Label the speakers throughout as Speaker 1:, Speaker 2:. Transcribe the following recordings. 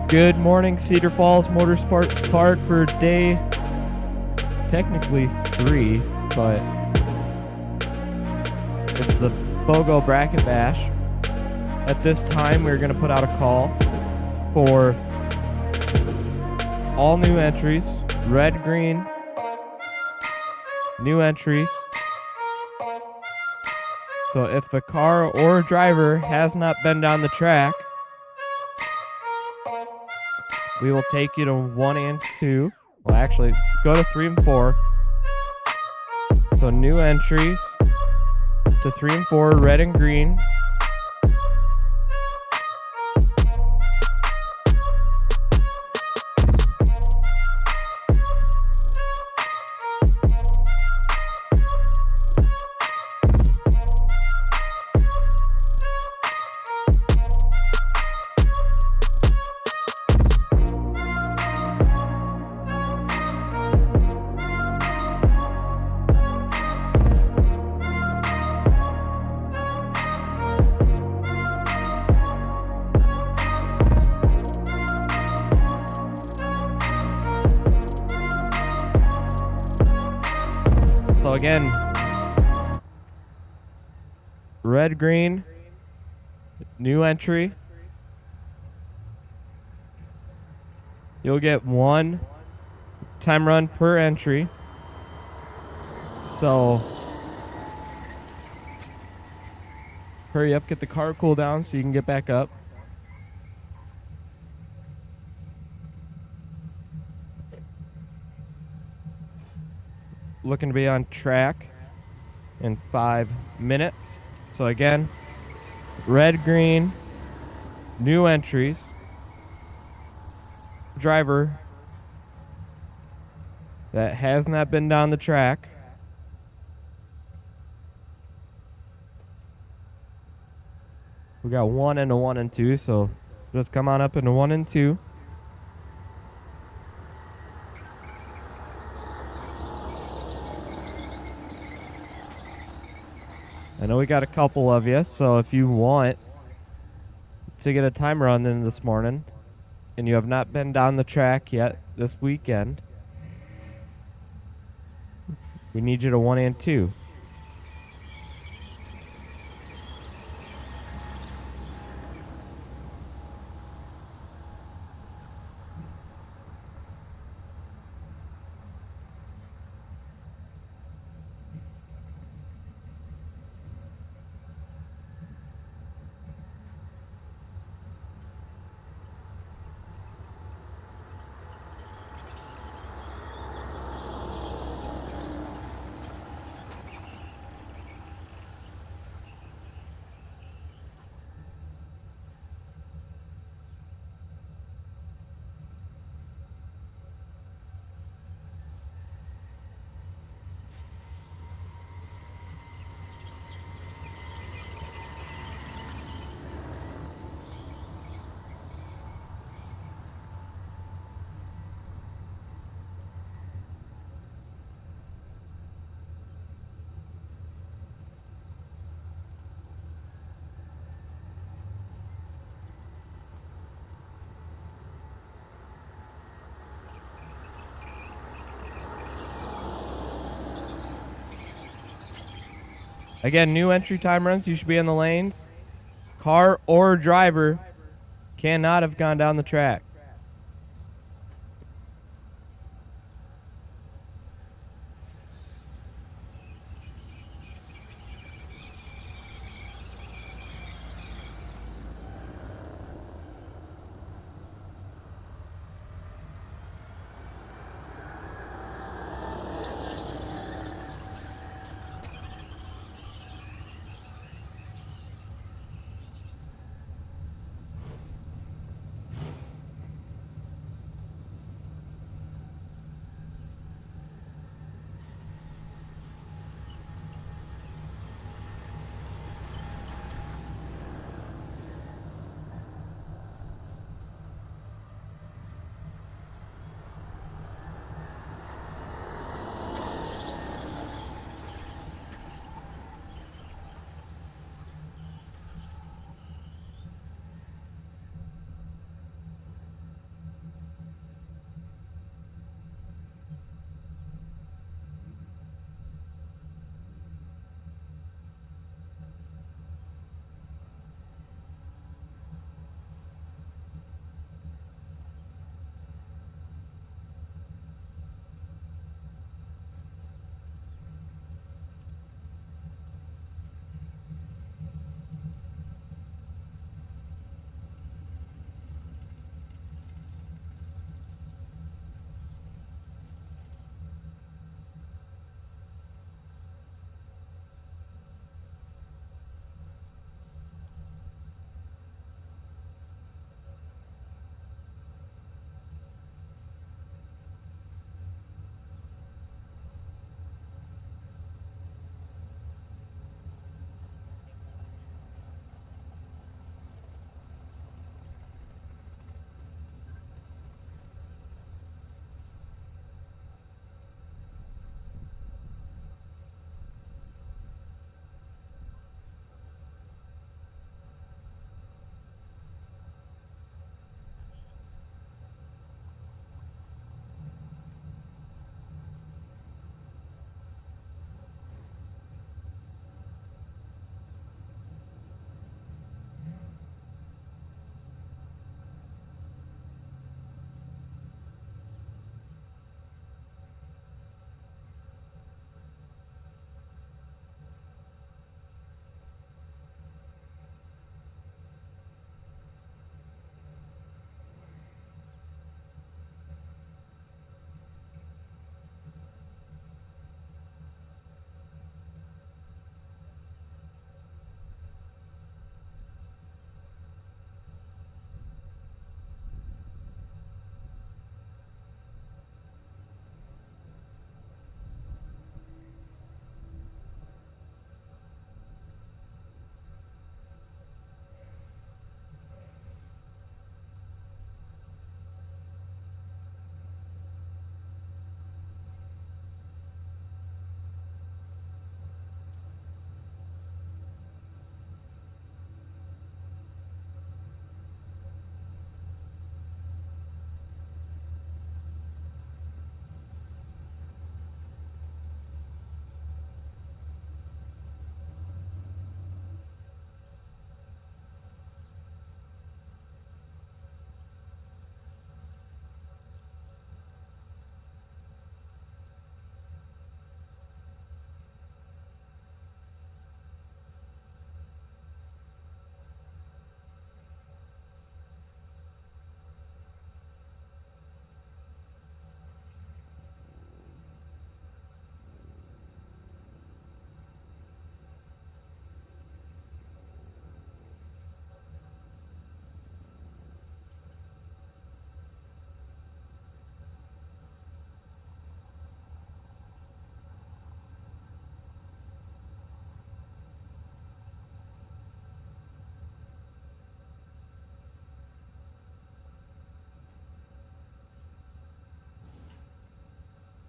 Speaker 1: Good morning, Cedar Falls Motorsports Park for day technically 3, but it's the BOGO Bracket Bash. At this time, we're going to put out a call for all new entries, red, green, new entries. So if the car or driver has not been down the track, we will take you to 1 and 2. Well, actually, go to 3 and 4. So new entries to 3 and 4, red and green. So again, red, green, new entry. You'll get 1 time run per entry. So hurry up, get the car cool down so you can get back up. Looking to be on track in 5 minutes. So again, red, green, new entries. Driver that has not been down the track. We got 1 and a 1 and 2, so just come on up into 1 and 2. I know we got a couple of you, so if you want to get a time run in this morning and you have not been down the track yet this weekend, we need you to 1 and 2. Again, new entry time runs, you should be in the lanes. Car or driver cannot have gone down the track.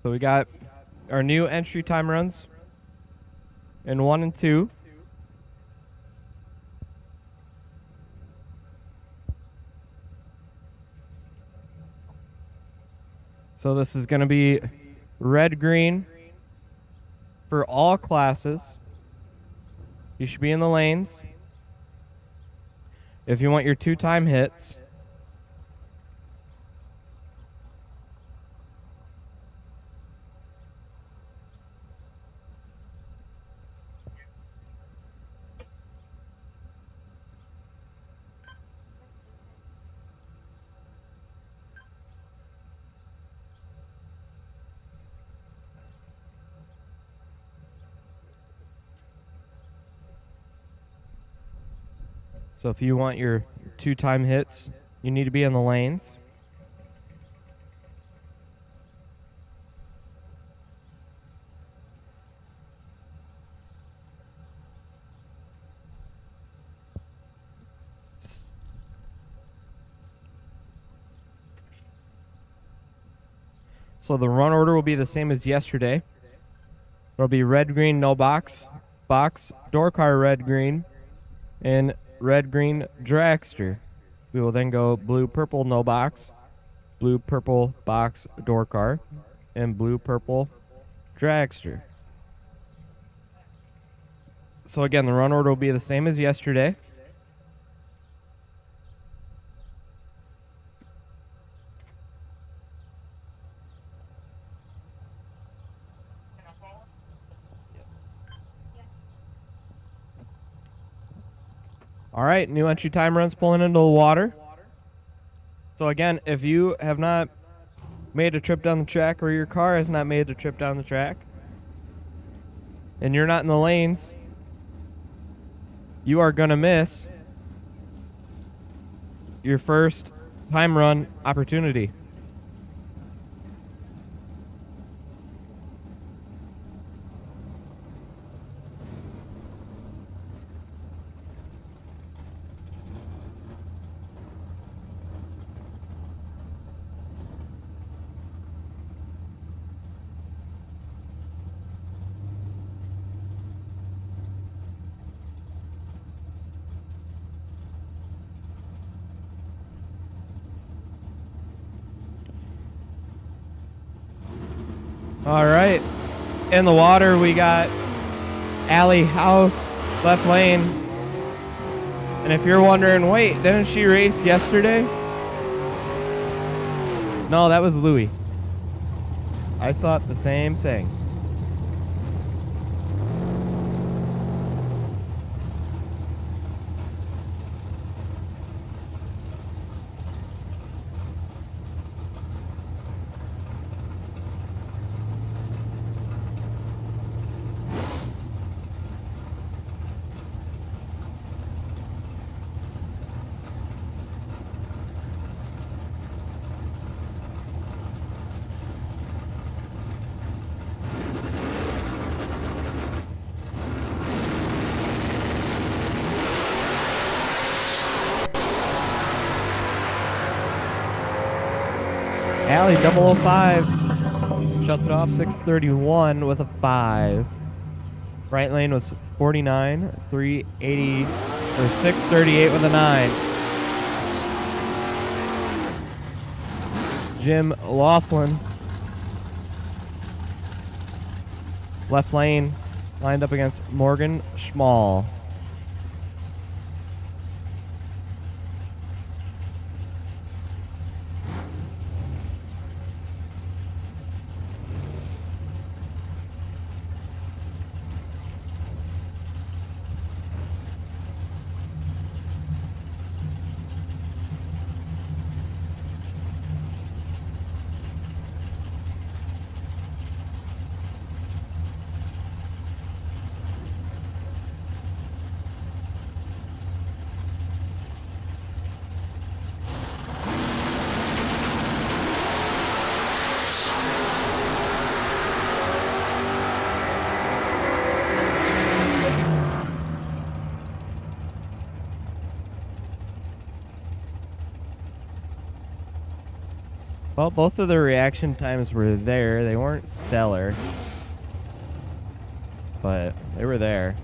Speaker 1: So we got our new entry time runs in 1 and 2. So this is going to be red-green for all classes. You should be in the lanes. If you want your 2-time hits, so if you want your 2-time hits, you need to be in the lanes. So the run order will be the same as yesterday. It'll be red, green, no box, box, door car, red, green, and red, green, dragster. We will then go blue, purple, no box, blue, purple, box, door car, and blue, purple, dragster. So again, the run order will be the same as yesterday. All right, new entry time runs pulling into the water. So again, if you have not made a trip down the track, or your car has not made a trip down the track, and you're not in the lanes, you are going to miss your first time run opportunity. All right, in the water we got Allie House, left lane. And if you're wondering, wait, didn't she race yesterday? No, that was Louie. I thought the same thing. Allie 005 shuts it off 631 with a 5. Right lane was 49, 380 or 638 with a 9. Jim Laughlin, left lane, lined up against Morgan Schmall. Well, both of the reaction times were there. They weren't stellar, but they were there.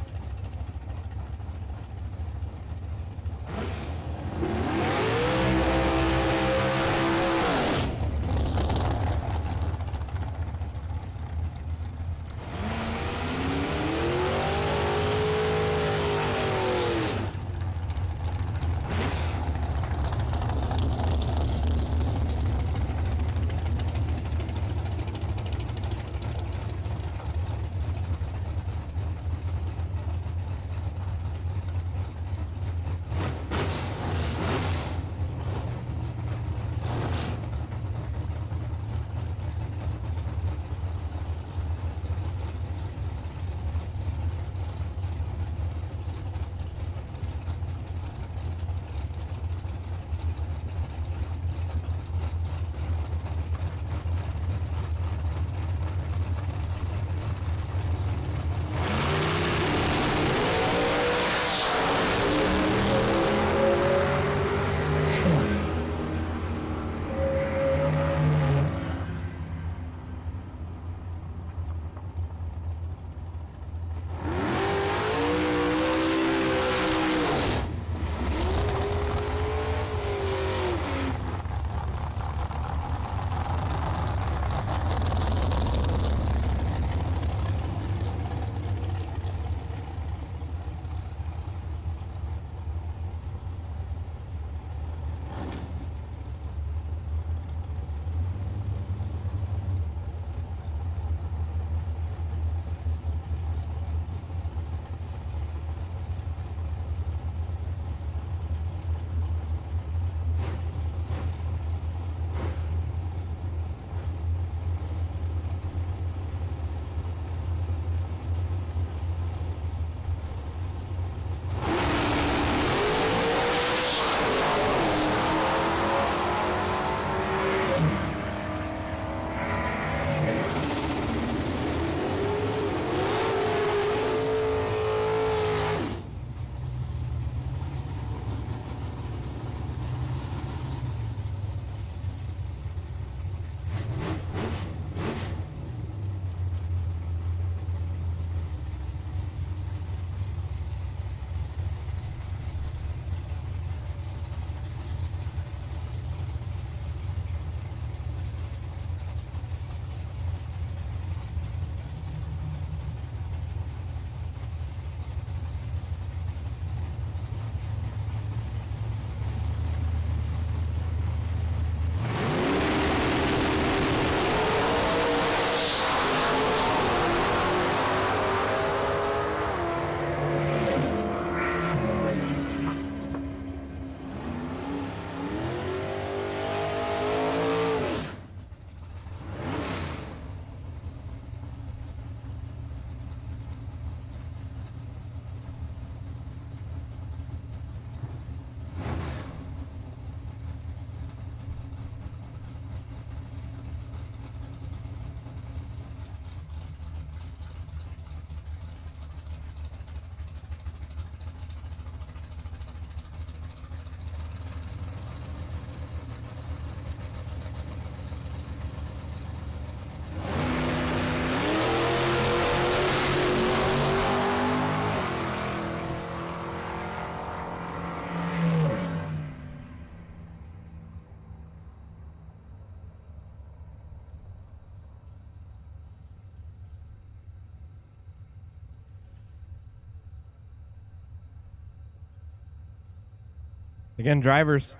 Speaker 1: Again, drivers,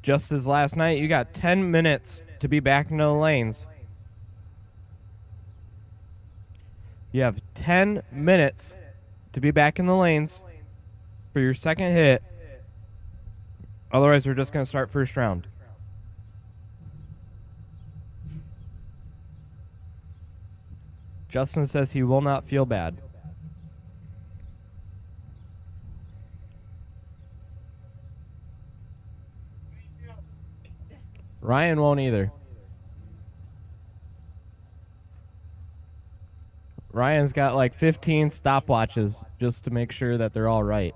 Speaker 1: just as last night, you got 10 minutes to be back into the lanes. You have 10 minutes to be back in the lanes for your second hit. Otherwise, we're just going to start first round. Justin says he will not feel bad. Ryan won't either. Ryan's got like 15 stopwatches just to make sure that they're all right.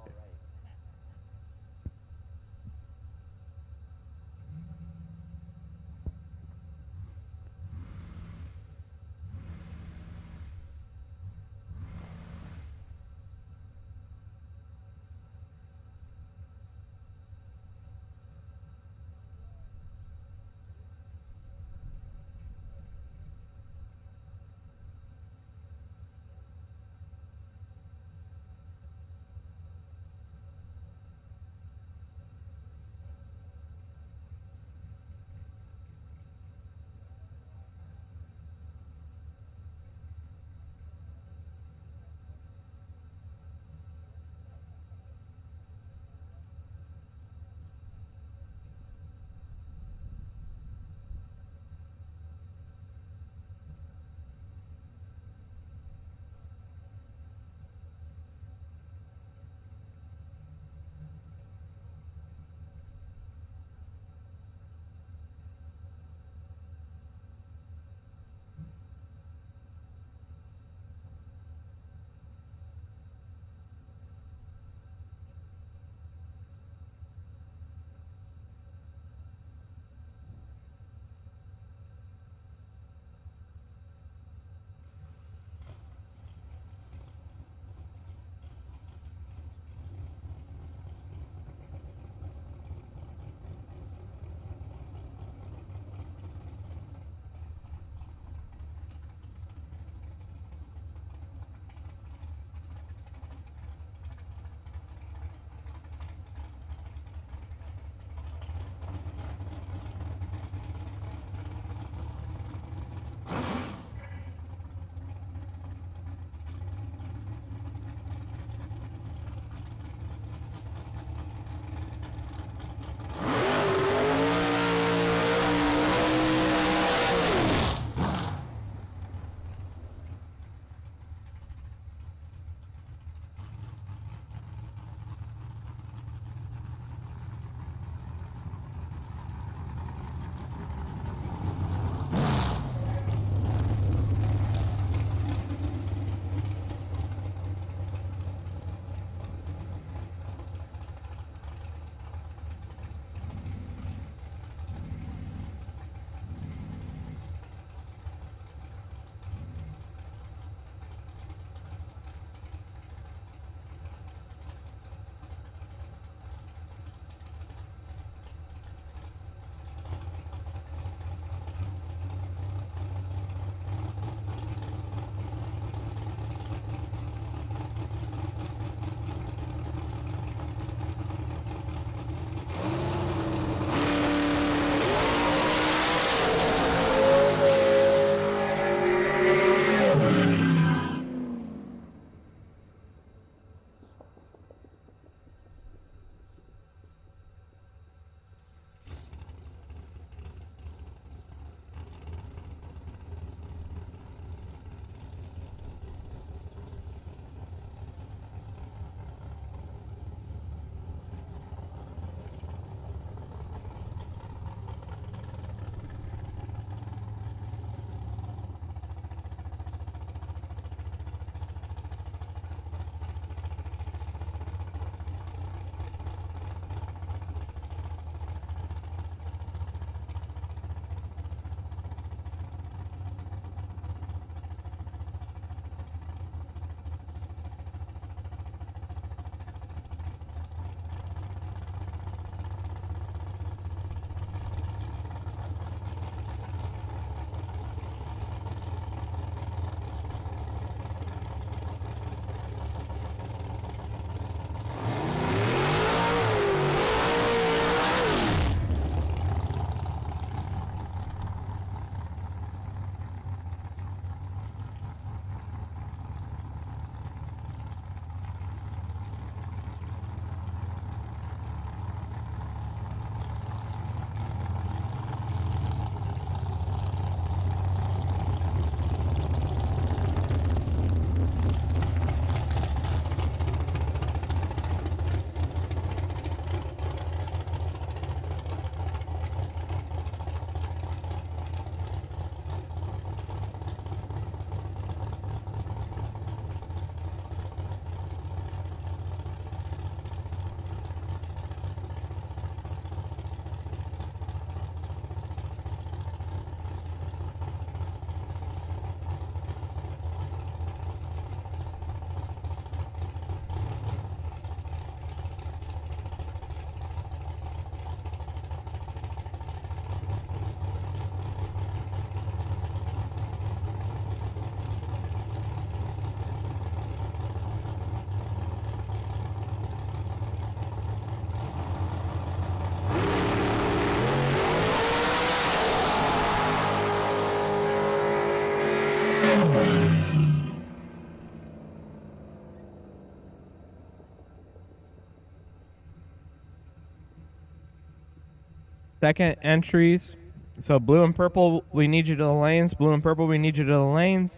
Speaker 1: Second entries. So blue and purple, we need you to the lanes. Blue and purple, we need you to the lanes.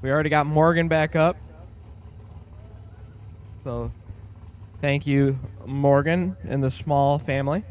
Speaker 1: We already got Morgan back up. So thank you, Morgan and the small family.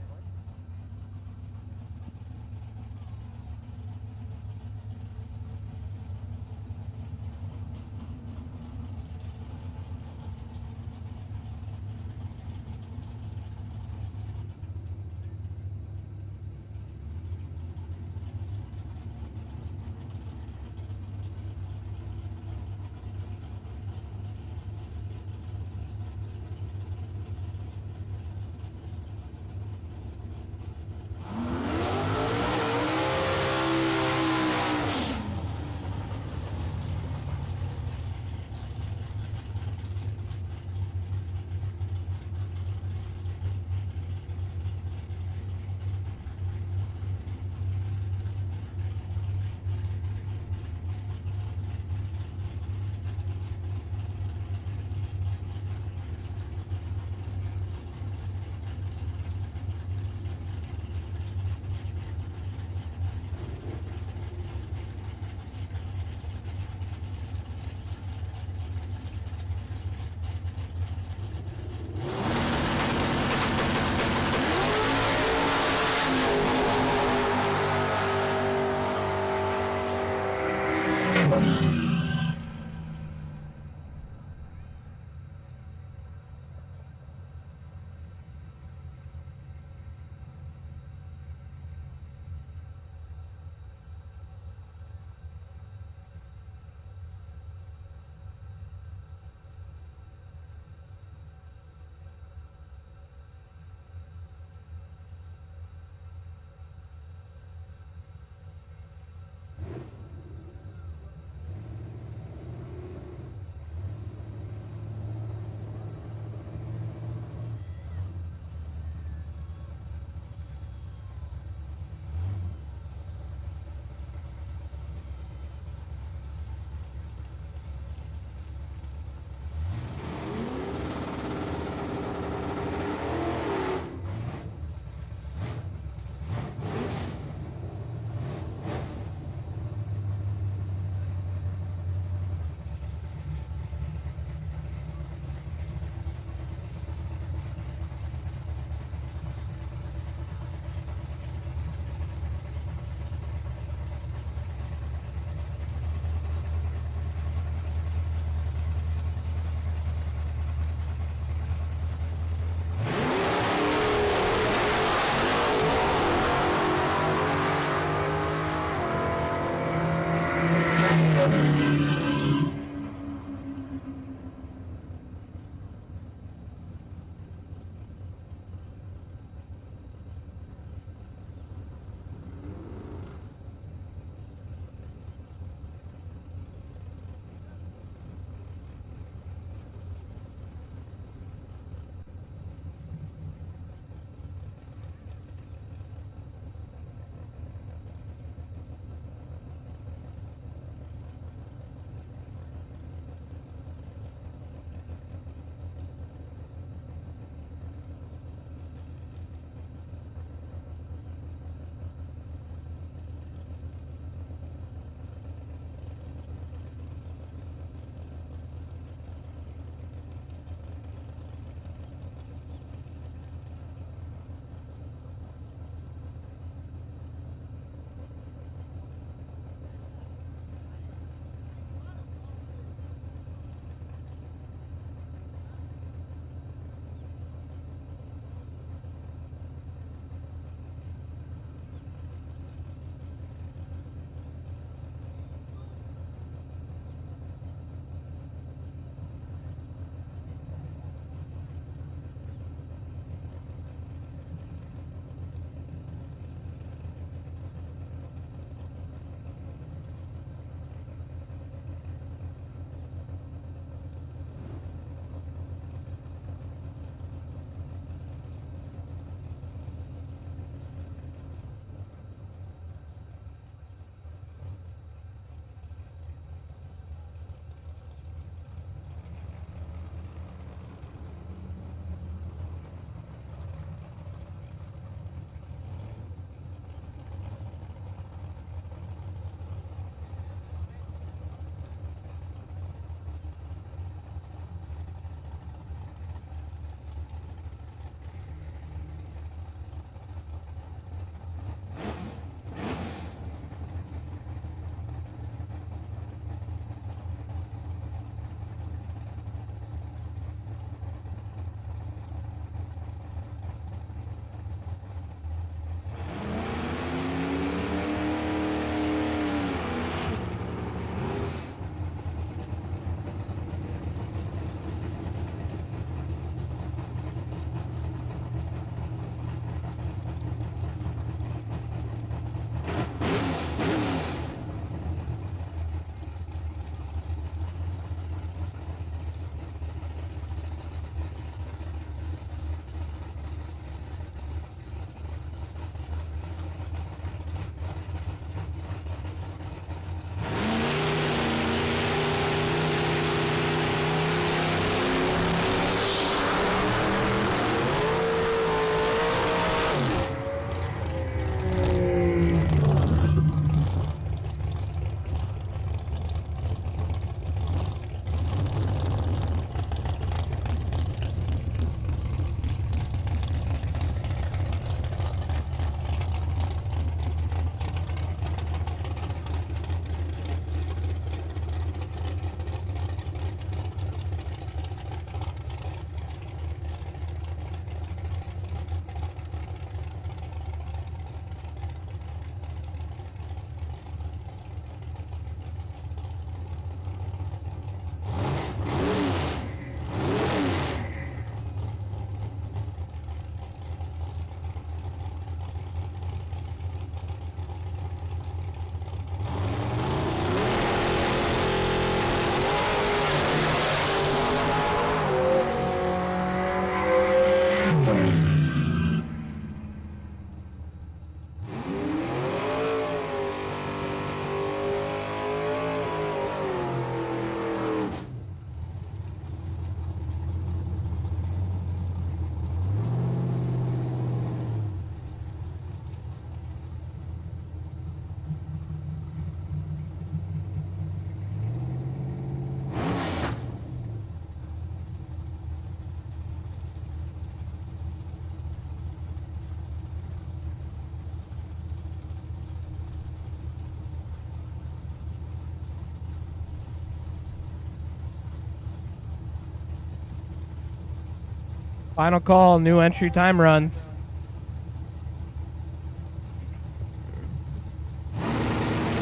Speaker 1: Final call, new entry time runs.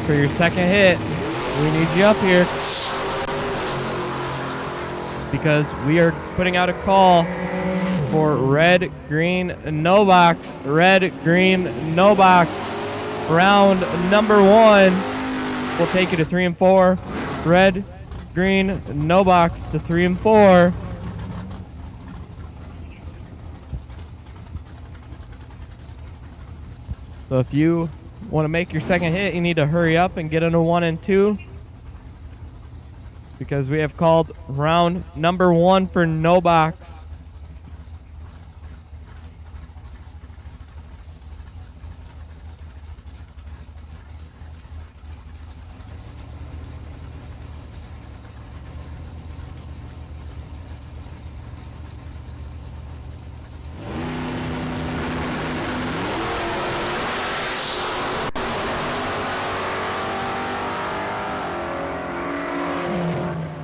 Speaker 1: For your second hit, we need you up here. Because we are putting out a call for red, green, no box. Red, green, no box. Round number 1. We'll take you to 3 and 4. Red, green, no box to 3 and 4. So if you want to make your second hit, you need to hurry up and get into 1 and 2. Because we have called round number 1 for no box.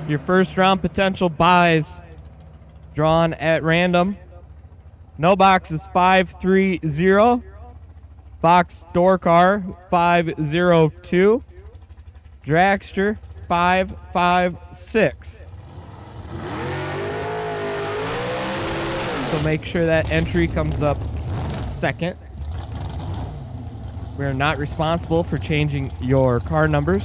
Speaker 1: Your first round potential buys drawn at random. No box is 530. Box door car 502. Dragster 556. So make sure that entry comes up second. We are not responsible for changing your car numbers.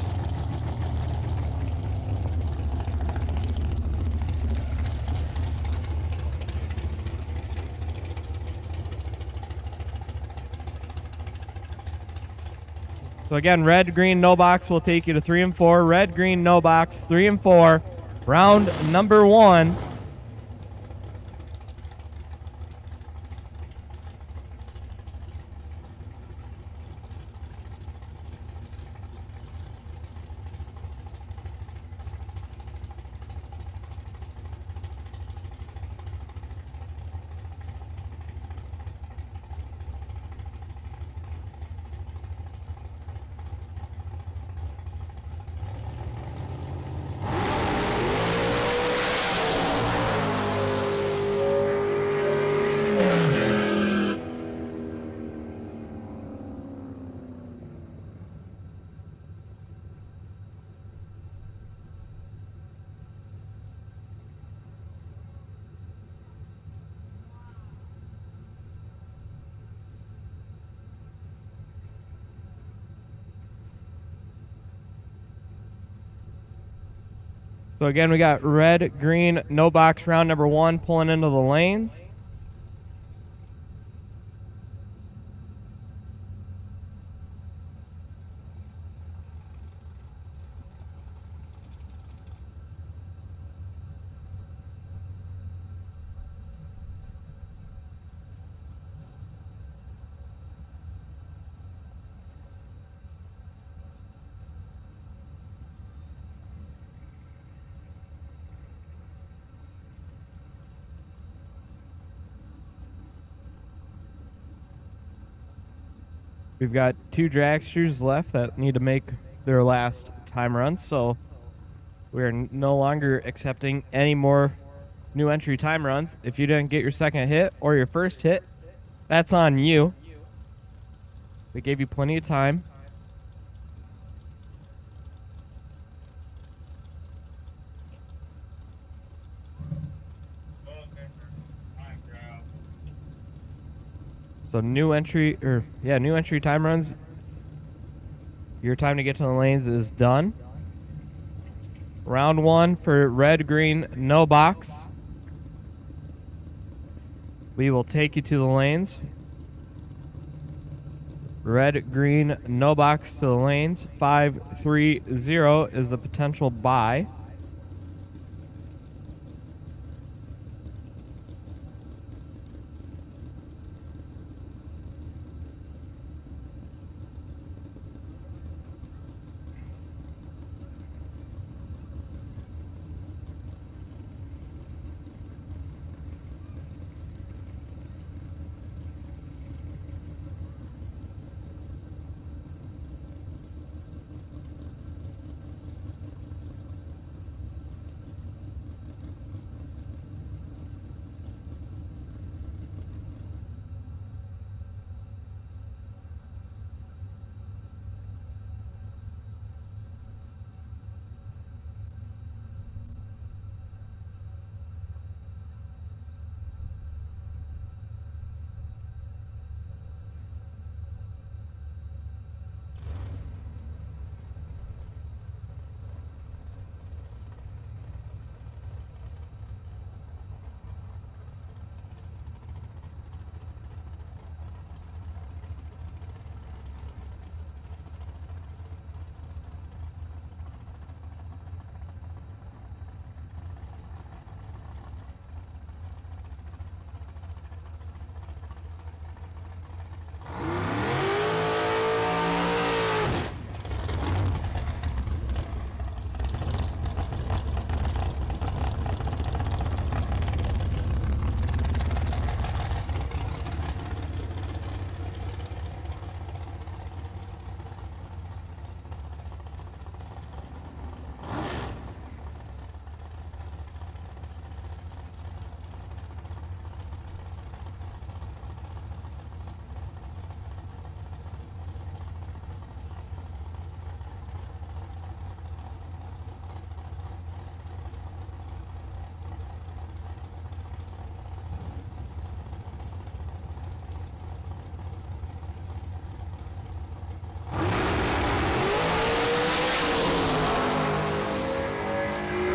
Speaker 1: So again, red, green, no box will take you to 3 and 4. Red, green, no box, 3 and 4. Round number 1. So again, we got red, green, no box, round number 1 pulling into the lanes. We've got 2 dragsters left that need to make their last time runs, so we're no longer accepting any more new entry time runs. If you didn't get your second hit or your first hit, that's on you. We gave you plenty of time. So new entry time runs. Your time to get to the lanes is done. Round 1 for red, green, no box. We will take you to the lanes. Red, green, no box to the lanes. 530 is the potential buy.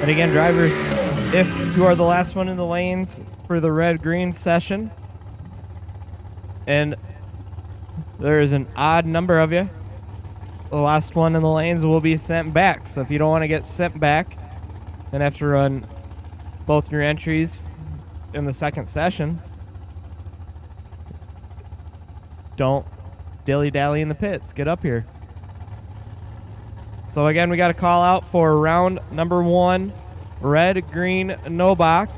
Speaker 1: And again, drivers, if you are the last one in the lanes for the red-green session, and there is an odd number of you, the last one in the lanes will be sent back. So if you don't want to get sent back and have to run both your entries in the second session, don't dilly-dally in the pits. Get up here. So again, we got a call out for round number 1, red, green, no box.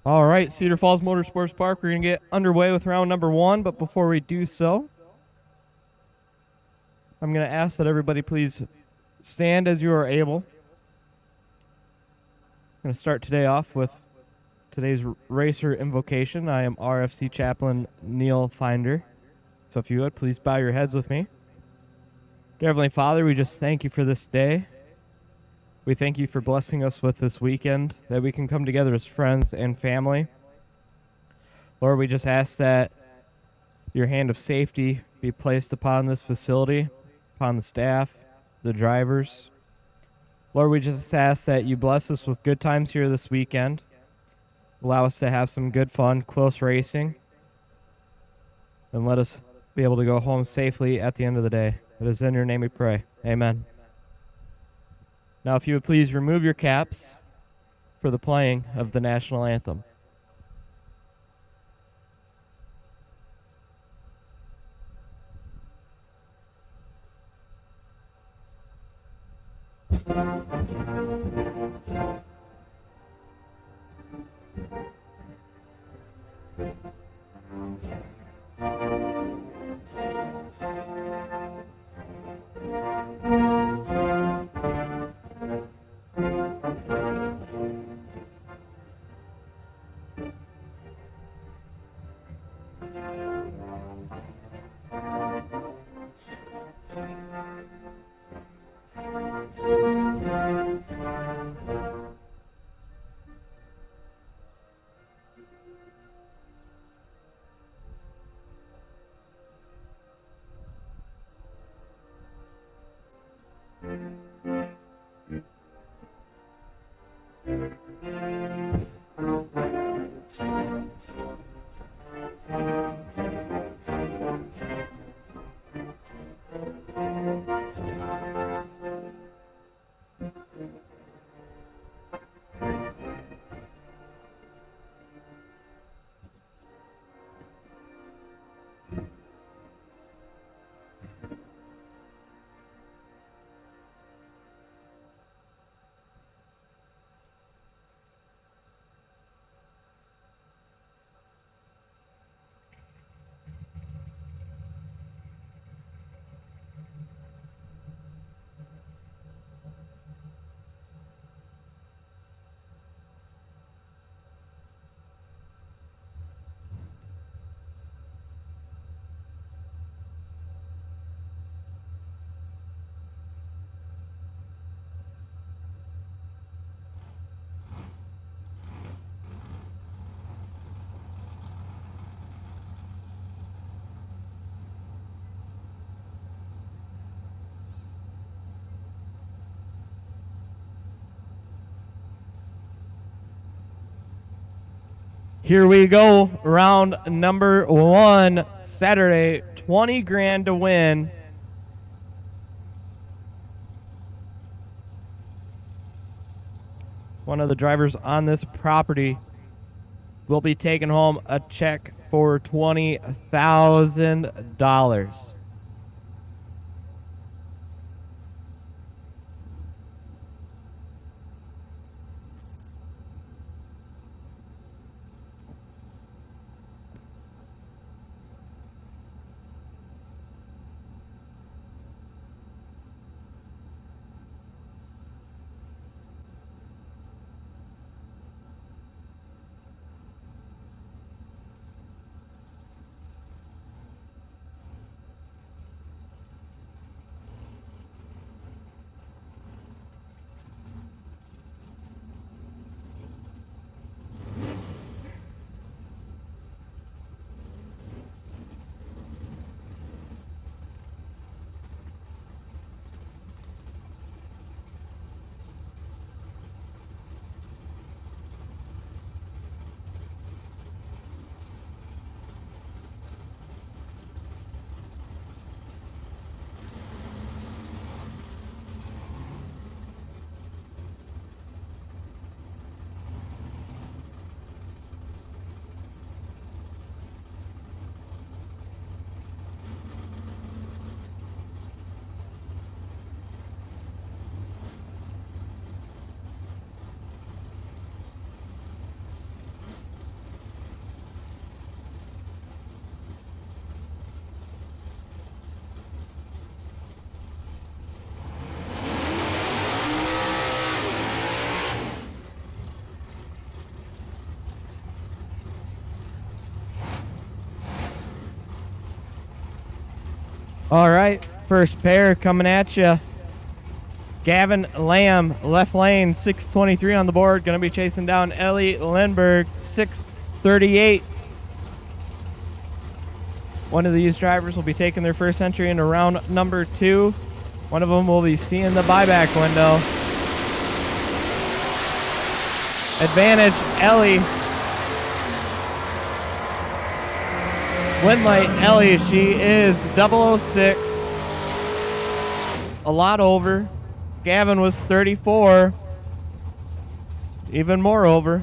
Speaker 1: All right, Cedar Falls Motorsports Park, we're going to get underway with round number 1, but before we do so, I'm going to ask that everybody please stand as you are able. I'm going to start today off with today's racer invocation. I am RFC Chaplain Neil Finder. So if you would, please bow your heads with me. Dear Heavenly Father, we just thank you for this day. We thank you for blessing us with this weekend, that we can come together as friends and family. Lord, we just ask that your hand of safety be placed upon this facility, upon the staff, the drivers. Lord, we just ask that you bless us with good times here this weekend. Allow us to have some good fun, close racing, and let us be able to go home safely at the end of the day. It is in your name we pray. Amen. Now, if you would please remove your caps for the playing of the national anthem. Here we go, round number 1, Saturday, 20 grand to win. One of the drivers on this property will be taking home a check for $20,000. All right, first pair coming at you. Gavin Lamb, left lane, 6:23 on the board. Going to be chasing down Ellie Lindbergh, 6:38. One of these drivers will be taking their first entry into round number 2. One of them will be seeing the buyback window. Advantage, Ellie. Win light, Ellie. She is 006. A lot over. Gavin was 34. Even more over.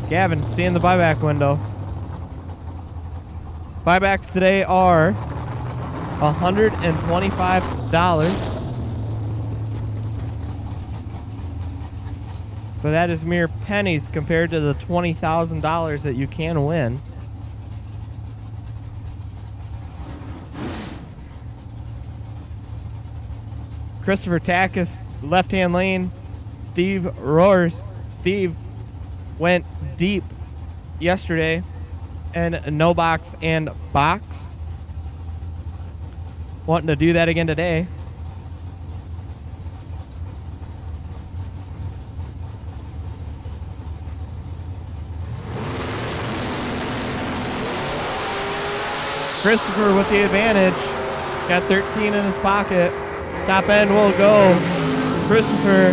Speaker 1: Gavin seeing the buyback window. Buybacks today are $125. But that is mere pennies compared to the $20,000 that you can win. Christopher Takis, left-hand lane. Steve Roars. Steve went deep yesterday and no box and box. Wanting to do that again today. Christopher with the advantage. Got 13 in his pocket. Top end will go. Christopher,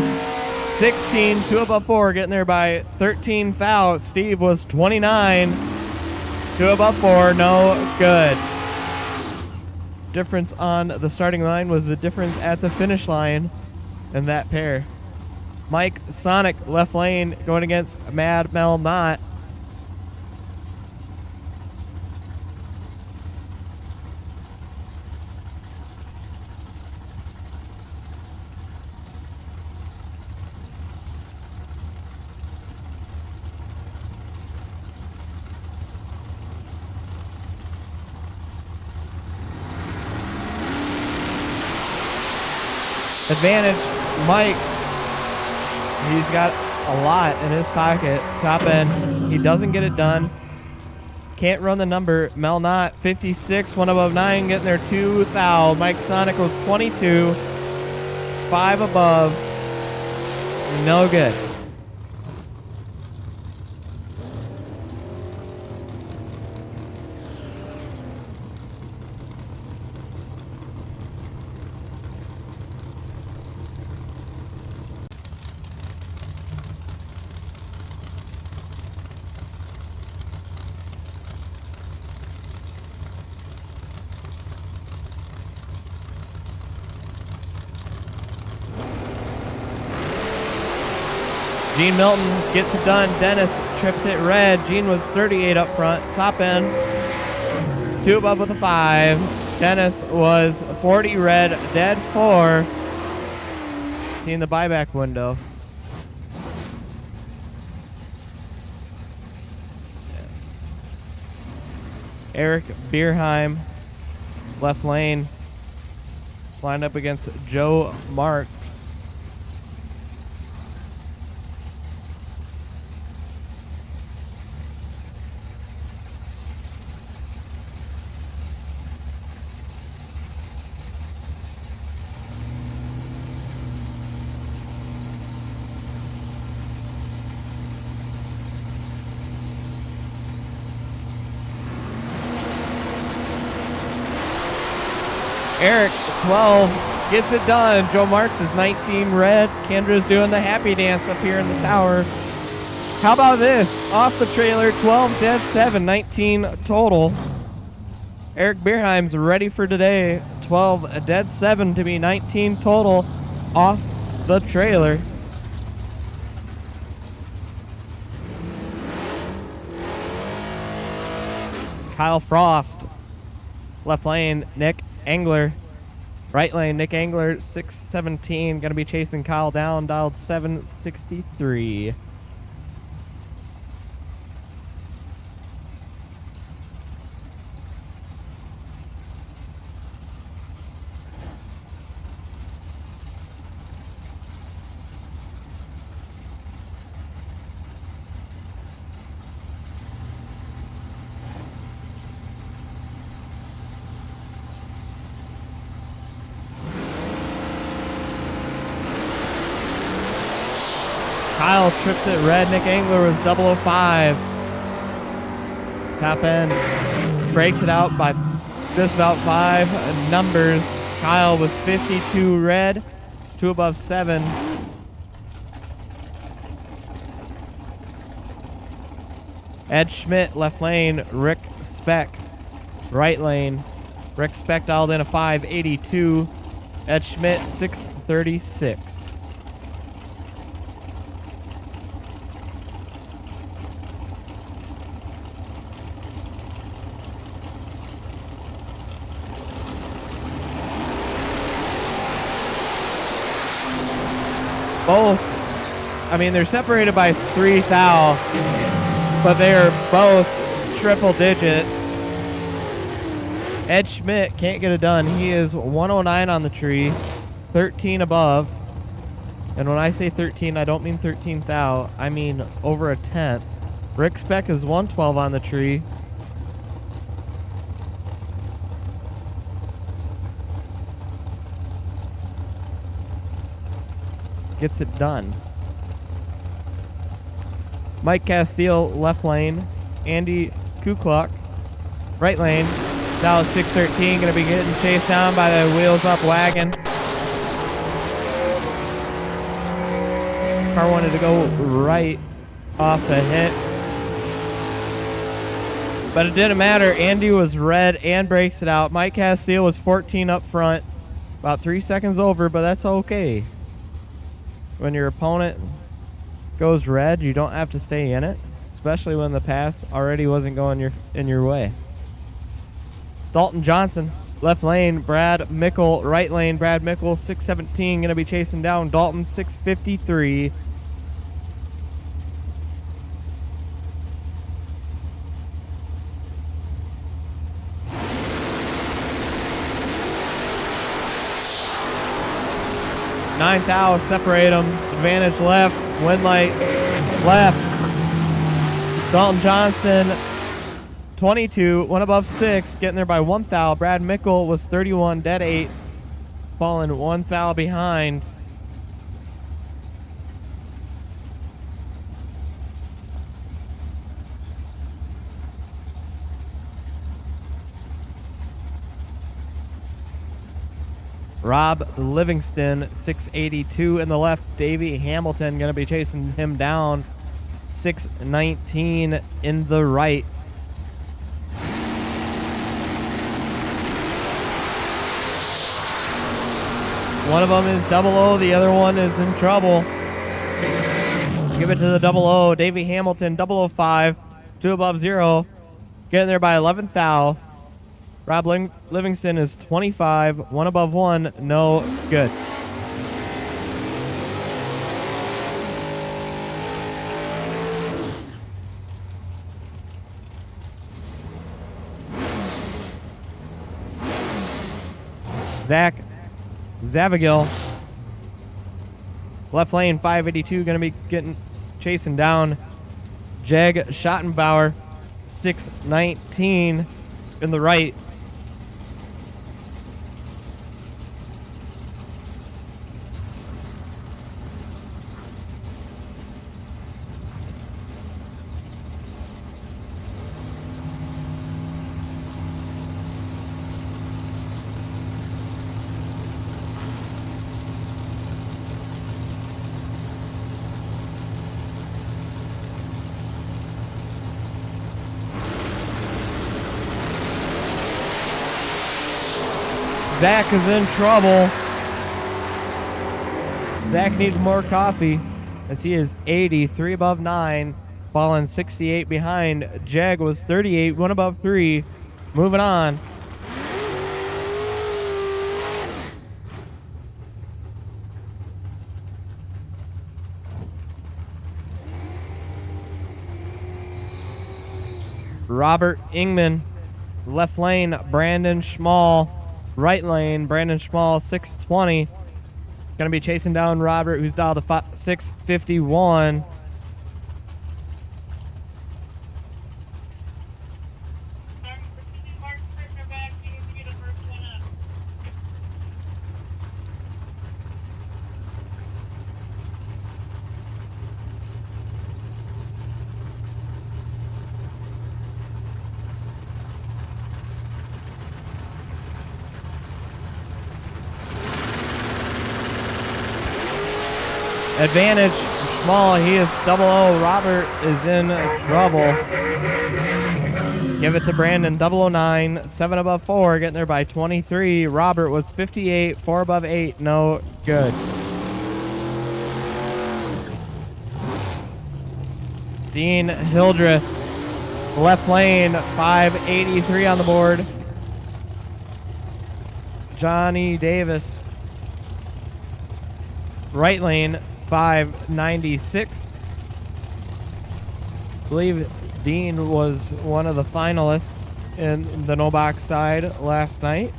Speaker 1: 16, 2 above 4, getting there by 13 thou. Steve was 29, 2 above 4, no good. Difference on the starting line was the difference at the finish line in that pair. Mike Sonic, left lane, going against Mad Mel Knott. Advantage, Mike. He's got a lot in his pocket. Top end, he doesn't get it done. Can't run the number. Mel Knott, 56, 1 above 9, getting there 2 thou. Mike Sonic was 22, 5 above, no good. Gene Milton gets it done. Dennis trips it red. Gene was 38 up front. Top end, 2 above with a 5. Dennis was 40 red, dead 4. Seeing the buyback window. Eric Bierheim, left lane, lined up against Joe Marks. Eric, 12, gets it done. Joe Marks is 19 red. Kendra's doing the happy dance up here in the tower. How about this? Off the trailer, 12 dead 7, 19 total. Eric Bierheim's ready for today. 12 dead 7 to be 19 total off the trailer. Kyle Frost, left lane, Nick Engler. Right lane, Nick Engler, 617. Going to be chasing Kyle down, dialed 763. Kyle trips it red. Nick Angler was 005. Top end breaks it out by just about 5 numbers. Kyle was 52 red, 2 above 7. Ed Schmidt, left lane. Rick Speck, right lane. Rick Speck dialed in a 582. Ed Schmidt, 636. Both, I mean, they're separated by 3 thou, but they are both triple digits. Ed Schmidt can't get it done. He is 109 on the tree, 13 above. And when I say 13, I don't mean 13 thou, I mean over a tenth. Rick Speck is 112 on the tree. Gets it done. Mike Castile, left lane. Andy Kukluk, right lane. Dallas 613, going to be getting chased down by the wheels up wagon. Car wanted to go right off the hit, but it didn't matter. Andy was red and breaks it out. Mike Castile was 14 up front, about 3 seconds over, but that's okay. When your opponent goes red, you don't have to stay in it, especially when the pass already wasn't going in your way. Dalton Johnson, left lane. Brad Mickle, right lane. Brad Mickle, 617, going to be chasing down Dalton, 653. Nine thou separate them. Advantage left. Wind light left. Dalton Johnson, 22, 1 above 6, getting there by 1 thou. Brad Mickle was 31, dead 8, falling 1 thou behind. Rob Livingston, 682 in the left. Davey Hamilton going to be chasing him down, 619 in the right. One of them is 00, the other one is in trouble. Give it to the 00. Davey Hamilton, 005, 2 above 0, getting there by 11 thou. Rob Livingston is 25, 1 above 1, no good. Zach Zavagil, left lane, 582, going to be chasing down Jeg Schottenbauer, 619 in the right. Zach is in trouble. Zach needs more coffee as he is 80, 3 above 9, falling 68 behind. Jag was 38, 1 above 3, moving on. Robert Ingman, left lane. Brandon Schmall, right lane. Brandon Schmall, 620. Going to be chasing down Robert, who's dialed to 651. advantage. Small, he is 00. Robert is in trouble. Give it to Brandon, 009, 7 above 4, getting there by 23. Robert was 58, 4 above 8, no good. Dean Hildreth, left lane, 583 on the board. Johnny Davis, right lane, 596. I believe Dean was one of the finalists in the no box side last night.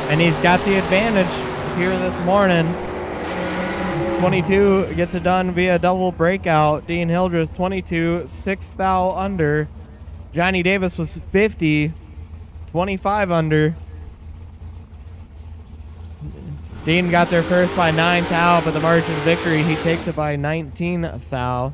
Speaker 1: And he's got the advantage here this morning. 22 gets it done via double breakout. Dean Hildreth, 22, 6 thou under. Johnny Davis was 50, 25 under. Dean got there first by 9 thou, but the margin of victory, he takes it by 19 thou.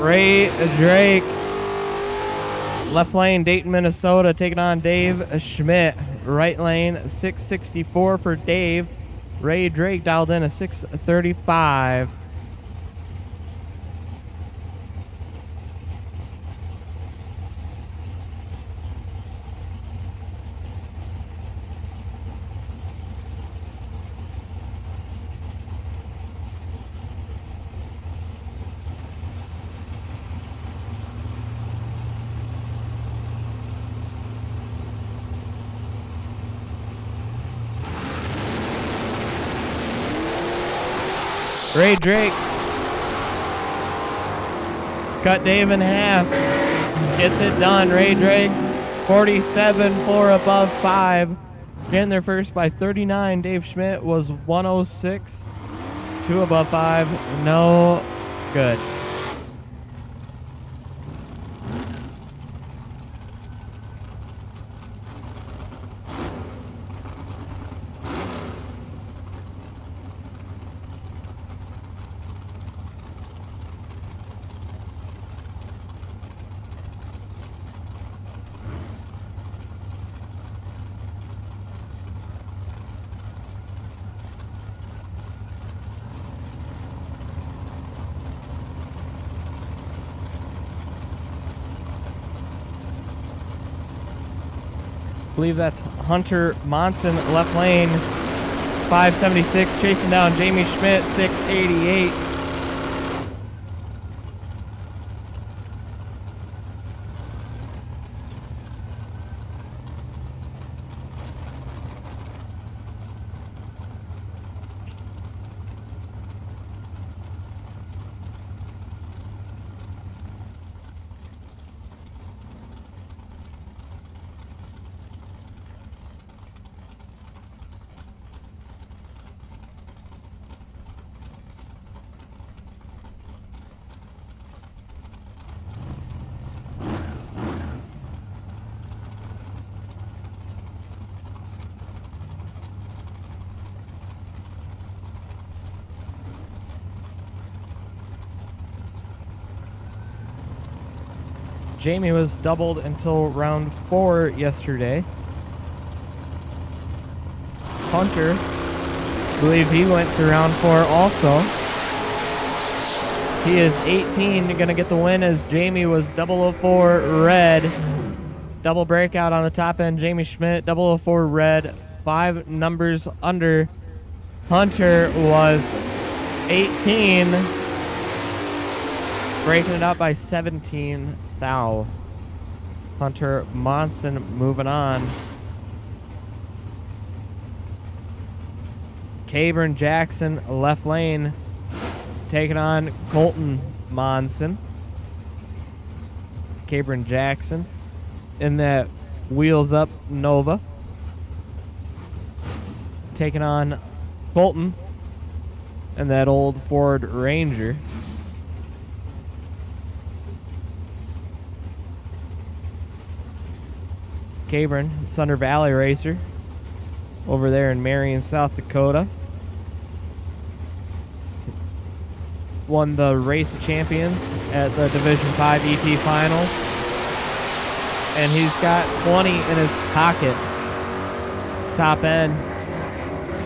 Speaker 1: Ray Drake, left lane, Dayton, Minnesota, taking on Dave Schmidt. Right lane, 664 for Dave. Ray Drake dialed in a 635. Ray Drake cut Dave in half. Gets it done. Ray Drake, 47, 4 above 5. Getting there first by 39. Dave Schmidt was 106, 2 above 5. No good. I believe that's Hunter Monson, left lane, 576, chasing down Jamie Schmidt, 688. Jamie was doubled until round 4 yesterday. Hunter, I believe he went to round 4 also. He is 18, going to get the win as Jamie was 004 red. Double breakout on the top end, Jamie Schmidt, 004 red, 5 numbers under. Hunter was 18, breaking it up by 17 thou. Hunter Monson moving on. Cabern Jackson, left lane, taking on Colton Monson. Cabern Jackson in that Wheels Up Nova, taking on Colton and that old Ford Ranger. Cabern, Thunder Valley racer, over there in Marion, South Dakota. Won the Race of Champions at the Division 5 ET Finals. And he's got 20 in his pocket. Top end.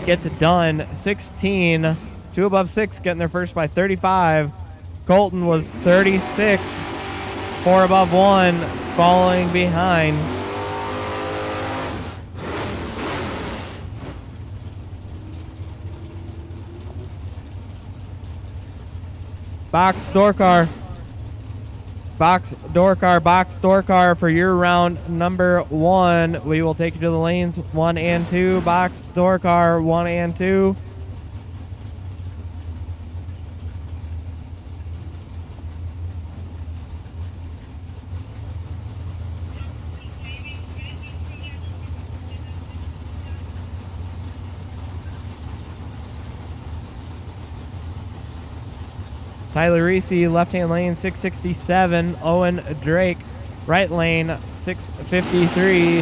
Speaker 1: Gets it done. 16. 2 above 6, getting there first by 35. Colton was 36. 4 above 1, following behind. Box door car for your round number 1. We will take you to the lanes 1 and 2. Box door car 1 and 2. Tyler Reese, left-hand lane, 667. Owen Drake, right lane, 653.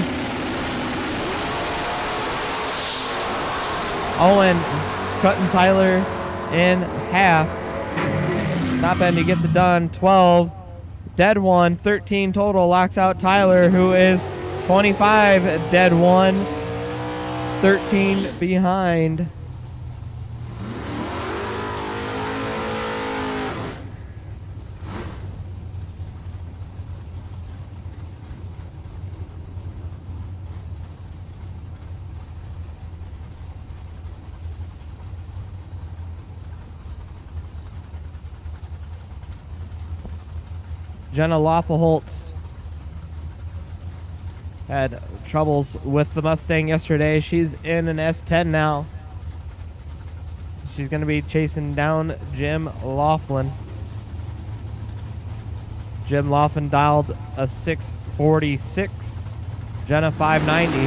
Speaker 1: Owen cutting Tyler in half. Top end, he gets it done. 12. Dead 1, 13 total. Locks out Tyler, who is 25. Dead 1, 13 behind. Jenna Loffelholtz had troubles with the Mustang yesterday. She's in an S10 now. She's going to be chasing down Jim Laughlin. Jim Laughlin dialed a 646. Jenna 590.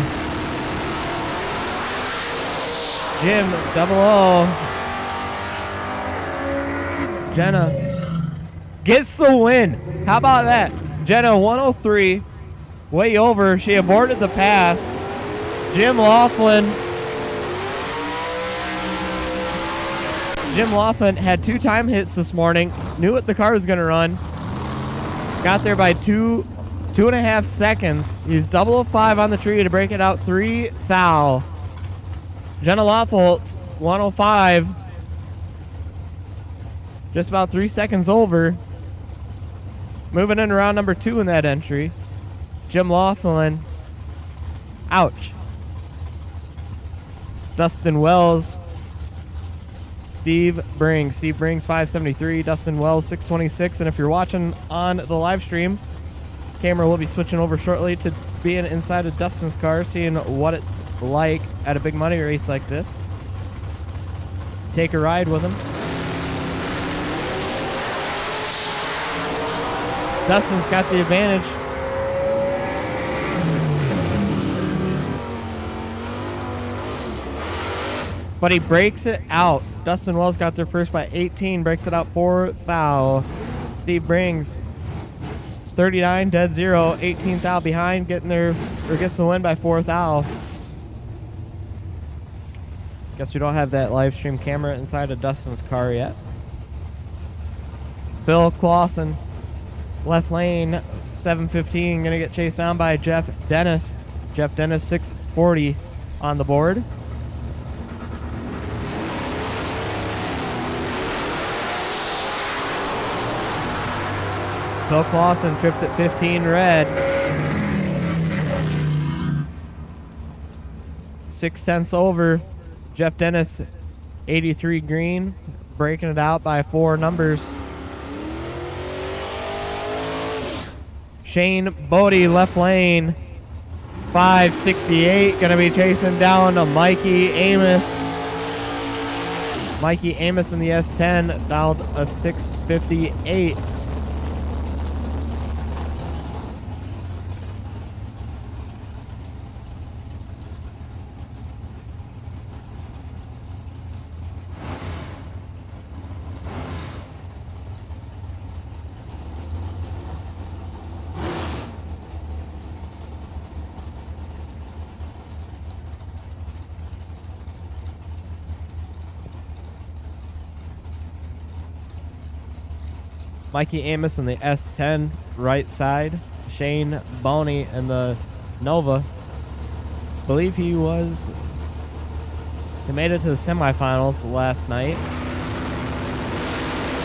Speaker 1: Jim double O. Jenna gets the win. How about that? Jenna 103, way over. She aborted the pass. Jim Laughlin had 2 time hits this morning. Knew what the car was going to run. Got there by 2.5 seconds. He's 005 on the tree to break it out 3 thou. Jenna Laughlin 105. Just about 3 seconds over. Moving into round number 2 in that entry. Jim Laughlin. Ouch. Dustin Wells. Steve Brings 573. Dustin Wells 626. And if you're watching on the live stream, camera will be switching over shortly to being inside of Dustin's car, seeing what it's like at a big money race like this. Take a ride with him. Dustin's got the advantage. But he breaks it out. Dustin Wells got there first by 18, breaks it out 4 thou. Steve Brings 39, dead 0, 18 thou behind, getting there, or gets the win by 4 thou. Guess we don't have that live stream camera inside of Dustin's car yet. Phil Clausen, left lane, 715, gonna get chased down by Jeff Dennis. Jeff Dennis 640 on the board. Phil Clausen trips at 15 red. 6/10 over. Jeff Dennis 83 green, breaking it out by 4 numbers. Shane Bodie, left lane, 568, gonna be chasing down to Mikey Amos. Mikey Amos in the S10 dialed a 658. Mikey Amos in the S10 right side. Shane Boney in the Nova. I believe he made it to the semifinals last night.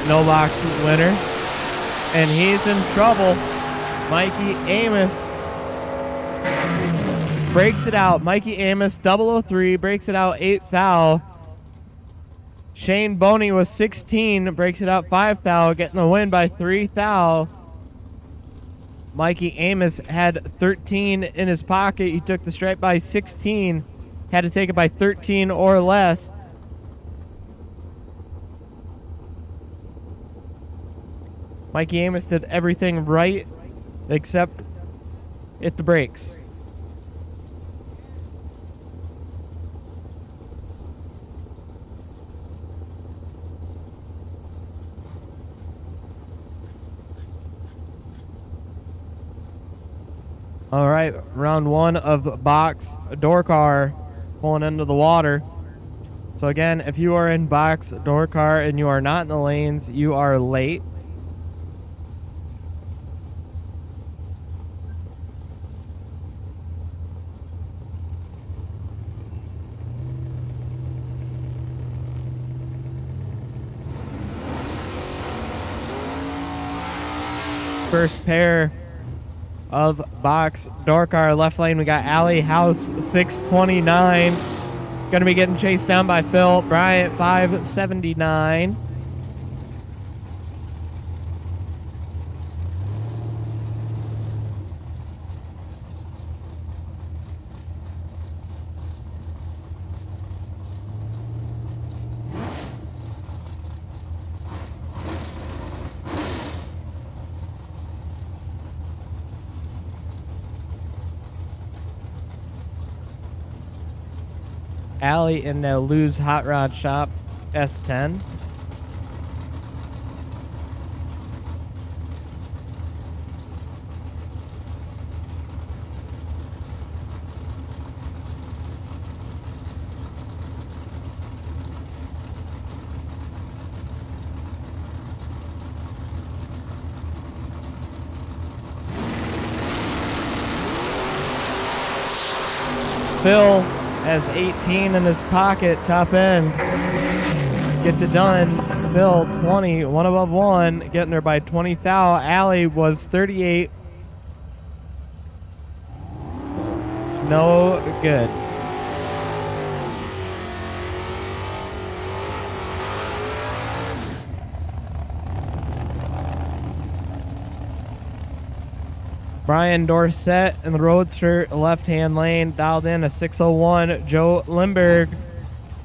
Speaker 1: No box winner. And he's in trouble. Mikey Amos breaks it out. Mikey Amos, 003, breaks it out 8th thou. Shane Boney was 16, breaks it out 5 thou, getting the win by 3 thou. Mikey Amos had 13 in his pocket. He took the stripe by 16. Had to take it by 13 or less. Mikey Amos did everything right except hit the brakes. All right, round 1 of box door car pulling into the water. So again, if you are in box door car and you are not in the lanes, you are late. First pair of box door car left lane, we got Alley House 629. Gonna be getting chased down by Phil Bryant 579. Alley in the Lou's Hot Rod Shop S10. Phil has 18 in his pocket, top end. Gets it done. Phil, 20, one above one, getting there by 20 thou. Alley was 38. No good. Brian Dorsett in the Roadster left-hand lane, dialed in a 601. Joe Limberg,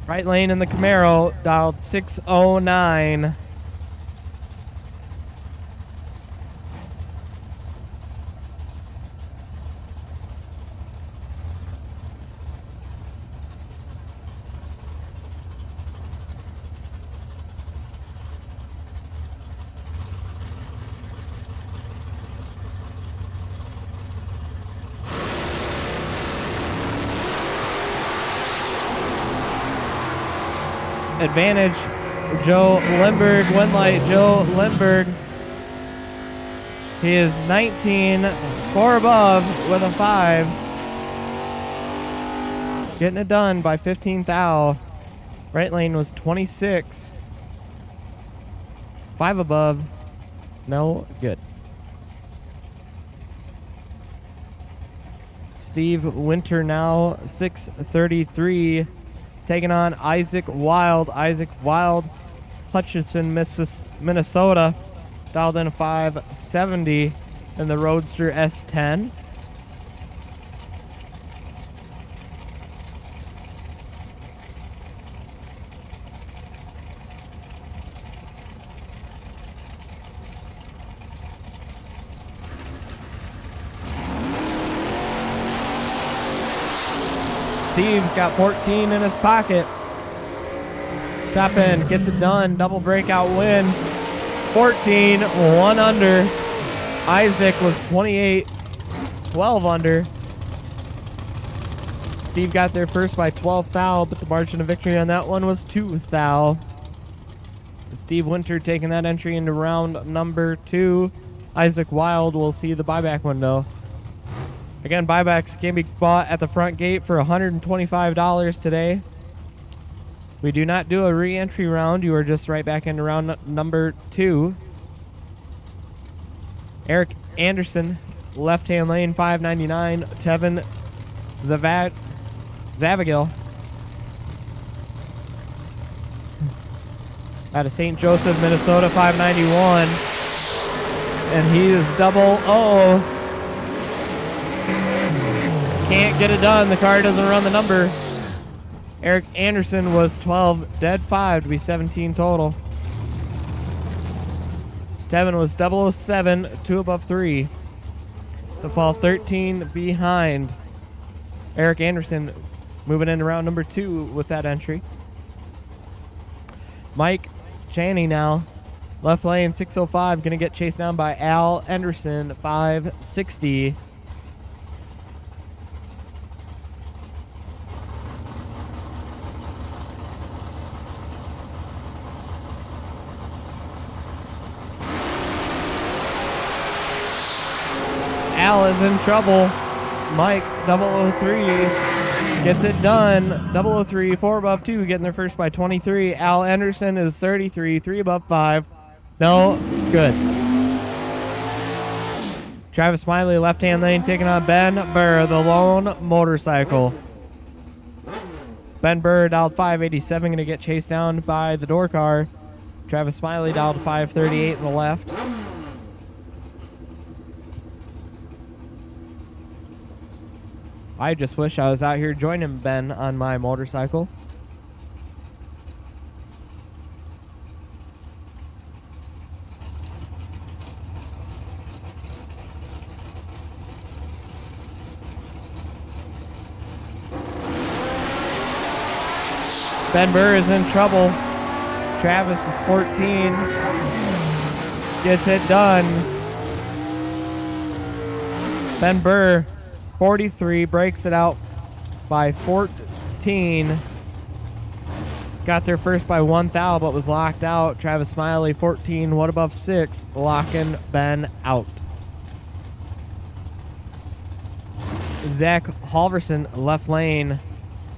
Speaker 1: right lane in the Camaro, dialed 609. Advantage, Joe Limberg, win light, Joe Limberg. He is 19, 4 above with a 5. Getting it done by 15 thou. Right lane was 26. 5 above, no good. Steve Winter now, 633. Taking on Isaac Wild. Isaac Wild, Hutchinson, Minnesota. Dialed in a 570 in the Roadster S10. Steve's got 14 in his pocket. Top end gets it done. Double breakout win. 14, 1 under. Isaac was 28, 12 under. Steve got there first by 12 thou, but the margin of victory on that one was 2 thou. Steve Winter taking that entry into round number 2. Isaac Wild will see the buyback window. Again, buybacks can be bought at the front gate for $125 today. We do not do a re-entry round. You are just right back into round number 2. Eric Anderson, left-hand lane, $5.99. Tevin Zavagil out of St. Joseph, Minnesota, $5.91. And he is double O. Can't get it done. The car doesn't run the number. Eric Anderson was 12, dead 5 to be 17 total. Tevin was 007, 2 above 3 to fall 13 behind. Eric Anderson moving into round number 2 with that entry. Mike Chaney now, left lane, 605, going to get chased down by Al Anderson, 560. Al is in trouble. Mike, 003, gets it done. 003, 4 above 2, getting there first by 23. Al Anderson is 33, 3 above 5. No, good. Travis Smiley, left-hand lane, taking on Ben Burr, the lone motorcycle. Ben Burr dialed 587, going to get chased down by the door car. Travis Smiley dialed 538 in the left. I just wish I was out here joining Ben on my motorcycle. Ben Burr is in trouble. Travis is 14. Gets it done. Ben Burr, 43, breaks it out by 14. Got there first by 1 thou, but was locked out. Travis Smiley, 14, 1 above 6, locking Ben out. Zach Halverson, left lane,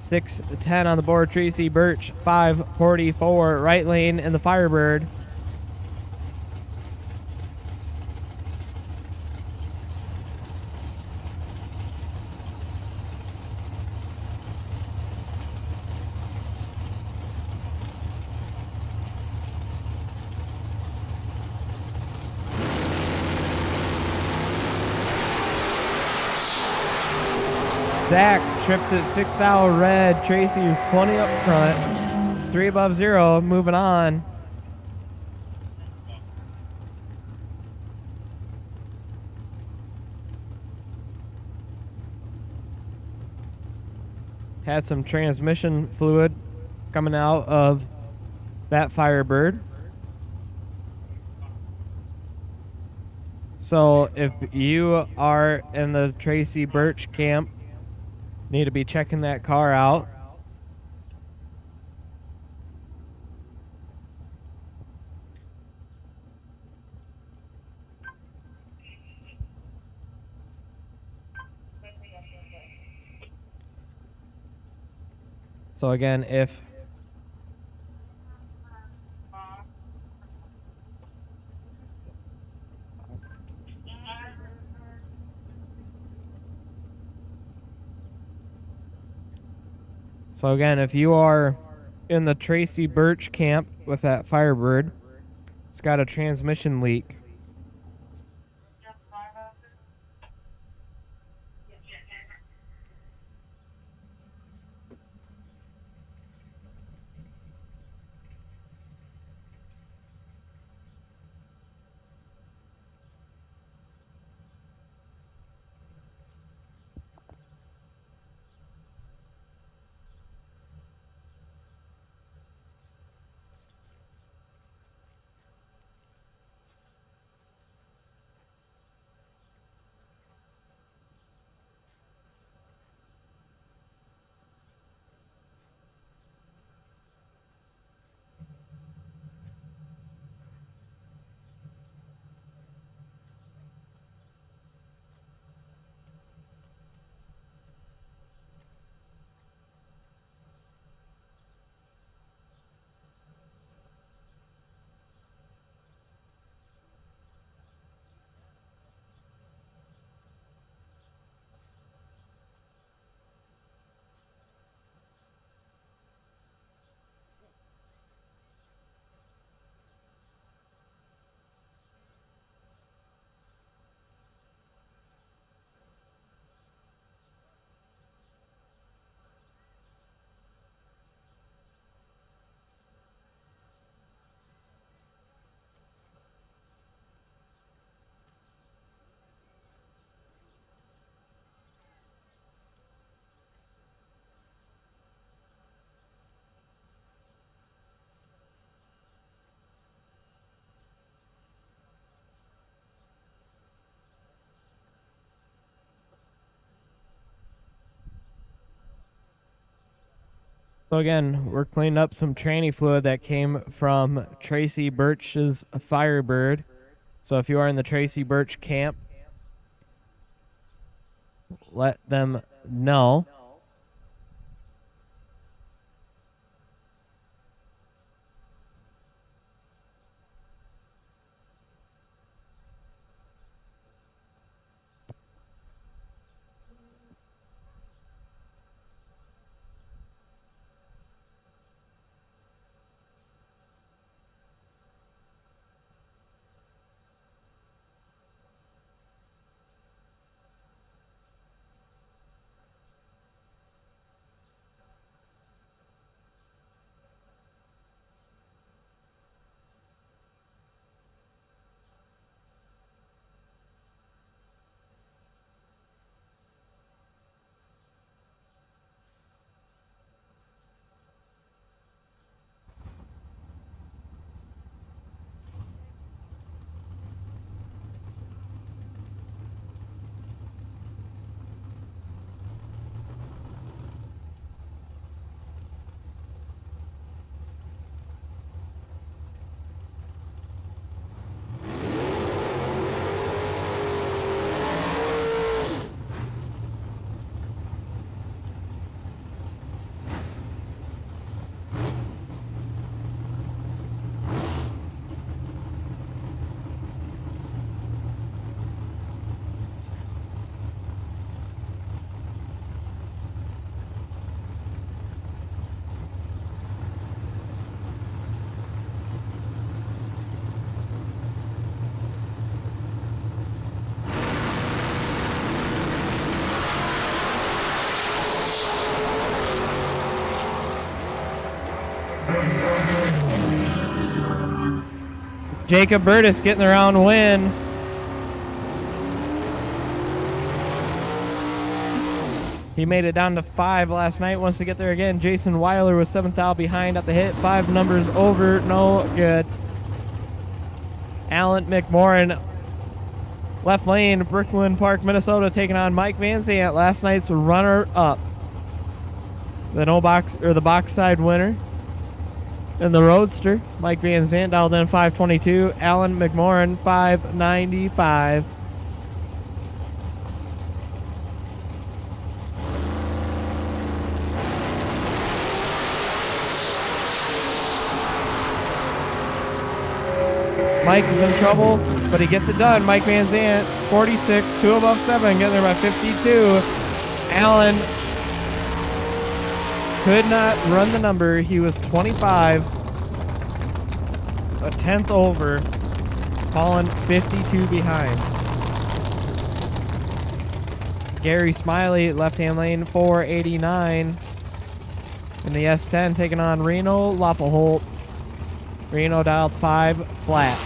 Speaker 1: 610 on the board. Tracy Birch, 544, right lane in the Firebird. Zach trips at 6 thou red. Tracy is 20 up front. 3 above 0, moving on. Has some transmission fluid coming out of that Firebird. So if you are in the Tracy Birch camp, need to be checking that car out. So again, if you are in the Tracy Birch camp with that Firebird, it's got a transmission leak. So again, we're cleaning up some tranny fluid that came from Tracy Birch's Firebird. So if you are in the Tracy Birch camp, let them know. Jacob Burtis getting the round win. He made it down to 5 last night. Wants to get there again. Jason Weiler was 7th out behind at the hit. 5 numbers over. No good. Alan McMorrin, left lane, Brooklyn Park, Minnesota, taking on Mike Van Zant, last night's runner-up. The box side winner. In the Roadster, Mike Van Zant dialed in 522. Alan McMorrin 595. Mike is in trouble, but he gets it done. Mike Van Zant 46, 2 above 7, getting there by 52. Alan could not run the number. He was 25, a 10th over, falling 52 behind. Gary Smiley, left-hand lane, 489. In the S10, taking on Reno Loppeholtz. Reno dialed 5 flat.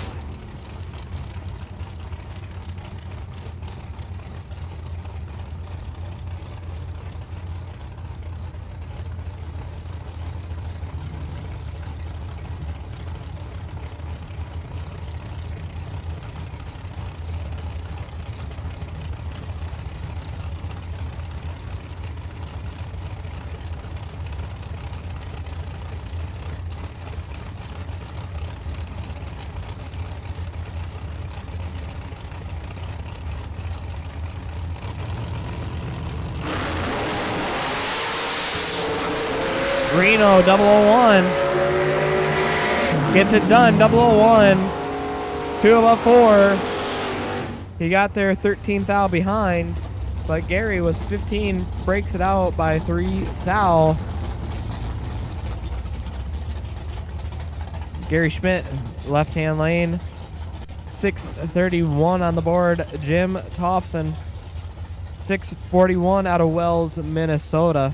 Speaker 1: Reno 001 gets it done. 001, 2 above 4. He got there 13th out behind, but Gary was 15, breaks it out by 3 thou. Gary Schmidt, left-hand lane, 631 on the board. Jim Thompson, 641 out of Wells, Minnesota.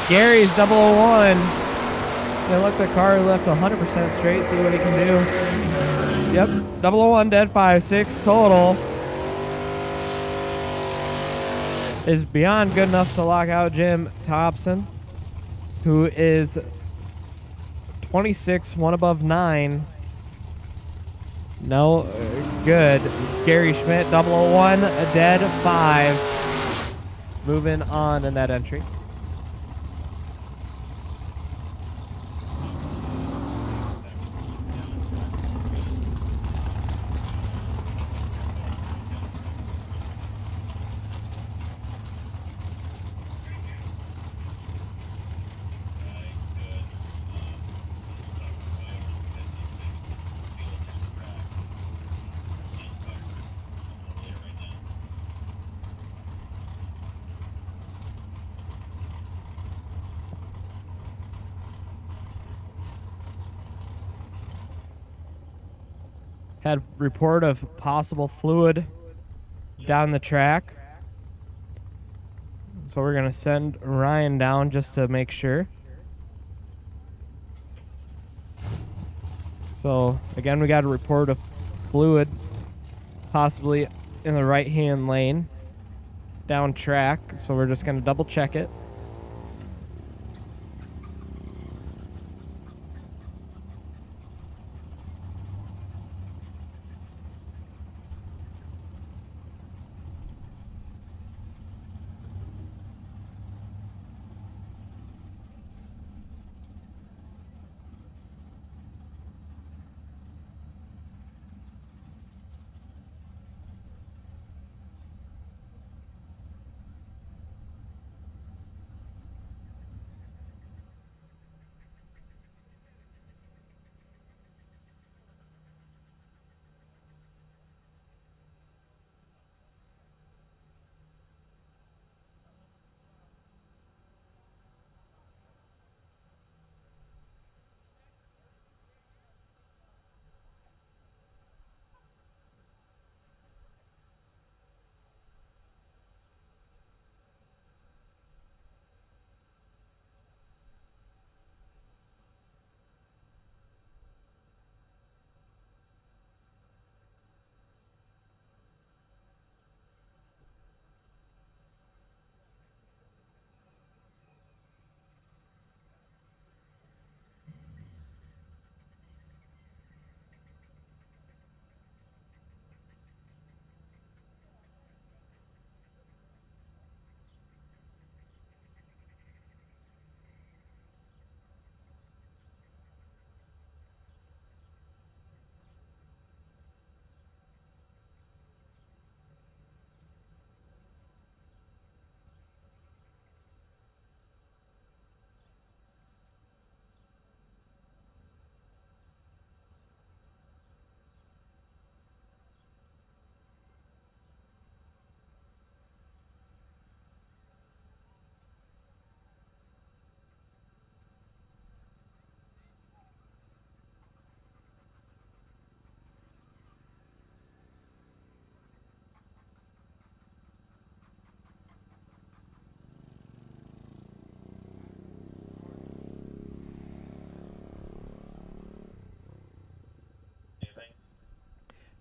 Speaker 1: Gary's 001. It looked the car left 100% straight. See what he can do. Yep, 001 dead 5.6 total. Is beyond good enough to lock out Jim Thompson, who is 26, one above 9. No, good. Gary Schmidt, 001, dead 5. Moving on in that entry. Had report of possible fluid down the track. So we're going to send Ryan down just to make sure. So again, we got a report of fluid possibly in the right-hand lane down track. So we're just going to double check it.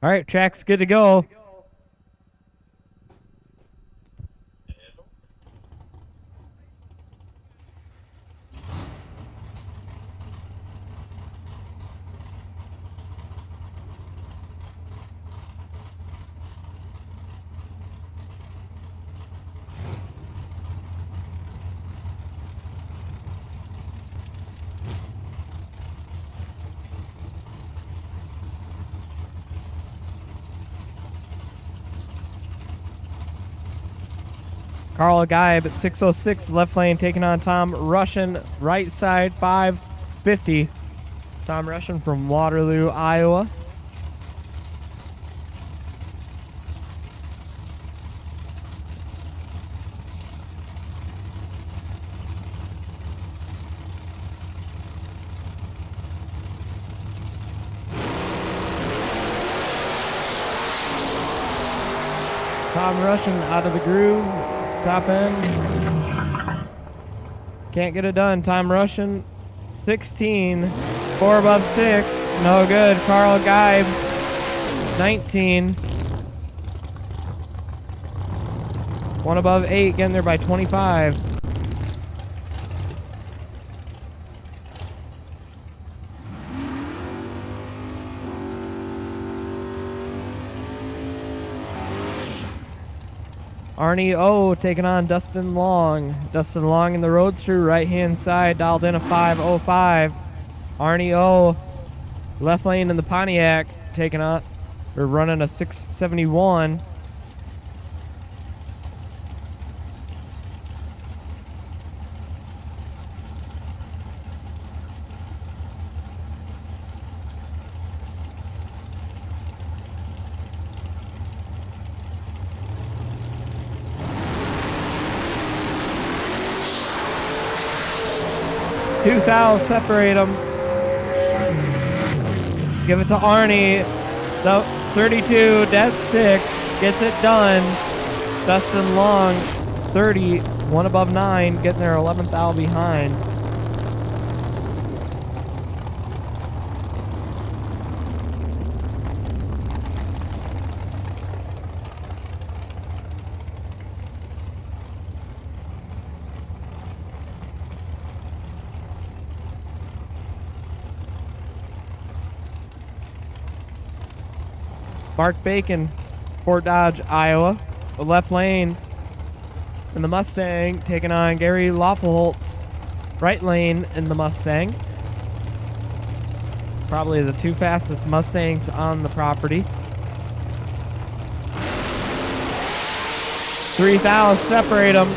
Speaker 1: All right, track's good to go. Carl Geib at 606 left lane taking on Tom Russian right side 550. Tom Russian from Waterloo, Iowa. Tom Russian out of the groove. Top end. Can't get it done. Time rushing 16. 4 above 6. No good. Carl Geib 19. 1 above 8. Getting there by 25. Arnie O taking on Dustin Long. Dustin Long in the Roadster, right-hand side, dialed in a 5:05. Arnie O, left lane in the Pontiac, taking on, or running a 6:71. Two fouls separate them. Give it to Arnie. The 32, dead 6. Gets it done. Dustin Long, 30. 1 above 9. Getting their 11th foul behind. Mark Bacon, Fort Dodge, Iowa. The left lane in the Mustang, taking on Gary Loffelholtz, right lane in the Mustang. Probably the 2 fastest Mustangs on the property. 3 fouls separate them.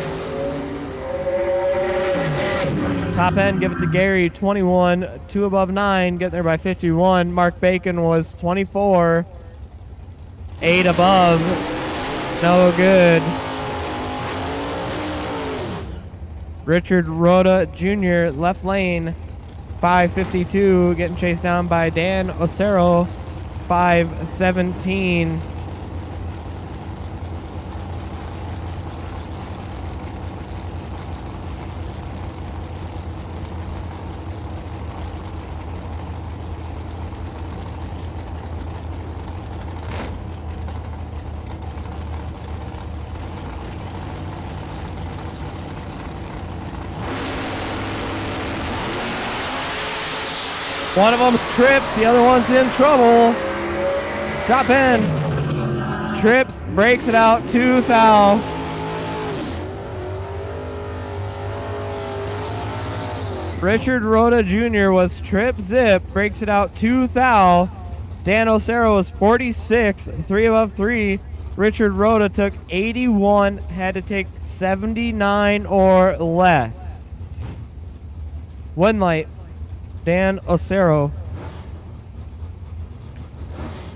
Speaker 1: Top end, give it to Gary, 21, 2 above 9, getting there by 51. Mark Bacon was 24. 8 above, no good. Richard Rhoda Jr., left lane, 5:52, getting chased down by Dan Osero, 5:17. One of them's trips, the other one's in trouble. Top end. Trips, breaks it out, 2 foul. Richard Rhoda Jr. was trip zip, breaks it out, 2 foul. Dan Osero was 46, 3 above 3. Richard Rhoda took 81, had to take 79 or less. One light. Dan Osero.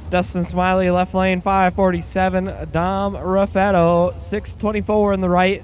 Speaker 1: Dustin Smiley, left lane, 5:47. Dom Raffetto, 6:24 in the right.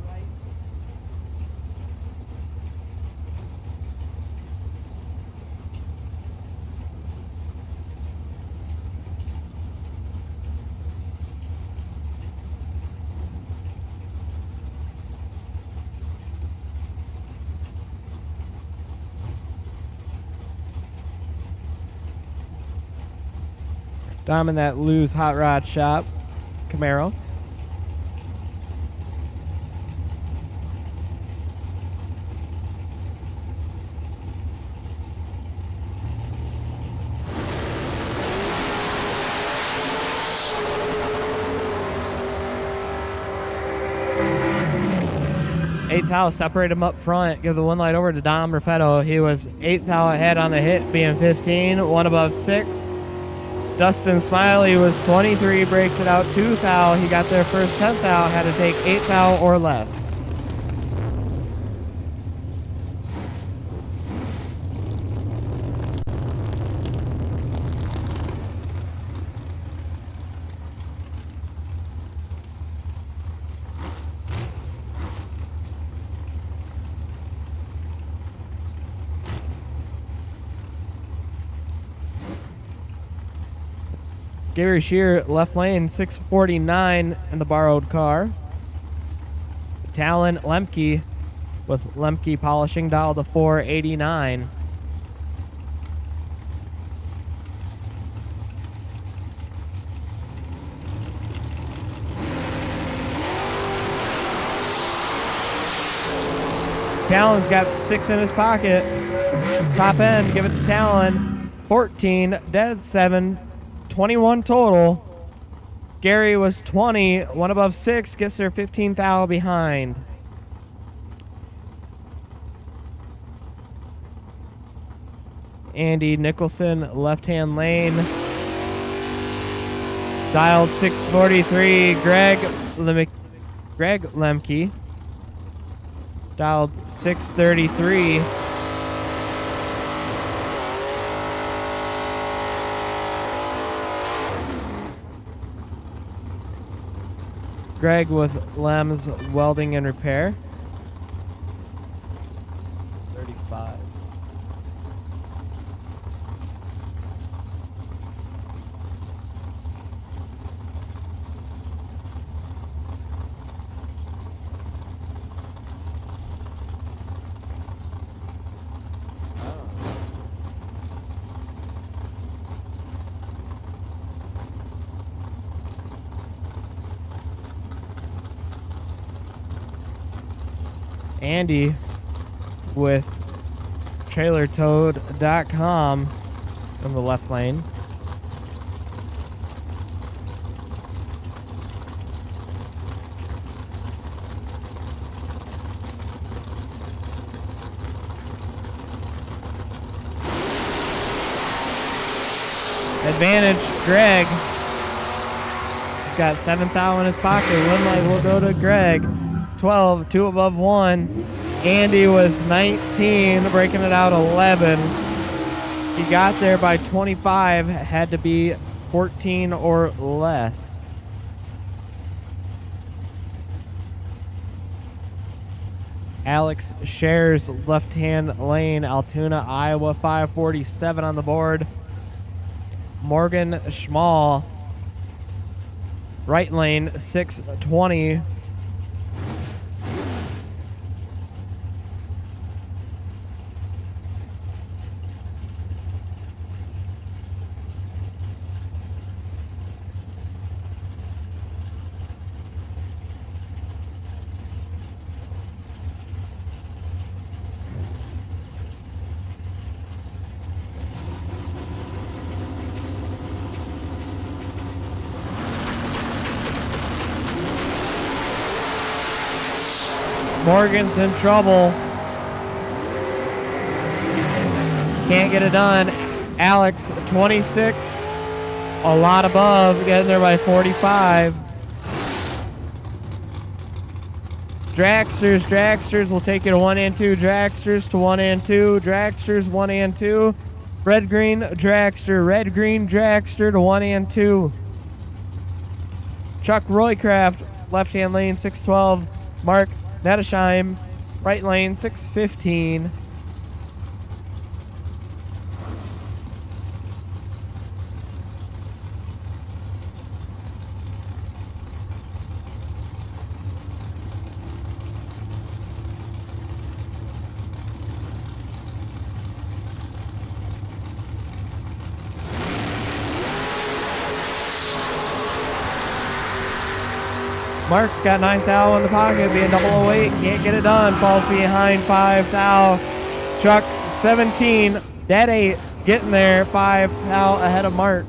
Speaker 1: Dom in that Lou's Hot Rod Shop Camaro. Eighth foul, separate him up front. Give the one light over to Dom Raffetto. He was 8th foul ahead on the hit, being 15, 1 above 6. Dustin Smiley was 23, breaks it out, 2 foul. He got their first 10th foul, had to take 8 foul or less. Gary Shear, left lane, 6:49 in the borrowed car. Talon Lemke, with Lemke polishing dial to 489. Talon's got 6 in his pocket. Top end, give it to Talon. 14, dead 7, 21 total. Gary was 20, one above 6, gets their 15 thou behind. Andy Nicholson, left-hand lane. Dialed 643, Greg Lemke. Dialed 633. Greg with Lem's Welding and Repair. 35. Andy with trailertoad.com from the left lane. Advantage, Greg. He's got 7 thou in his pocket. One light will go to Greg. 12, 2 above 1. Andy was 19, breaking it out 11. He got there by 25, had to be 14 or less. Alex shares left-hand lane, Altoona, Iowa, 547 on the board. Morgan Schmall, right lane, 620. Morgan's in trouble. Can't get it done. Alex, 26. A lot above, getting there by 45. Dragsters will take it to 1 and 2. Dragsters to 1 and 2. Dragsters 1 and 2. Red green dragster. Red green dragster to 1 and 2. Chuck Roycraft, left hand lane, 612. Mark Nedesheim, right lane, 615. Mark's got 9 thou in the pocket, being 008, can't get it done, falls behind 5 thou. Chuck, 17, dead 8, getting there, 5 thou ahead of Mark.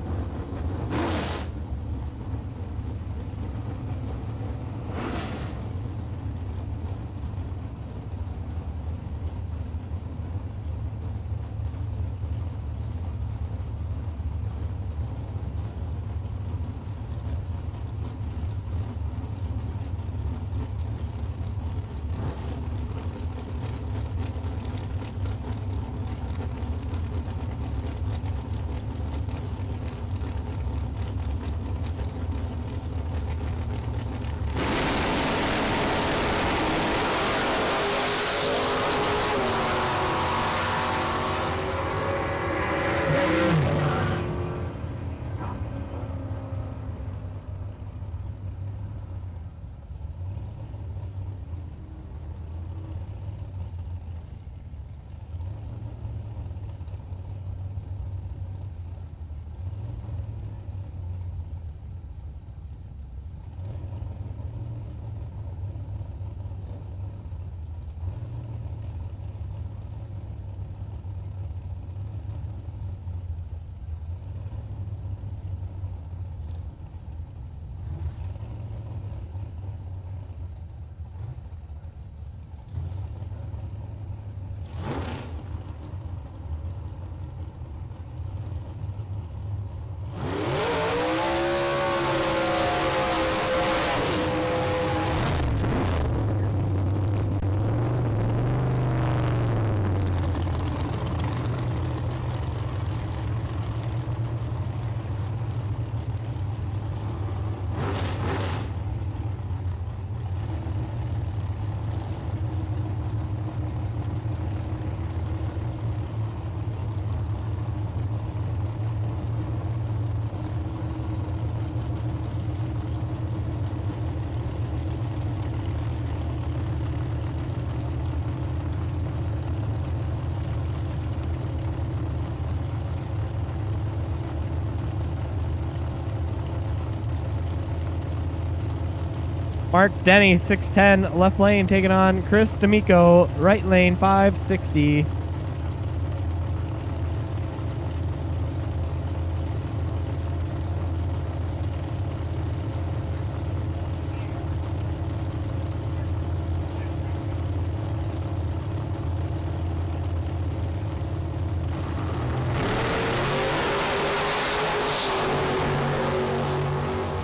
Speaker 1: Mark Denny, 610, left lane, taking on Chris D'Amico, right lane, 560.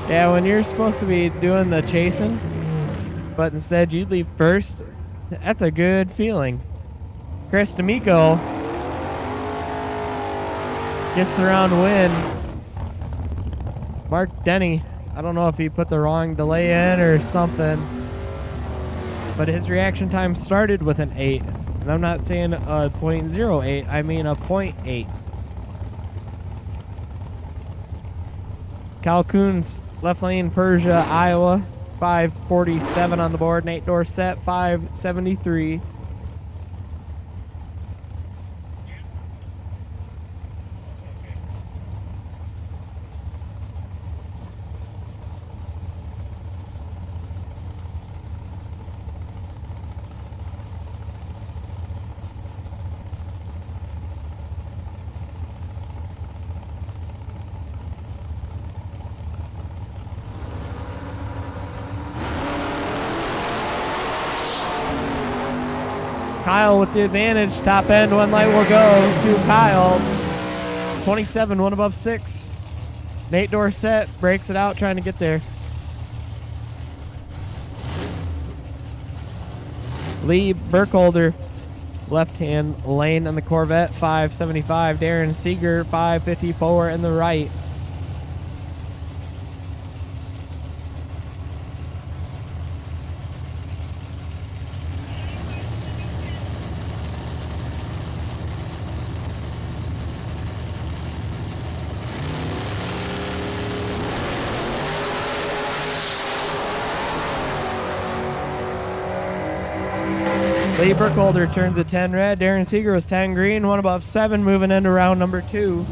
Speaker 1: Yeah, when you're supposed to be doing the chasing, but instead you leave first, that's a good feeling. Chris D'Amico gets the round win. Mark Denny, I don't know if he put the wrong delay in or something, but his reaction time started with an 8. And I'm not saying a 0.08, I mean a 0.8. Cal Coons, left lane, Persia, Iowa, 547 on the board. Nate Dorsett, 573. Kyle with the advantage. Top end, one light will go to Kyle. 27, one above 6. Nate Dorsett breaks it out, trying to get there. Lee Burkholder, left-hand lane on the Corvette, 575. Darren Seeger, 554 in the right. Lee Burkholder turns a 10 red. Darren Seeger was 10 green, one above 7, moving into round number 2.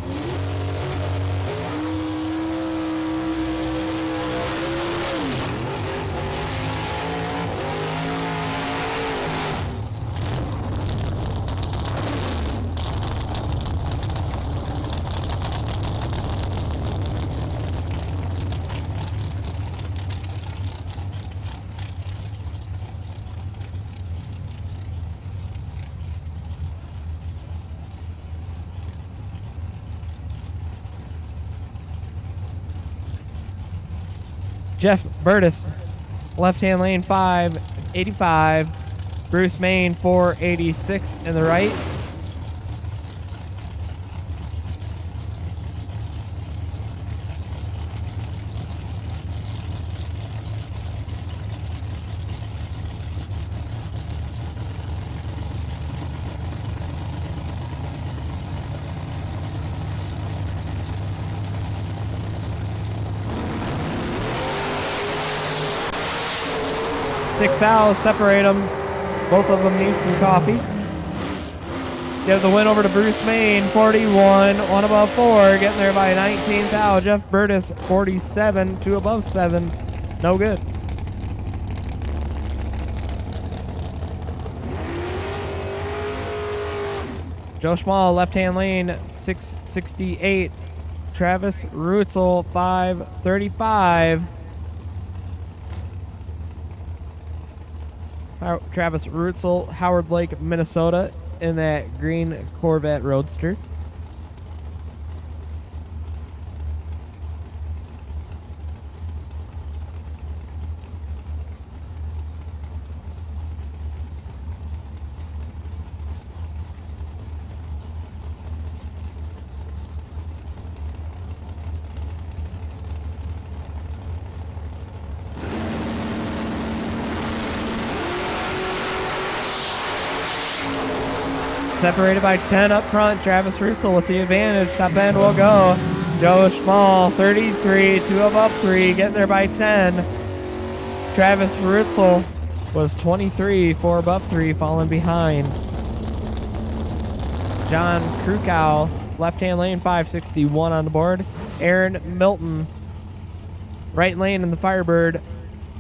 Speaker 1: Jeff Burtis, left-hand lane, 585. Bruce Main, 486 in the right. Six fouls separate them. Both of them need some coffee. Give the win over to Bruce Main, 41, one above 4, getting there by 19 foul. Jeff Burtis, 47, two above 7, no good. Joe Schmall, left-hand lane, 668. Travis Rutzel, 535. Travis Rutzel, Howard Lake, Minnesota, in that green Corvette Roadster. Separated by 10 up front. Travis Russell with the advantage. Top end will go. Joe Schmall, 33, 2 above 3, getting there by 10. Travis Russell was 23, 4 above 3, falling behind. John Krukow, left-hand lane, 561 on the board. Aaron Milton, right lane in the Firebird,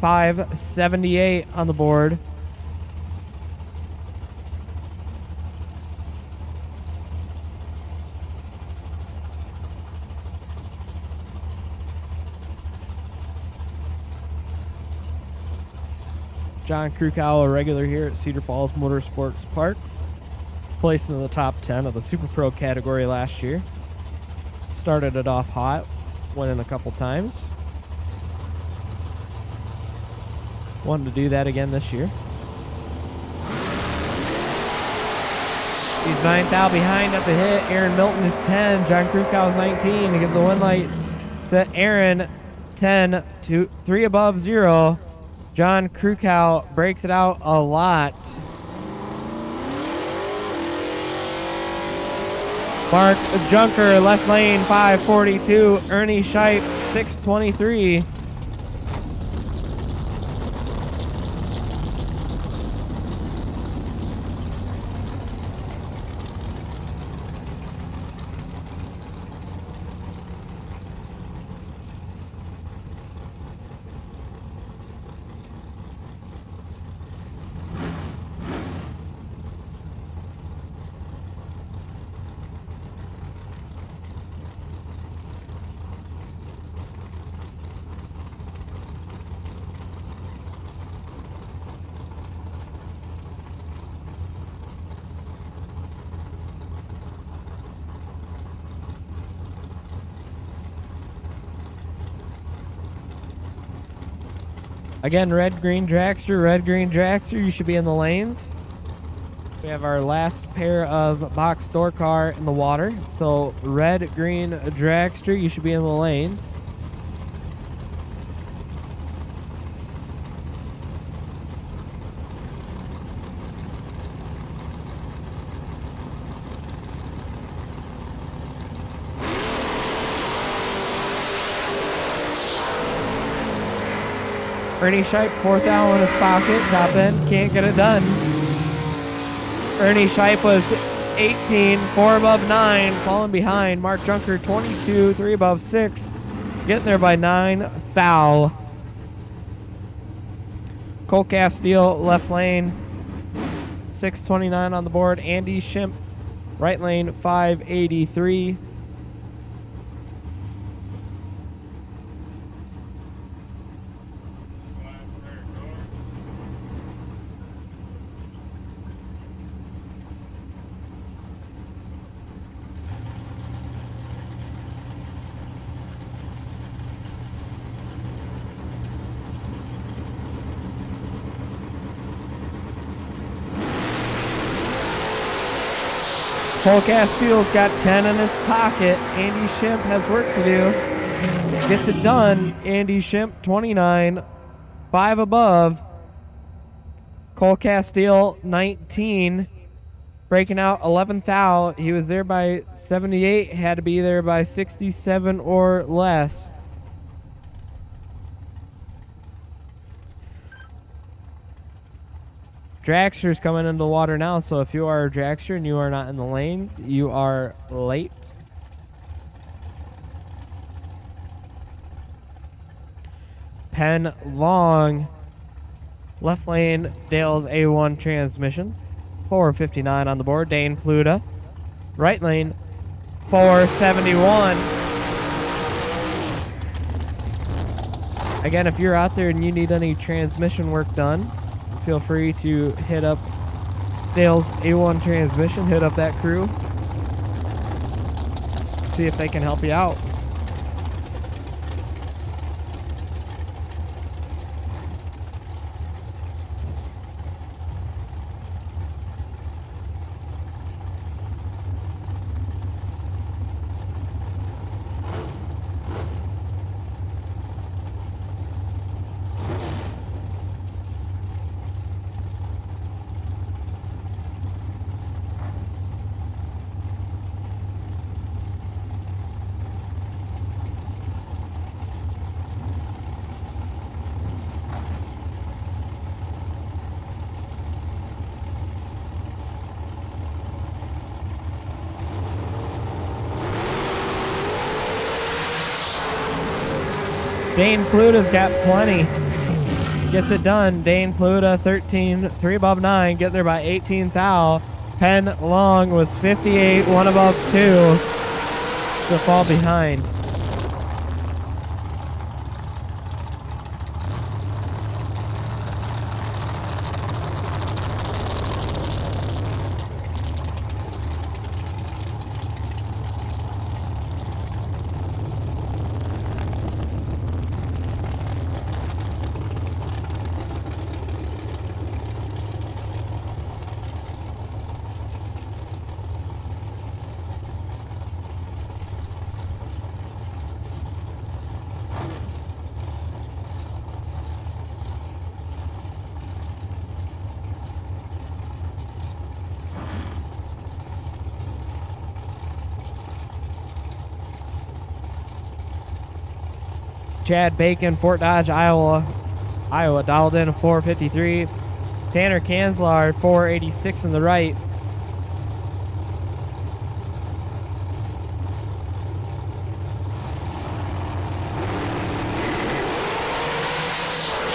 Speaker 1: 578 on the board. John Krukow, a regular here at Cedar Falls Motorsports Park. Placed in the top 10 of the Super Pro category last year. Started it off hot, went in a couple times. Wanted to do that again this year. He's 9th out behind at the hit. Aaron Milton is 10. John Krukow is 19 to give the win light to Aaron. 10 to 3 above 0. John Krukow breaks it out a lot. Mark Junker, left lane, 542. Ernie Scheip, 623. Again, red, green, dragster, red, green, dragster. You should be in the lanes. We have our last pair of box door car in the water. So red, green, dragster. You should be in the lanes. Ernie Scheip, 4th out in his pocket, top end, can't get it done. Ernie Scheip was 18, 4 above 9, falling behind. Mark Junker, 22, 3 above 6, getting there by 9, foul. Cole Castile, left lane, 629 on the board. Andy Shimp, right lane, 583. Cole Castile's got 10 in his pocket. Andy Shimp has work to do. Gets it done. Andy Shimp, 29, 5 above. Cole Castile, 19, breaking out 11th out. He was there by 78, had to be there by 67 or less. Dragster's coming into the water now, so if you are a dragster and you are not in the lanes, you are late. Penn Long, left lane, Dale's A1 transmission, 459 on the board. Dane Pluta, right lane, 471. Again, if you're out there and you need any transmission work done, feel free to hit up Dale's A1 transmission, hit up that crew, see if they can help you out. Dane Pluta's got plenty. gets it done. Dane Pluta, 13, 3 above 9, get there by 18 thou. Penn Long was 58, 1 above 2 to fall behind. Chad Bacon, Fort Dodge, Iowa, dialed in a 453. Tanner Kanslar, 486 in the right.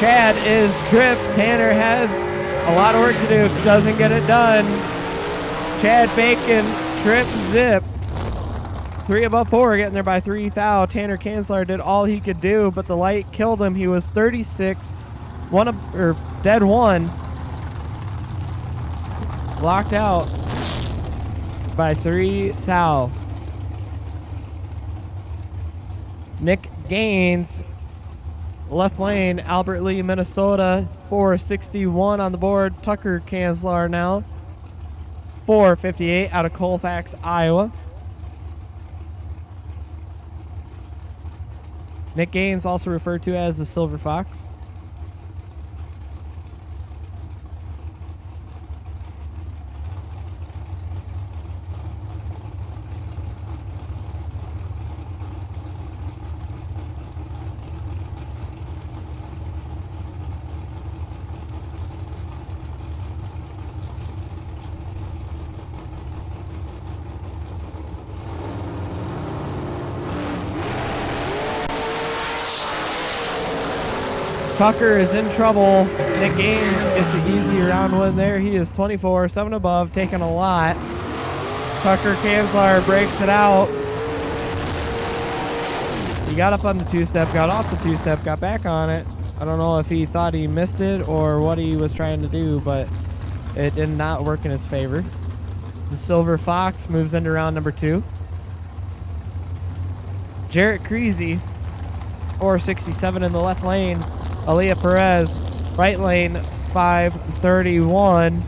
Speaker 1: Chad is tripped. Tanner has a lot of work to do. Doesn't get it done. Chad Bacon, trip, zip. 3 above 4, getting there by 3 thou. Tanner Kanslar did all he could do, but the light killed him. He was 36, dead 1. Locked out by 3 thou. Nick Gaines, left lane, Albert Lee, Minnesota, 461 on the board. Tucker Kanslar now, 458 out of Colfax, Iowa. Nick Gaines, also referred to as the Silver Fox. Tucker is in trouble. Nick Gaines gets the easy round win there. He is 24, 7 above, taking a lot. Tucker Kanslar breaks it out. He got up on the two-step, got off the two-step, got back on it. I don't know if he thought he missed it or what he was trying to do, but it did not work in his favor. The Silver Fox moves into round number 2. Jarrett Creasy, 467 in the left lane. Aaliyah Perez, right lane, 531.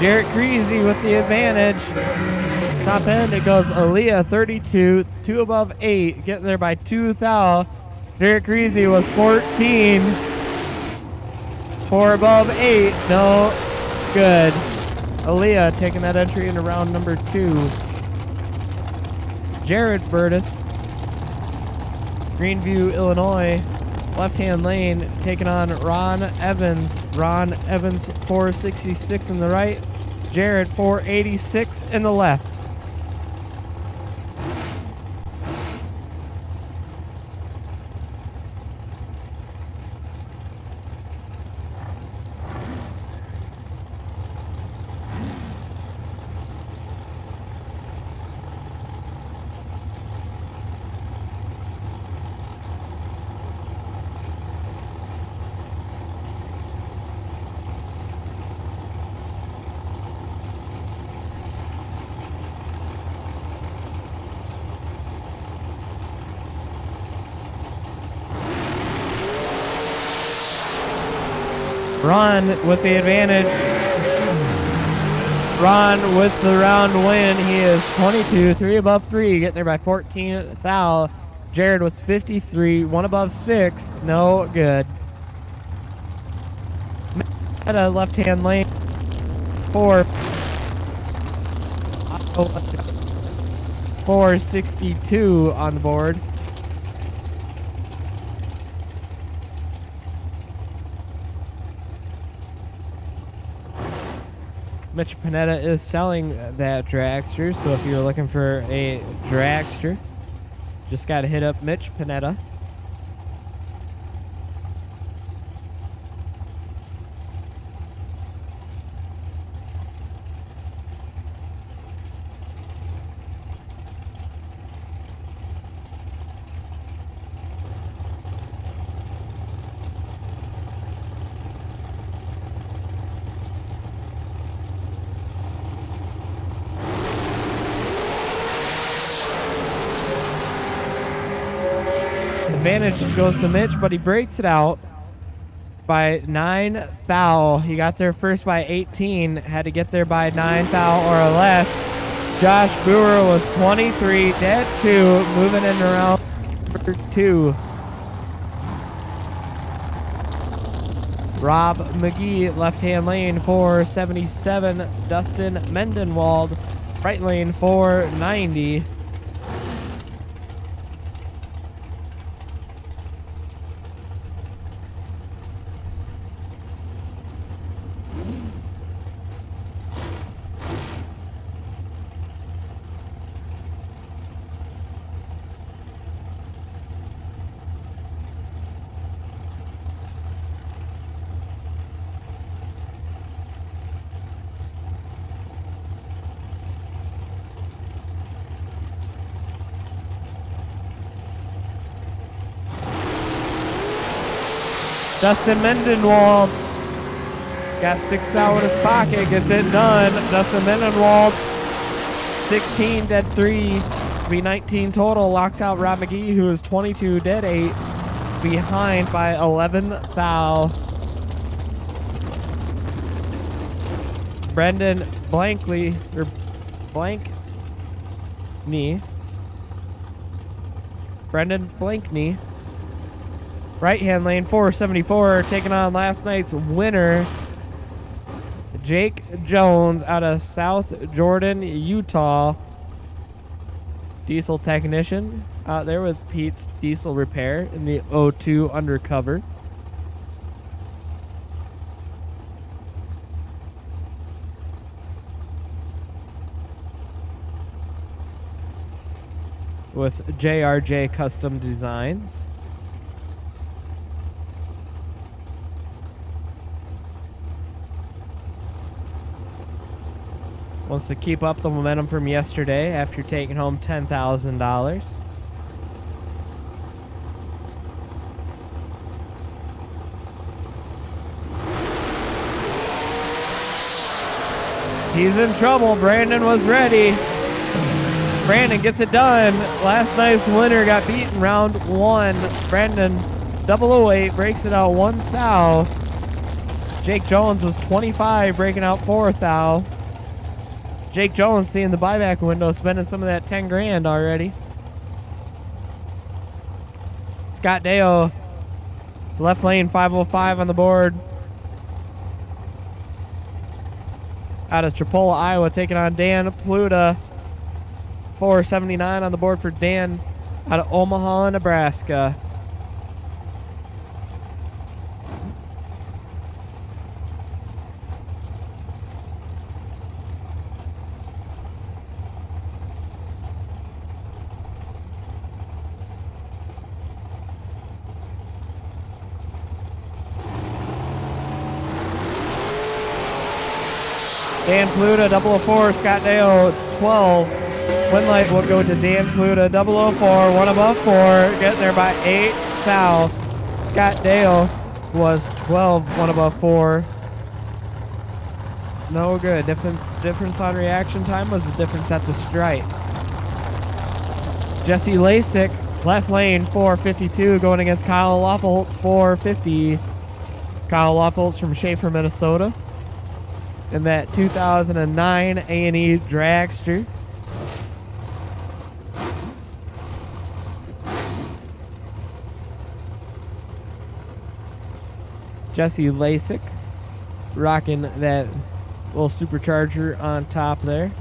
Speaker 1: Jarrett Creasy with the advantage. Top end, it goes Aaliyah 32, 2 above 8, getting there by 2 thou. Jarrett Creasy was 14, 4 above 8, no good. Aaliyah taking that entry into round number 2. Jared Burtis, Greenview, Illinois, left-hand lane, taking on Ron Evans. Ron Evans, 466 in the right. Jared, 486 in the left. Ron with the advantage. Ron with the round win. He is 22, 3 above 3, getting there by 14 thou. Jared was 53, 1 above 6, no good. At a left-hand lane, 462 on the board. Mitch Panetta is selling that dragster, so if you're looking for a dragster, just got to hit up Mitch Panetta. Advantage goes to Mitch, but he breaks it out by 9 thou. He got there first by 18, had to get there by 9 thou or less. Josh Brewer was 23, dead 2, moving in around number 2. Rob McGee, left-hand lane, 477. Dustin Mendenwald, right lane, 490. Dustin Mendenwald got 6 thou in his pocket, gets it done. Dustin Mendenwald, 16, dead 3, be 19 total. Locks out Rob McGee, who is 22, dead 8, behind by 11 thou. Brendan Blankney. Brendan Blankney. Right-hand lane, 474, taking on last night's winner, Jake Jones out of South Jordan, Utah. Diesel technician out there with Pete's Diesel Repair in the 02 undercover. With JRJ Custom Designs. Wants to keep up the momentum from yesterday after taking home $10,000. He's in trouble. Brandon was ready. Brandon gets it done. Last night's winner got beaten round 1. Brandon 008 breaks it out 1 thou. Jake Jones was 25, breaking out 4 thou. Jake Jones seeing the buyback window, spending some of that 10 grand already. Scott Deo, left lane, 505 on the board. Out of Chipola, Iowa, taking on Dan Pluta. 479 on the board for Dan out of Omaha, Nebraska. Dan Pluta, 004, Scott Dale, 12. Win light will go to Dan Pluta, 004, 1 above 4, getting there by 8 thou. Scott Dale was 12, 1 above 4. No good. Difference on reaction time was the difference at the stripe. Jesse Lasik, left lane, 452, going against Kyle Loffelholtz, 450. Kyle Waffles from Schaefer, Minnesota. In that 2009 A&E Dragster. Jesse Lasik rocking that little supercharger on top there.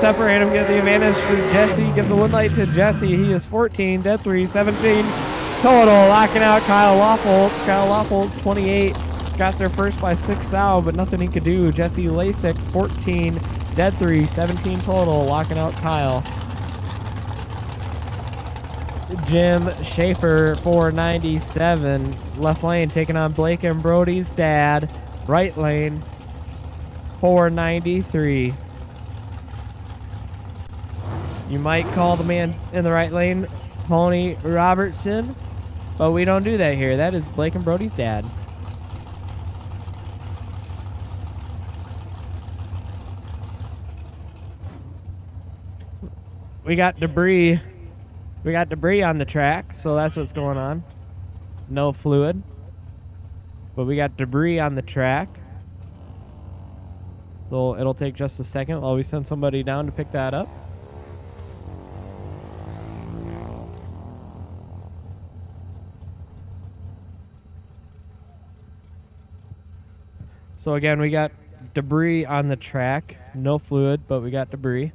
Speaker 1: Separator get the advantage to Jesse. Give the win light to Jesse. He is 14, dead 3, 17 total. Locking out Kyle Waffles. Kyle Waffles, 28. Got there first by 6 thou, but nothing he could do. Jesse Lasik, 14, dead 3, 17 total. Locking out Kyle. Jim Schaefer, 497. Left lane taking on Blake and Brody's dad. Right lane, 493. You might call the man in the right lane Tony Robertson, but we don't do that here. That is Blake and Brody's dad. We got debris. We got debris on the track, so that's what's going on. No fluid, but we got debris on the track. So it'll take just a second while we send somebody down to pick that up. So again, we got debris on the track. No fluid, but we got debris.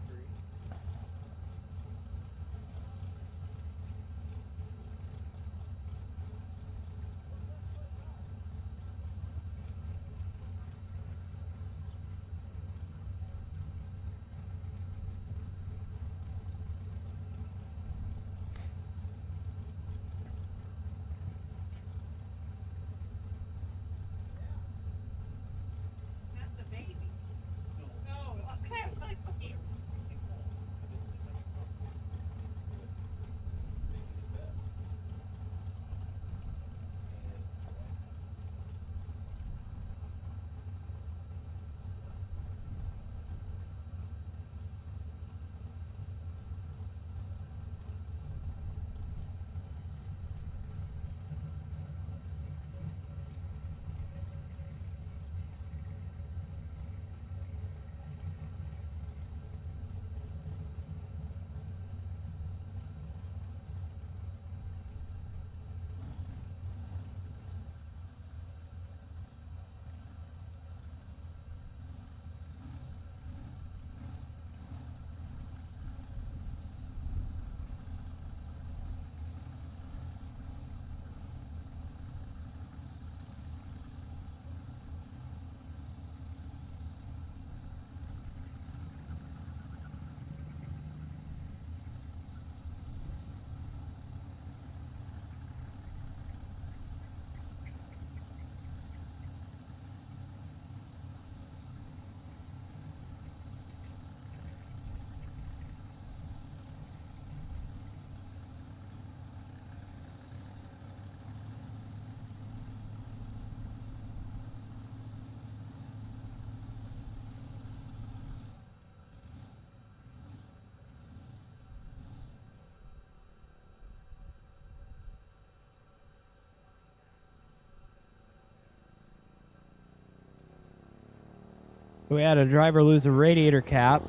Speaker 1: We had a driver lose a radiator cap.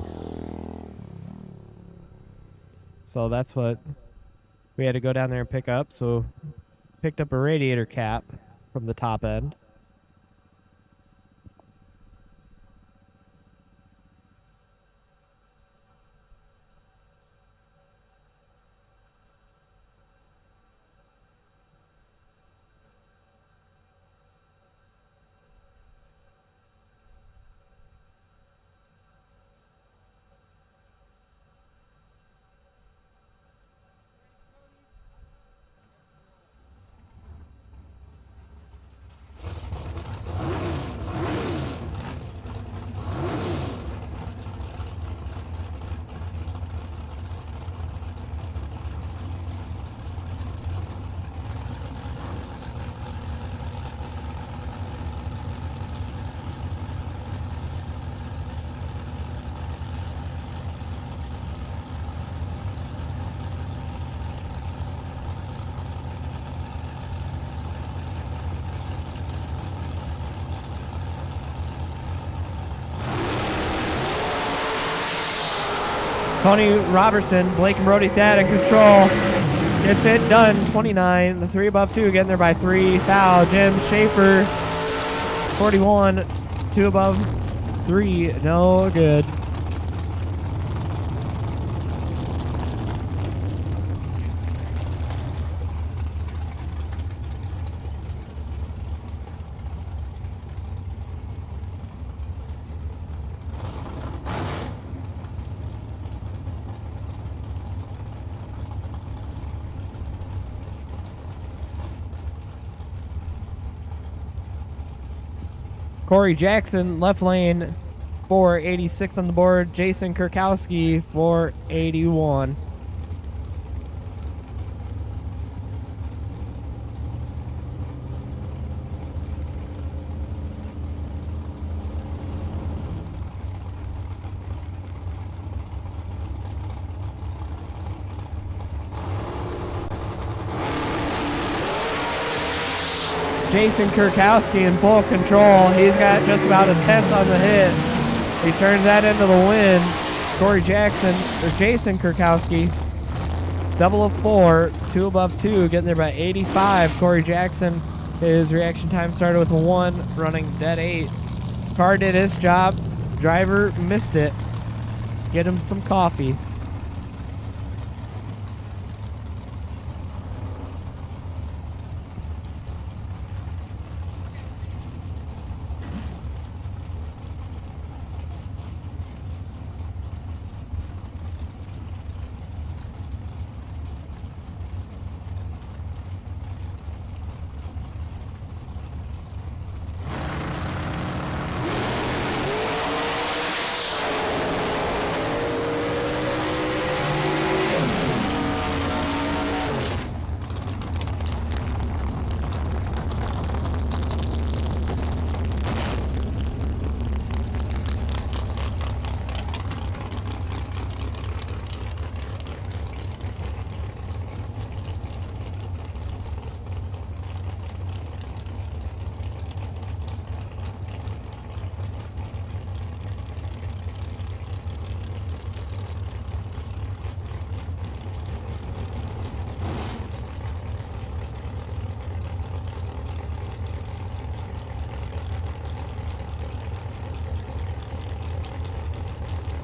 Speaker 1: So that's what we had to go down there and pick up. So picked up a radiator cap from the top end. Tony Robertson, Blake and Brody's dad in control. Gets it done, 29. The 3 above 2 getting there by 3. Foul, Jim Schaefer, 41. 2 above 3, no good. Corey Jackson, left lane, 486 on the board. Jason Kurkowski, 481. Jason Kurkowski in full control. He's got just about a 10th on the hit. He turns that into the win. Corey Jackson, or Jason Kurkowski, double of 4, 2 above 2, getting there by 85. Corey Jackson, his reaction time started with a 1, running dead 8. Car did his job. Driver missed it. Get him some coffee.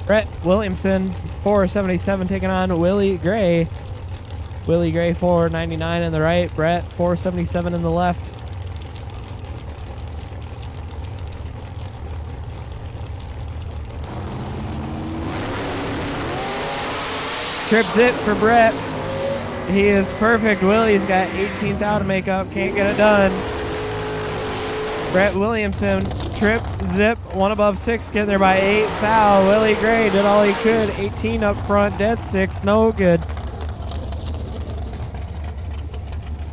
Speaker 1: Brett Williamson, 477, taking on Willie Gray. Willie Gray, 499 in the right. Brett, 477 in the left. Trips it for Brett. He is perfect. Willie's got 18th out to make up. Can't get it done. Brett Williamson, trip, zip, 1 above 6, getting there by 8. Foul. Willie Gray did all he could. 18 up front, dead 6, no good.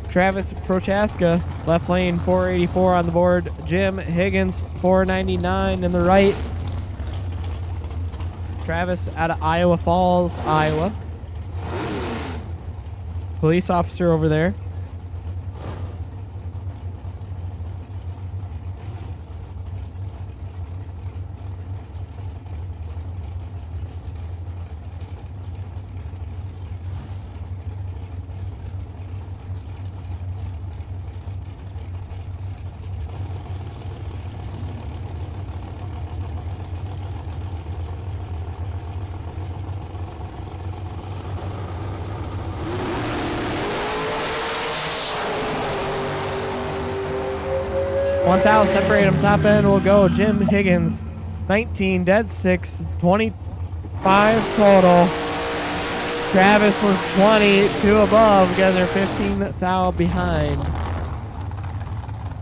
Speaker 1: Travis Prochaska, left lane, 484 on the board. Jim Higgins, 499 in the right. Travis out of Iowa Falls, Iowa. Police officer over there. Separate them, top end will go Jim Higgins, 19, dead 6, 25 total. Travis was 20, 2 above, getting their 15th thou behind.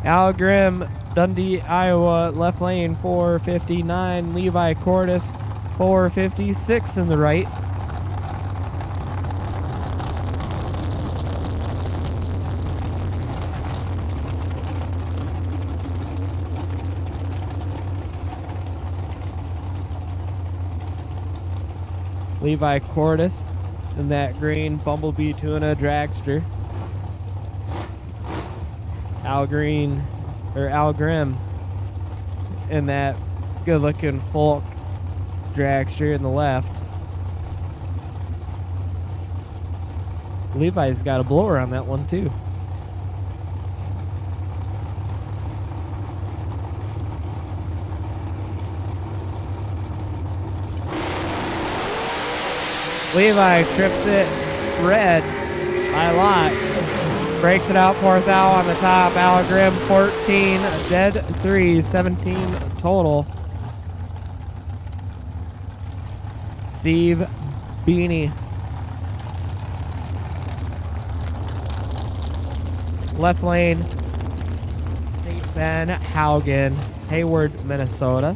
Speaker 1: Al Grimm, Dundee, Iowa, left lane, 459. Levi Cordes, 456 in the right. Levi Cordes in that green Bumblebee Tuna dragster. Al Grimm in that good looking Folk dragster in the left. Levi's got a blower on that one too. Levi trips it red by a lot. Breaks it out, fourth out on the top. Alec Grimm 14, dead 3, 17 total. Steve Beanie. Left lane, Ben Haugen, Hayward, Minnesota.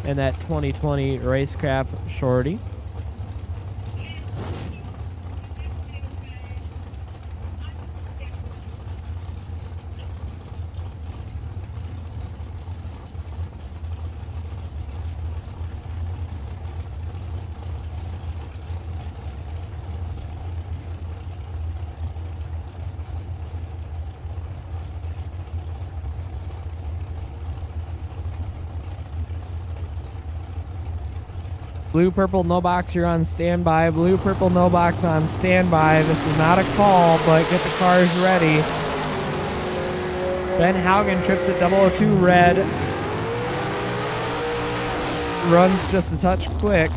Speaker 1: And that 2020 Racecraft Shorty. Blue, purple, no box, you're on standby. Blue, purple, no box on standby. This is not a call, but get the cars ready. Ben Haugen trips at 002 red. Runs just a touch quick.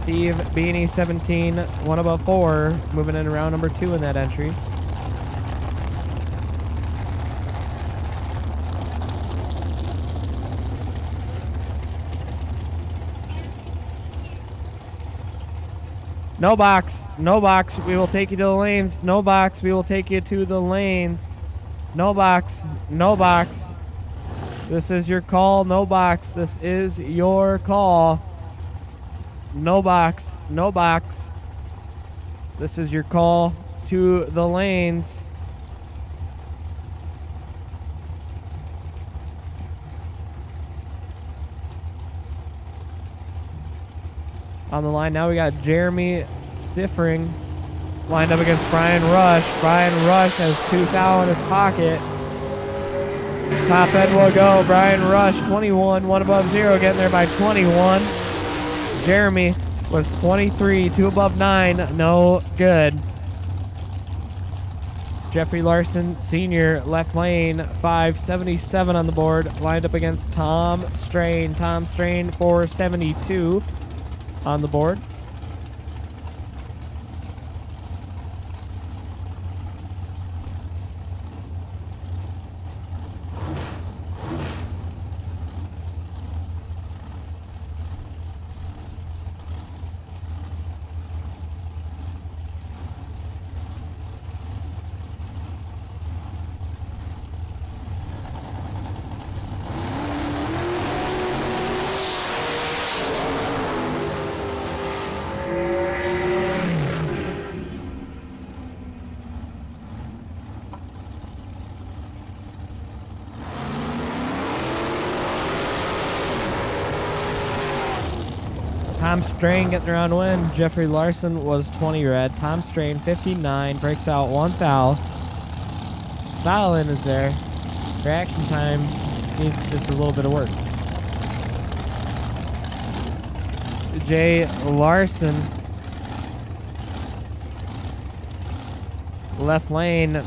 Speaker 1: Steve Beanie 17, 1 above 4. Moving in round number 2 in that entry. No box, no box, we will take you to the lanes. No box, we will take you to the lanes. No box, no box. This is your call, no box. This is your call. No box, no box. This is your call to the lanes. On the line now, we got Jeremy Siffring lined up against Brian Rush. Brian Rush has 2 thou in his pocket. Top end will go. Brian Rush, 21, 1 above 0, getting there by 21. Jeremy was 23, 2 above 9, no good. Jeffrey Larson, senior, left lane, 577 on the board, lined up against Tom Strain. Tom Strain, 472. On the board. Tom Strain getting around win. Jeffrey Larson was 20 red. Tom Strain 59, breaks out 1 foul. Foul in is there. Reaction time needs just a little bit of work. Jay Larson, left lane,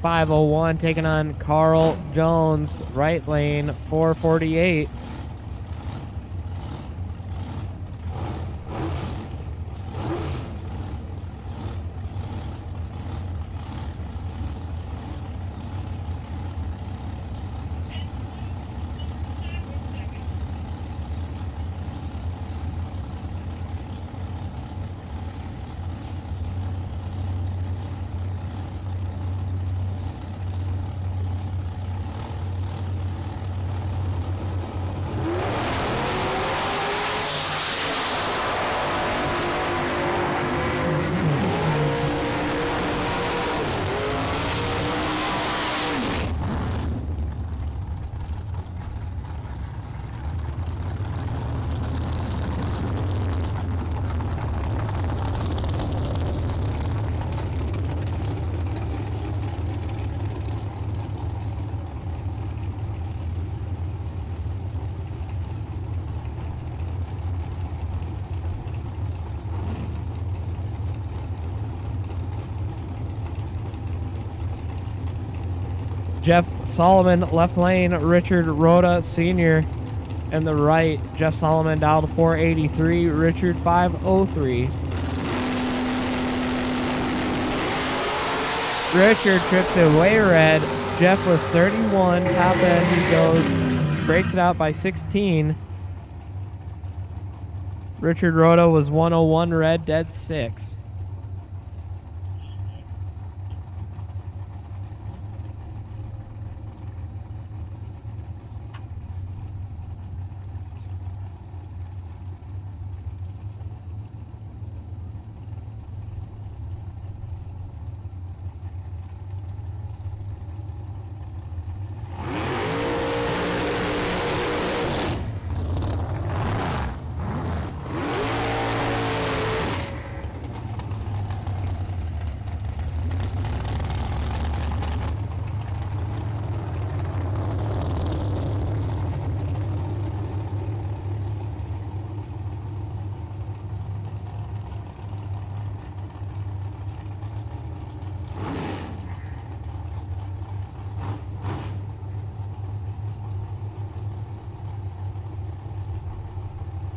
Speaker 1: 501, taking on Carl Jones, right lane, 448. Jeff Solomon, left lane. Richard Rhoda Sr. in the right. Jeff Solomon down to 483. Richard 503. Richard trips it way red. Jeff was 31. Top end he goes. Breaks it out by 16. Richard Rhoda was 101 red, dead 6.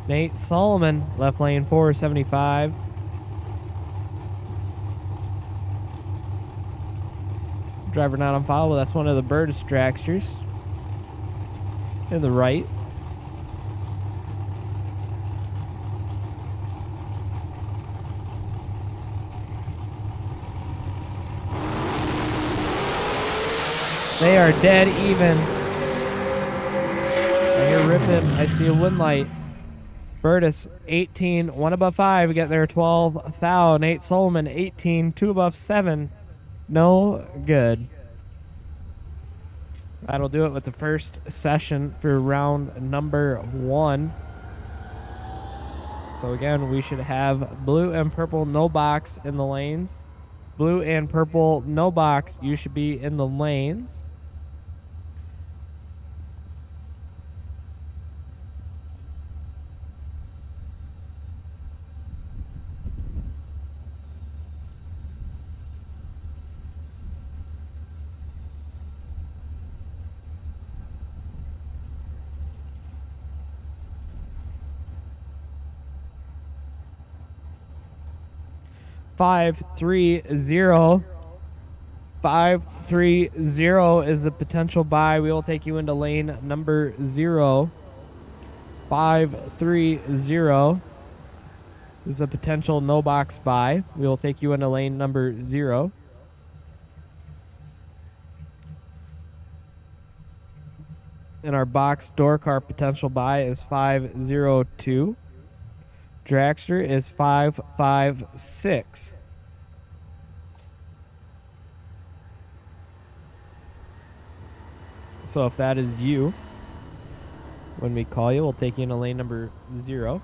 Speaker 1: Nate Solomon, left lane 475. Driver not on file, that's one of the bird distractors. In the right. They are dead even. I hear ripping. I see a wind light. Burtis, 18, 1 above 5, get there 12 thou. Nate Solomon, 18, 2 above 7. No good. That'll do it with the first session for round number 1. So again, we should have blue and purple no box in the lanes. Blue and purple no box, you should be in the lanes. Five, 3-0. 5-3-0 is a potential buy. We will take you into lane number 0. 5-3-0 is a potential no box buy. We will take you into lane number 0. And our box door car potential buy is 5-0-2. Dragster is 5-5-6. So if that is you, when we call you, we'll take you into lane number 0.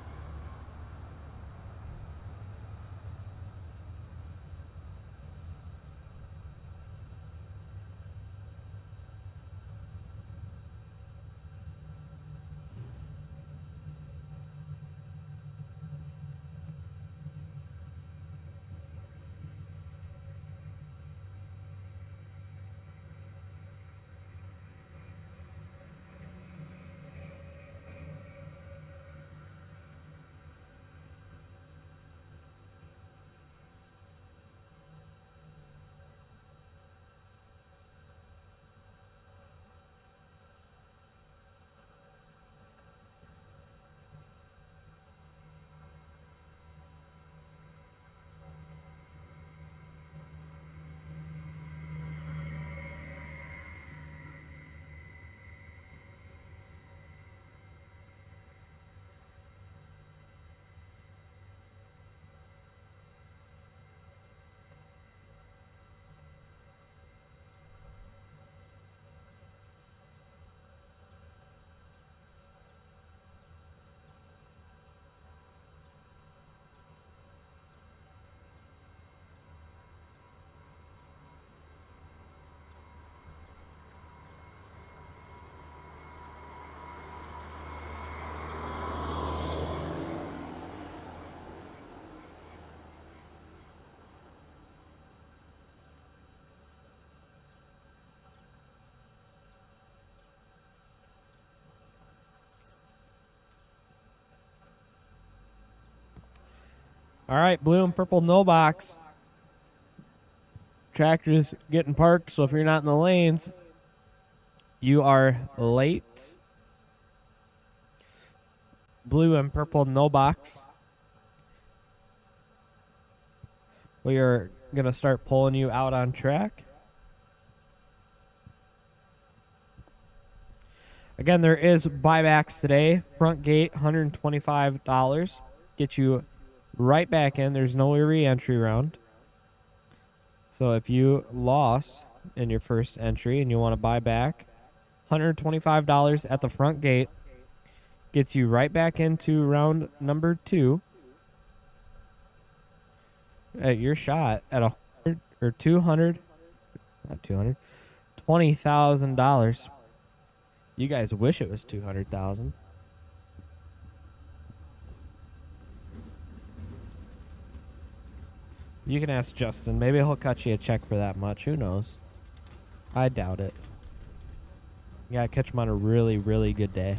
Speaker 1: All right, blue and purple, no box. Tractor's getting parked, so if you're not in the lanes, you are late. Blue and purple, no box. We are going to start pulling you out on track. Again, there is buybacks today. Front gate, $125. Get you right back in. There's no re-entry round. So if you lost in your first entry and you want to buy back, $125 at the front gate gets you right back into round number 2. At your shot at $100 or $200, not $200, $20,000. You guys wish it was $200,000. You can ask Justin. Maybe he'll cut you a check for that much. Who knows? I doubt it. You gotta catch him on a really, really good day.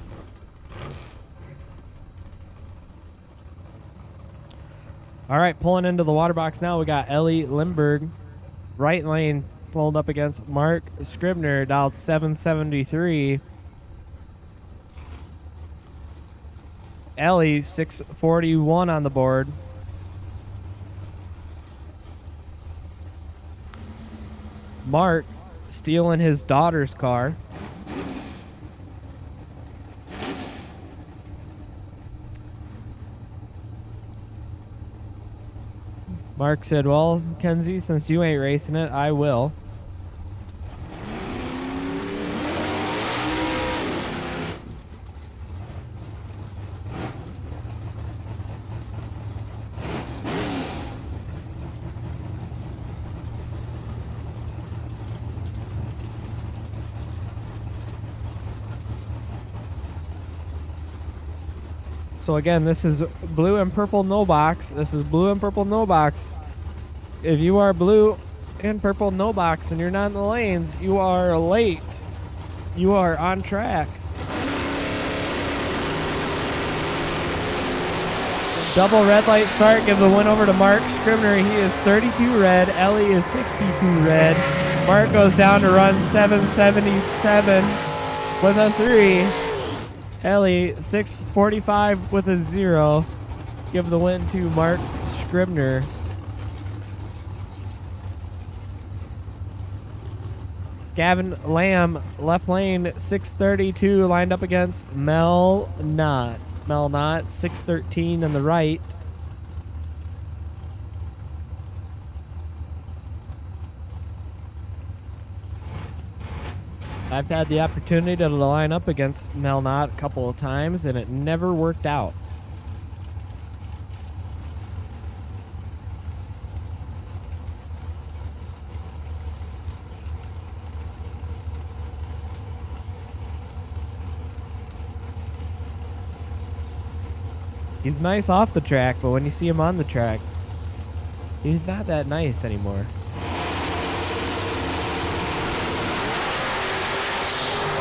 Speaker 1: All right, pulling into the water box now. We got Ellie Lindbergh, right lane, pulled up against Mark Scribner, dialed 773. Ellie, 641 on the board. Mark stealing his daughter's car. Mark said, well, Kenzie, since you ain't racing it, I will. So again, this is blue and purple, no box. This is blue and purple, no box. If you are blue and purple, no box, and you're not in the lanes, you are late. You are on track. Double red light start gives the win over to Mark Scribner. He is 32 red. Ellie is 62 red. Mark goes down to run 777 with a 3. Ellie, 645 with a 0. Give the win to Mark Scribner. Gavin Lamb, left lane, 632, lined up against Mel Knott. Mel Knott, 613 on the right. I've had the opportunity to line up against Mel Knott a couple of times, and it never worked out. He's nice off the track, but when you see him on the track, he's not that nice anymore.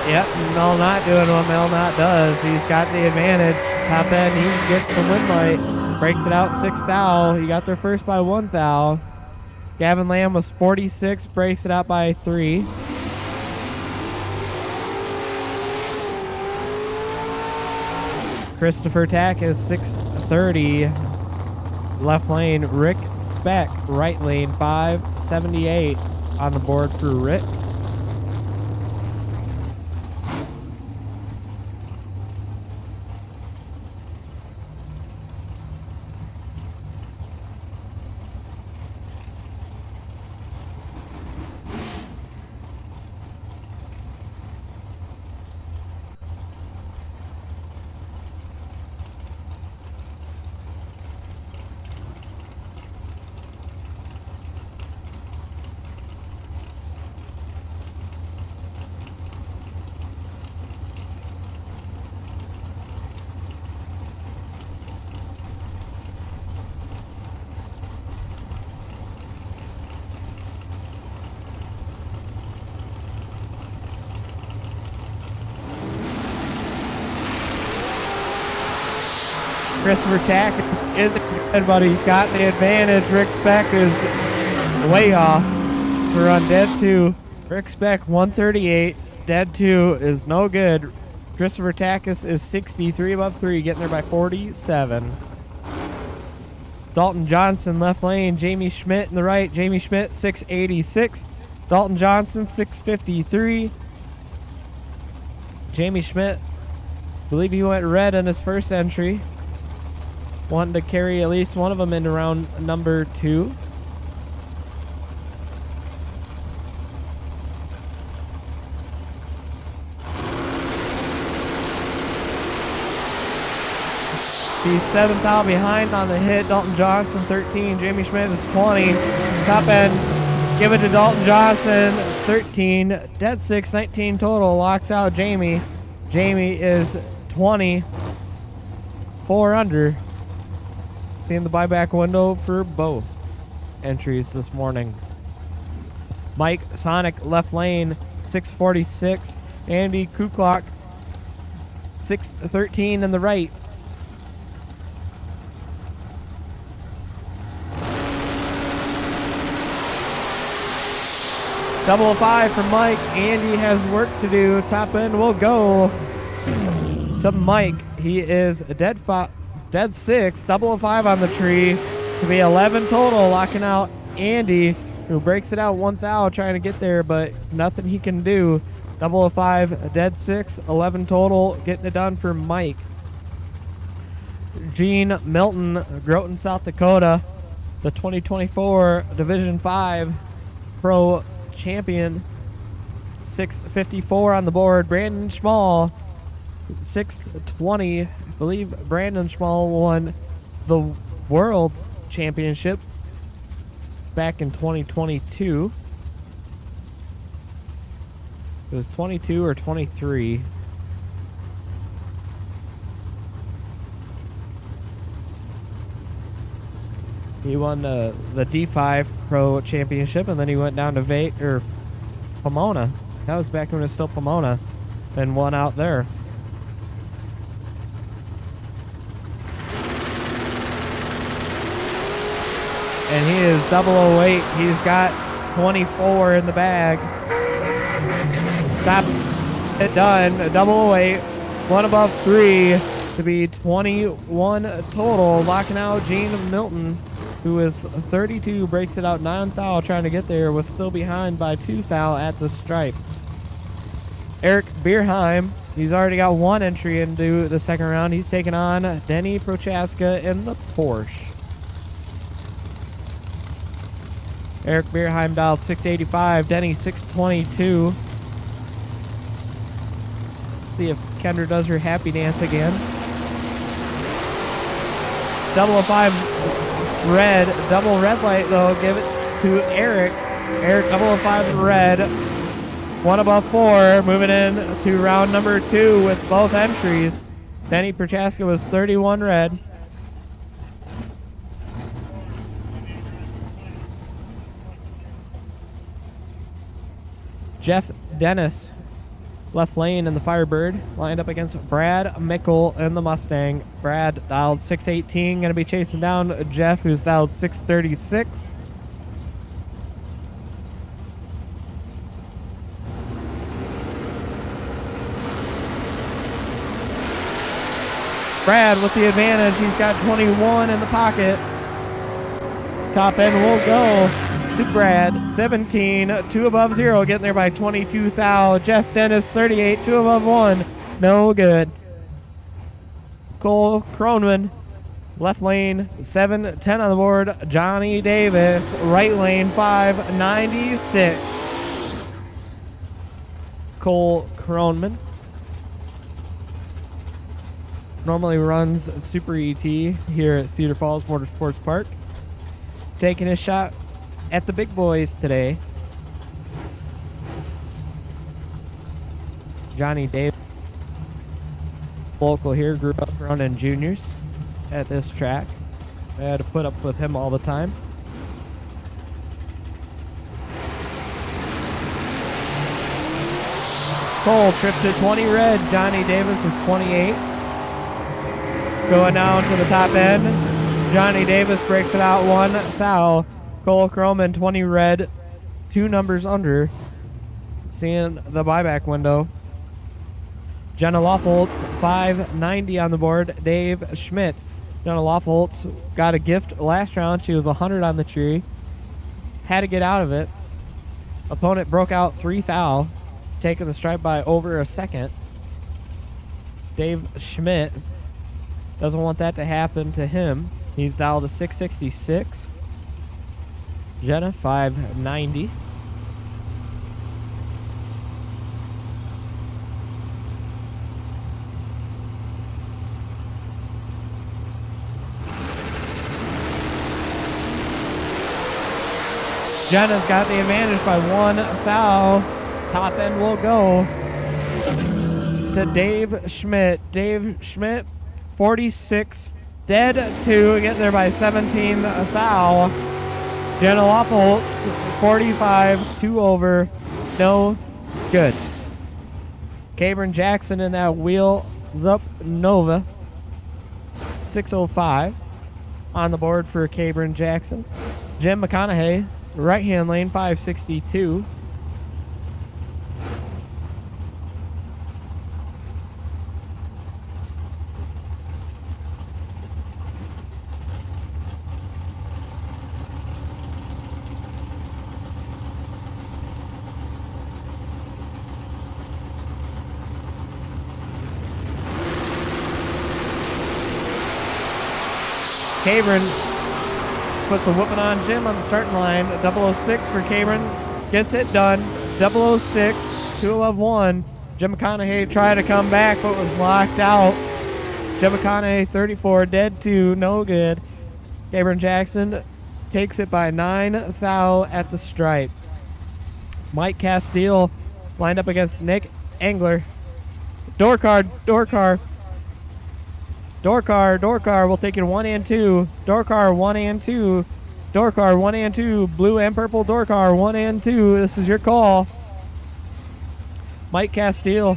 Speaker 1: Yep, Mel Knott doing what Mel Knott does. He's got the advantage. Top end, he gets the win light. Breaks it out 6 thou. He got there first by 1 thou. Gavin Lamb was 46, breaks it out by 3. Christopher Tack is 630. Left lane, Rick Speck. Right lane, 578 on the board for Rick. Christopher Tack isn't good, but he's got the advantage. Rick Speck is way off to run dead 2. Rick Speck 138, dead 2 is no good. Christopher Takis is 63 above 3, getting there by 47. Dalton Johnson left lane, Jamie Schmidt in the right. Jamie Schmidt 686, Dalton Johnson 653. Jamie Schmidt, I believe he went red in his first entry. Wanting to carry at least one of them into round number 2. He's 7th out behind on the hit. Dalton Johnson 13. Jamie Schmidt is 20. Top end. Give it to Dalton Johnson 13. Dead 6, 19 total. Locks out Jamie. Jamie is 20. 4 under. Seeing the buyback window for both entries this morning. Mike Sonic left lane 646. Andy Kuklock 613 in the right. Double of 5 for Mike. Andy has work to do. Top end will go to Mike. He is dead 6. Double of 5 on the tree to be 11 total. Locking out Andy, who breaks it out 1 thou trying to get there, but nothing he can do. Double of 5, dead 6, 11 total. Getting it done for Mike. Gene Milton, Groton, South Dakota, the 2024 Division 5 Pro Champion, 654 on the board. Brandon Schmall 620. I believe Brandon Schmall won the World Championship back in 2022. It was 22 or 23. He won the D5 Pro Championship, and then he went down to Pomona. That was back when it was still Pomona, and won out there. And he is 008. He's got 24 in the bag. Stop it done. 008. 1 above 3 to be 21 total. Locking out Gene Milton, who is 32, breaks it out 9 thou trying to get there, was still behind by 2 thou at the stripe. Eric Bierheim, he's already got 1 entry into the second round. He's taking on Denny Prochaska in the Porsche. Eric Bierheim dialed 685, Denny 622. See if Kendra does her happy dance again. 005 red, double red light though, give it to Eric. Eric 005 red, 1 above 4, moving in to round number 2 with both entries. Denny Prochaska was 31 red. Jeff Dennis, left lane in the Firebird, lined up against Brad Mickle in the Mustang. Brad dialed 618, going to be chasing down Jeff, who's dialed 636. Brad with the advantage. He's got 21 in the pocket. Top end will go to Brad, 17, 2 above 0, getting there by 22 thou. Jeff Dennis, 38, 2 above 1, no good. Cole Cronman, left lane, 710 on the board. Johnny Davis, right lane, 596. Cole Cronman normally runs Super ET here at Cedar Falls Motorsports Park. Taking his shot at the big boys today. Johnny Davis, local here, grew up running juniors at this track. I had to put up with him all the time. Cole tripped to 20 red. Johnny Davis is 28. Going down to the top end. Johnny Davis breaks it out, 1 foul. Cole Croman, 20 red, 2 numbers under. Seeing the buyback window. Jenna Lofholtz, 590 on the board. Dave Schmidt. Jenna Lofholtz got a gift last round. She was 100 on the tree. Had to get out of it. Opponent broke out 3 foul, taking the stripe by over a second. Dave Schmidt doesn't want that to happen to him. He's dialed to 666. Jenna, 590. Jenna's got the advantage by 1 foul. Top end will go to Dave Schmidt. Dave Schmidt, 46, dead 2, getting there by 17 foul. Jenna Lofholtz, 45, 2 over, no good. Cabron Jackson in that Wheels Up Nova, 605 on the board for Cabron Jackson. Jim McConaughey, right hand lane, 562. Cabron puts a whooping on Jim on the starting line. 006 for Cabron. Gets it done. 006, 2-1. Jim McConaughey tried to come back but was locked out. Jim McConaughey, 34, dead 2, no good. Cabron Jackson takes it by 9 foul at the stripe. Mike Castile lined up against Nick Engler. Dorcar will take it 1 and 2. Dorcar 1 and 2. Dorcar 1 and 2. Blue and purple Dorcar 1 and 2. This is your call. Mike Castile.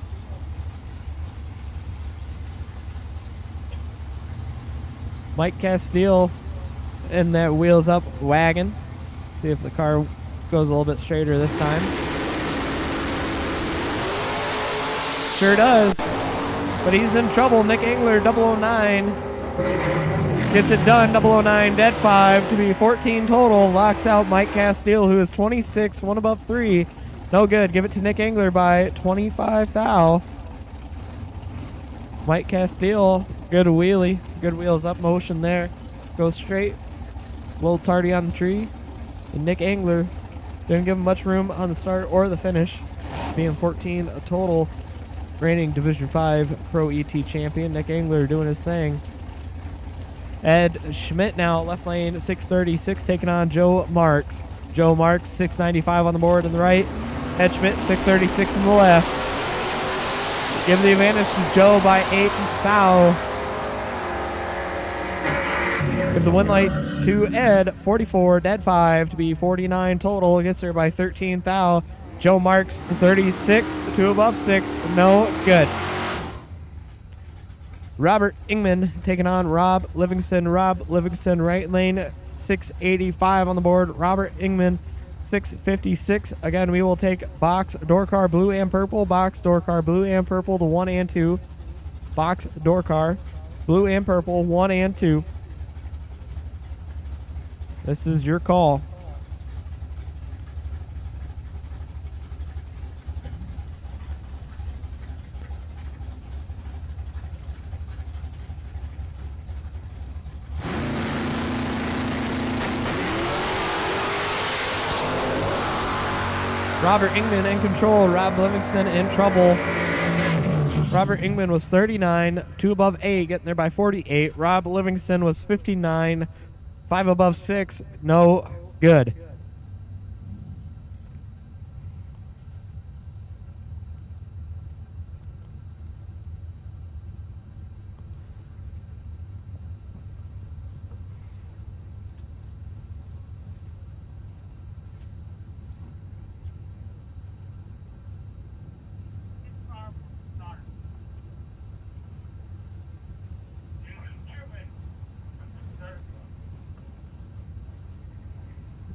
Speaker 1: Mike Castile in that Wheels Up wagon. See if the car goes a little bit straighter this time. Sure does. But he's in trouble. Nick Engler, 009. Gets it done. 009, dead 5 to be 14 total. Locks out Mike Castile, who is 26, 1 above 3. No good. Give it to Nick Engler by 25 foul. Mike Castile, good wheelie. Good wheels up motion there. Goes straight. A little tardy on the tree. And Nick Engler didn't give him much room on the start or the finish. Being 14 total. Reigning Division 5 Pro ET champion. Nick Engler doing his thing. Ed Schmidt now left lane, 636, taking on Joe Marks. Joe Marks, 695 on the board in the right. Ed Schmidt, 636 in the left. Give the advantage to Joe by 8 foul. Give the win light to Ed, 44, dead 5 to be 49 total. Gets there by 13 foul. Joe Marks, 36, 2 above 6, no good. Robert Ingman taking on Rob Livingston. Rob Livingston, right lane, 685 on the board. Robert Ingman, 656. Again, we will take box door car blue and purple. Box door car blue and purple to 1 and 2. Box door car blue and purple, 1 and 2. This is your call. Robert Ingman in control. Rob Livingston in trouble. Robert Ingman was 39, 2 above 8, getting there by 48. Rob Livingston was 59, 5 above 6, no good.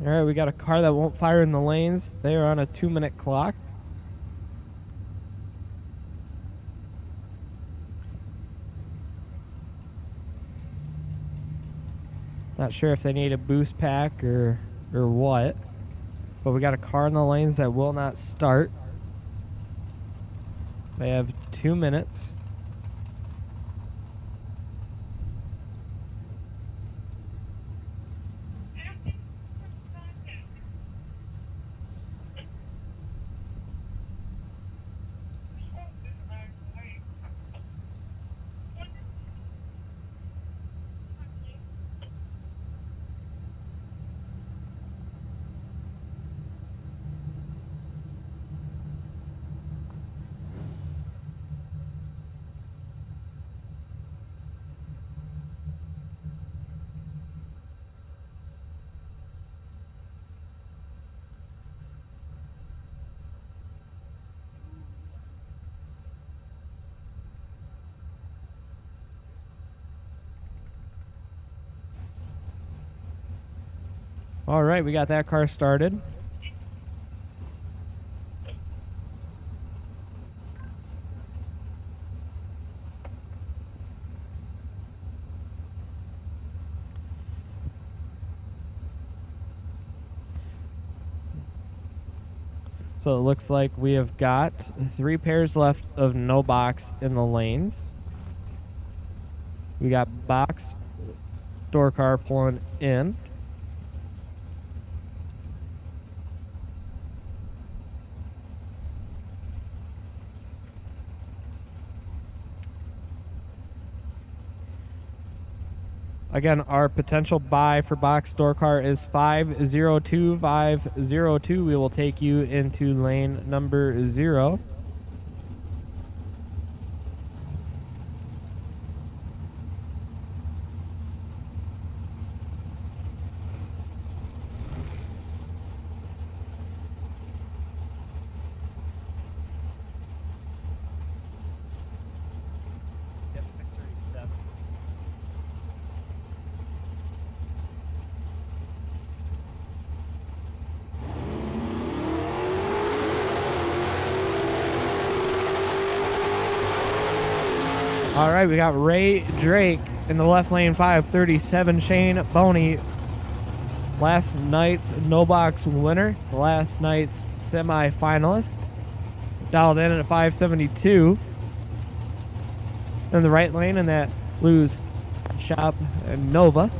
Speaker 1: All right, we got a car that won't fire in the lanes. They are on a 2-minute clock. Not sure if they need a boost pack or what. But we got a car in the lanes that will not start. They have 2 minutes. All right, we got that car started. So it looks like we have got 3 pairs left of no box in the lanes. We got box door car pulling in. Again, our potential buy for box door car is 502-502. We will take you into lane number 0. All right, we got Ray Drake in the left lane, 537. Shane Boney, last night's no box winner, last night's semi-finalist, dialed in at 572. In the right lane in that Blues Shop Nova.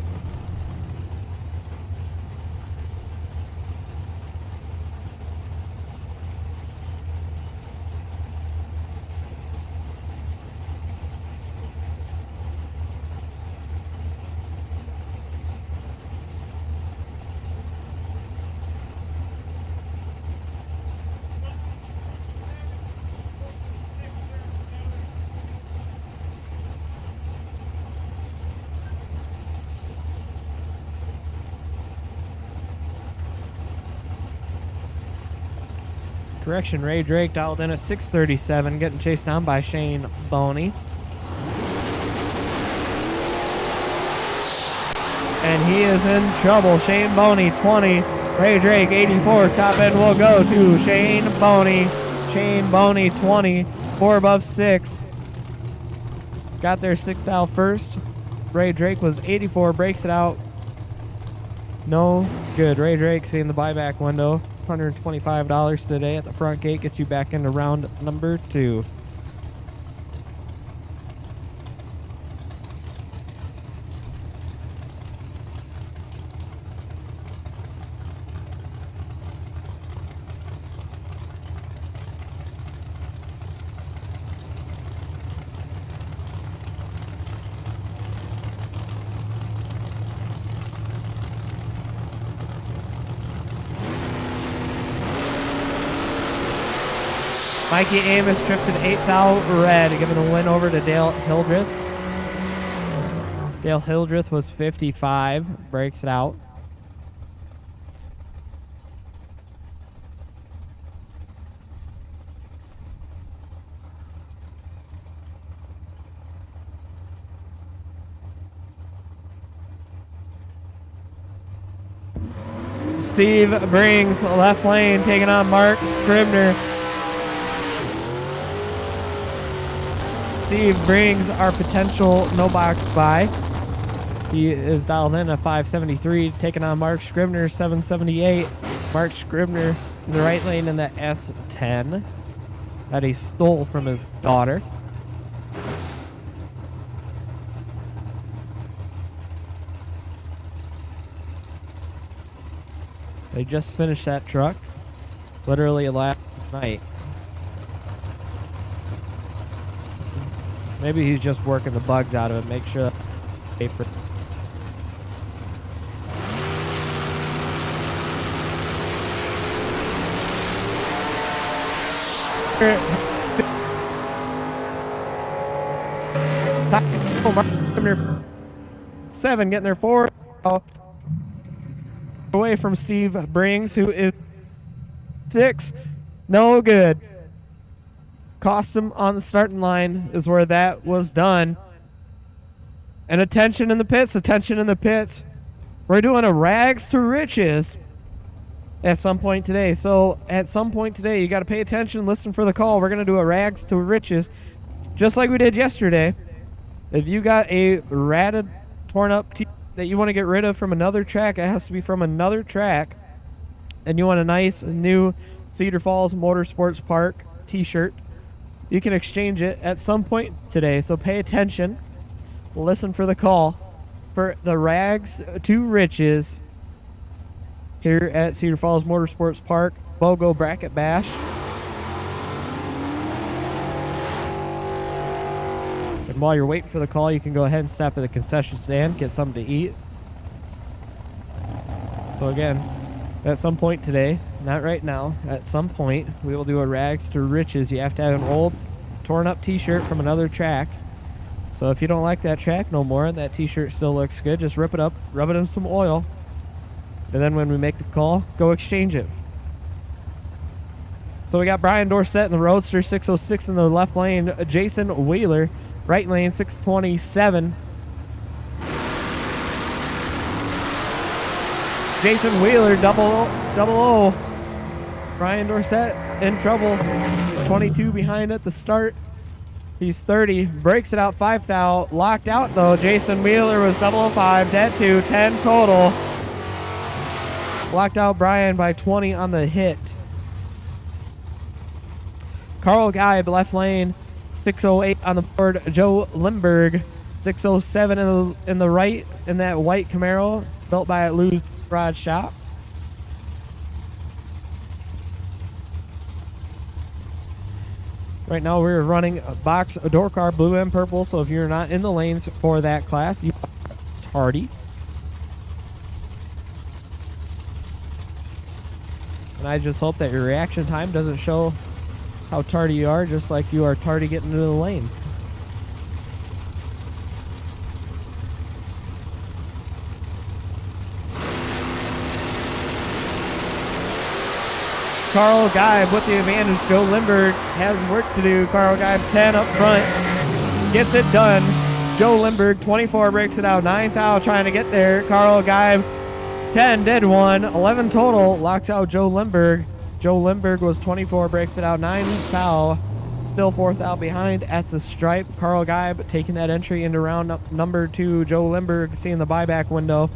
Speaker 1: Correction, Ray Drake dialed in at 637, getting chased down by Shane Boney. And he is in trouble. Shane Boney, 20. Ray Drake, 84. Top end will go to Shane Boney. Shane Boney, 20. 4 above 6. Got their 6 out first. Ray Drake was 84, breaks it out. No good. Ray Drake seeing the buyback window. $125 today at the front gate gets you back into round number 2. Mikey Amos drifted 8th out red, giving the win over to Dale Hildreth. Dale Hildreth was 55, breaks it out. Steve Brings, left lane, taking on Mark Scribner. Steve Brings, our potential no box buy. He is dialed in at 573, taking on Mark Scribner, 778. Mark Scribner in the right lane in the S10 that he stole from his daughter. They just finished that truck literally last night. Maybe he's just working the bugs out of it, make sure it's safer. Seven getting their four away from Steve Brings, who is 6. No good. Cost him on the starting line is where that was done. And attention in the pits, attention in the pits. We're doing a rags to riches at some point today. So at some point today, you got to pay attention, listen for the call. We're going to do a rags to riches just like we did yesterday. If you got a ratted, torn up that you want to get rid of from another track, it has to be from another track, and you want a nice new Cedar Falls Motorsports Park t-shirt, you can exchange it at some point today. So pay attention, listen for the call for the rags to riches here at Cedar Falls Motorsports Park BOGO Bracket Bash. And while you're waiting for the call, you can go ahead and stop at the concession stand, get something to eat. So again, at some point today, not right now, at some point, we will do a rags to riches. You have to have an old, torn up t-shirt from another track. So if you don't like that track no more, that t-shirt still looks good, just rip it up, rub it in some oil, and then when we make the call, go exchange it. So we got Brian Dorsett in the Roadster, 606 in the left lane. Jason Wheeler, right lane, 627. Jason Wheeler, double O. Brian Dorsett in trouble. 22 behind at the start. He's 30, breaks it out 5 thou. Locked out though. Jason Wheeler was 005, dead to 10 total. Locked out Brian by 20 on the hit. Carl Geib, left lane, 608 on the board. Joe Limberg, 607 in the right in that white Camaro built by Lou's Garage Shop. Right now we're running a box, a door car, blue and purple, so if you're not in the lanes for that class, you are tardy. And I just hope that your reaction time doesn't show how tardy you are, just like you are tardy getting into the lanes. Carl Geib with the advantage. Joe Limberg has work to do. Carl Geib 10 up front. Gets it done. Joe Limberg 24 breaks it out. 9 thou trying to get there. Carl Geib 10 did 1. 11 total. Locks out Joe Limberg. Joe Limberg was 24, breaks it out. 9 thou. Still 4 thou behind at the stripe. Carl Geib taking that entry into round number 2. Joe Limberg seeing the buyback window.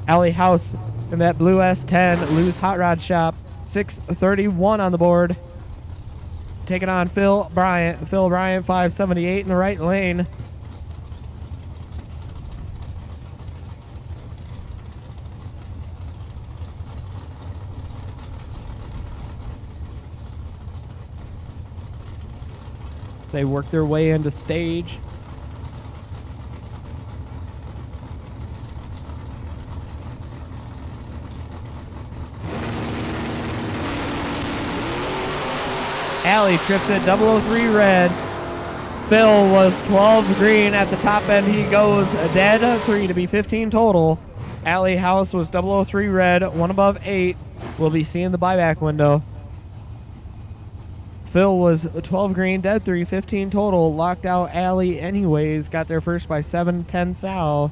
Speaker 1: Alley House in that blue S10. Lou's Hot Rod Shop. 631 on the board. Taking on Phil Bryant. Phil Bryant 578 in the right lane. They work their way into stage. Alley trips it, 003 red. Phil was 12 green at the top end. He goes dead 3 to be 15 total. Alley House was 003 red, 1 above 8. We'll be seeing the buyback window. Phil was 12 green, dead 3, 15 total. Locked out Alley anyways. Got there first by 7, 10 thou.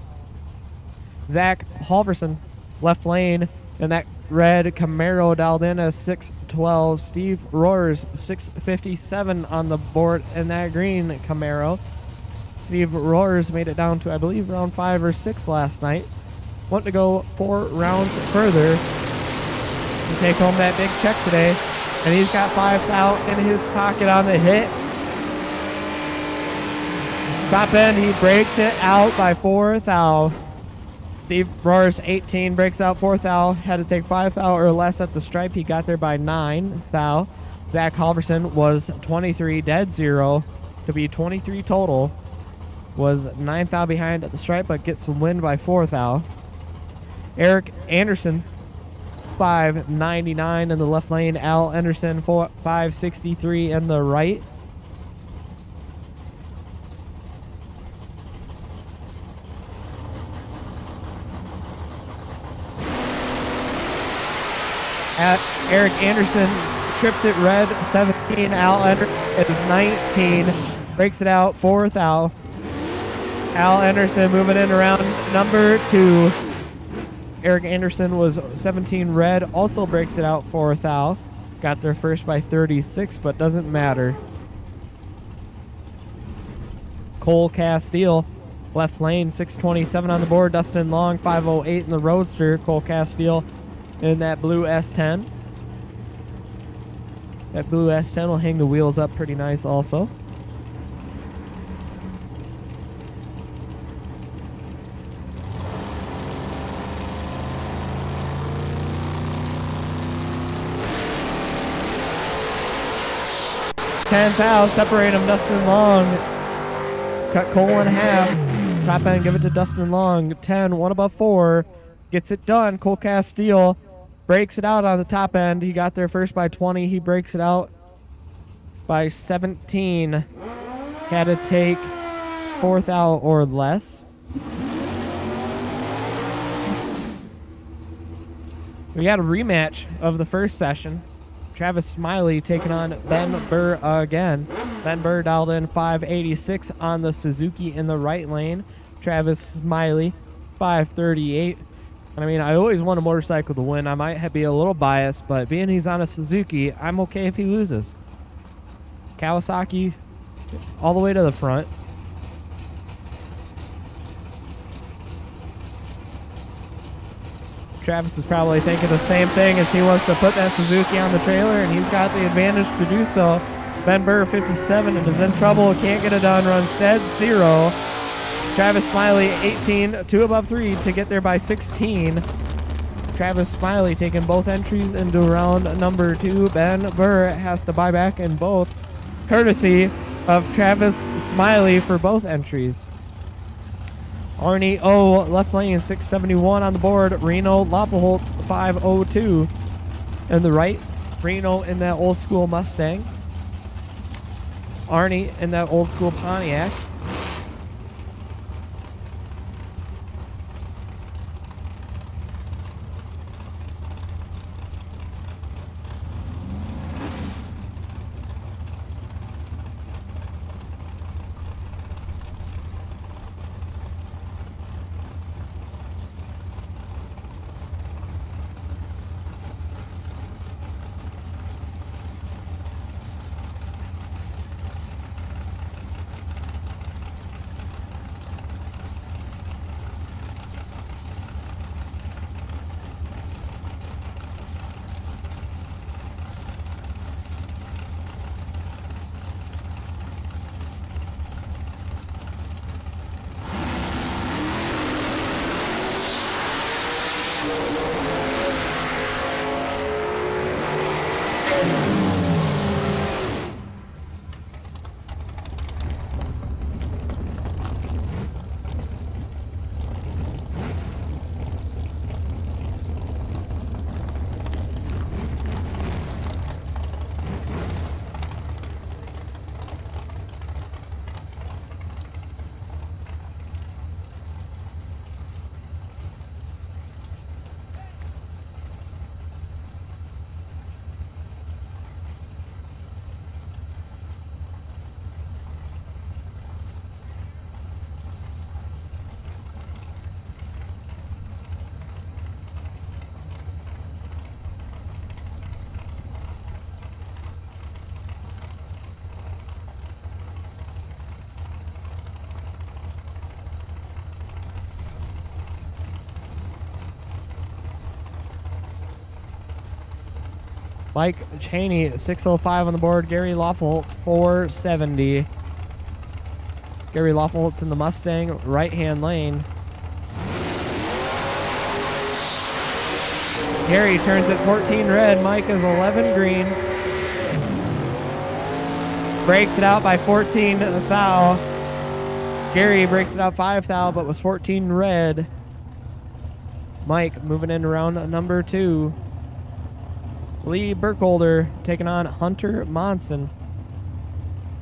Speaker 1: Zach Halverson, left lane in that red Camaro dialed in as 612. Steve Roars, 657 on the board in that green Camaro. Steve Roars made it down to, I believe, round 5 or 6 last night. Want to go 4 rounds further to take home that big check today. And he's got 5 thou in his pocket on the hit. Top end, he breaks it out by 4 thou. Steve Roars, 18, breaks out 4 thou. Had to take 5 thou or less at the stripe. He got there by 9 thou. Zach Halverson was 23, dead zero. To be 23 total. Was 9 thou behind at the stripe, but gets some wind by 4 thou. Eric Anderson, 599 in the left lane. Al Anderson, 563 in the right. Eric Anderson trips it red, 17. Al Anderson is 19. Breaks it out, 4 thou. Al Anderson moving in around number 2. Eric Anderson was 17 red, also breaks it out 4 thou. Got there first by 36, but doesn't matter. Cole Castile, left lane, 627 on the board. Dustin Long, 508 in the Roadster. Cole Castile in that blue S10. That blue S10 will hang the wheels up pretty nice also. Ten thou, separate him. Dustin Long cut Cole in half. Top end, give it to Dustin Long. 10, 1 above 4. Gets it done. Cole Castile breaks it out on the top end. He got there first by 20. He breaks it out by 17. Had to take 4 thou or less. We got a rematch of the first session. Travis Smiley taking on Ben Burr again. Ben Burr dialed in 586 on the Suzuki in the right lane. Travis Smiley 538. And I mean, I always want a motorcycle to win. I might be a little biased, but being he's on a Suzuki, I'm okay if he loses. Kawasaki all the way to the front. Travis is probably thinking the same thing as he wants to put that Suzuki on the trailer, and he's got the advantage to do so. Ben Burr, 57, and is in trouble. Can't get it done. Runs dead zero. Travis Smiley, 18, 2 above 3 to get there by 16. Travis Smiley taking both entries into round number 2. Ben Burr has to buy back in both, courtesy of Travis Smiley for both entries. Arnie O, left lane, 671 on the board. Reno Loppeholt, 502. In the right, Reno in that old school Mustang. Arnie in that old school Pontiac. Mike Cheney, 605 on the board. Gary Lawfoltz, 470. Gary Lawfoltz in the Mustang, right-hand lane. Gary turns at 14 red. Mike is 11 green. Breaks it out by 14 thou. Gary breaks it out 5 thou, but was 14 red. Mike moving in around number 2. Lee Burkholder taking on Hunter Monson.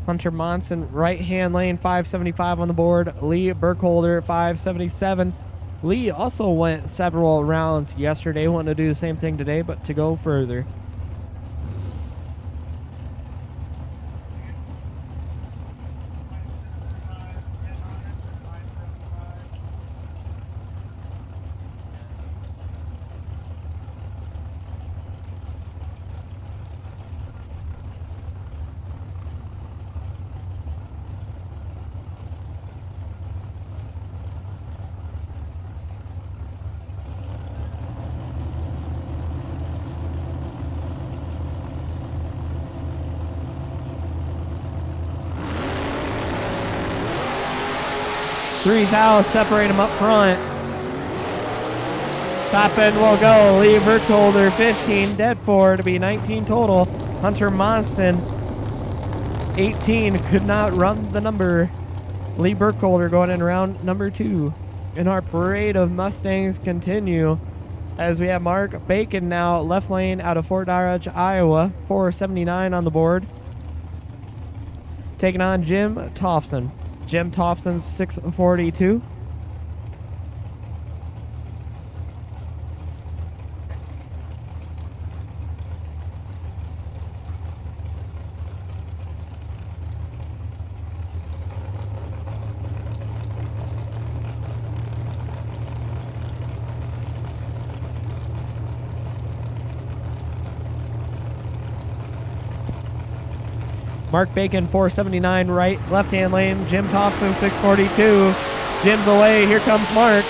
Speaker 1: Hunter Monson, right-hand lane, 575 on the board. Lee Burkholder, 577. Lee also went several rounds yesterday, wanting to do the same thing today, but to go further. Three thou separate them up front. Top end will go. Lee Burkholder, 15. Dead 4 to be 19 total. Hunter Monson, 18. Could not run the number. Lee Burkholder going in round number 2. And our parade of Mustangs continue as we have Mark Bacon now left lane out of Fort Dodge, Iowa, 479 on the board. Taking on Jim Tofson. Jim Tofson's 642. Mark Bacon, 479 right, left-hand lane. Jim Thompson, 642. Jim's away. Here comes Mark.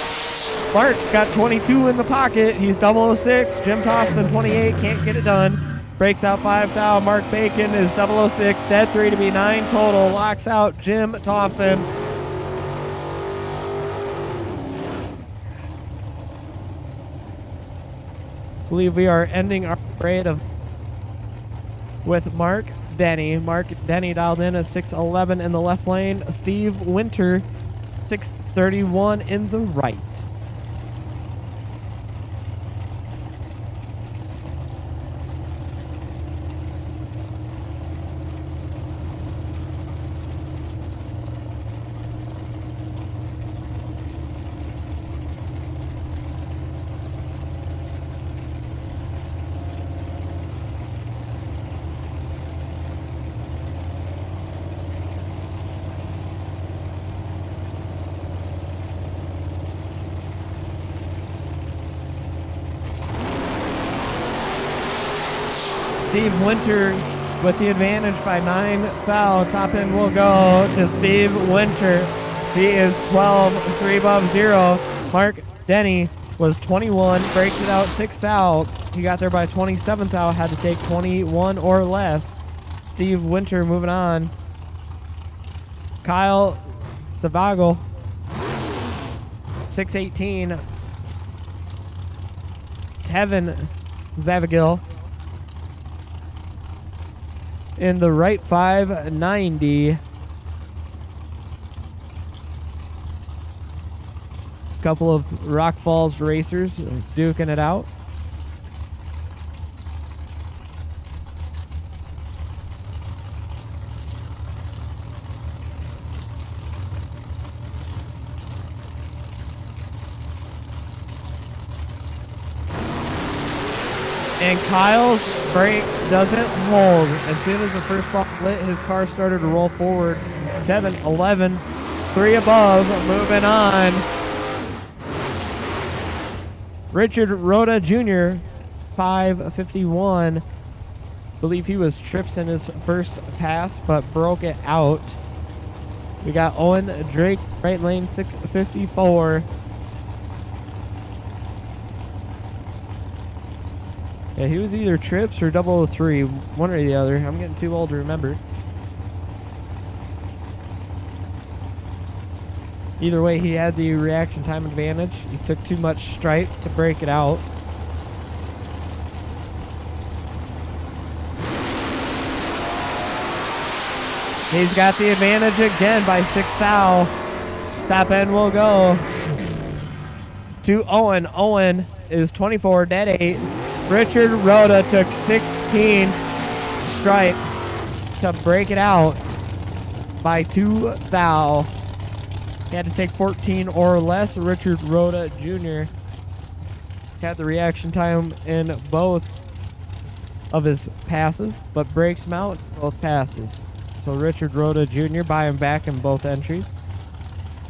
Speaker 1: Mark's got 22 in the pocket. He's 006. Jim Thompson, 28. Can't get it done. Breaks out 5 thou. Mark Bacon is 006. Dead 3 to be 9 total. Locks out Jim Thompson. I believe we are ending our parade of with Mark Denny. Mark Denny dialed in at 611 in the left lane. Steve Winter, 631 in the right. Steve Winter with the advantage by 9 thou. Top end will go to Steve Winter. He is 12, 3 above 0. Mark Denny was 21, breaks it out 6 thou. He got there by 27 thou, had to take 21 or less. Steve Winter moving on. Kyle Zavago, 618. Tevin Zavagil in the right, 590. Couple of Rock Falls racers duking it out. And Kyle's brake doesn't hold. As soon as the first ball lit, his car started to roll forward. Devin, 11, 3 above, moving on. Richard Rhoda Jr., 551. Believe he was trips in his first pass, but broke it out. We got Owen Drake, right lane, 654. Yeah, he was either Trips or 003, one or the other. I'm getting too old to remember. Either way, he had the reaction time advantage. He took too much stripe to break it out. He's got the advantage again by 6 thou. Top end will go to Owen. Owen is 24, dead 8. Richard Rhoda took 16 stripe to break it out by 2 thou. He had to take 14 or less. Richard Rhoda Jr. had the reaction time in both of his passes, but breaks him out in both passes. So Richard Rhoda Jr. by him back in both entries.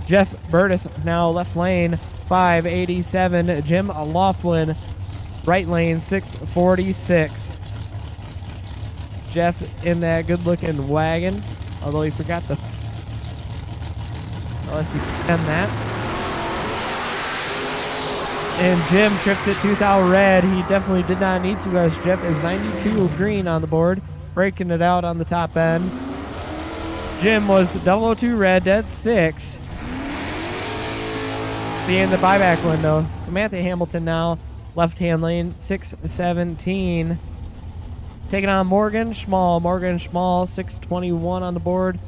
Speaker 1: Jeff Burtis now left lane 587. Jim Laughlin right lane 646. Jeff in that good looking wagon, although he forgot the, unless he can that. And Jim trips it 2 thou red. He definitely did not need to, as Jeff is 92 green on the board, breaking it out on the top end. Jim was 002 red, dead 6. Being the buyback window. Samantha Hamilton now, left-hand lane, 617. Taking on Morgan Schmall. Morgan Schmall, 621 on the board.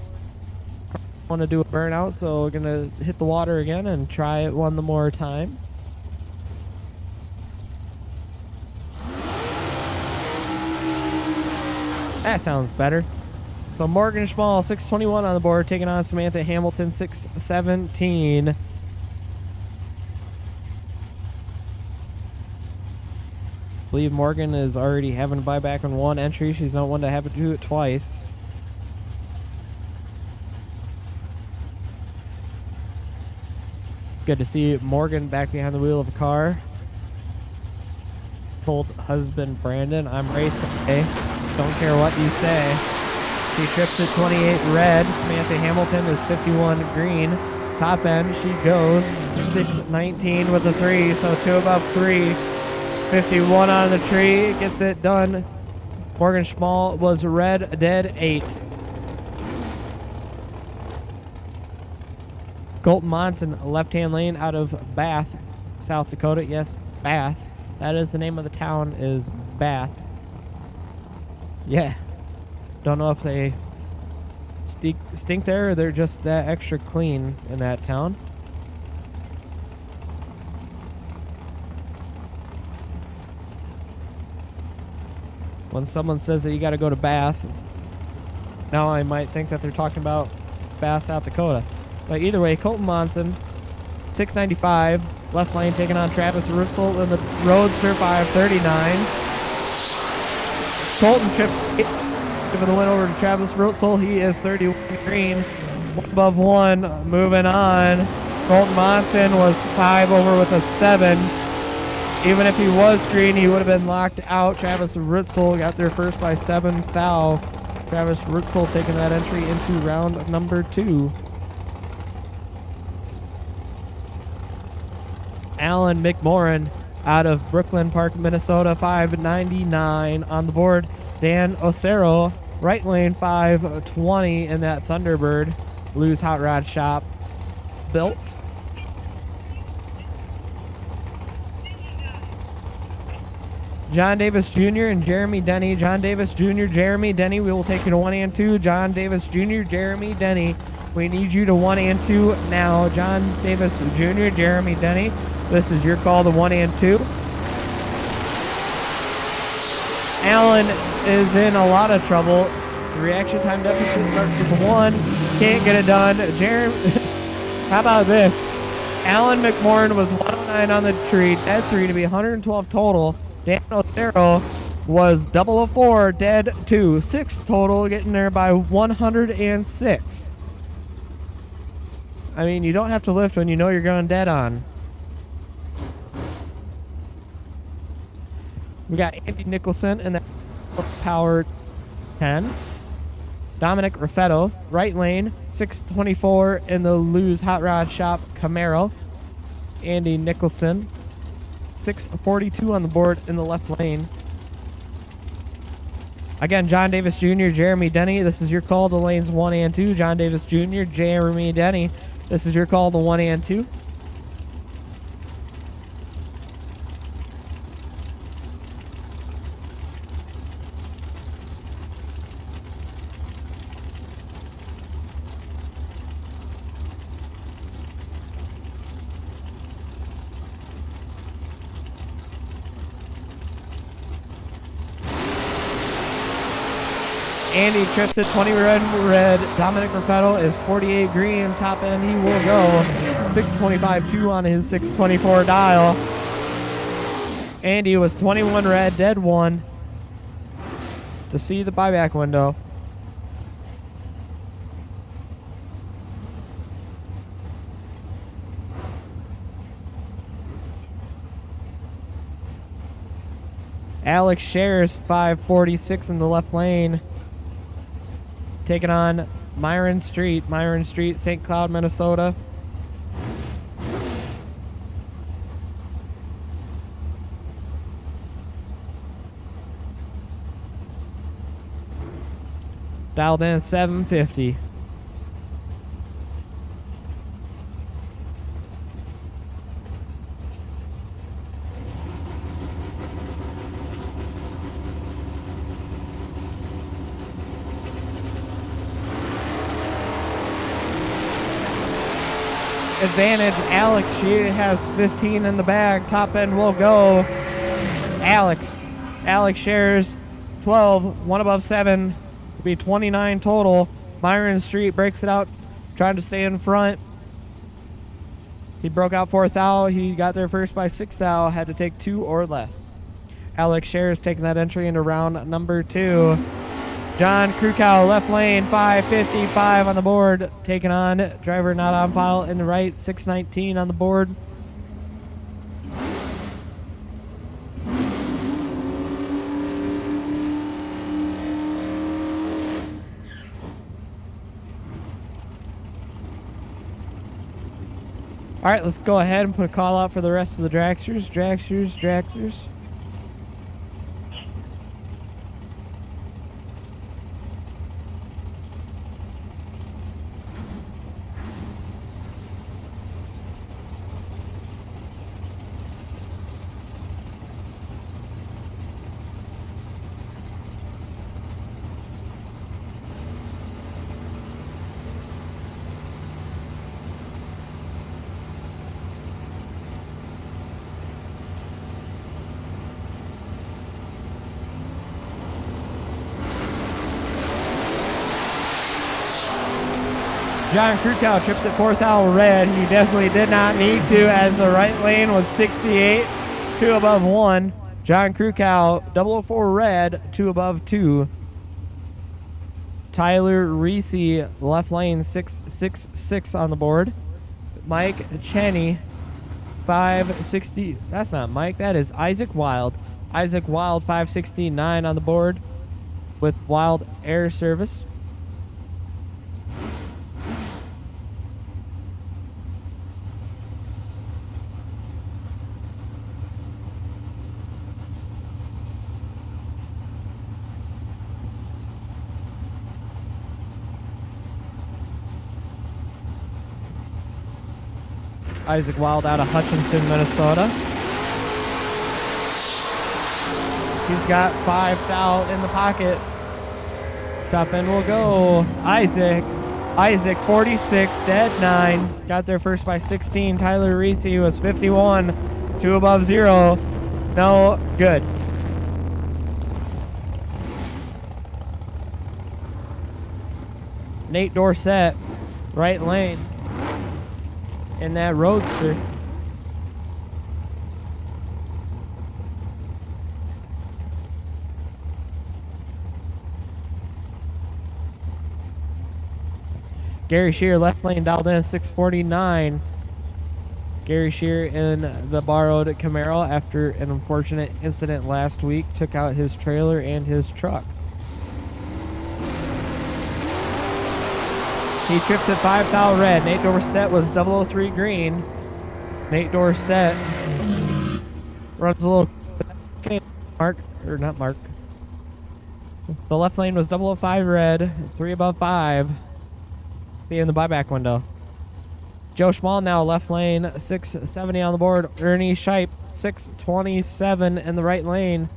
Speaker 1: Want to do a burnout, so we're going to hit the water again and try it one more time. That sounds better. So Morgan Schmall, 621 on the board, taking on Samantha Hamilton, 617. I believe Morgan is already having a buyback on one entry. She's not one to have to do it twice. Good to see Morgan back behind the wheel of a car. Told husband Brandon, I'm racing, okay? Don't care what you say. She trips at 28 red. Samantha Hamilton is 51 green. Top end, she goes 619 with a 3, so 2 above 3. 51 on the tree, gets it done. Morgan Schmall was red, dead 8. Colton Monson, left-hand lane out of Bath, South Dakota. Yes, Bath. That is the name of the town, is Bath. Yeah. Don't know if they stink there or they're just that extra clean in that town. When someone says that you got to go to Bath, now I might think that they're talking about Bath, South Dakota. But either way, Colton Monson, 695, left lane taking on Travis Rutzel in the Roadster 539. Colton tripped, giving the win over to Travis Rutzel. He is 31 green, 1 above 1. Moving on, Colton Monson was 5 over with a 7. Even if he was green, he would have been locked out. Travis Rutzel got there first by 7 thou. Travis Rutzel taking that entry into round number 2. Alan McMorrin out of Brooklyn Park, Minnesota, 599 on the board. Dan Osero, right lane 520 in that Thunderbird. Lou's Hot Rod Shop built. John Davis Jr. and Jeremy Denny. John Davis Jr., Jeremy Denny, we will take you to 1 and 2. John Davis Jr., Jeremy Denny, we need you to 1 and 2 now. John Davis Jr., Jeremy Denny, this is your call to 1 and 2. Allen is in a lot of trouble. The reaction time deficit starts with 1. Can't get it done. Jeremy, how about this? Alan McMorrin was 109 on the tree, dead 3 to be 112 total. Dan Otero was 004, dead 2. 6 total, getting there by 106. I mean, you don't have to lift when you know you're going dead on. We got Andy Nicholson in the power 10. Dominic Raffetto, right lane, 624 in the Lou's Hot Rod Shop Camaro. Andy Nicholson, 642 on the board in the left lane. Again, John Davis Jr., Jeremy Denny, this is your call to lanes 1 and 2. John Davis Jr., Jeremy Denny, this is your call to 1 and 2. Andy trips at 20 red. Dominic Raffetto is 48 green. Top end, he will go 625-2 on his 624 dial. Andy was 21 red, dead 1 to see the buyback window. Alex Shares 546 in the left lane. Taking on Myron Street, St. Cloud, Minnesota. Dialed in 750. Advantage, Alex, she has 15 in the bag. Top end will go. Alex shares 12, 1 above 7, will be 29 total. Myron Street breaks it out, trying to stay in front. He broke out 4th thou. He got there first by 6th thou, had to take 2 or less. Alex Shares taking that entry into round number 2. John Krukow, left lane, 555 on the board, taking on driver not on file in the right, 619 on the board. All right, let's go ahead and put a call out for the rest of the dragsters. John Krukow trips at 4th thou red. He definitely did not need to, as the right lane was 68, 2 above 1. John Krukow, 004 red, 2 above 2. Tyler Reese, left lane, 666 on the board. Mike Cheney, 560. That's not Mike, that is Isaac Wild. Isaac Wild, 569 on the board with Wild Air Service. Isaac Wild out of Hutchinson, Minnesota. He's got 5 thou in the pocket. Top end will go. Isaac 46, dead 9. Got there first by 16. Tyler Reese was 51, 2 above 0. No good. Nate Dorsett, right lane. In that roadster. Gary Shear, left lane, dialed in 649. Gary Shear in the borrowed Camaro after an unfortunate incident last week. Took out his trailer and his truck. He trips at 5 thou red. Nate Dorsett was 003 green. Nate Dorsett runs a little The left lane was 005 red, 3 above 5. See you in the buyback window. Joe Schmall now left lane, 670 on the board. Ernie Scheip, 627 in the right lane.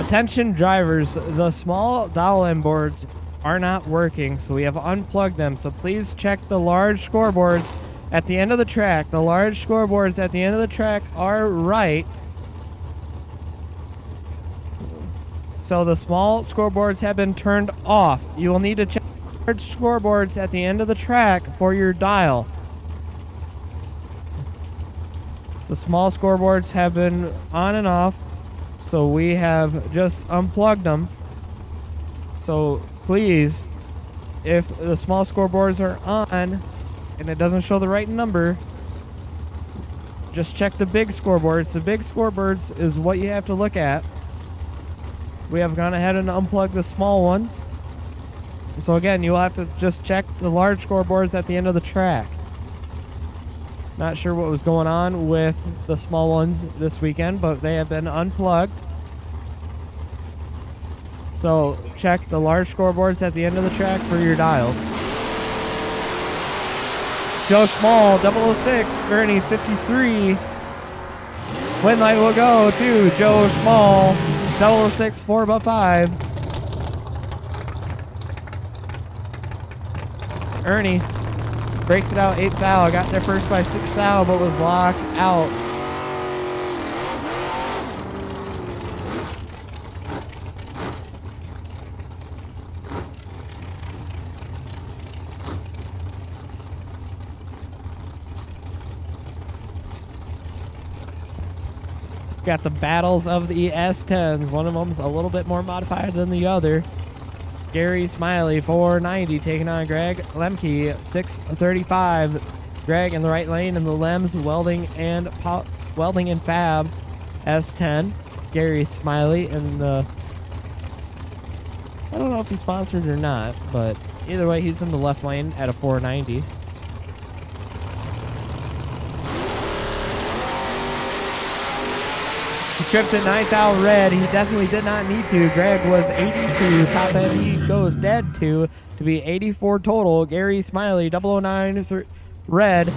Speaker 1: Attention drivers, the small dowel end boards are not working, so we have unplugged them. So please check the large scoreboards at the end of the track. The large scoreboards at the end of the track are right. So the small scoreboards have been turned off. You will need to check the large scoreboards at the end of the track for your dial. The small scoreboards have been on and off. So we have just unplugged them. So please, if the small scoreboards are on and it doesn't show the right number, just check the big scoreboards. The big scoreboards is what you have to look at. We have gone ahead and unplugged the small ones. So again, you'll have to just check the large scoreboards at the end of the track. Not sure what was going on with the small ones this weekend, but they have been unplugged. So check the large scoreboards at the end of the track for your dials. Joe Schmall, 006, Ernie 53. Win light will go to Joe Schmall, 006, 4 above 5. Ernie breaks it out, 8th foul. Got there first by 6th foul, but was locked out. Got the battles of the S10s. One of them's a little bit more modified than the other. Gary Smiley, 490, taking on Greg Lemke, 635. Greg in the right lane in the Lems Welding and Fab S10. Gary Smiley in the, I don't know if he's sponsored or not, but either way, he's in the left lane at a 490. He tripped at 9th out red. He definitely did not need to. Greg was 82. Top end he goes dead to be 84 total. Gary Smiley, 009 red.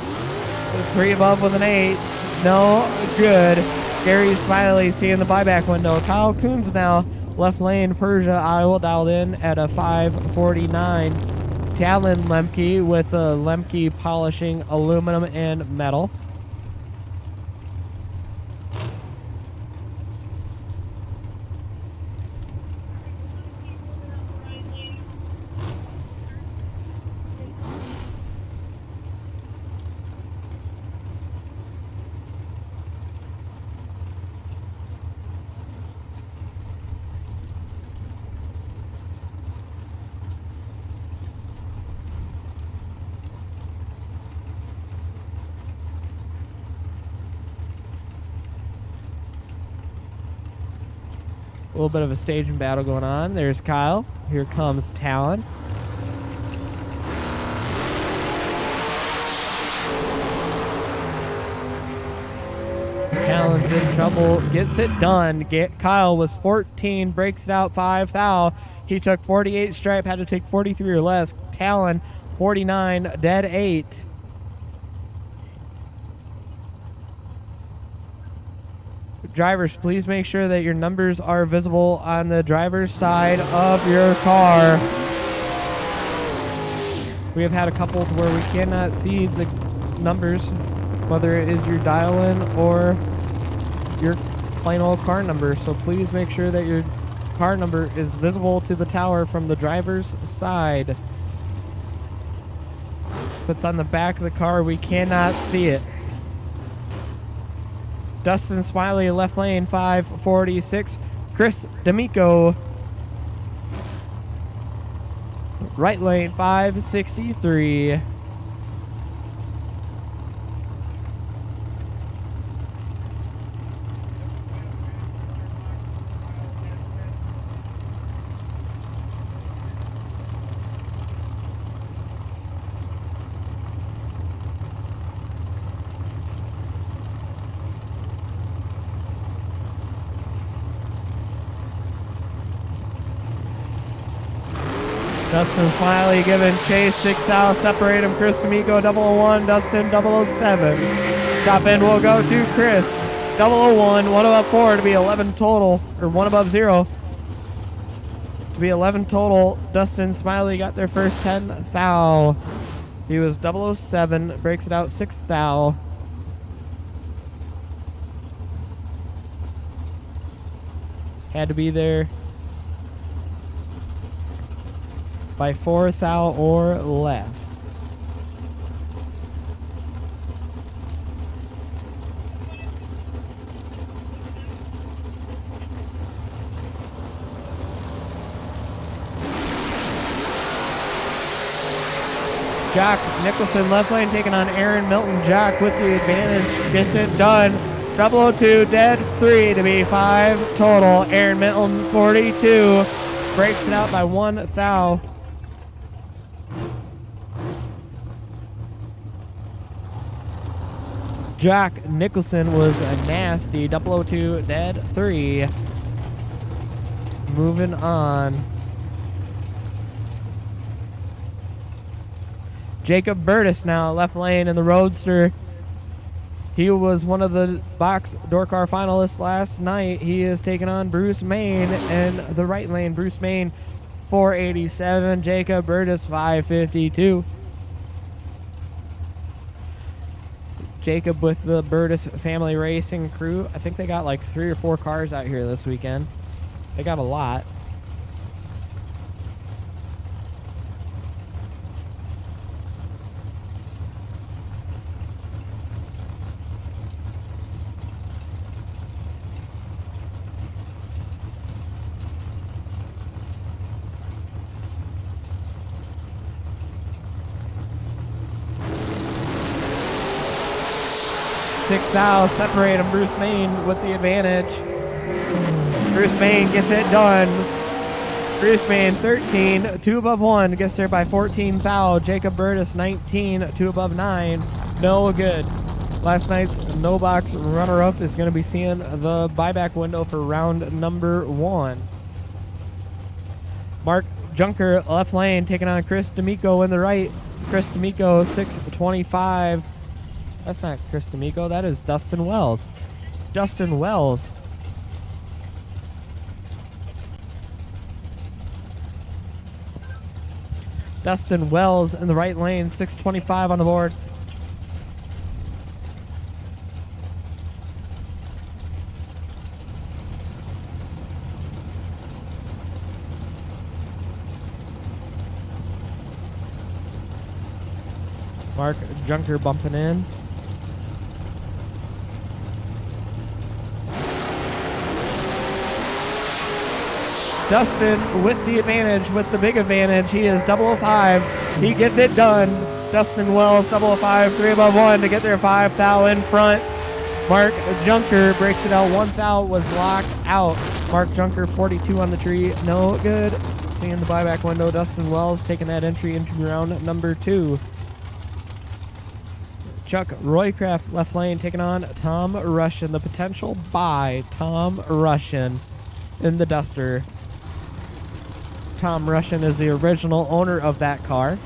Speaker 1: 3 above with an 8. No good. Gary Smiley seeing the buyback window. Kyle Coons now left lane. Persia Iowa dialed in at a 549. Talon Lemke with the Lemke polishing aluminum and metal. A little bit of a staging battle going on. There's Kyle. Here comes Talon. is in trouble, gets it done. Kyle was 14, breaks it out 5 thou. He took 48 stripe, had to take 43 or less. Talon, 49, dead 8. Drivers, please make sure that your numbers are visible on the driver's side of your car. We have had a couple to where we cannot see the numbers, whether it is your dial-in or your plain old car number. So please make sure that your car number is visible to the tower from the driver's side. If it's on the back of the car, we cannot see it. Dustin Smiley, left lane, 546. Chris D'Amico, right lane, 563. Dustin Smiley giving chase, 6 thou, separate him. Chris D'Amico, 001, Dustin 007. Top end will go to Chris, 001, 1 above 4 to be 11 total, or 1 above 0 to be 11 total. Dustin Smiley got their first 10 thou. He was 007, breaks it out 6 thou. Had to be there by 4 thou or less. Jack Nicholson, left lane, taking on Aaron Milton. Jack with the advantage, gets it done. 002, dead 3 to be 5 total. Aaron Milton, 42, breaks it out by 1 thou. Jack Nicholson was a nasty, 002, dead 3. Moving on. Jacob Burtis now, left lane in the Roadster. He was one of the box door car finalists last night. He is taking on Bruce Main in the right lane. Bruce Main, 487. Jacob Burtis, 552. Jacob with the Burtis family racing crew. I think they got like 3 or 4 cars out here this weekend. They got a lot. Six thou, separate him. Bruce Main with the advantage. Bruce Main gets it done. Bruce Main 13, 2 above 1, gets there by 14 thou. Jacob Burtis 19, 2 above 9, no good. Last night's no box runner-up is going to be seeing the buyback window for round number 1. Mark Junker, left lane, taking on Chris D'Amico in the right. Chris D'Amico, 625. That's not Chris D'Amico, that is Dustin Wells. Dustin Wells. Dustin Wells in the right lane, 625 on the board. Mark Junker bumping in. Dustin with the advantage, with the big advantage. He is 005. He gets it done. Dustin Wells, 005, 3 above 1 to get their 5 thou in front. Mark Junker breaks it out. 1 thou was locked out. Mark Junker, 42 on the tree. No good. Seeing the buyback window. Dustin Wells taking that entry into round number 2. Chuck Roycraft left lane taking on Tom Russian. The potential by Tom Russian in the Duster. Tom Russian is the original owner of that car.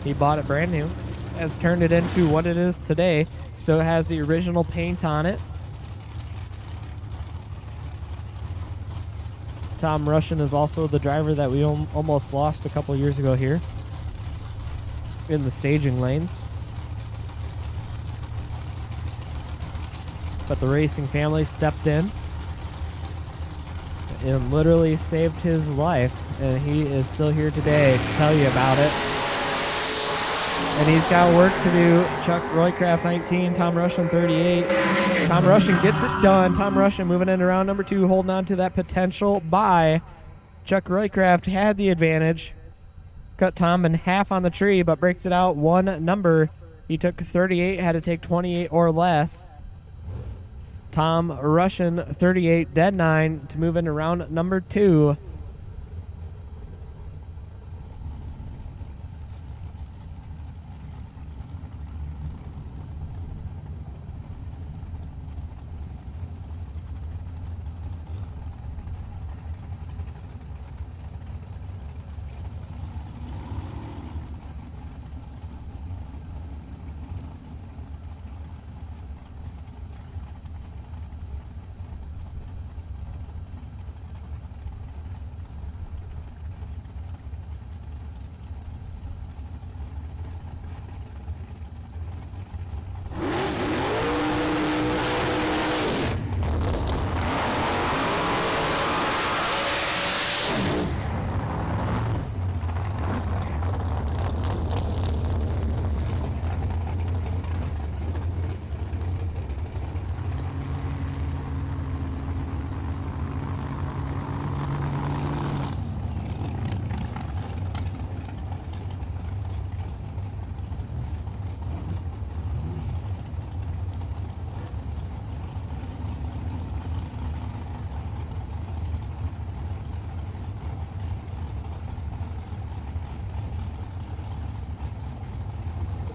Speaker 1: He bought it brand new, has turned it into what it is today. So it has the original paint on it. Tom Russian is also the driver that we almost lost a couple years ago here in the staging lanes. But the racing family stepped in and literally saved his life, and he is still here today to tell you about it. And he's got work to do. Chuck Roycraft 19, Tom Russian 38. Tom Russian gets it done. Tom Russian moving in around number 2, holding on to that potential bye. Chuck Roycraft had the advantage. Cut Tom in half on the tree, but breaks it out one number. He took 38, had to take 28 or less. Tom Russian 38, dead 9 to move into round number 2.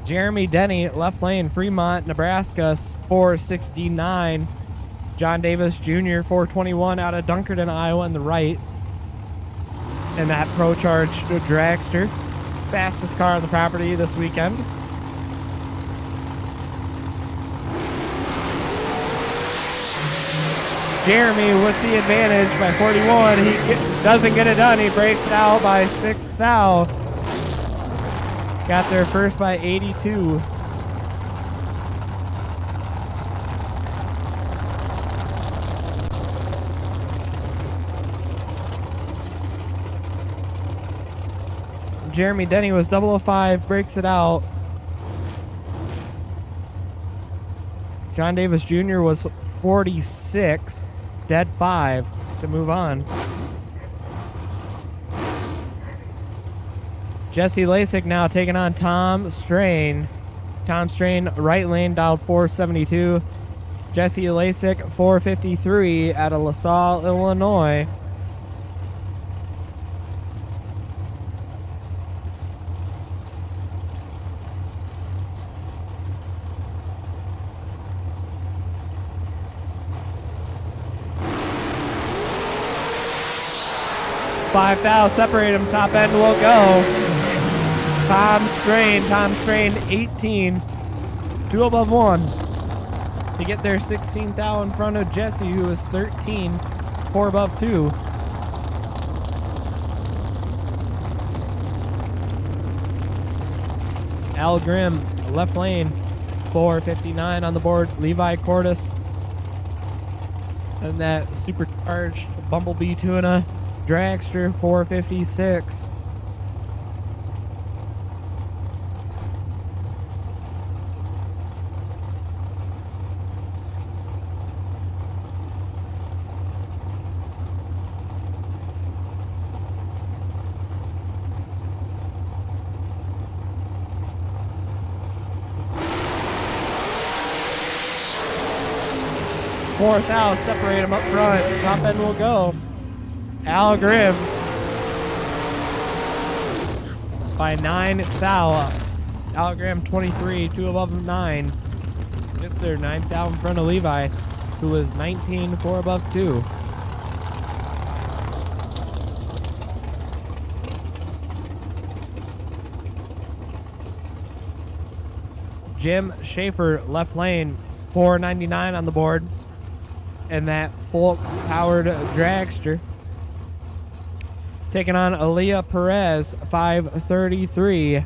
Speaker 1: Jeremy Denny, left lane, Fremont, Nebraska, 469. John Davis Jr., 421 out of Dunkerton, Iowa, in the right. And that Pro Charge dragster, fastest car on the property this weekend. Jeremy with the advantage by 41. He doesn't get it done. He breaks it out by 6 thou. Got there first by 82. Jeremy Denny was 005, breaks it out. John Davis Jr. was 46, dead 5 to move on. Jesse Lasik now taking on Tom Strain. Tom Strain, right lane, dialed 472. Jesse Lasik, 453 out of LaSalle, Illinois. $5 thou separate them. Top end will go. Tom Strain 18, 2 above 1 to get there. 16 thou in front of Jesse, who is 13, 4 above 2. Al Grimm, left lane, 459 on the board. Levi Cordes and that supercharged Bumblebee Tuna dragster, 456. Fourth out, separate them up front. Top end will go. Al Grimm by 9 thou. Telegram 23, 2 above 9. Gets there 9th out in front of Levi, who was 19, 4 above 2. Jim Schaefer, left lane, 499 on the board. And that full-powered dragster. Taking on Aaliyah Perez, 533.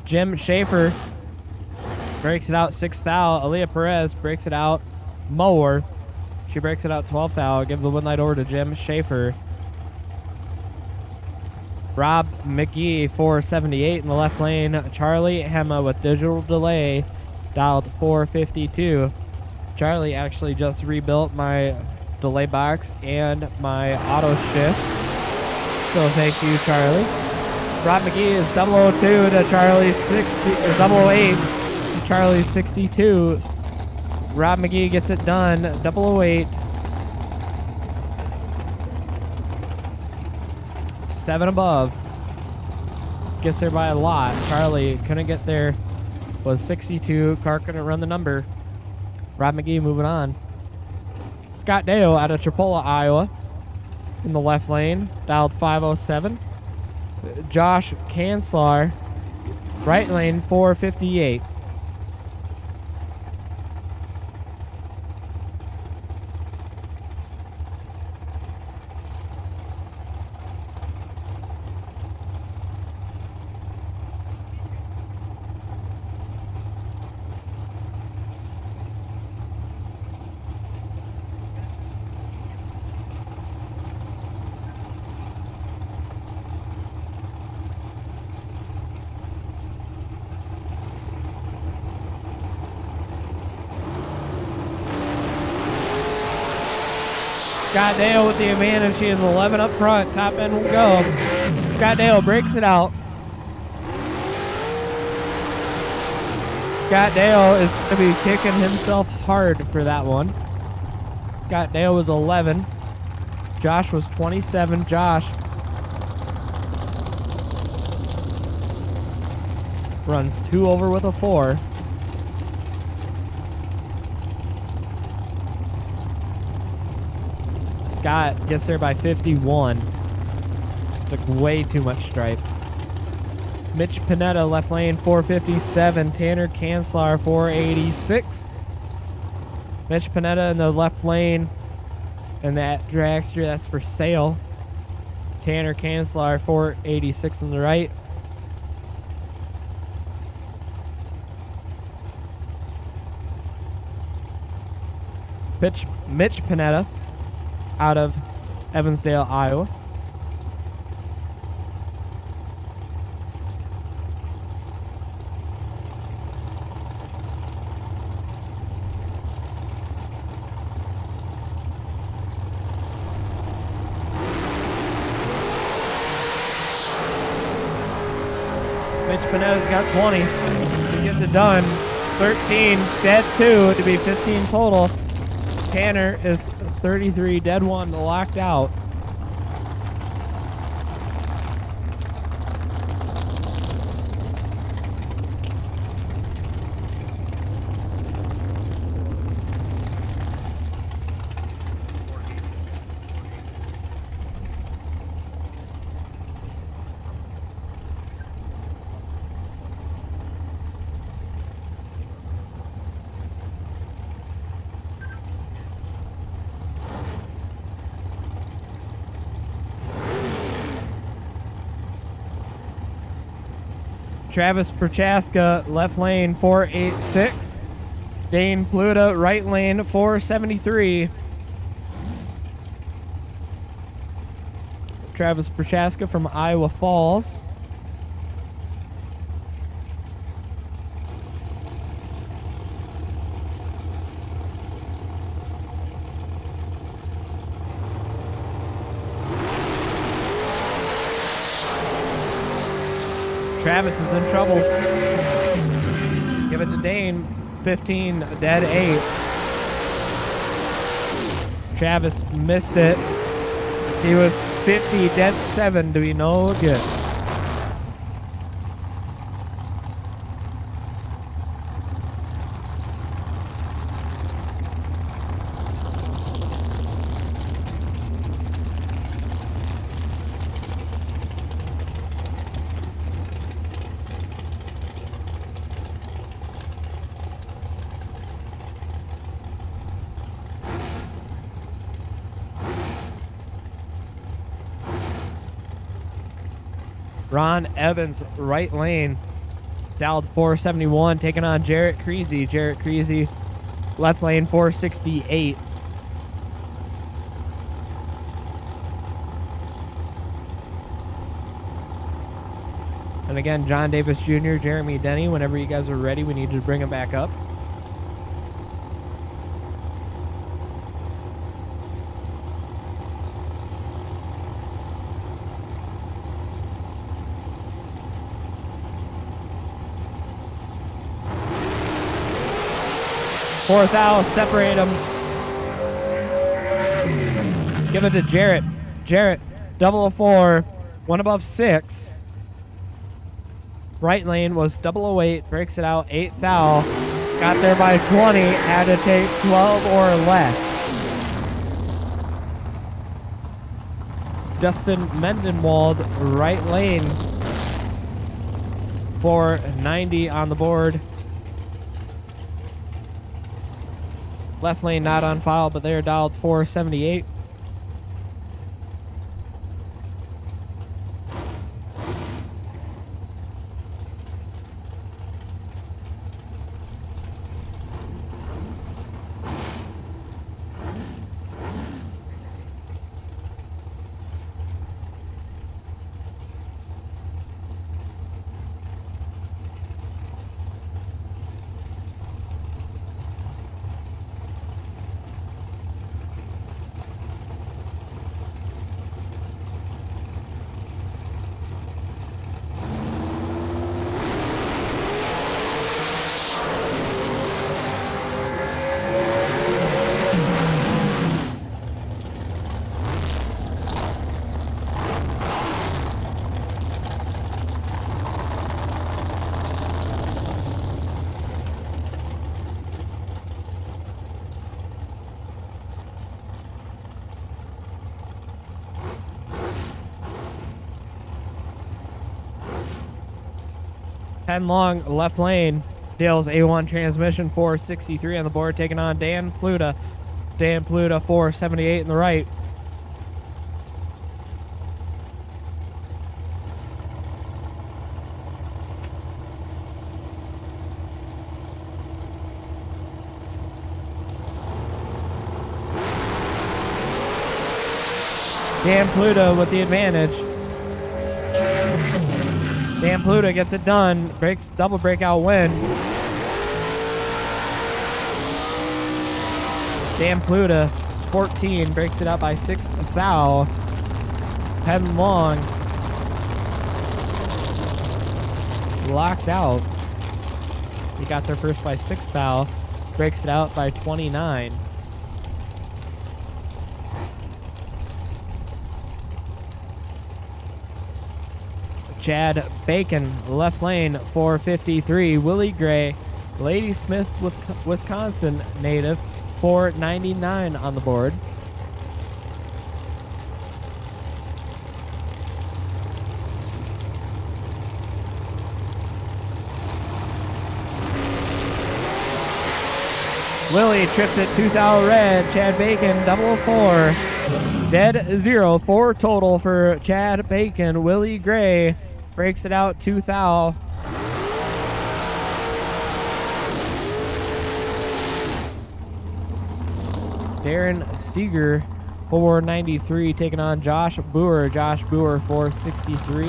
Speaker 1: Jim Schaefer breaks it out 6th thou. Aaliyah Perez breaks it out more. She breaks it out 12th thou. Give the win light over to Jim Schaefer. Rob McGee, 478 in the left lane. Charlie Hema with digital delay, dialed 452. Charlie actually just rebuilt my delay box and my auto shift. So thank you, Charlie. Rob McGee is 002 to Charlie's 008 to Charlie's 62. Rob McGee gets it done. 008. 7 above. Gets there by a lot. Charlie couldn't get there. Was 62. Car couldn't run the number. Rob McGee moving on. Scott Dale out of Chipola, Iowa. In the left lane. Dialed 507. Josh Kanslar, right lane, 458. Scott Dale with the advantage. She is 11 up front. Top end will go. Scott Dale breaks it out. Scott Dale is going to be kicking himself hard for that one. Scott Dale was 11. Josh was 27. Josh runs 2 over with a 4. Scott gets there by 51. Took way too much stripe. Mitch Panetta, left lane, 457. Tanner Kanslar, 486. Mitch Panetta in the left lane. And that dragster, that's for sale. Tanner Kanslar, 486 on the right. Mitch Panetta out of Evansdale, Iowa. Mitch Panetta's got 20. He gets it done. 13, dead 2 to be 15 total. Tanner is 33, dead 1, locked out. Travis Prochaska, left lane, 486. Dane Pluta, right lane, 473. Travis Prochaska from Iowa Falls. Travis is in trouble. Give it to Dane. 15, dead 8. Travis missed it. He was 50, dead 7 to be no good. Ron Evans, right lane, dialed 471, taking on Jarrett Creasy. Jarrett Creasy, left lane 468. And again, John Davis Jr., Jeremy Denny, whenever you guys are ready, we need to bring them back up. Fourth out, separate them. Give it to Jarrett. Jarrett, 004, one above 6. Right lane was 008, breaks it out, 8th foul. Got there by 20, had to take 12 or less. Justin Mendenwald, right lane, 490 on the board. Left lane not on file, but they're dialed 478. Ken Long, left lane, deals A1 transmission, 463 on the board, taking on Dan Pluta. Dan Pluta, 478 in the right. Dan Pluta with the advantage. Dan Pluta gets it done. Breaks double breakout win. Dan Pluta, 14, breaks it up by 6th foul. Ken Long locked out. He got there first by 6th foul. Breaks it out by 29. Chad Bacon, left lane, 453. Willie Gray, Ladysmith, Wisconsin native, 499 on the board. Willie trips it 2,000 red. Chad Bacon, 004. Dead 0, 4 total for Chad Bacon. Willie Gray breaks it out 2,000. Darren Seeger 493, taking on Josh Boer. Josh Boer, 463.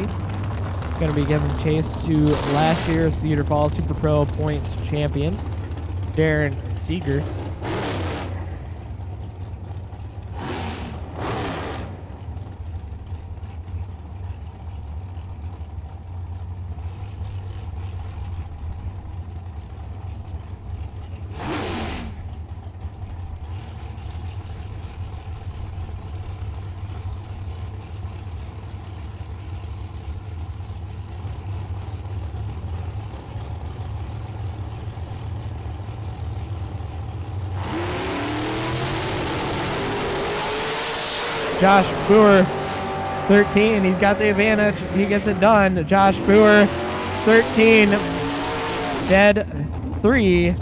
Speaker 1: Going to be giving chase to last year's Cedar Falls Super Pro Points champion, Darren Seeger. Josh Boer, 13. He's got the advantage. He gets it done. Josh Boer, 13. Dead 3.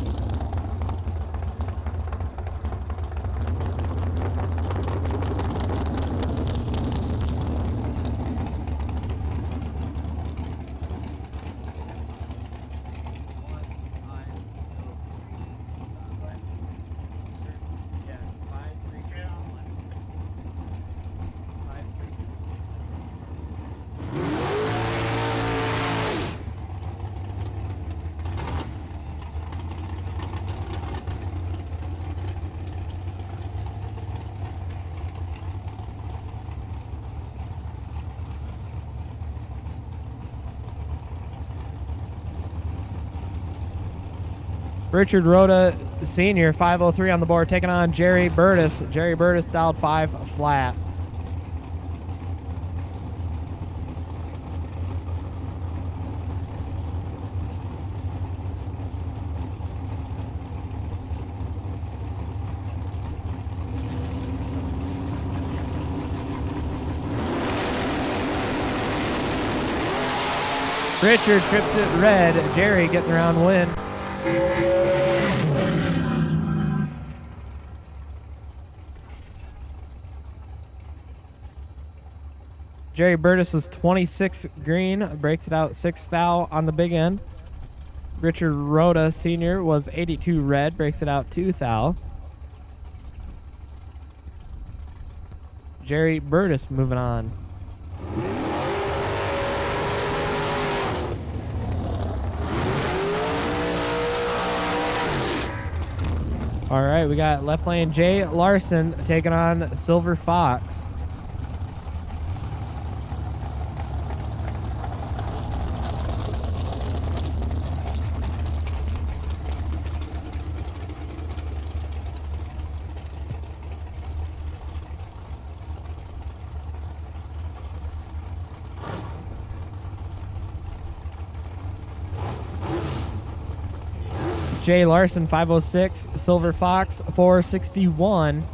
Speaker 1: Richard Rhoda Sr., 503 on the board, taking on Jerry Burtis. Jerry Burtis dialed 5 flat. Richard trips it red. Jerry getting around win. Jerry Burtis was 26 green, breaks it out 6 thou on the big end. Richard Rhoda Sr. was 82 red, breaks it out 2 thou. Jerry Burtis moving on. All right, we got left lane Jay Larson taking on Silver Fox. Jay Larson, 506. Silver Fox, 461.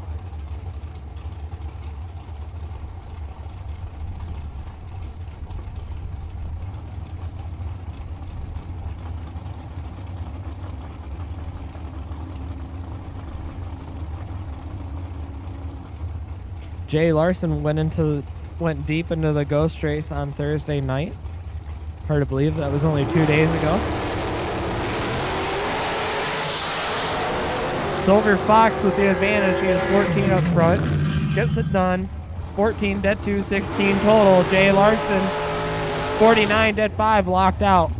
Speaker 1: Jay Larson went deep into the ghost race on Thursday night. Hard to believe that was only 2 days ago. Silver Fox with the advantage. He has 14 up front. Gets it done. 14 dead 2, 16 total. Jay Larson, 49 dead 5, locked out.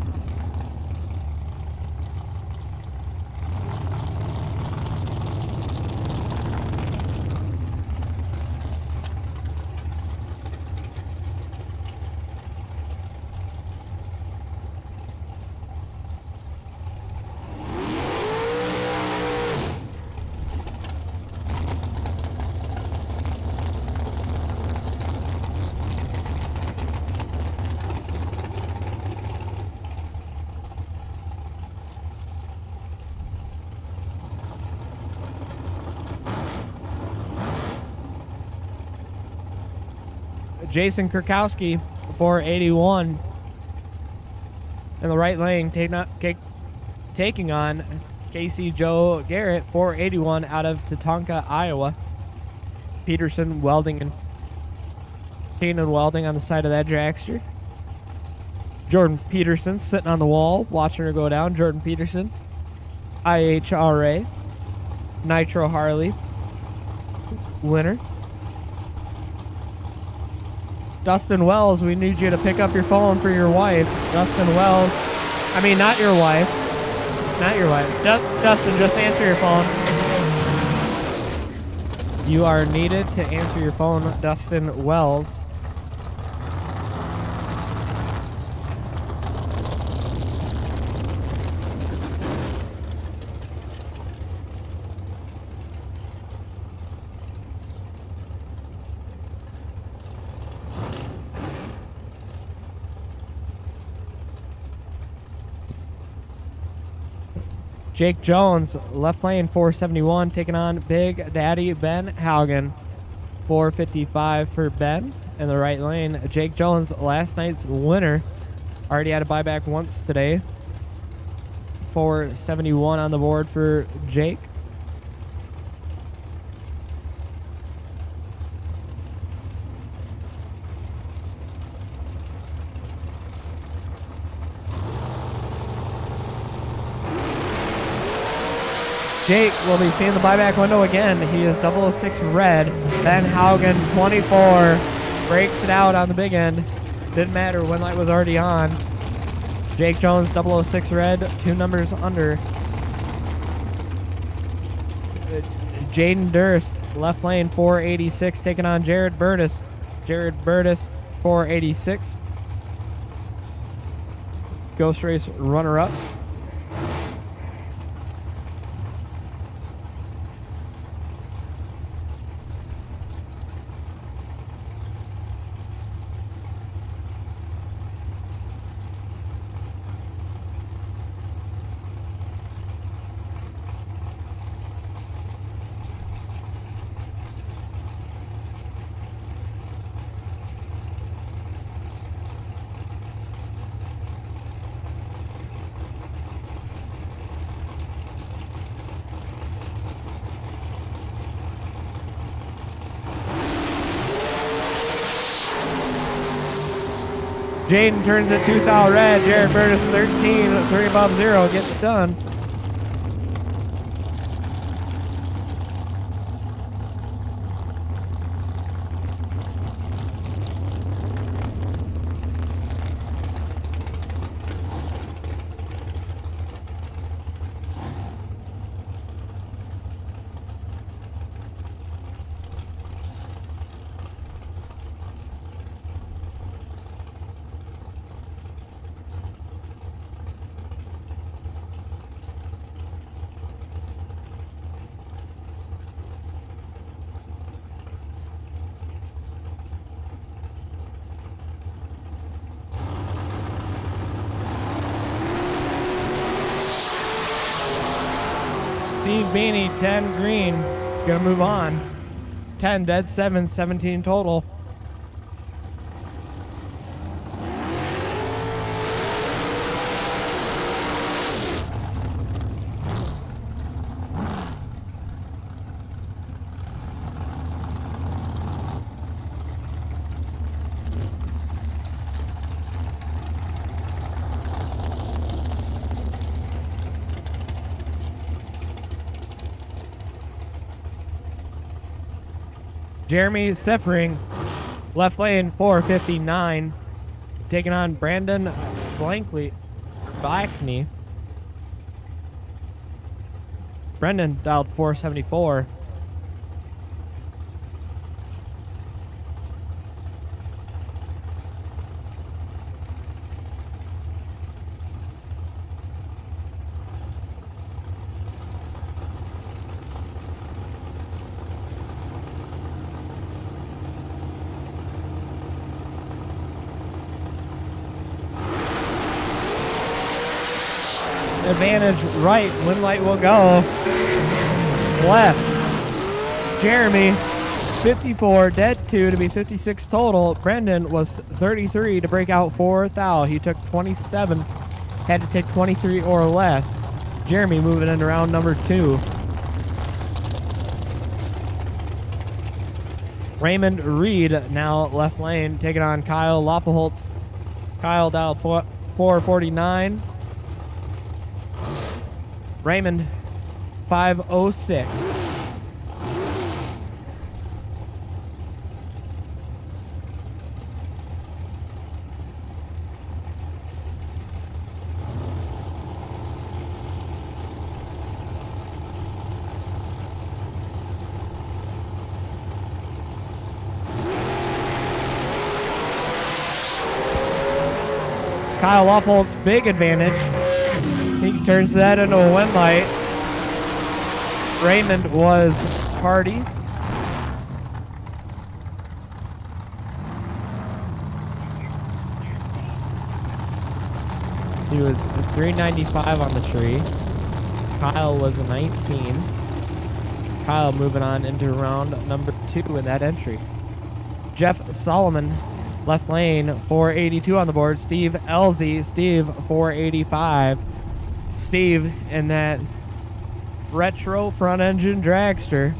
Speaker 1: Jason Kurkowski, 481 in the right lane, taking on Casey Joe Garrett, 481 out of Tatanka, Iowa. Peterson welding and Kanan welding on the side of that dragster. Jordan Peterson sitting on the wall watching her go down. Jordan Peterson, IHRA Nitro Harley winner. Dustin Wells, we need you to pick up your phone for your wife. Dustin Wells. I mean, not your wife. Not your wife. Dustin, just answer your phone. You are needed to answer your phone, Dustin Wells. Jake Jones, left lane, 471, taking on Big Daddy Ben Haugen. 455 for Ben in the right lane. Jake Jones, last night's winner, already had a buyback once today. 471 on the board for Jake. Jake will be seeing the buyback window again. He is 006 red. Ben Haugen, 24, breaks it out on the big end. Didn't matter when light was already on. Jake Jones, 006 red, 2 numbers under. Jaden Durst, left lane, 486, taking on Jared Burtis. Jared Burtis, 486. Ghost Race runner-up. Jaden turns it 2,000 red. Jared Burtis 13, 3 above 0, gets it done. Steve Beanie, 10 green. Gonna move on. 10 dead, 7, 17 total. Jeremy Seffering, left lane, 459, taking on Brandon Blackney. Brendan dialed 474. Advantage right, when light will go. Left. Jeremy, 54, dead 2 to be 56 total. Brendan was 33 to break out 4 thou. He took 27, had to take 23 or less. Jeremy moving into round number 2. Raymond Reed now left lane, taking on Kyle Lopaholtz. Kyle dialed 449. Raymond, 506. Kyle Lawfolt's big advantage. He turns that into a win light. Raymond was Hardy. He was 395 on the tree. Kyle was a 19. Kyle moving on into round number 2 in that entry. Jeff Solomon, left lane, 482 on the board. Steve Elzy, Steve, 485. Steve in that retro front engine dragster.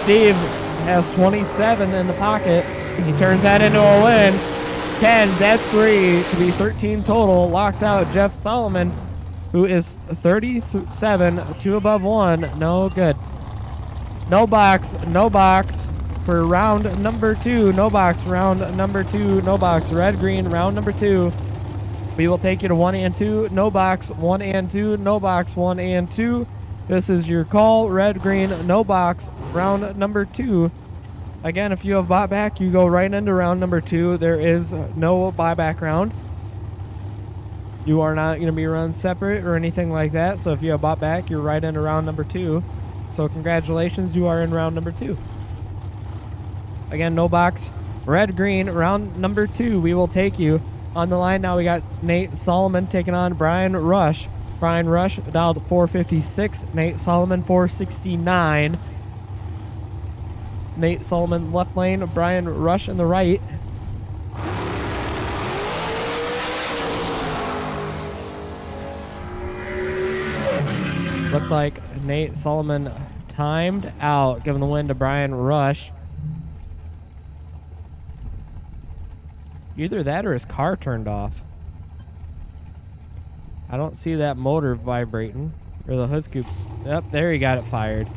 Speaker 1: Steve has 27 in the pocket. He turns that into a win. 10, that's 3 to be 13 total. Locks out Jeff Solomon, who is 37, 2 above 1. No good. No box for round number 2. No box, round number 2. No box, red, green, round number 2. We will take you to 1 and 2. No box, 1 and 2. No box, 1 and 2. This is your call, red, green, no box, round number 2. Again, if you have bought back, you go right into round number 2. There is no buyback round. You are not going to be run separate or anything like that. So if you have bought back, you're right into round number 2. So congratulations, you are in round number 2. Again, no box, red, green, round number 2. We will take you. On the line now, we got Nate Solomon taking on Brian Rush. Brian Rush dialed 456. Nate Solomon 469. Nate Solomon left lane. Brian Rush in the right. Looked like Nate Solomon timed out, giving the win to Brian Rush. Either that or his car turned off. I don't see that motor vibrating, or the hood scoop. Yep, there he got it fired.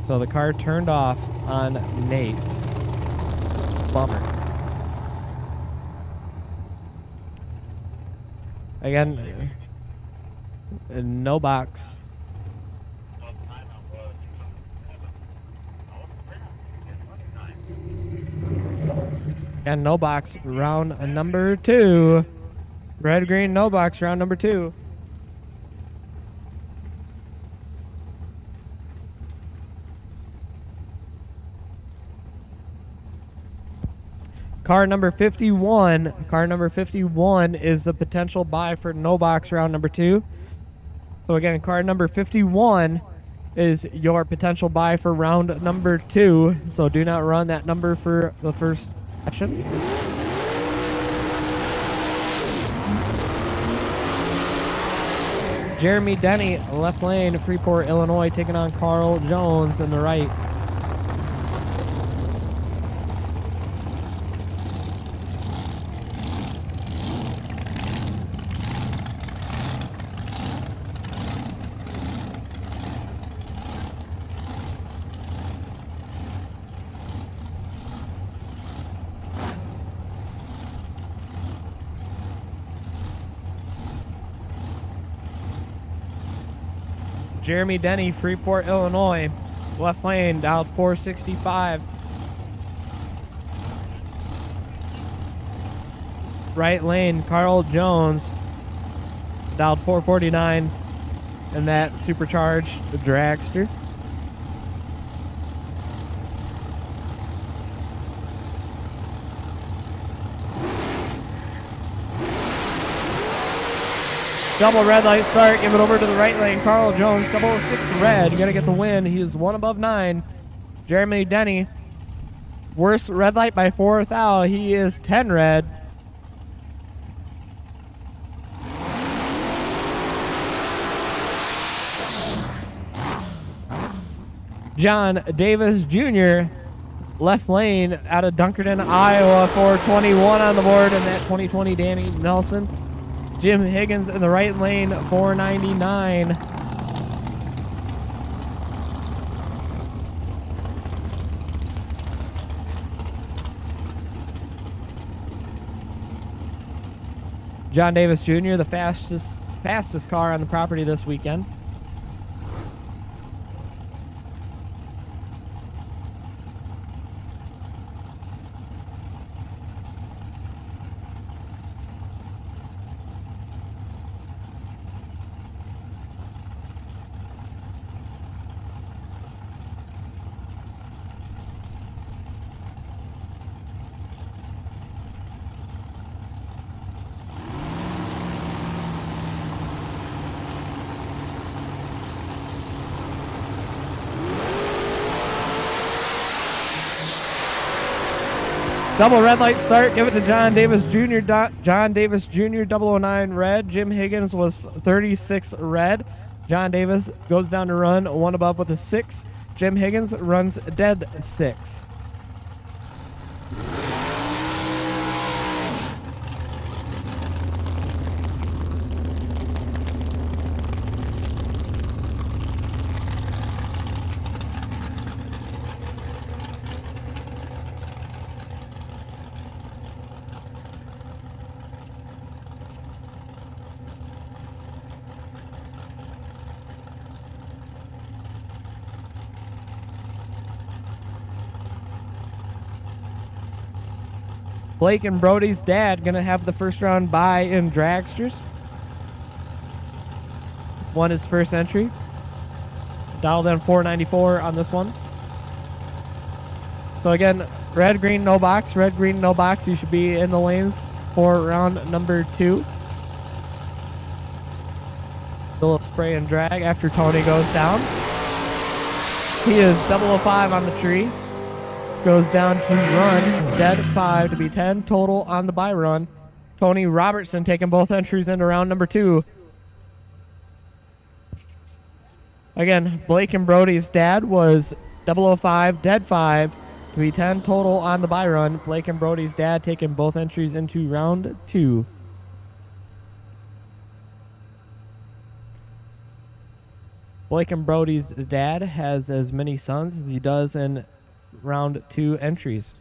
Speaker 1: So the car turned off on Nate. Bummer. Again, no box. And no box, round number 2. Red, green, no box, round number 2. Car number 51. Car number 51 is the potential buy for no box round number 2. So again, car number 51 is your potential buy for round number 2. So do not run that number for the first session. Jeremy Denny, left lane, Freeport, Illinois, taking on Carl Jones in the right. Jeremy Denny, Freeport, Illinois. Left lane, dialed 465. Right lane, Carl Jones, dialed 449. And that supercharged dragster. Double red light start, give it over to the right lane. Carl Jones, 006 red, you gotta get the win. He is 1 above 9. Jeremy Denny, worst red light by 4 thou. He is 10 red. John Davis Jr., left lane out of Dunkerton, Iowa, 421 on the board, and that 2020 Danny Nelson. Jim Higgins in the right lane, 499. John Davis Jr., the fastest car on the property this weekend. Double red light start. Give it to John Davis Jr. John Davis Jr. 009 red. Jim Higgins was 36 red. John Davis goes down to run one above with a 6. Jim Higgins runs dead 6. Blake and Brody's dad gonna have the first round bye in dragsters. Won his first entry. Dialed in 494 on this one. So again, red, green, no box. Red, green, no box. You should be in the lanes for round number 2. Little spray and drag after Tony goes down. He is 005 on the tree. Goes down to run, dead 5 to be 10 total on the bye run. Tony Robertson taking both entries into round number 2. Again, Blake and Brody's dad was 005, dead 5 to be 10 total on the bye run. Blake and Brody's dad taking both entries into round 2. Blake and Brody's dad has as many sons as he does in round 2 entries.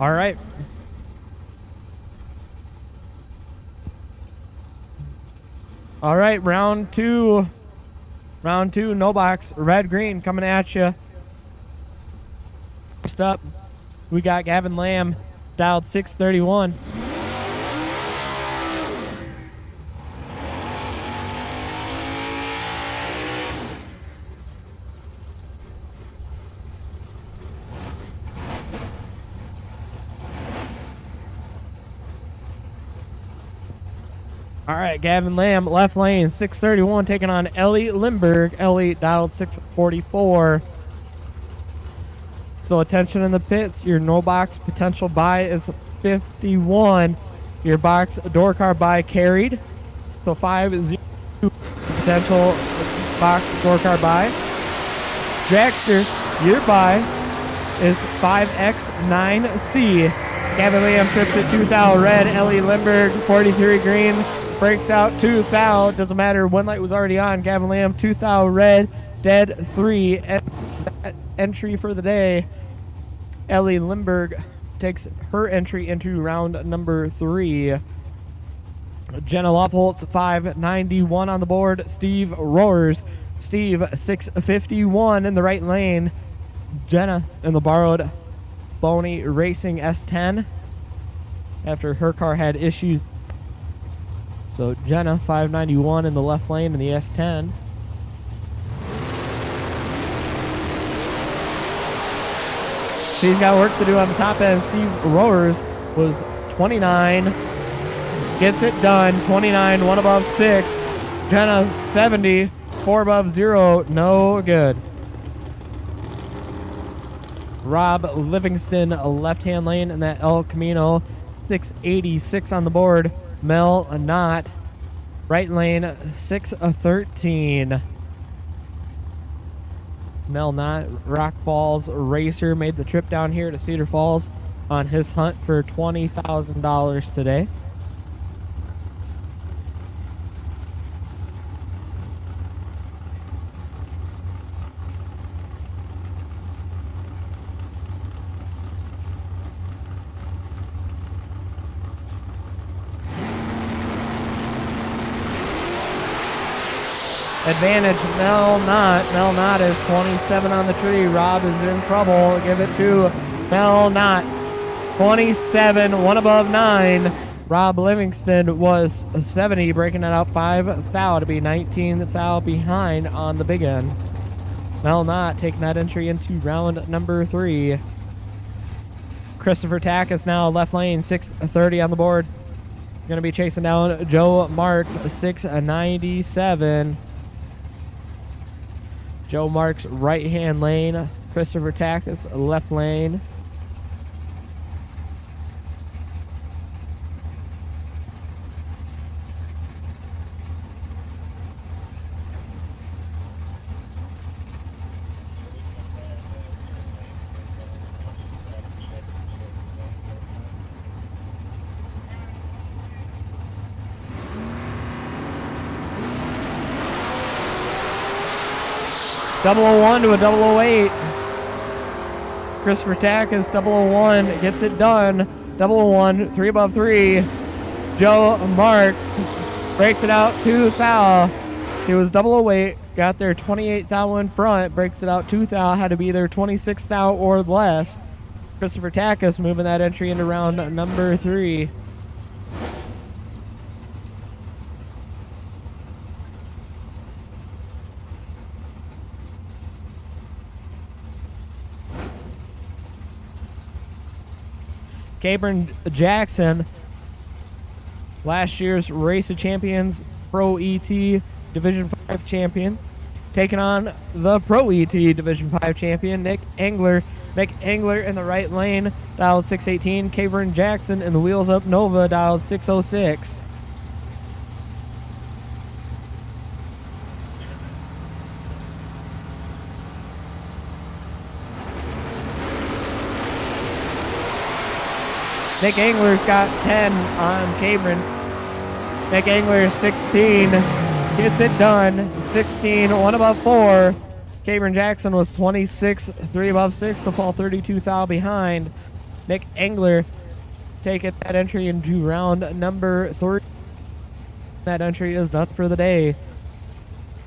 Speaker 1: All right. All right, round two. Round two, no box, red, green, coming at you. First up, we got Gavin Lamb, dialed 631. All right, Gavin Lamb, left lane, 631, taking on Ellie Lindbergh. Ellie dialed 644. So attention in the pits. Your no box potential buy is 51. Your box door car buy carried. So 50 potential box door car buy. Dragster, your buy is 5X9C. Gavin Lamb trips at 2 thou red. Ellie Lindbergh, 43 green. Breaks out 2 thou. Doesn't matter. One light was already on. Gavin Lamb, 2 thou red. Dead 3. Entry for the day. Ellie Lindbergh takes her entry into round number 3. Jenna Loveholtz, 591 on the board. Steve Roars, Steve, 651 in the right lane. Jenna in the borrowed Boney Racing S10 after her car had issues. So Jenna, 591 in the left lane in the S10. She's got work to do on the top end. Steve Roars was 29. Gets it done. 29, 1 above 6. Jenna, 70. 4 above 0. No good. Rob Livingston, left-hand lane in that El Camino. 686 on the board. Mel Knott, right lane, 613. Mel Knott, Rock Falls racer, made the trip down here to Cedar Falls on his hunt for $20,000 today. Advantage, Mel Knott. Mel Knott is 27 on the tree. Rob is in trouble. Give it to Mel Knott. 27, 1 above 9. Rob Livingston was 70, breaking it out 5 thou to be 19 thou behind on the big end. Mel Knott taking that entry into round number 3. Christopher Tack is now left lane, 630 on the board. Going to be chasing down Joe Marks, 697. Joe Marks right-hand lane. Christopher Tack is left lane. .001 to a .008. Christopher Tack is .001, gets it done. .001, 3 above 3. Joe Marks breaks it out 2 thou. He was .008, got there 28 thou in front, breaks it out 2 thou, had to be either 26 thou or less. Christopher Tack is moving that entry into round number 3. Cabron Jackson, last year's Race of Champions Pro ET Division 5 champion, taking on the Pro ET Division 5 champion, Nick Engler. Nick Engler in the right lane, dialed 618. Cabron Jackson in the Wheels Up Nova, dialed 606. Nick Engler's got 10 on Cabron. Nick Engler 16, gets it done. 16, 1 above 4. Cabron Jackson was 26, 3 above 6, to fall 32 thou behind. Nick Engler taking that entry into round number 3. That entry is done for the day.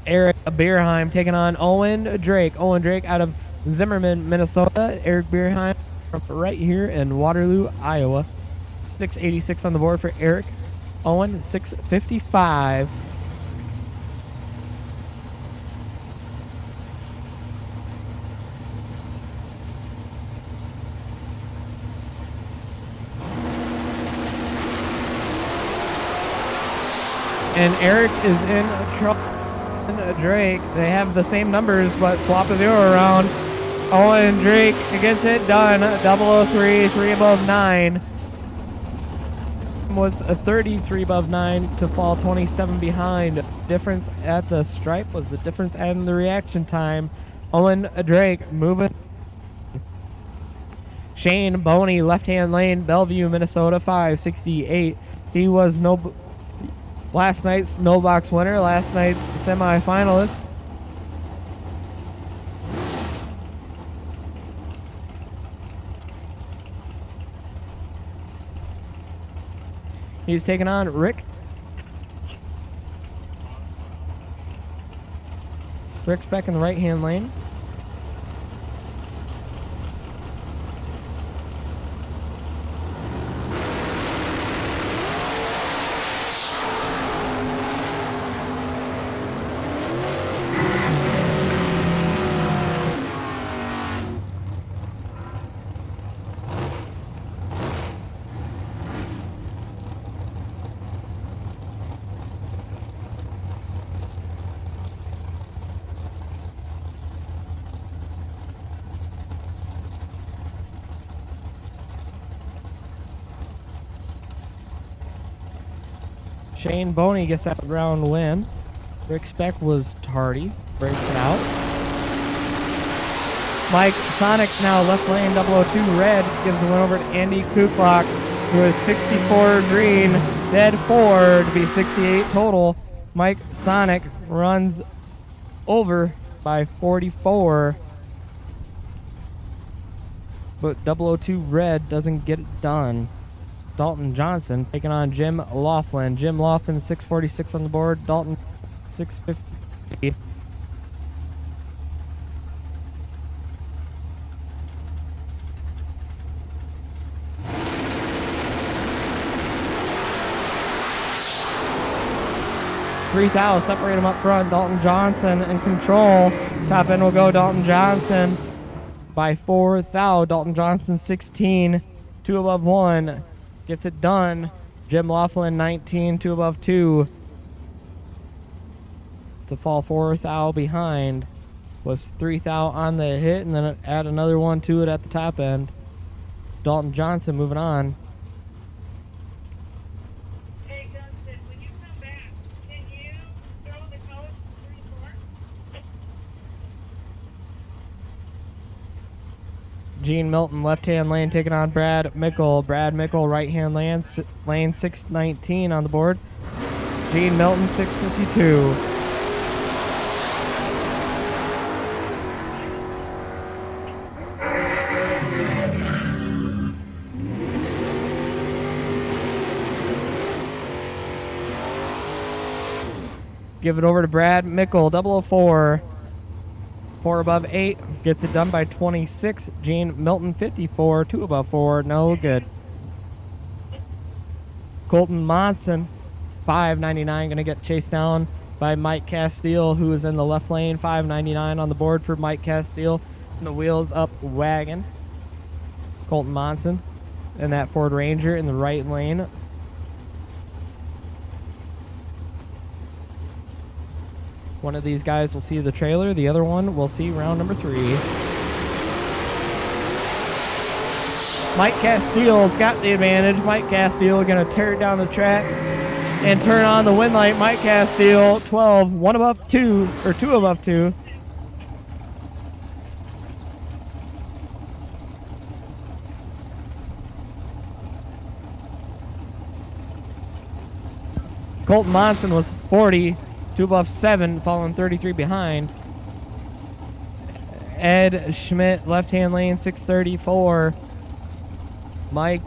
Speaker 1: Eric Bierheim taking on Owen Drake. Owen Drake out of Zimmerman, Minnesota. Eric Bierheim from right here in Waterloo, Iowa. 686 on the board for Eric. Owen, 655. And Eric is in trouble. Drake, they have the same numbers, but swap the zero around. Owen Drake gets it done. 003, 3 above 9. Was a 33 above 9 to fall 27 behind. Difference at the stripe was the difference in the reaction time. Owen Drake moving. Shane Boney, left-hand lane, Bellevue, Minnesota, 568. He was last night's no box winner, last night's semi-finalist. He's taking on Rick. Rick's back in the right-hand lane. Shane Boney gets that round win. Rick Speck was tardy, breaks it out. Mike Sonic now left lane 002 red gives the win over to Andy Kuklock, who is 64 green, dead 4 to be 68 total. Mike Sonic runs over by 44, but 002 red doesn't get it done. Dalton Johnson taking on Jim Laughlin. Jim Laughlin 646 on the board. Dalton 650. $3,000 separate him up front. Dalton Johnson in control. Top end will go Dalton Johnson by $4,000. Dalton Johnson 16, 2 above 1. Gets it done. Jim Laughlin 19, 2 above 2. To fall $4,000 behind. Was $3,000 on the hit, and then add another one to it at the top end. Dalton Johnson moving on.
Speaker 2: Hey, Dustin, when you come back, can you throw the code 34?
Speaker 1: Gene Milton, left-hand lane, taking on Brad Mickle. Brad Mickle, right-hand lane, lane 619 on the board. Gene Milton, 652. Give it over to Brad Mickle, 004. 4 above 8, gets it done by 26. Gene Milton 54, 2 above 4, no good. Colton Monson 599, gonna get chased down by Mike Castile, who is in the left lane. 599 on the board for Mike Castile in the wheels up wagon. Colton Monson and that Ford Ranger in the right lane. One of these guys will see the trailer, the other one will see round number 3. Mike Castile's got the advantage. Mike Castile gonna tear it down the track and turn on the win light. Mike Castile 12, 1 above 2, or 2 above 2. Colton Monson was 40. 2 above 7, falling 33 behind. Ed Schmidt, left-hand lane, 634. Mike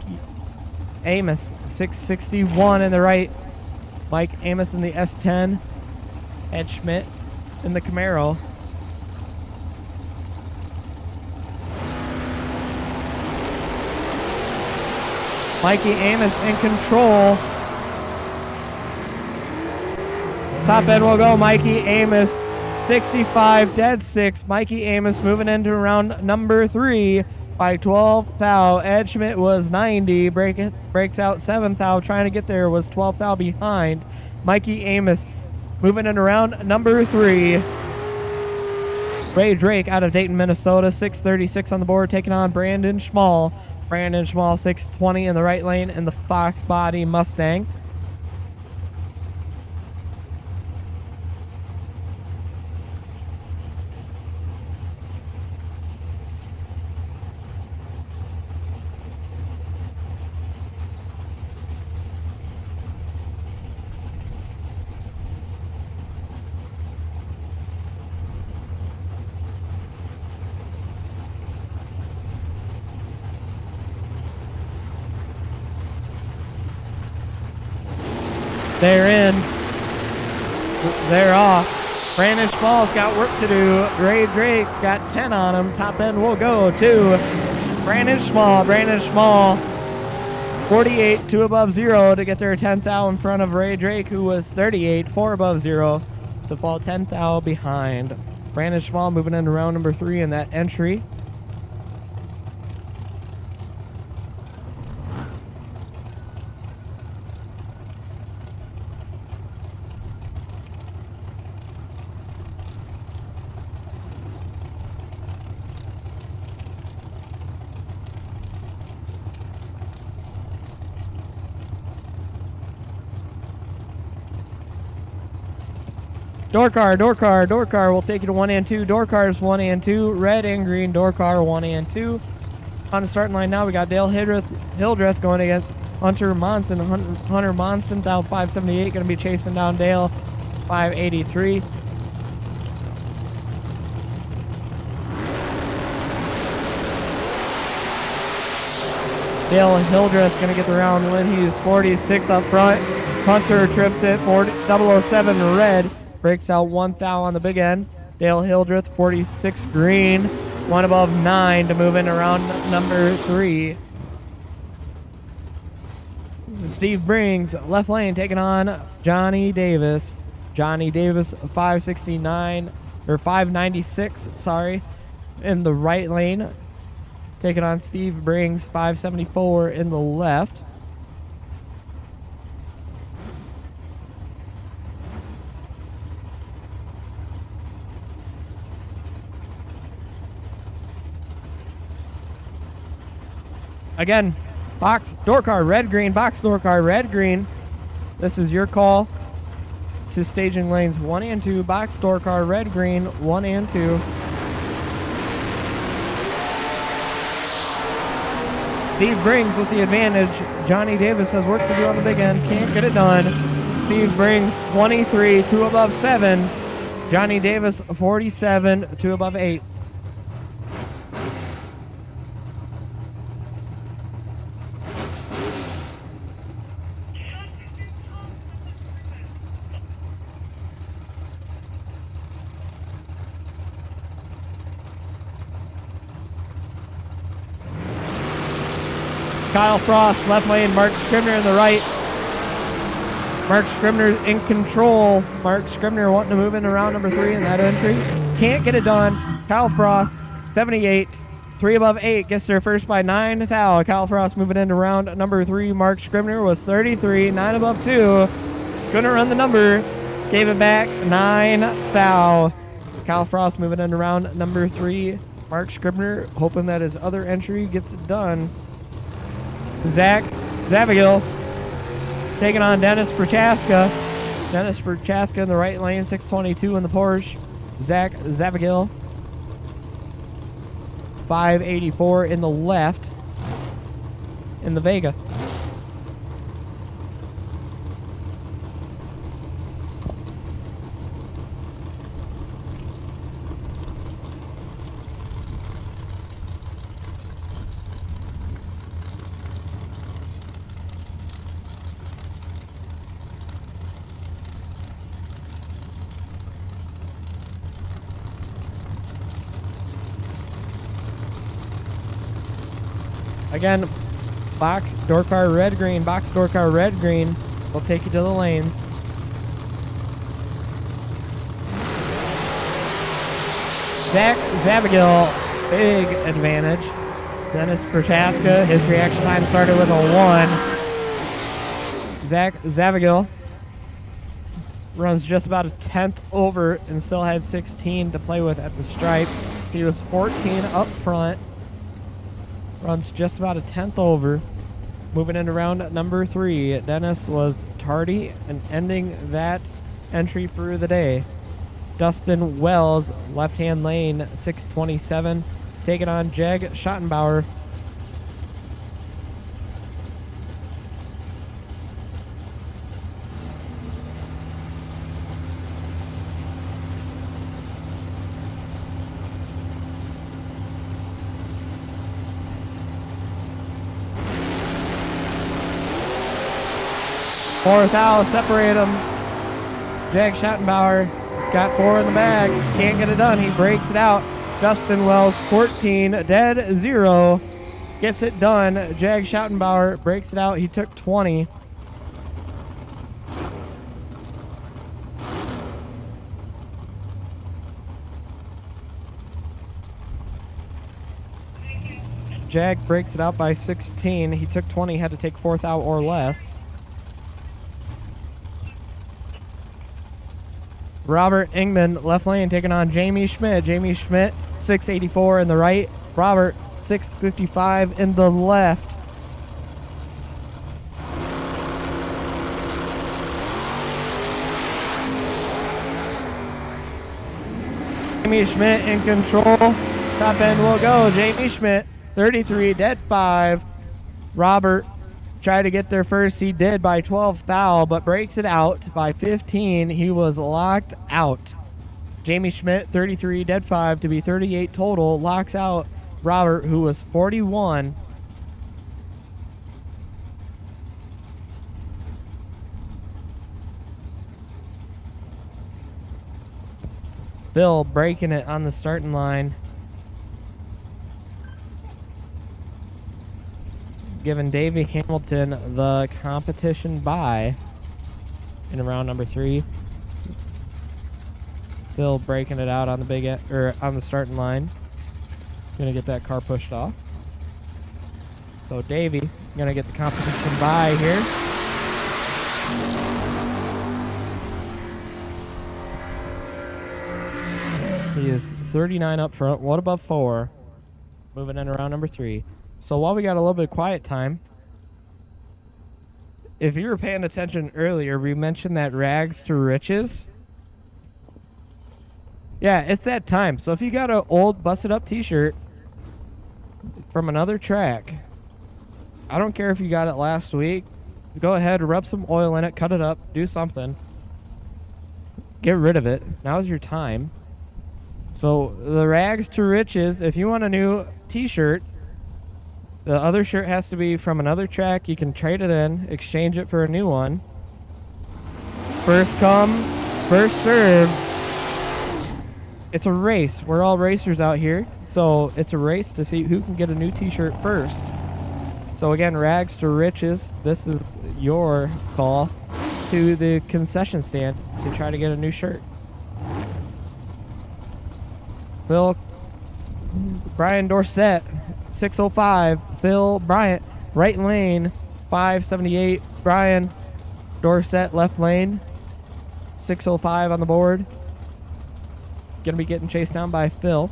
Speaker 1: Amos, 661 in the right. Mike Amos in the S10. Ed Schmidt in the Camaro. Mikey Amos in control. Top end will go Mikey Amos, 65, dead 6. Mikey Amos moving into round number 3 by 12 thou. Ed Schmidt was 90, breaks out 7 thou, trying to get there, was 12 thou behind. Mikey Amos moving into round number 3. Ray Drake out of Dayton, Minnesota, 636 on the board, taking on Brandon Schmall. Brandon Schmall, 620 in the right lane in the Fox Body Mustang. They're in. They're off. Brandon Schmall's got work to do. Ray Drake's got 10 on him. Top end will go to Brandon Schmall. Brandon Schmall, 48, 2 above 0 to get their 10 thou in front of Ray Drake, who was 38, 4 above 0 to fall 10 thou behind. Brandon Schmall moving into round number 3 in that entry. Door car will take you to 1 and 2. Door cars 1 and 2. Red and green door car 1 and 2. On the starting line now, we got Dale Hildreth going against Hunter Monson. Hunter Monson, down 578, going to be chasing down Dale, 583. Dale Hildreth going to get the round win. He's 46 up front. Hunter trips it, 007 red. Breaks out 1 thou on the big end. Dale Hildreth, 46 green. 1 above 9 to move into round number 3. Steve Brings, left lane, taking on Johnny Davis. Johnny Davis, 569, or 596, sorry, in the right lane. Taking on Steve Brings, 574 in the left. Again, box, door car, red, green, box, door car, red, green. This is your call to staging lanes 1 and 2, box, door car, red, green, 1 and 2. Steve Brings with the advantage. Johnny Davis has work to do on the big end, can't get it done. Steve Brings, 23, 2 above 7. Johnny Davis, 47, 2 above 8. Kyle Frost, left lane, Mark Scribner in the right. Mark Scribner in control. Mark Scribner wanting to move into round number 3 in that entry. Can't get it done. Kyle Frost, 78, 3 above 8, gets there first by 9 thou. Kyle Frost moving into round number 3. Mark Scribner was 33, 9 above 2. Couldn't run the number, gave it back, 9 thou. Kyle Frost moving into round number 3. Mark Scribner hoping that his other entry gets it done. Zach Zavagill taking on Dennis Prochaska. Dennis Prochaska in the right lane, 622 in the Porsche. Zach Zavagill, 584 in the left in the Vega. again, box, door car, red, green, box, door car, red, green. We'll take you to the lanes. Zach Zabigal, big advantage. Dennis Prochaska, his reaction time started with a 1. Zach Zabigal runs just about a 10th over and still had 16 to play with at the stripe. He was 14 up front. Runs just about a 10th over. Moving into round number 3, Dennis was tardy and ending that entry for the day. Dustin Wells, left-hand lane, 627, taking on Jeg Schottenbauer. Fourth out, separate him. Jag Schottenbauer got 4 in the bag. Can't get it done. He breaks it out. Dustin Wells, 14, dead 0. Gets it done. Jag Schottenbauer breaks it out. He took 20. Jag breaks it out by 16. He took 20. Had to take 4th out or less. Robert Ingman, left lane, taking on Jamie Schmidt. Jamie Schmidt, 684 in the right. Robert, 655 in the left. Jamie Schmidt in control. Top end will go. Jamie Schmidt, 33, dead 5. Robert tried to get there first. He did by 12 thou, but breaks it out by 15. He was locked out. Jamie Schmidt, 33, dead 5 to be 38 total. Locks out Robert, who was 41. Bill breaking it on the starting line. Giving Davey Hamilton the competition bye in round number 3. Bill breaking it out on the on the starting line. Gonna get that car pushed off. So Davey gonna get the competition bye here. He is 39 up front, 1 above 4. Moving into round number 3. So while we got a little bit of quiet time, if you were paying attention earlier, we mentioned that rags to riches. Yeah, it's that time. So if you got an old busted up t-shirt from another track, I don't care if you got it last week, go ahead, rub some oil in it, cut it up, do something. Get rid of it. Now's your time. So the rags to riches, if you want a new t-shirt, the other shirt has to be from another track. You can trade it in, exchange it for a new one. First come, first serve. It's a race. We're all racers out here. So it's a race to see who can get a new t-shirt first. So again, rags to riches. This is your call to the concession stand to try to get a new shirt. Brian Dorsett, 605. Phil Bryant, right lane, 578. Brian Dorsett, left lane, 605 on the board. Gonna be getting chased down by Phil.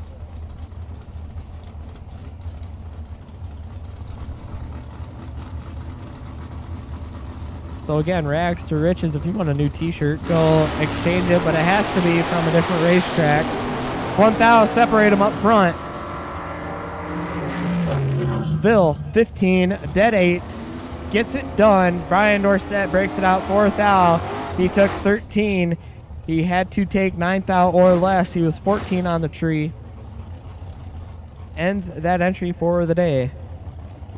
Speaker 1: So again, rags to riches. If you want a new t-shirt, go exchange it, but it has to be from a different racetrack. 1,000, separate them up front. Bill, 15, dead 8, gets it done. Brian Dorsett breaks it out, 4th out. He took 13. He had to take 9th out or less. He was 14 on the tree. Ends that entry for the day.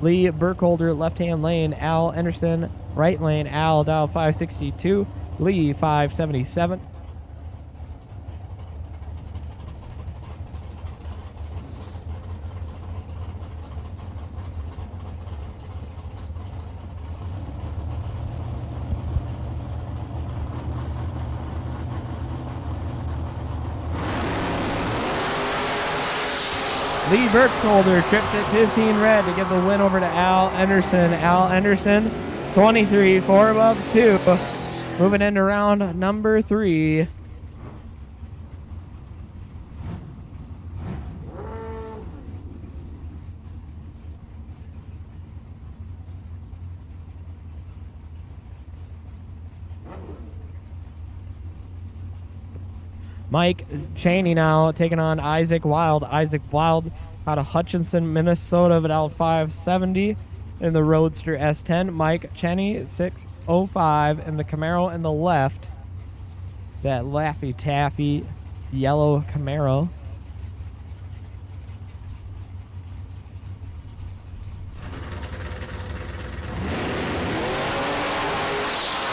Speaker 1: Lee Burkholder, left-hand lane. Al Anderson, right lane. Al dial 562. Lee, 577. Lee Burkholder trips at 15 red to give the win over to Al Anderson. Al Anderson, 23, 4 above 2. Moving into round number 3. Mike Cheney now taking on Isaac Wild. Isaac Wild out of Hutchinson, Minnesota, at L 570 in the Roadster S10. Mike Cheney 605 in the Camaro in the left. That Laffy Taffy yellow Camaro.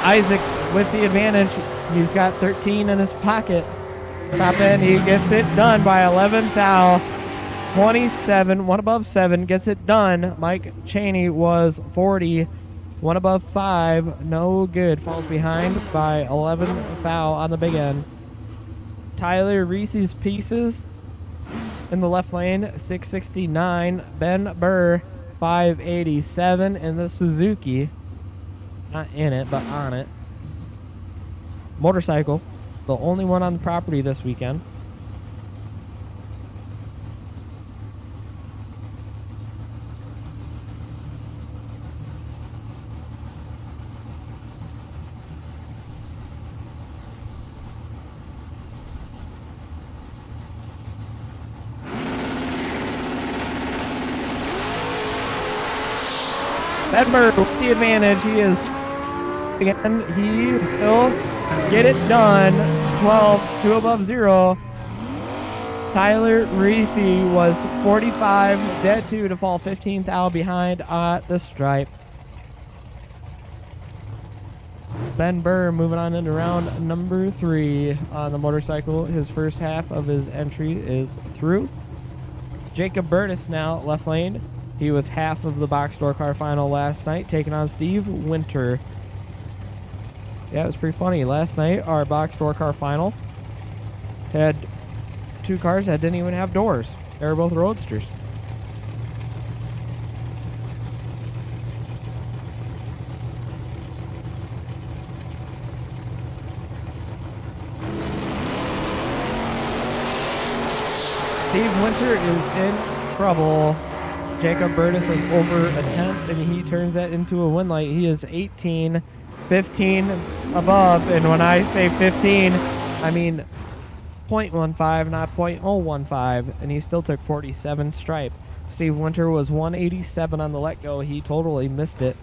Speaker 1: Isaac with the advantage. He's got 13 in his pocket. Top end, he gets it done by 11 thou. 27, 1 above 7, gets it done. Mike Cheney was 40, 1 above 5, no good. Falls behind by 11 thou on the big end. Tyler Reese's Pieces in the left lane, 669. Ben Burr, 587 in the Suzuki. Not in it, but on it. Motorcycle, the only one on the property this weekend. Ben Burr with the advantage. He is again. He will get it done. 12, 2 above 0. Tyler Reese was 45, dead 2 to fall 15 thou behind at the stripe. Ben Burr moving on into round number 3 on the motorcycle. His first half of his entry is through. Jacob Burtis now left lane. He was half of the box door car final last night, taking on Steve Winter. Yeah, it was pretty funny. Last night, our box door car final had 2 cars that didn't even have doors. They were both roadsters. Steve Winter is in trouble. Jacob Burtis is over a tenth, and he turns that into a win light. He is 18, 15 above, and when I say 15, I mean 0.15, not 0.015, and he still took 47 stripe. Steve Winter was 187 on the let-go. He totally missed it.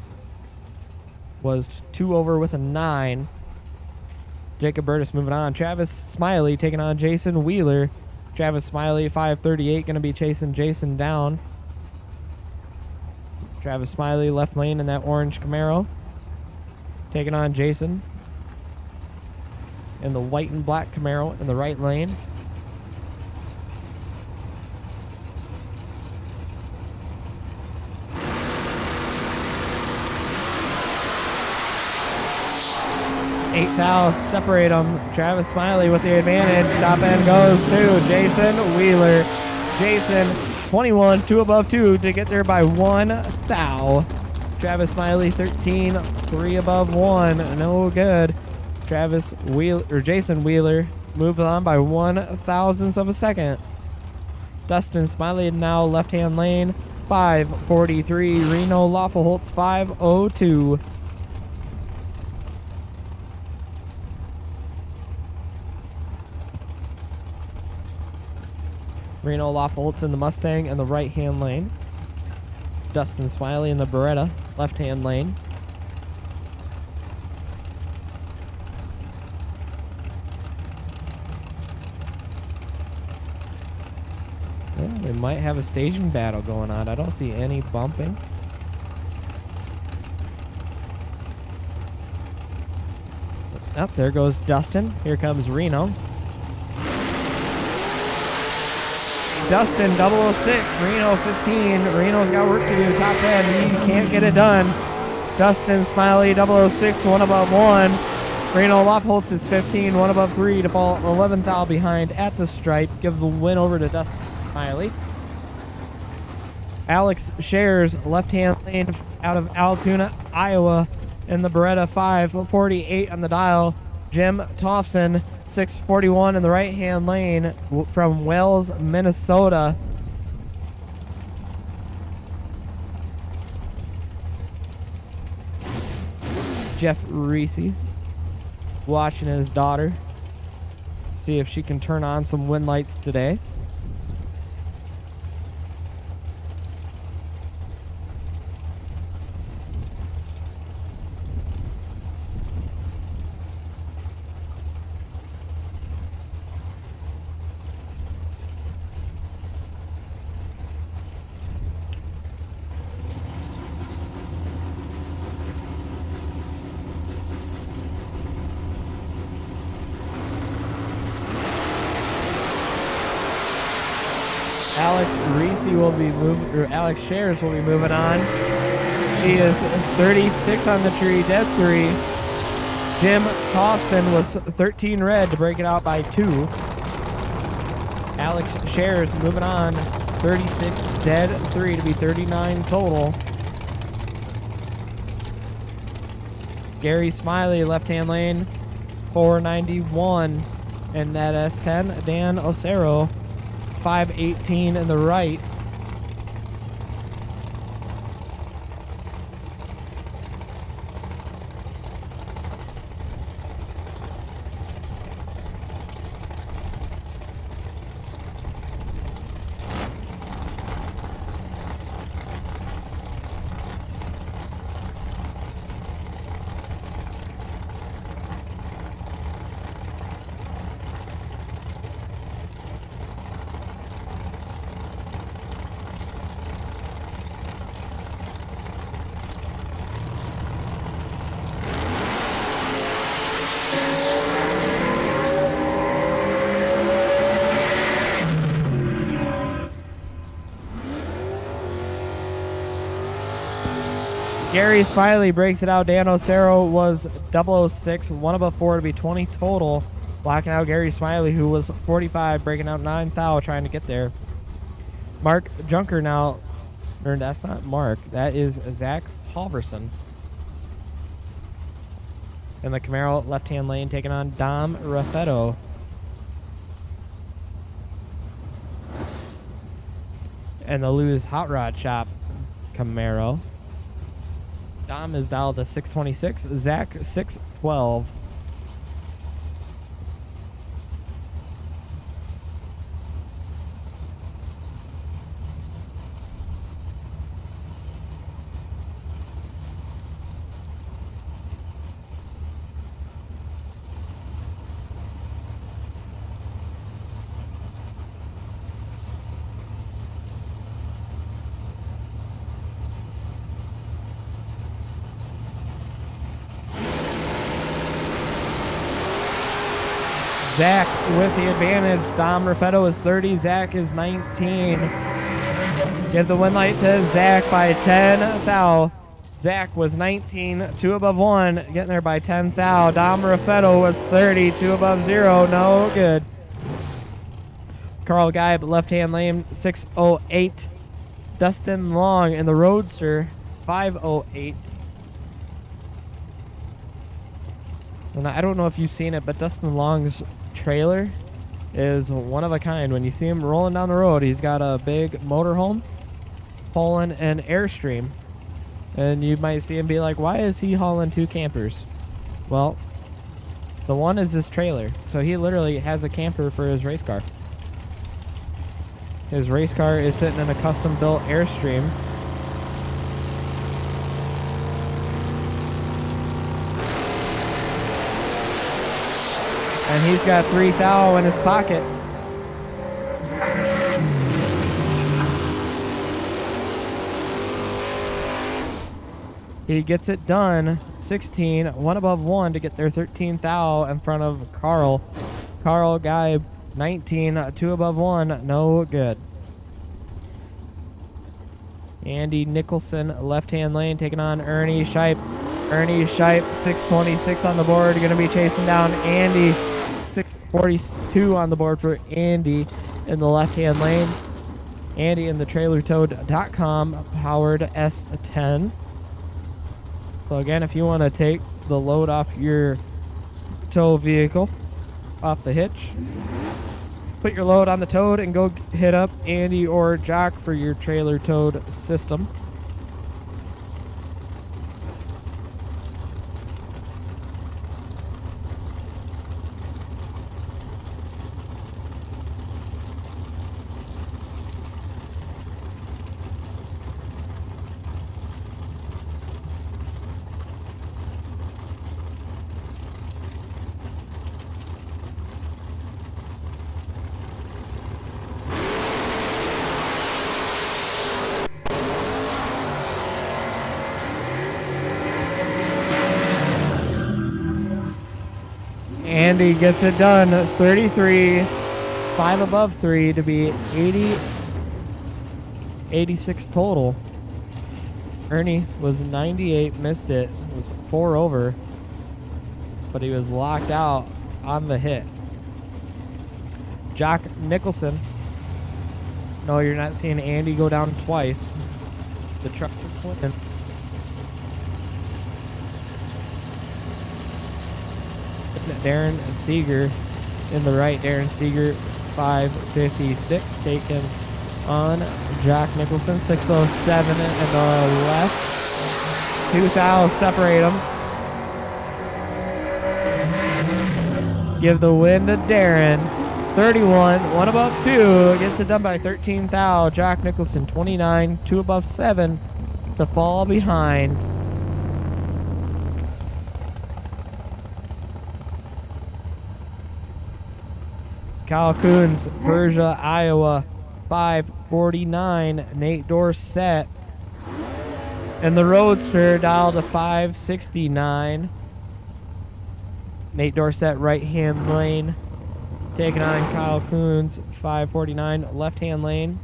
Speaker 1: Was 2 over with a 9. Jacob Burtis moving on. Travis Smiley taking on Jason Wheeler. Travis Smiley, 538, going to be chasing Jason down. Travis Smiley left lane in that orange Camaro. Taking on Jason in the white and black Camaro in the right lane. Eight thou separate them. Travis Smiley with the advantage. Top end goes to Jason Wheeler. Jason 21, 2 above 2 to get there by 1 thou. Travis Smiley 13, 3 above 1, no good. Jason Wheeler moved on by 1/1000th of a second. Dustin Smiley now left-hand lane, 543. Reno Laffelholtz 502. Reno Laffelholtz in the Mustang in the right-hand lane. Dustin Smiley in the Beretta, left-hand lane. Yeah, they might have a staging battle going on. I don't see any bumping. Up there goes Dustin. Here comes Reno. Dustin 006, Reno 15. Reno's got work to do. Top 10, he can't get it done. Dustin Smiley 006, 1 above 1. Reno Laffelholtz is 15, 1 above 3 to fall 11 thou behind at the stripe. Give the win over to Dustin Smiley. Alex Shares, left-hand lane out of Altoona, Iowa, in the Beretta 548 on the dial. Jim Thompson, 641 in the right-hand lane from Wells, Minnesota. Jeff Reese watching his daughter. See if she can turn on some wind lights today. Alex Reese will be moving, or Alex Shares will be moving on. She is 36 on the tree, dead 3. Jim Thompson was 13 red to break it out by 2. Alex Shares moving on, 36 dead 3 to be 39 total. Gary Smiley, left-hand lane, 491 in that S10. Dan Osero, 518 in the right. Gary Smiley breaks it out. Dan Osero was 006, 1 above 4 to be 20 total. Blocking out Gary Smiley, who was 45, breaking out 9 thou, trying to get there. Mark Junker now, or that's not Mark, that is Zach Halverson. In the Camaro left-hand lane, taking on Dom Raffetto. And the Lewis Hot Rod Shop Camaro. Dom is dialed to 626, Zach 612. Zach with the advantage. Dom Raffetto is 30. Zach is 19. Give the win light to Zach by 10 thou. Zach was 19, 2 above 1, getting there by 10 thou. Dom Raffetto was 30, 2 above 0, no good. Carl Geib, left-hand lane, 608. Dustin Long in the Roadster, 508. And I don't know if you've seen it, but Dustin Long's trailer is one of a kind. When you see him rolling down the road, he's got a big motorhome pulling an Airstream. And you might see him be like, why is he hauling 2 campers? Well, the one is his trailer. So he literally has a camper for his race car. His race car is sitting in a custom-built Airstream. And he's got 3 thou in his pocket. He gets it done. 16, 1 above 1 to get their 13 thou in front of Carl. Carl Geib, 19, 2 above 1, no good. Andy Nicholson, left-hand lane, taking on Ernie Scheip. Ernie Scheip, 626 on the board, going to be chasing down Andy. 642 on the board for Andy in the left-hand lane. Andy in the trailertoad.com powered S10. So again, if you want to take the load off your tow vehicle, off the hitch, put your load on the toad and go hit up Andy or Jock for your trailer toad system. Andy gets it done. 33, 5 above 3 to be 86 total. Ernie was 98, missed it. It was 4 over, but he was locked out on the hit. Jock Nicholson. No, you're not seeing Andy go down twice. The trucks are clicking. Darren Seeger in the right. Darren Seeger, 556, taken on Jack Nicholson. 607 in the left. 2 fouls separate them. Give the win to Darren. 31, 1 above 2. Gets it done by 13 thou. Jack Nicholson, 29, 2 above 7 to fall behind. Kyle Coons, Persia, Iowa, 549. Nate Dorsett and the Roadster dialed to 569. Nate Dorsett, right-hand lane, taking on Kyle Coons, 549, left-hand lane.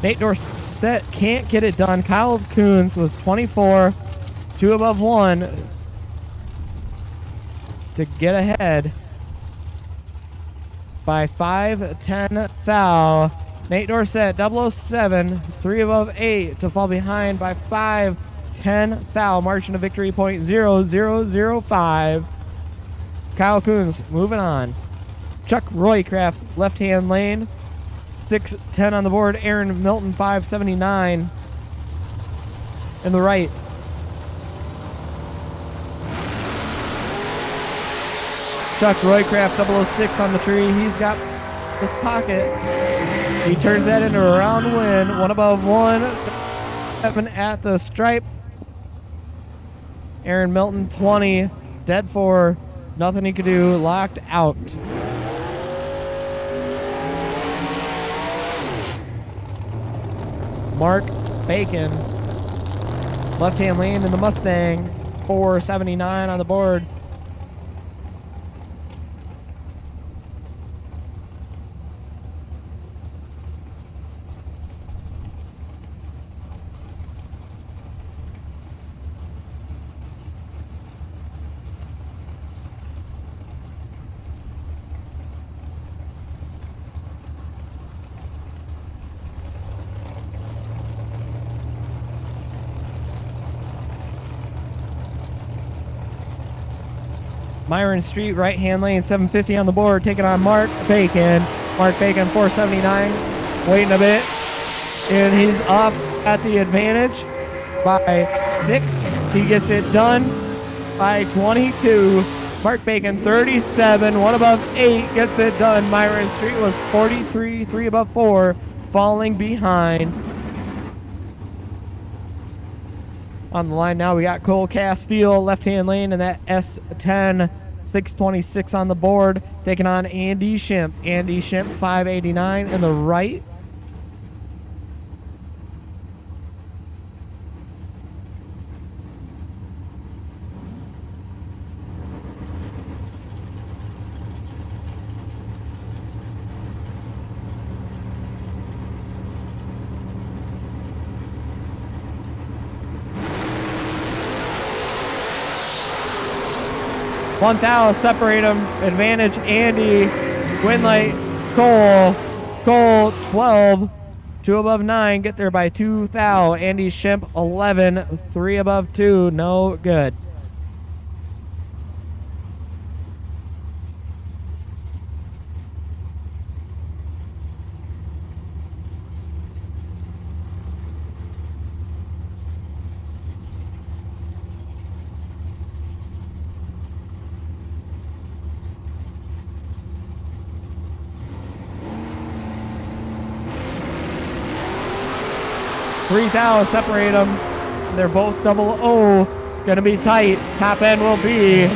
Speaker 1: Nate Dorsett can't get it done. Kyle Coons was 24, 2 above 1 to get ahead by 5-10 thou. Nate Dorsett, 007, 3 above 8 to fall behind by 5-10 thou. Margin of victory, .0005. Kyle Coons moving on. Chuck Roycraft, left-hand lane. 6-10 on the board. Aaron Milton, 579 in the right. Chuck Roycraft, 006 on the tree. He's got the pocket. He turns that into a round win. 1 above 1. 7 at the stripe. Aaron Milton, 20. Dead 4. Nothing he could do. Locked out. Mark Bacon, left-hand lane in the Mustang, 479 on the board. Myron Street, right-hand lane, 750 on the board, taking on Mark Bacon. Mark Bacon, 479, waiting a bit, and he's off at the advantage by 6. He gets it done by 22. Mark Bacon, 37, 1 above 8, gets it done. Myron Street was 43, 3 above 4 falling behind. On the line now, we got Cole Castile, left-hand lane, and that S10 626 on the board, taking on Andy Shimp. Andy Shimp 589 in the right. One thou separate them. Advantage Andy. Win light Cole. Cole 12. 2 above 9. Get there by 2 thou. Andy Shimp 11. 3 above 2. No good. Three thou separate them. They're both double O. It's going to be tight. Top end will be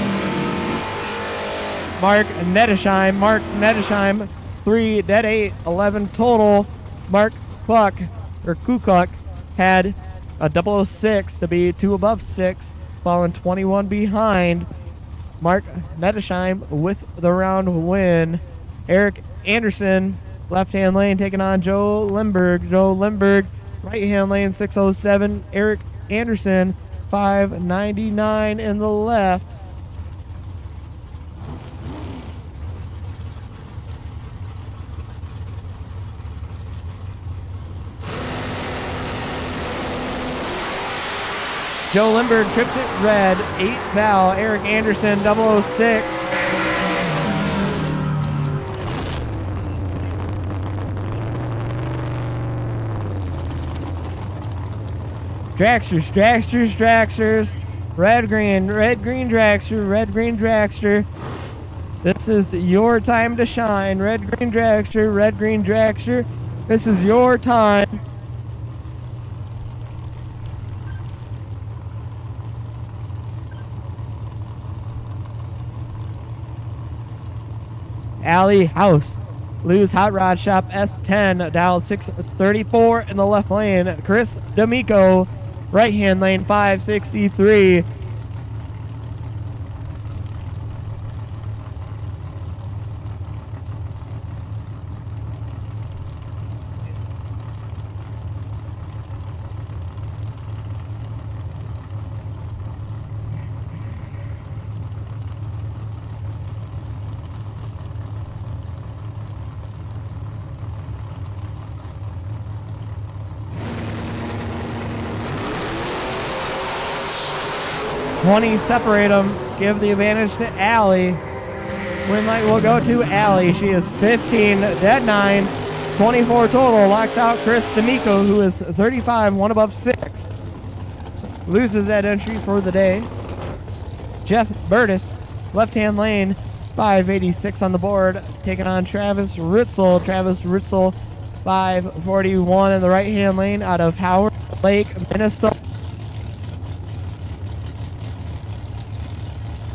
Speaker 1: Mark Nettesheim. Mark Nettesheim, 3 dead 8, 11 total. Mark Kukuk had a 006 to be 2 above 6, falling 21 behind. Mark Nettesheim with the round win. Eric Anderson, left-hand lane, taking on Joe Limberg. Joe Limberg, right-hand lane, 607. Eric Anderson, 599 in the left. Joe Limberg trips it red, 8 thou. Eric Anderson, 006. Dragsters. Red, green, dragster. This is your time to shine. Red, green, dragster. This is your time. Alley House. Lou's Hot Rod Shop S10, dial 634 in the left lane. Chris D'Amico, right-hand lane, 563. Separate them. Give the advantage to Allie. Win light will go to Allie. She is 15, dead 9, 24 total. Locks out Chris D'Amico, who is 35, 1 above 6. Loses that entry for the day. Jeff Burtis, left-hand lane, 586 on the board, taking on Travis Ritzel. Travis Ritzel, 541 in the right-hand lane out of Howard Lake, Minnesota.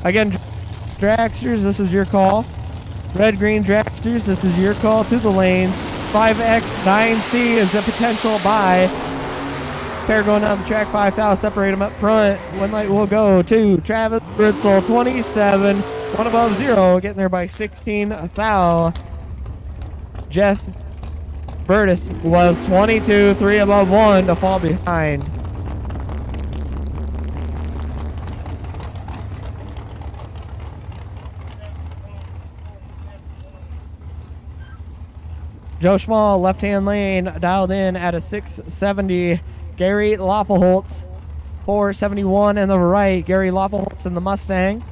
Speaker 1: Again, dragsters, this is your call. Red-green dragsters, this is your call to the lanes. 5X, 9C is a potential buy. Pair going down the track, 5 thou, separate them up front. One light will go to Travis Ritzel, 27, 1 above 0, getting there by 16 thou. Jeff Burtis was 22, 3 above 1 to fall behind. Joe Schmall, left-hand lane, dialed in at a 670. Gary Loffelholtz, 471 in the right. Gary Loffelholtz in the Mustang.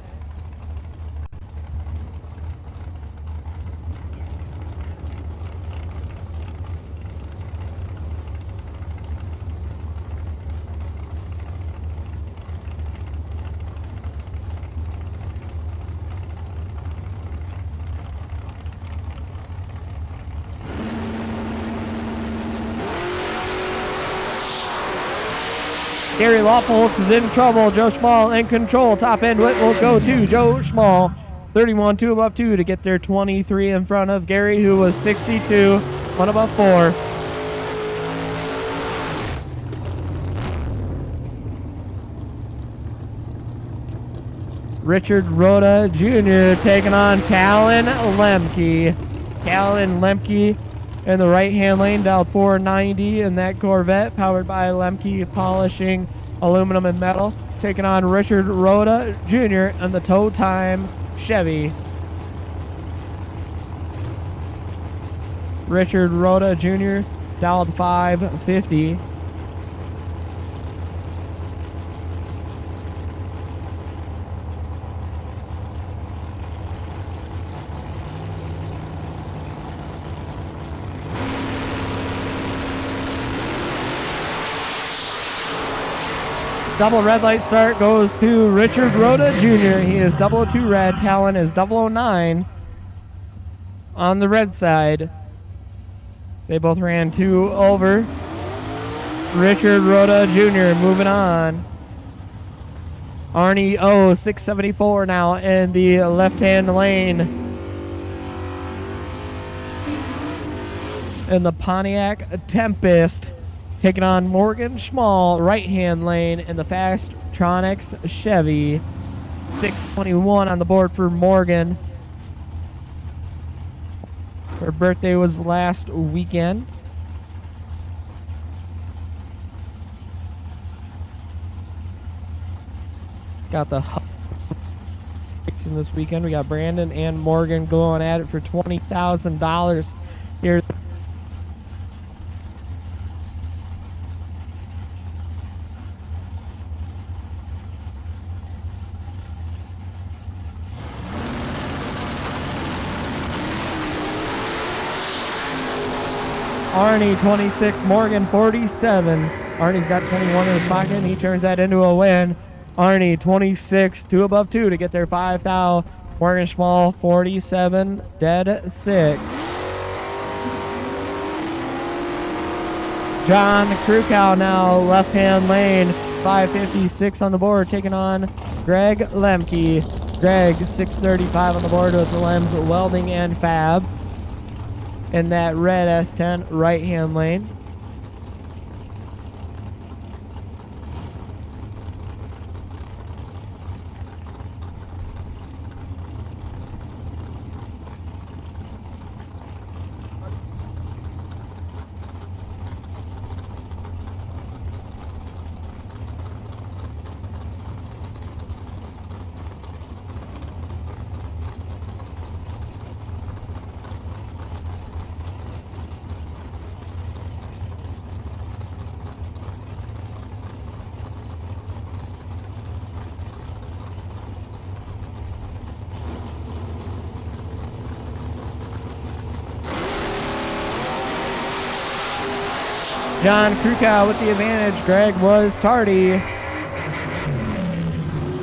Speaker 1: Gary Lawfoltz is in trouble. Joe Schmall in control. Top end whip will go to Joe Schmall. 31, 2 above 2 to get their 23 in front of Gary, who was 62, 1 above 4. Richard Rhoda Jr. taking on Talon Lemke. Talon Lemke in the right-hand lane, dialed 490 in that Corvette, powered by Lemke Polishing Aluminum and Metal. Taking on Richard Rhoda Jr. in the Toe Time Chevy. Richard Rhoda Jr. dialed 550. Double red light start goes to Richard Rhoda Jr. He is 002 red. Talon is 009 on the red side. They both ran 2 over. Richard Rhoda Jr. moving on. Arnie O, 674 now in the left-hand lane. In the Pontiac Tempest. Taking on Morgan Schmall, right-hand lane in the Fastronics Chevy. 621 on the board for Morgan. Her birthday was last weekend. Got the in this weekend. We got Brandon and Morgan going at it for $20,000 here. Arnie 26, Morgan 47. Arnie's got 21 in his pocket and he turns that into a win. Arnie 26, 2 above 2 to get their 5 thou. Morgan Schmall 47, dead 6. John Krukow now left hand lane, 556 on the board, taking on Greg Lemke. Greg 635 on the board with Lem's Welding and Fab. In that red S10 right-hand lane. John Krukow with the advantage. Greg was tardy.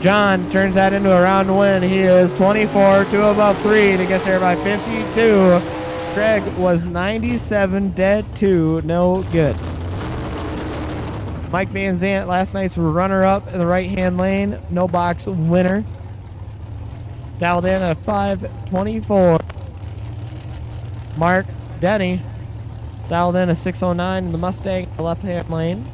Speaker 1: John turns that into a round win. He is 24, 2 above 3 to get there by 52. Greg was 97, dead 2, no good. Mike Van Zant, last night's runner-up in the right-hand lane, no box winner. Dialed in at 524. Mark Denny dialed in a 609 in the Mustang, the left-hand lane.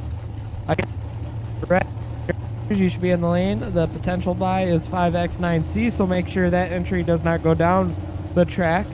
Speaker 1: You should be in the lane. The potential buy is 5X9C, so make sure that entry does not go down the track.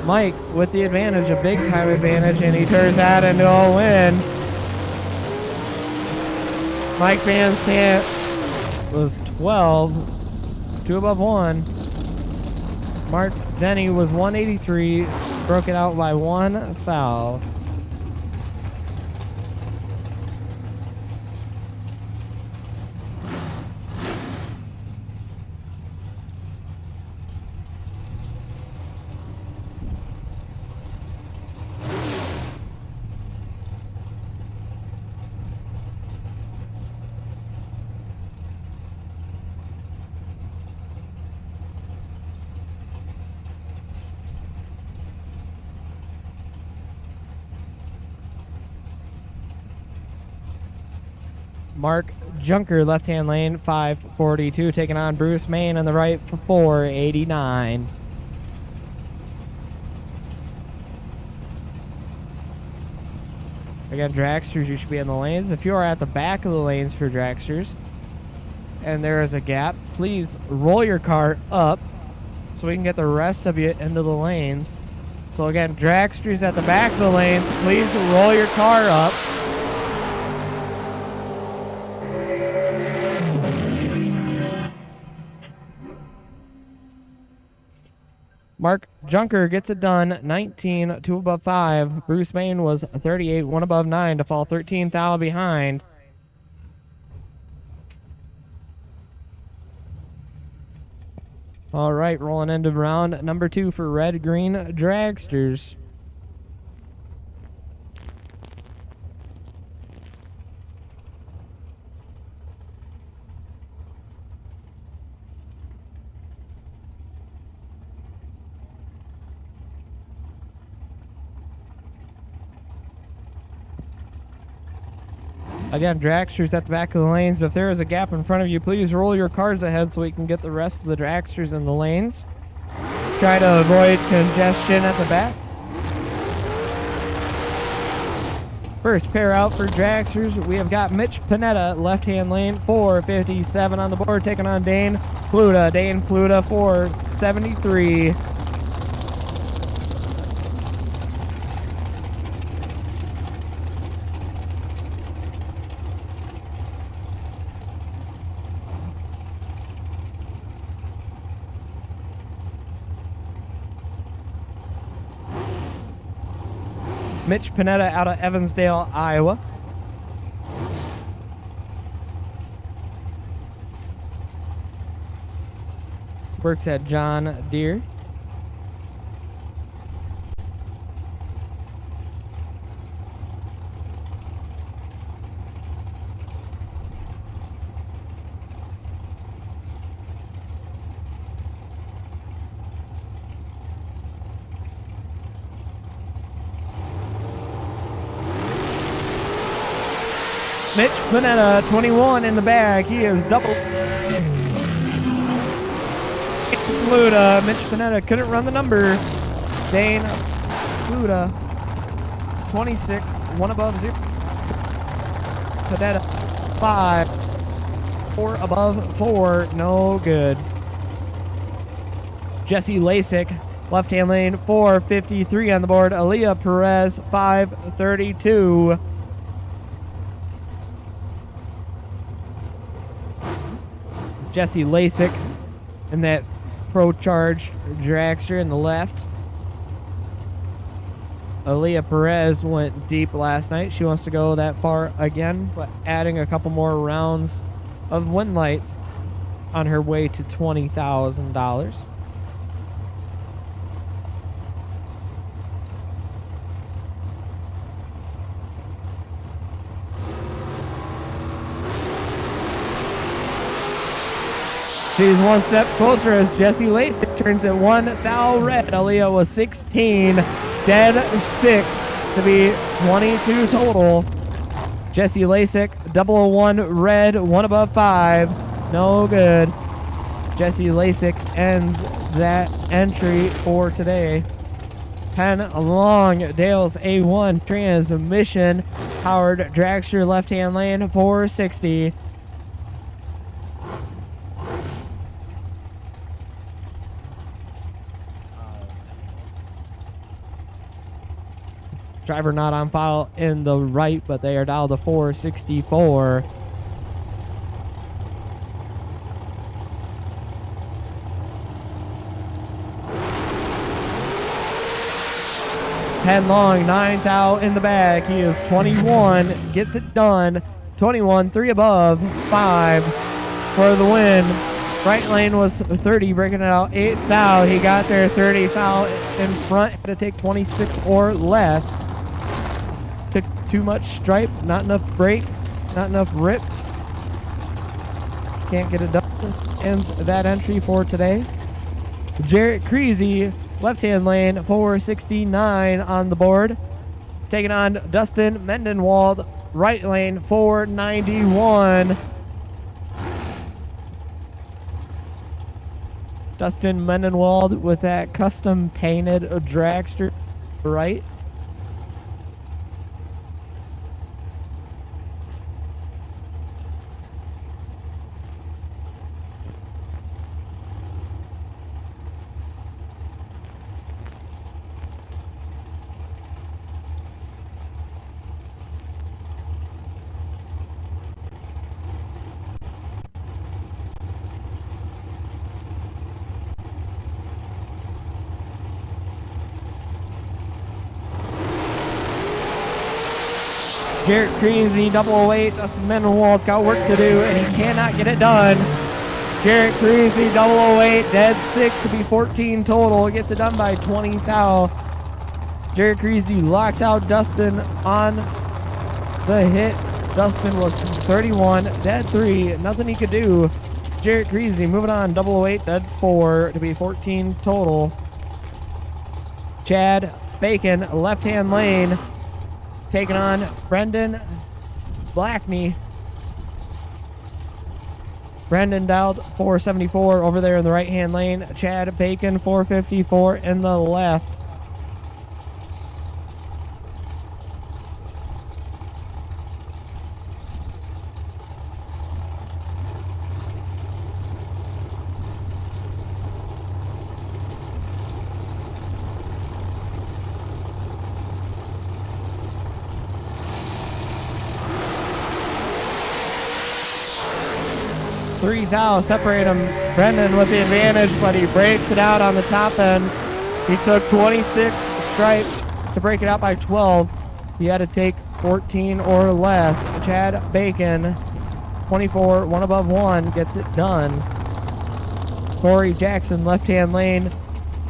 Speaker 1: Mike with the advantage, a big time advantage, and he turns that into a win. Mike Van Sant was 12, 2 above 1. Mark Denny was 183, broke it out by 1 foul. Mark Junker, left-hand lane, 542, taking on Bruce Main on the right for 489. Again, dragsters, you should be in the lanes. If you are at the back of the lanes for dragsters and there is a gap, please roll your car up so we can get the rest of you into the lanes. So again, dragsters at the back of the lanes, please roll your car up. Mark Junker gets it done, 19, 2 above 5. Bruce Main was 38, 1 above 9 to fall 13 thou behind. All right, rolling into round number 2 for Red Green Dragsters. Again, dragsters at the back of the lanes. If there is a gap in front of you, please roll your cars ahead so we can get the rest of the dragsters in the lanes. Try to avoid congestion at the back. First pair out for dragsters, we have got Mitch Panetta, left-hand lane, 457 on the board, taking on Dane Pluta. Dane Pluta, 473. Mitch Panetta out of Evansdale, Iowa. Works at John Deere. Mitch Panetta, 21 in the bag. He is double. Pluta. Mitch Panetta couldn't run the number. Dane Pluta, 26, 1 above 0. Panetta, 5, 4 above 4, no good. Jesse Lasik, left-hand lane, 453 on the board. Aaliyah Perez, 532. Jesse Lasik in that Pro Charge dragster in the left. Aaliyah Perez went deep last night. She wants to go that far again, but adding a couple more rounds of wind lights on her way to $20,000. She's one step closer as Jesse Lasik turns it 1 thou red. Aaliyah was 16, dead 6 to be 22 total. Jesse Lasik, 001 red, 1 above 5, no good. Jesse Lasik ends that entry for today. Penn Long, Dale's A1 transmission, powered dragster left-hand lane, 460. Driver not on file in the right, but they are down to 464. Penn Long, 9 thou in the bag. He is 21, gets it done. 21, 3 above, 5 for the win. Right lane was 30, breaking it out 8 thou. He got there 30 thou in front. Had to take 26 or less. Took too much stripe, not enough brake, not enough rips. Can't get it done. Ends that entry for today. Jarrett Creasy, left-hand lane, 469 on the board. Taking on Dustin Mendenwald, right lane, 491. Dustin Mendenwald with that custom painted dragster right. Jarrett Creasy, 008. Dustin Mendenwald's got work to do, and he cannot get it done. Jarrett Creasy, 008, dead 6 to be 14 total. Gets it done by 20 thou. Jarrett Creasy locks out Dustin on the hit. Dustin was 31, dead 3. Nothing he could do. Jarrett Creasy moving on, 008, dead 4 to be 14 total. Chad Bacon, left-hand lane, taking on Brendan Blackney. Brendan dialed 474 over there in the right-hand lane. Chad Bacon, 454 in the left. Three thou separate him. Brendan with the advantage, but he breaks it out on the top end. He took 26 stripes to break it out by 12. He had to take 14 or less. Chad Bacon, 24, one above one, gets it done. Corey Jackson, left-hand lane,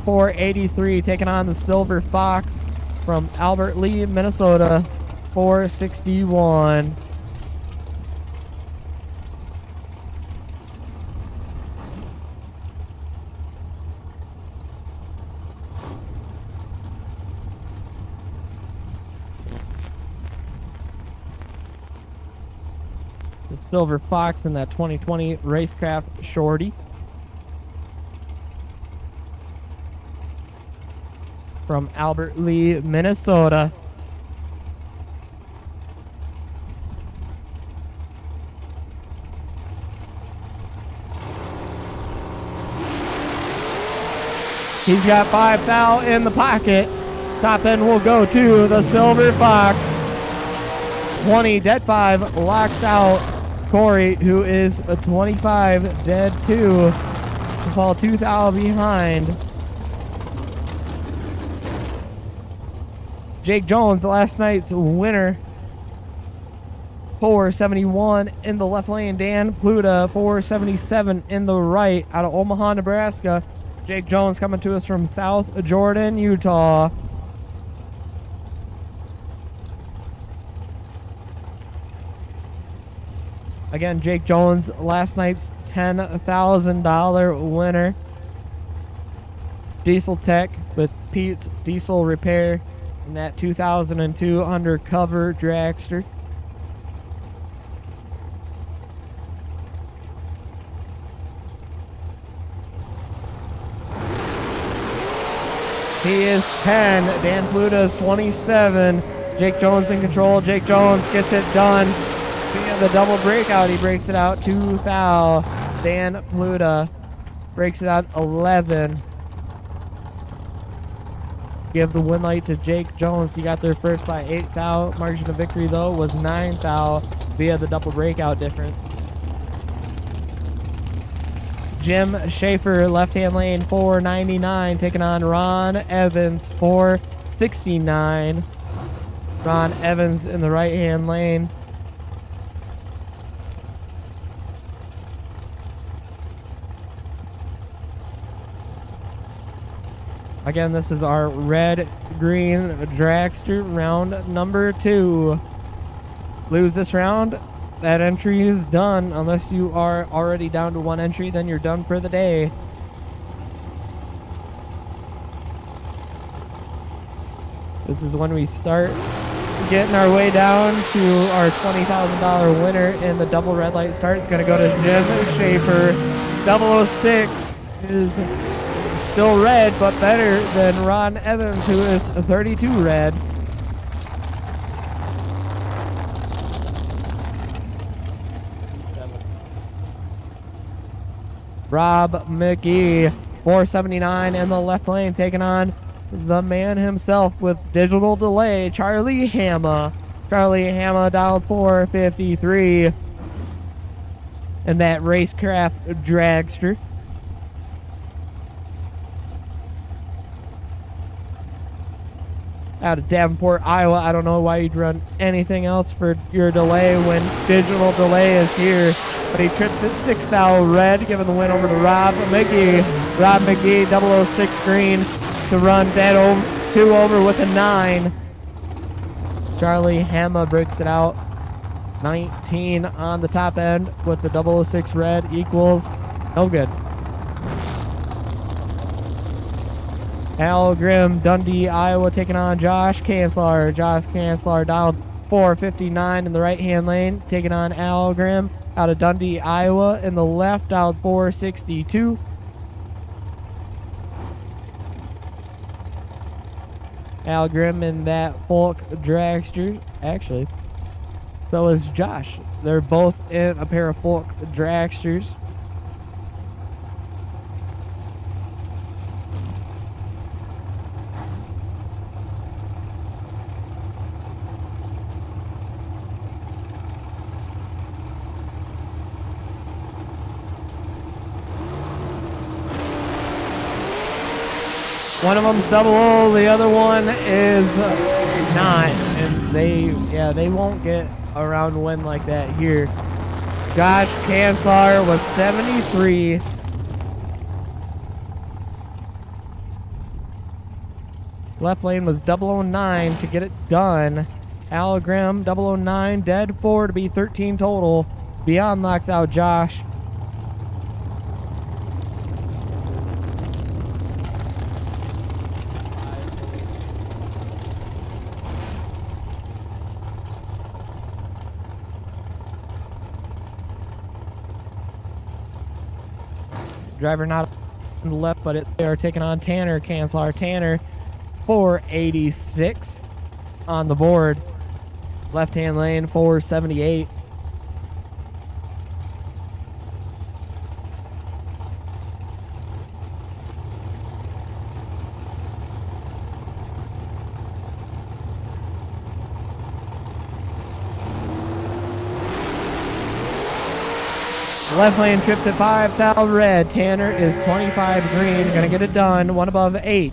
Speaker 1: 483, taking on the Silver Fox from Albert Lee, Minnesota, 461. Silver Fox in that 2020 Racecraft Shorty. From Albert Lee, Minnesota. He's got 5 thou in the pocket. Top end will go to the Silver Fox. 20, dead 5, locks out Corey, who is a 25, dead 2, to fall 2 thou behind. Jake Jones, last night's winner, 471 in the left lane. Dan Pluta, 477 in the right, out of Omaha, Nebraska. Jake Jones coming to us from South Jordan, Utah. Again, Jake Jones, last night's $10,000 winner. Diesel Tech with Pete's Diesel Repair in that 2002 undercover dragster. He is 10. Dan Pluta is 27. Jake Jones in control. Jake Jones gets it done. Via the double breakout, he breaks it out 2 thou. Dan Pluta breaks it out 11. Give the win light to Jake Jones. He got there first by 8 thou. Margin of victory, though, was 9 thou via the double breakout difference. Jim Schaefer, left-hand lane, 499, taking on Ron Evans, 469. Ron Evans in the right-hand lane. Again, this is our red-green dragster, round number 2. Lose this round, that entry is done. Unless you are already down to 1 entry, then you're done for the day. This is when we start getting our way down to our $20,000 winner in the double red light start. It's going to go to Jim Schaefer. 006 is still red, but better than Ron Evans, who is 32 red. Rob McGee, 479 in the left lane, taking on the man himself with digital delay, Charlie Hama. Charlie Hama down 453. And that racecraft dragster. Out of Davenport, Iowa. I don't know why you'd run anything else for your delay when digital delay is here. But he trips it 6 thou red, giving the win over to Rob McGee. Rob McGee, 006 green to run dead over, 2 over with a 9. Charlie Hama breaks it out. 19 on the top end with the 006 red equals no good. Al Grimm, Dundee, Iowa, taking on Josh Kanslar. Josh Kanslar down 459 in the right-hand lane, taking on Al Grimm out of Dundee, Iowa. In the left, out 462. Al Grimm in that Folk dragster. Actually, so is Josh. They're both in a pair of Folk dragsters. One of them's 00, the other one is not, and they won't get a round win like that here. Josh Kanslar was 73. Left lane was 009 to get it done. Al Grimm, 009, dead 4 to be 13 total. Beyond knocks out Josh. Driver not on the left, but they are taking on Tanner Kanslar. Tanner, 486 on the board. Left-hand lane, 478. Left lane trips at 5 thou red. Tanner is 25 green. Gonna get it done. 1 above 8.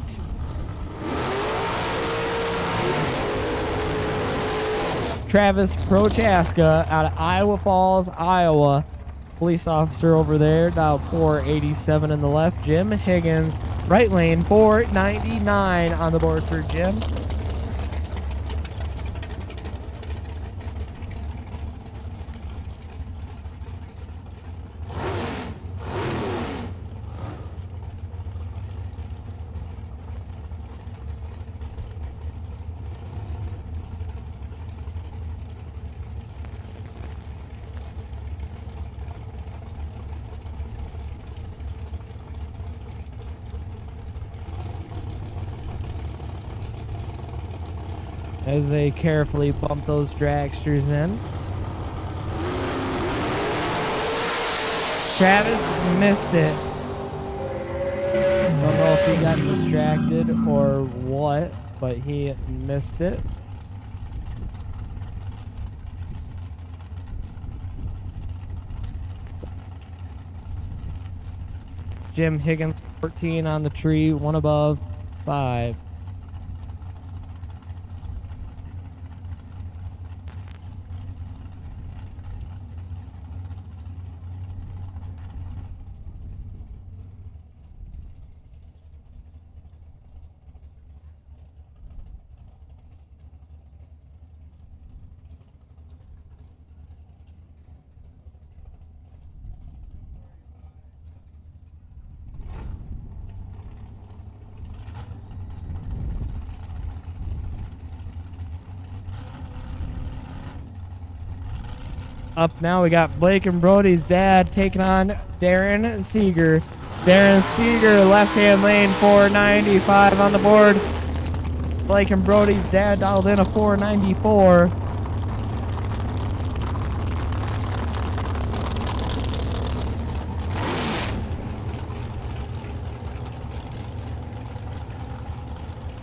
Speaker 1: Travis Prochaska out of Iowa Falls, Iowa. Police officer over there. Dial 487 in the left. Jim Higgins. Right lane 499 on the board for Jim. As they carefully bump those dragsters in. Travis missed it. Don't know if he got distracted or what, but he missed it. Jim Higgins, 14 on the tree, 1 above 5. Up now, we got Blake and Brody's dad taking on Darren Seeger. Darren Seeger, left-hand lane, 495 on the board. Blake and Brody's dad dialed in a 494.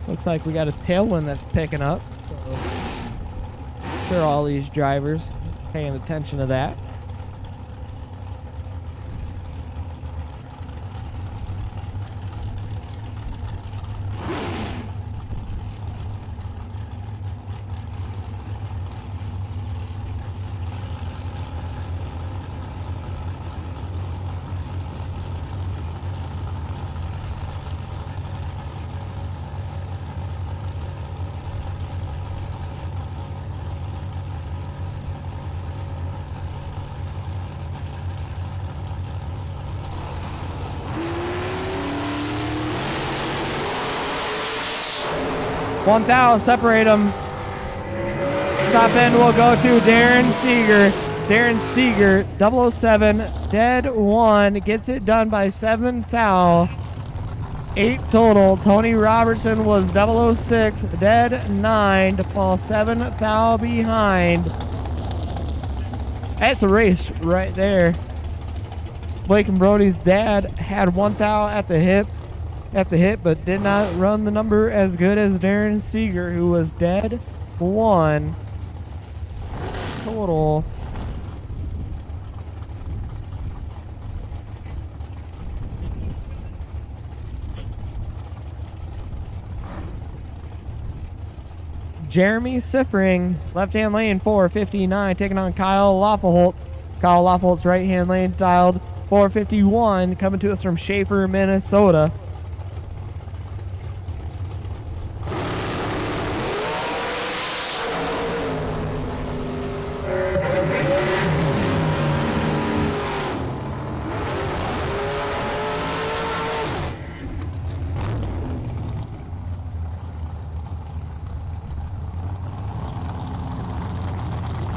Speaker 1: Looks like we got a tailwind that's picking up. So I'm sure all these drivers paying attention to that. One thou, separate them. Top end will go to Darren Seeger. Darren Seeger, 007, dead 1, gets it done by 7 thou. 8 total. Tony Robertson was 006, dead 9 to fall 7 thou behind. That's a race right there. Blake and Brody's dad had 1 thou at the hip, but did not run the number as good as Darren Seeger, who was dead 1 total. Jeremy Siffring, left-hand lane, 459, taking on Kyle Loffelholtz. Kyle Loffelholtz, right-hand lane, dialed 451, coming to us from Schaefer, Minnesota.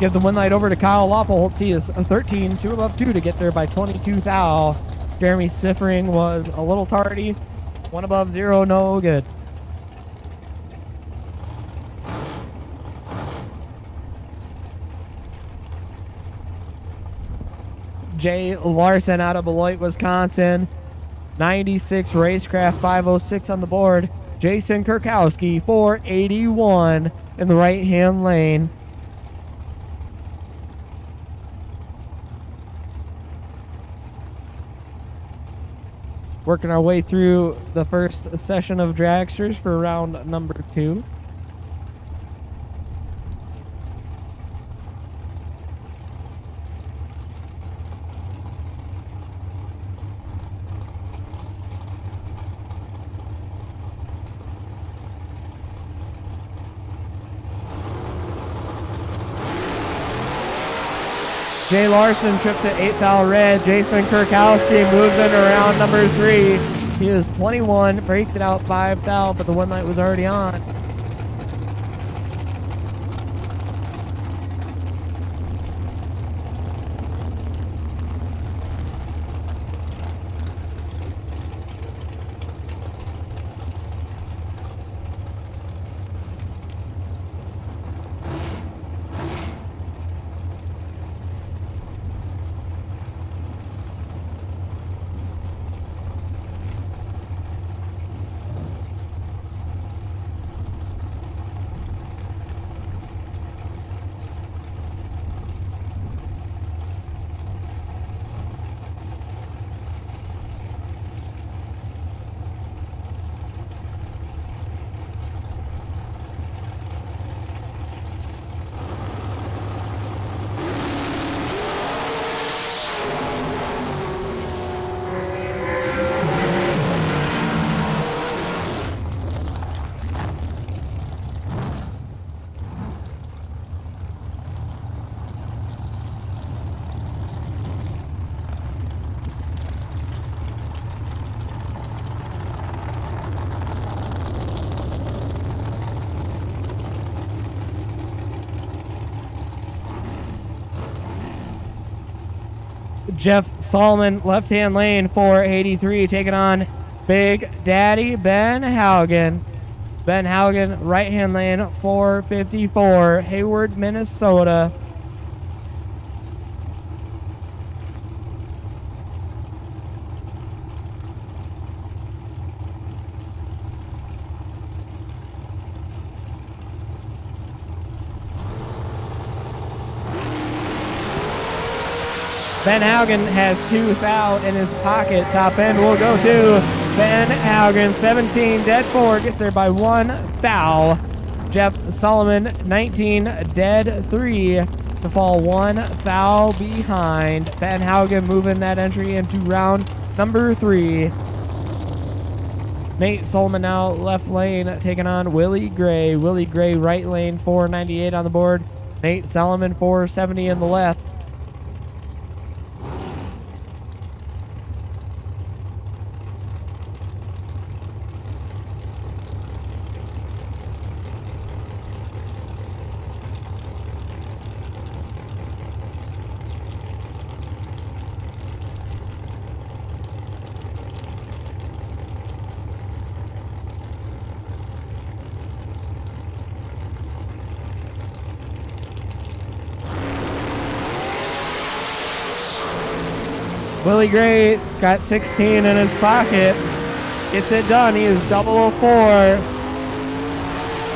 Speaker 1: Give the win light over to Kyle Loffelholtz. He is 13, 2 above 2 to get there by 22 thou. Jeremy Siffring was a little tardy. 1 above 0, no good. Jay Larson out of Beloit, Wisconsin. 96 Racecraft, 506 on the board. Jason Kurkowski, 481 in the right-hand lane. Working our way through the first session of dragsters for round number 2. Jay Larson trips at 8 thou red. Jason Kurkowski moves into round number 3. He is 21, breaks it out 5 thou, but the one light was already on. Jeff Solomon, left-hand lane, 483, taking on Big Daddy Ben Haugen. Ben Haugen, right-hand lane, 454, Hayward, Minnesota. Ben Haugen has 2 foul in his pocket. Top end will go to Ben Haugen. 17, dead 4, gets there by 1 foul. Jeff Solomon, 19, dead 3, to fall 1 foul behind. Ben Haugen moving that entry into round number 3. Nate Solomon now left lane, taking on Willie Gray. Willie Gray, right lane, 498 on the board. Nate Solomon, 470 in the left. Willie Gray got 16 in his pocket. Gets it done. He is 004.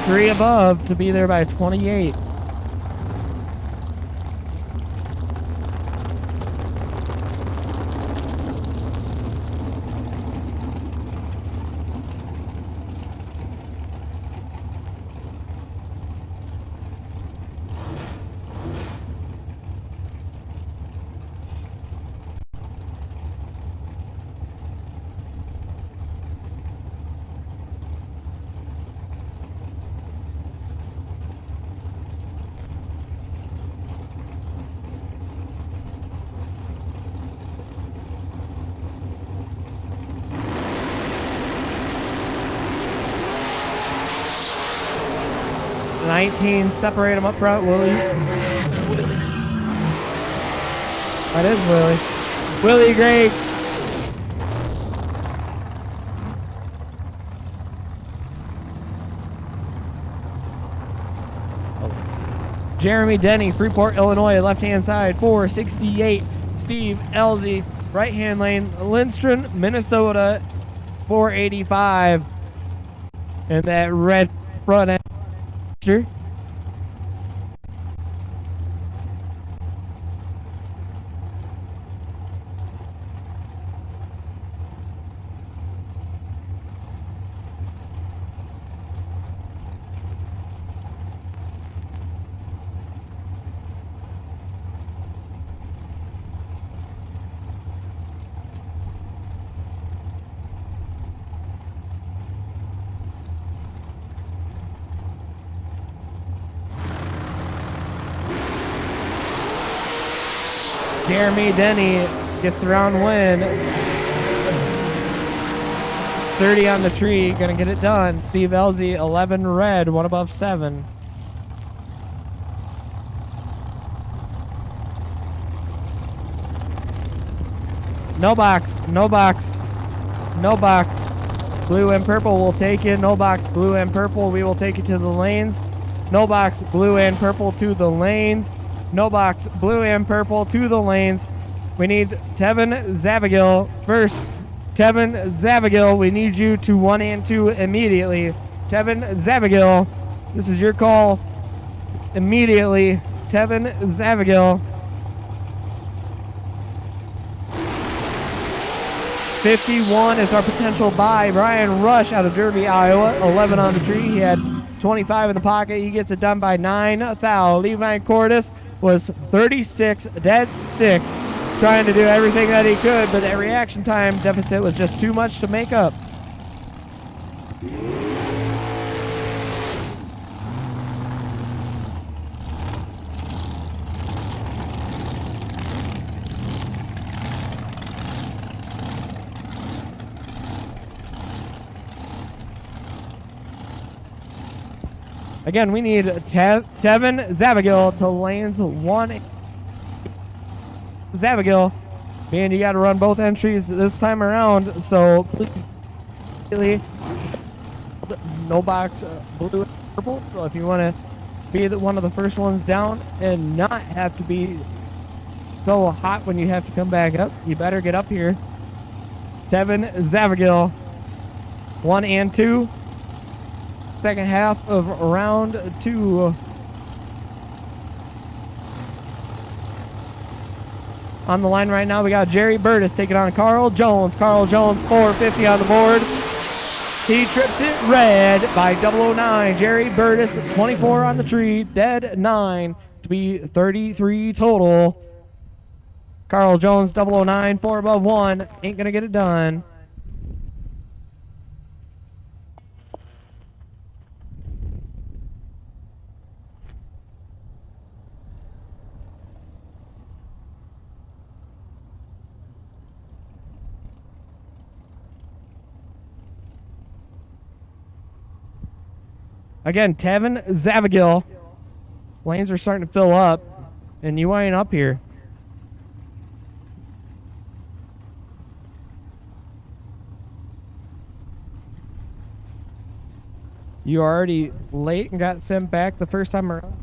Speaker 1: 3 above to be there by 28. Separate him up front, Willie. That is Willie. Willie Gray. Jeremy Denny, Freeport, Illinois, left-hand side, 468. Steve Elzy, right-hand lane, Lindstrom, Minnesota, 485. And that red front end. Jeremy Denny gets the round win. 30 on the tree, gonna get it done. Steve Elzy, 11 red, 1 above 7. No box, no box, no box. Blue and purple will take it. No box, blue and purple. We will take it to the lanes. No box, blue and purple to the lanes. No box, blue and purple to the lanes. We need Tevin Zavagil first. Tevin Zavagil, we need you to 1 and 2 immediately. Tevin Zavagil, this is your call immediately. Tevin Zavagil. 51 is our potential buy. Brian Rush out of Derby, Iowa. 11 on the tree. He had 25 in the pocket. He gets it done by 9 foul. Levi Cordes was 36, dead 6. Trying to do everything that he could, but that reaction time deficit was just too much to make up. Again, we need Tevin Zavagil to lanes 1. Zavagil And you got to run both entries this time around, so please, no box blue and purple. So if you want to be one of the first ones down and not have to be so hot when you have to come back up, you better get up here. Tevin Zavagil, 1 and 2. Second half of round 2. On the line right now, we got Jerry Burtis taking on Carl Jones. Carl Jones, 450 on the board. He trips it red by 009. Jerry Burtis, 24 on the tree, dead 9 to be 33 total. Carl Jones, 009, 4 above 1, ain't going to get it done. Again, Tevin Zavagil. Lanes are starting to fill up, and you ain't up here. You are already late and got sent back the first time around.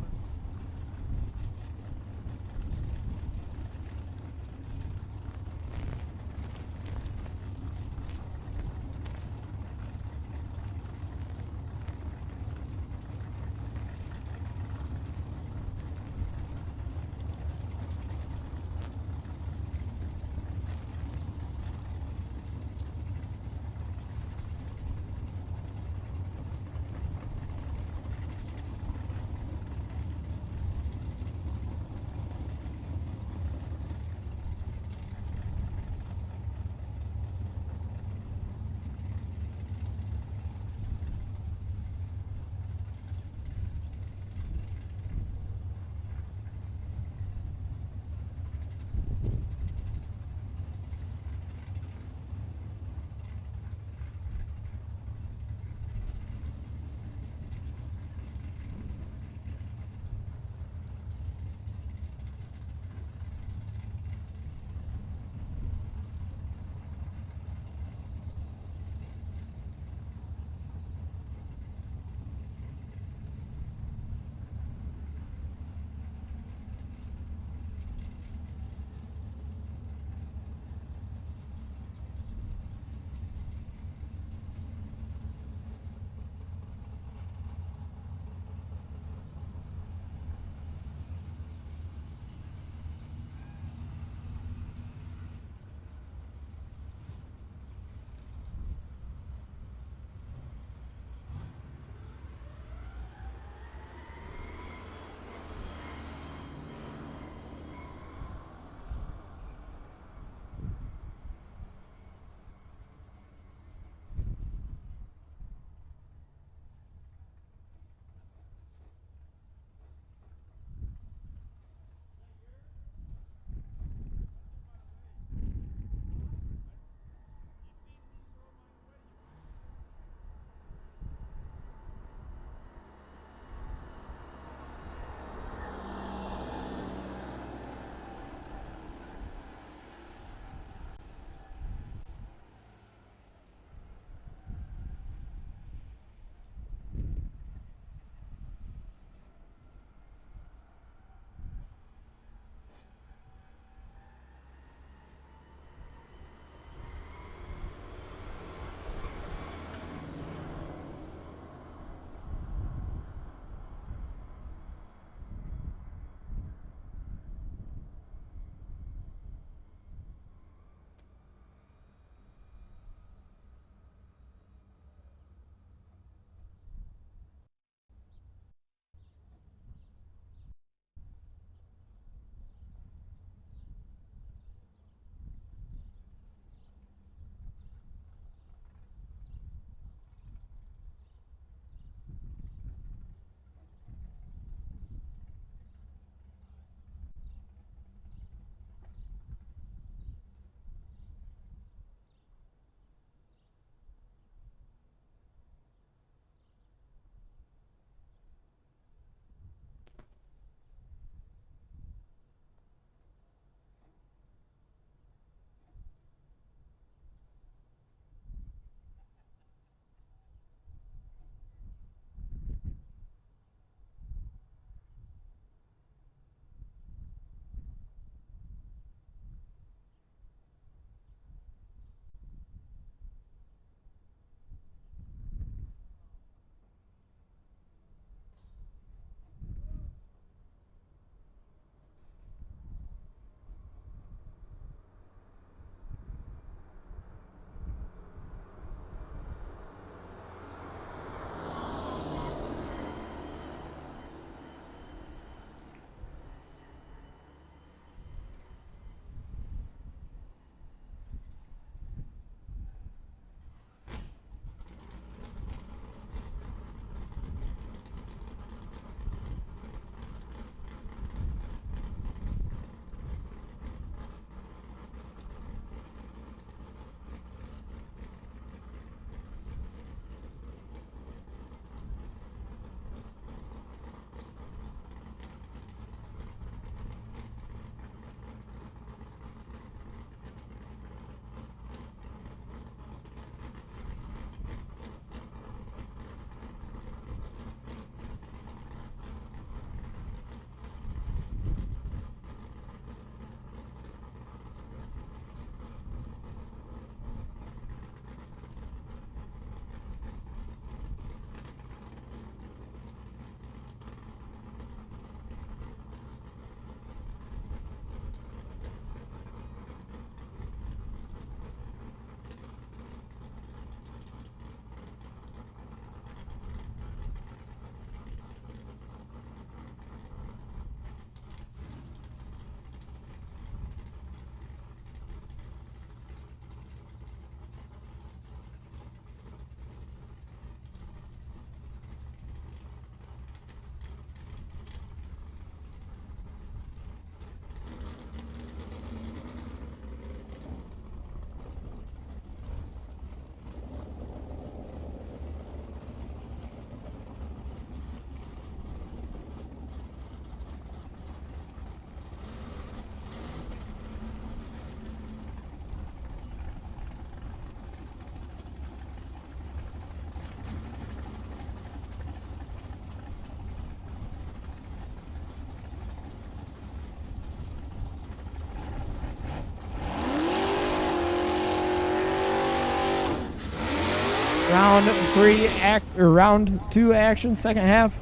Speaker 1: round round 2 action, second half.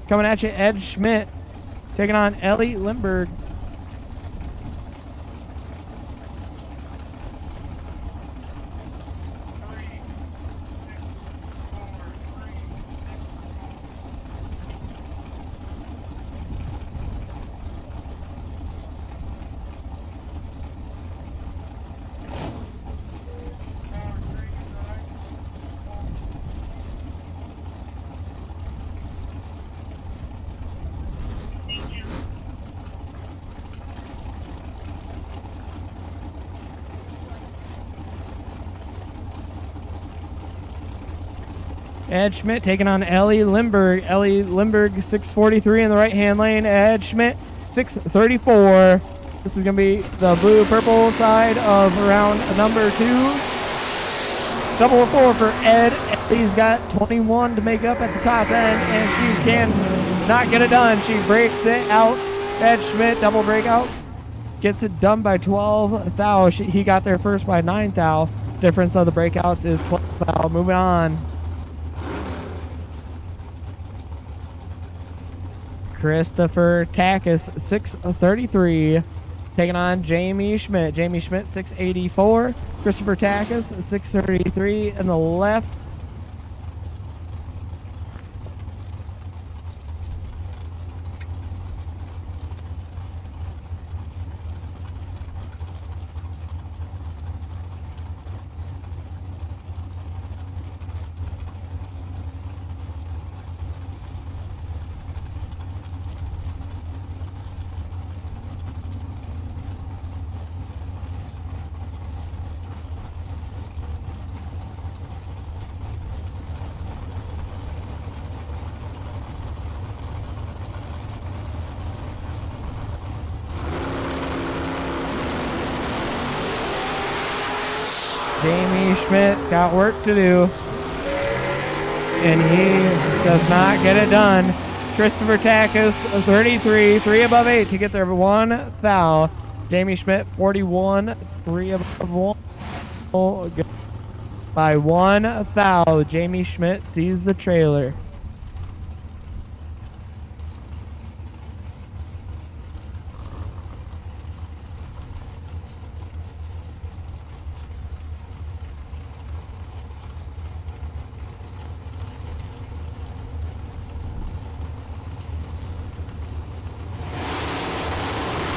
Speaker 1: Coming at you, Ed Schmidt taking on Ellie Lindbergh. Ed Schmidt taking on Ellie Lindbergh. Ellie Lindbergh 643 in the right-hand lane. Ed Schmidt 634. This is going to be the blue-purple side of round number 2. Double of 4 for Ed. Ellie's got 21 to make up at the top end, and she can not get it done. She breaks it out. Ed Schmidt double breakout. Gets it done by 12 thou. He got there first by 9 thou. Difference of the breakouts is 12 thou. Moving on. Christopher Takis, 633, taking on Jamie Schmidt. Jamie Schmidt, 684. Christopher Takis, 633 in the left. Jamie Schmidt got work to do, and he does not get it done. Christopher Takis, 33, 3 above 8 to get there 1 thou. Jamie Schmidt, 41, 3 above 1 by 1 thou. Jamie Schmidt sees the trailer.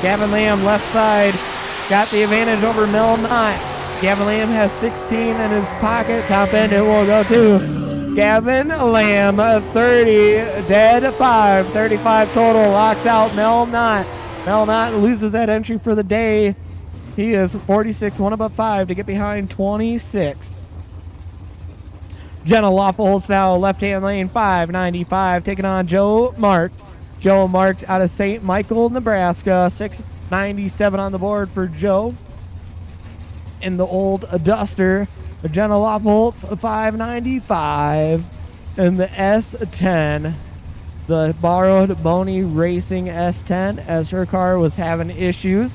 Speaker 1: Gavin Lamb left side got the advantage over Mel Knott. Gavin Lamb has 16 in his pocket. Top end it will go to Gavin Lamb, 30, dead 5, 35 total. Locks out Mel Knott. Mel Knott loses that entry for the day. He is 46, 1 above 5 to get behind 26. Jenna Lawfuls now left-hand lane, 595, taking on Joe Marks. Joe Marks out of St. Michael, Nebraska. 697 on the board for Joe. In the old Duster, Jenna Lawfoltz, 595. In the S10, the borrowed Boney Racing S10, as her car was having issues.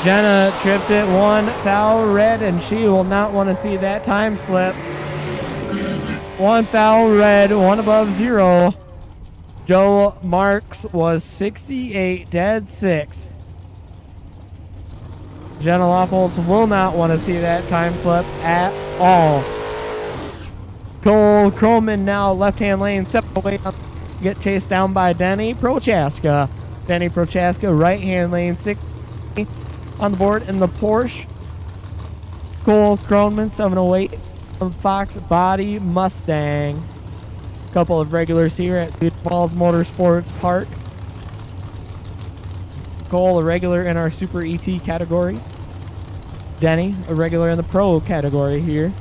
Speaker 1: Jenna tripped it 1 thou red, and she will not want to see that time slip. 1 thou red, 1 above 0. Joe Marks was 68, dead 6. Jenna Lawfuls will not want to see that time slip at all. Cole Croman now left-hand lane, step away, get chased down by Denny Prochaska. Denny Prochaska right-hand lane, 6 on the board in the Porsche. Cole Croman, 708 Fox Body Mustang. Couple of regulars here at Cedar Falls Motorsports Park. Cole, a regular in our Super ET category. Denny, a regular in the Pro category here.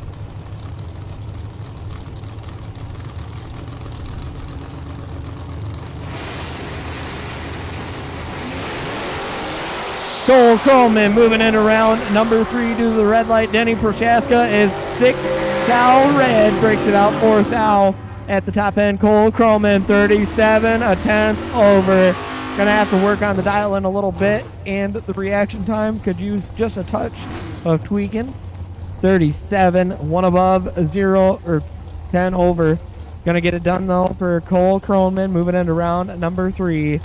Speaker 1: Cole Coleman moving in around number 3 to the red light. Denny Prochaska is 6 thou red, breaks it out 4 thou. At the top end, Cole Croman, 37, a tenth over. Gonna have to work on the dial in a little bit, and the reaction time could use just a touch of tweaking. 37, one above, 0 or 10 over. Gonna get it done though for Cole Croman. Moving into round number 3.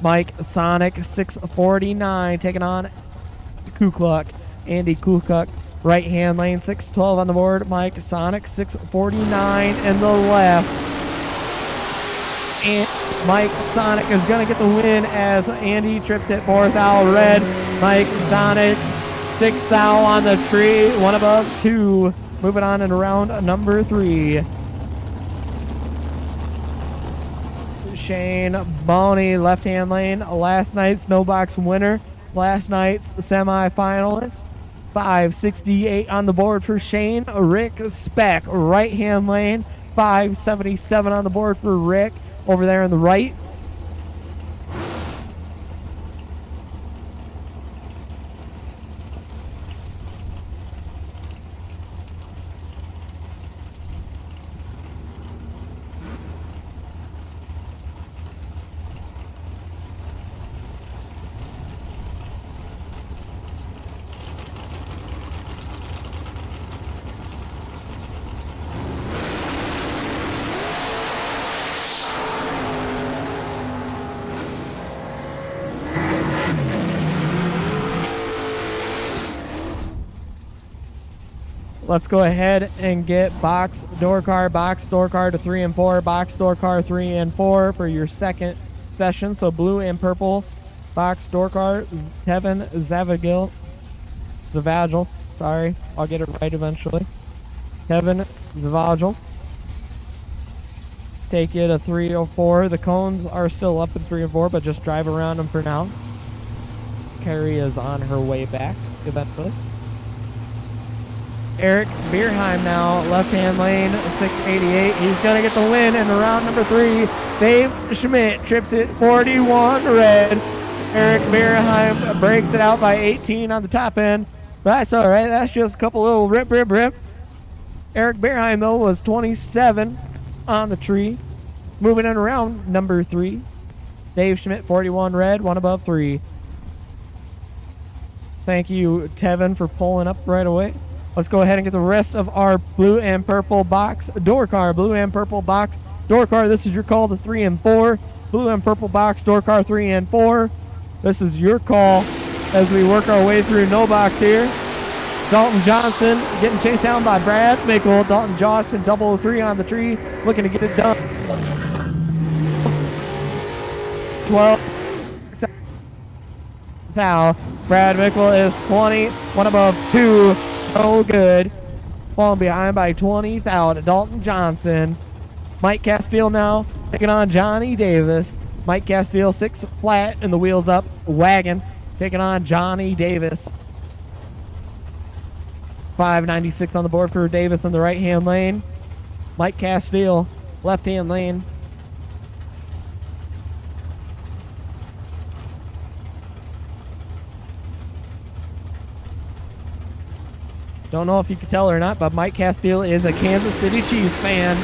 Speaker 1: Mike Sonic, 649, taking on Kukluk. Andy Kukluk, right hand lane, 612 on the board. Mike Sonic, 649 in the left. And Mike Sonic is going to get the win as Andy trips it 4th thou red. Mike Sonic, 6th thou on the tree, 1 above, 2. Moving on in round number 3. Shane Boney, left-hand lane, last night's no box winner, last night's semi-finalist. 568 on the board for Shane. Rick Speck, right-hand lane, 577 on the board for Rick over there on the right. Let's go ahead and get box door car to 3 and 4, box door car 3 and 4 for your second session. So blue and purple box door car, Kevin Zavagil, sorry, I'll get it right eventually. Kevin Zavagil. Take you to 3 or 4. The cones are still up in 3 and 4, but just drive around them for now. Carrie is on her way back eventually. Eric Bierheim now, left-hand lane, 688. He's going to get the win in round number 3. Dave Schmidt trips it 41 red. Eric Bierheim breaks it out by 18 on the top end. But that's all right. That's just a couple little rip. Eric Bierheim, though, was 27 on the tree. Moving in around number 3. Dave Schmidt, 41 red, 1 above 3. Thank you, Tevin, for pulling up right away. Let's go ahead and get the rest of our blue and purple box door car. Blue and purple box door car. This is your call to 3 and 4. Blue and purple box door car 3 and 4. This is your call as we work our way through no box here. Dalton Johnson getting chased down by Brad Mickle. Dalton Johnson, 003 on the tree, looking to get it done. 12. Now, Brad Mickle is 20, 1 above 2. Oh, good. Falling behind by 20 thou to Dalton Johnson. Mike Castile now taking on Johnny Davis. Mike Castile, 6 flat and the wheels up wagon, taking on Johnny Davis. 596 on the board for Davis in the right-hand lane. Mike Castile, left-hand lane. Don't know if you can tell or not, but Mike Castile is a Kansas City Chiefs fan.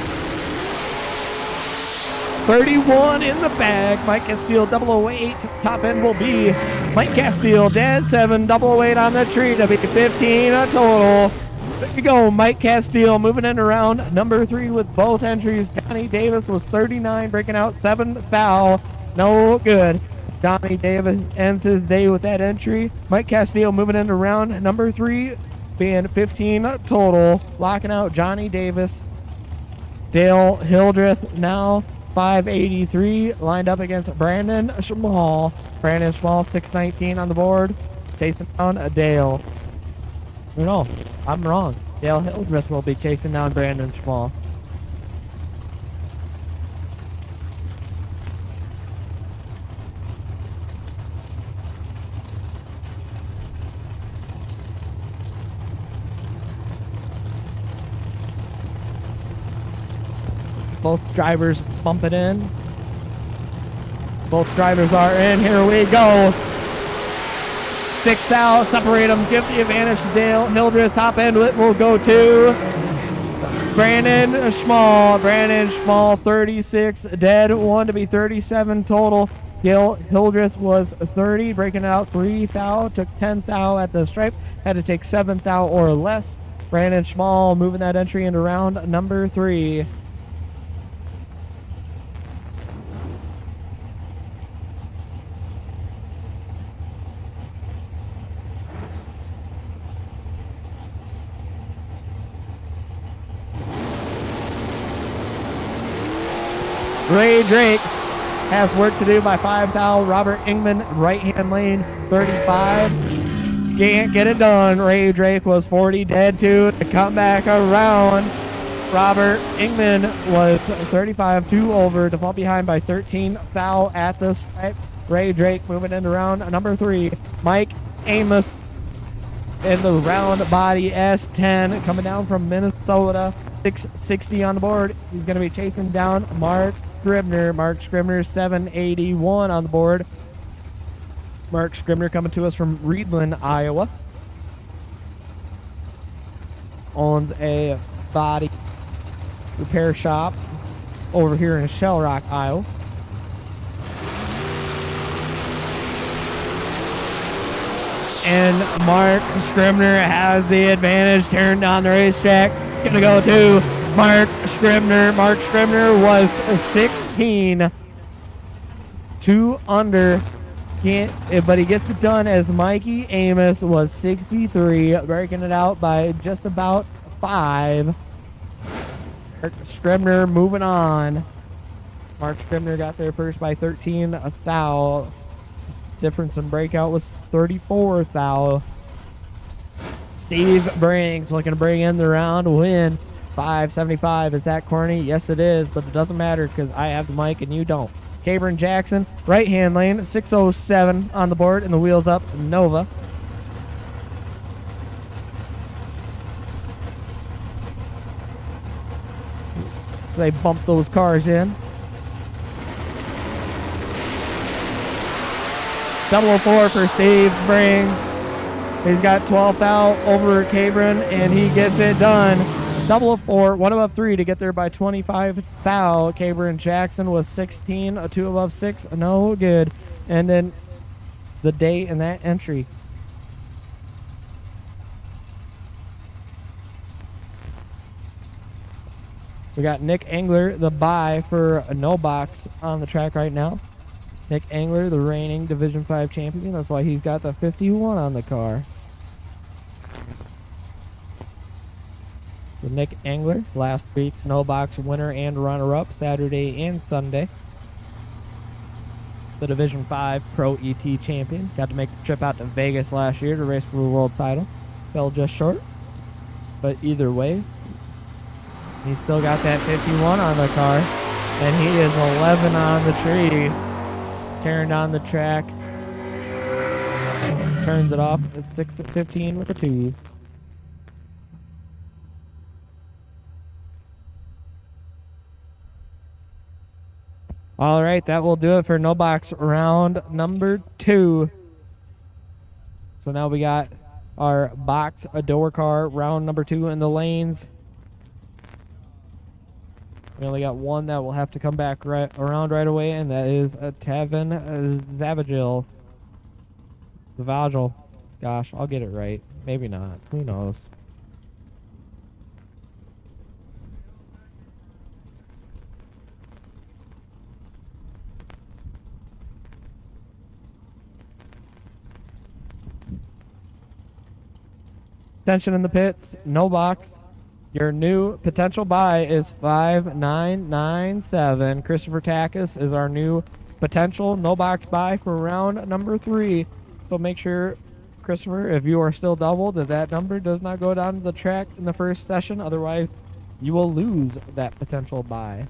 Speaker 1: 31 in the bag. Mike Castile, 008. Top end will be Mike Castile, dead 7, 008 on the tree to be 15 a total. There you go, Mike Castile moving in around number 3 with both entries. Johnny Davis was 39, breaking out 7 foul. No good. Johnny Davis ends his day with that entry. Mike Castile moving into round number 3, being 15 total, locking out Johnny Davis. Dale Hildreth now 583, lined up against Brandon Schmall. Brandon Schmall, 619 on the board, chasing down Dale. No, I'm wrong. Dale Hildreth will be chasing down Brandon Schmall. Both drivers bump it in. Both drivers are in. Here we go. 6 out. Separate them. Give the advantage to Dale Hildreth. Top end will go to Brandon Schmall, 36 dead, 1 to be 37 total. Gil Hildreth was 30, breaking out 3 thou, took 10 thou at the stripe, had to take 7 thou or less. Brandon Schmall moving that entry into round number 3. Ray Drake has work to do by 5 thou. Robert Ingman, right-hand lane, 35. Can't get it done. Ray Drake was 40, dead 2 to come back around. Robert Ingman was 35, 2 over to fall behind by 13 thou at the stripe. Ray Drake moving into round number 3. Mike Amos in the round body S10 coming down from Minnesota. 660 on the board. He's going to be chasing down Mark Scribner. Mark Scribner, 781 on the board. Mark Scribner coming to us from Reedland, Iowa. Owns a body repair shop over here in Shell Rock, Iowa. And Mark Scribner has the advantage, tearing down the racetrack. Gonna go to Mark Scribner. Mark Scribner was 16, 2 under. But he gets it done as Mikey Amos was 63, breaking it out by just about 5. Mark Scribner moving on. Mark Scribner got there first by 13 thou. Difference in breakout was 34 thou. Steve Briggs looking to bring in the round win. 575. Is that corny? Yes, it is, but it doesn't matter because I have the mic and you don't. Cabron Jackson, right-hand lane, 607 on the board, and the wheels up, Nova. They bump those cars in. 004 for Steve Briggs. He's got 12 thou over Cabron, and he gets it done. 004, 1 above 3 to get there by 25 thou. Cabron Jackson was 16, a 2 above 6, no good. And then the day in that entry. We got Nick Engler, the bye for a no box on the track right now. Nick Engler, the reigning Division 5 champion. That's why he's got the 51 on the car. So Nick Engler, last week's no box winner and runner-up Saturday and Sunday. The Division 5 Pro ET champion. Got to make the trip out to Vegas last year to race for the world title. Fell just short. But either way, he's still got that 51 on the car. And he is 11 on the tree. Tearing down the track. Turns it off. It sticks at 15 with a 2. All right, that will do it for no box round number 2. So now we got our box door car round number 2 in the lanes. We only got one that will have to come back around right away, and that is Tavin Zavagil. Zavagil. Gosh, I'll get it right. Maybe not. Who knows? Attention in the pits, no box. Your new potential buy is 5997. Christopher Takis is our new potential no box buy for round number 3. So make sure, Christopher, if you are still doubled, that number does not go down to the track in the first session. Otherwise, you will lose that potential buy.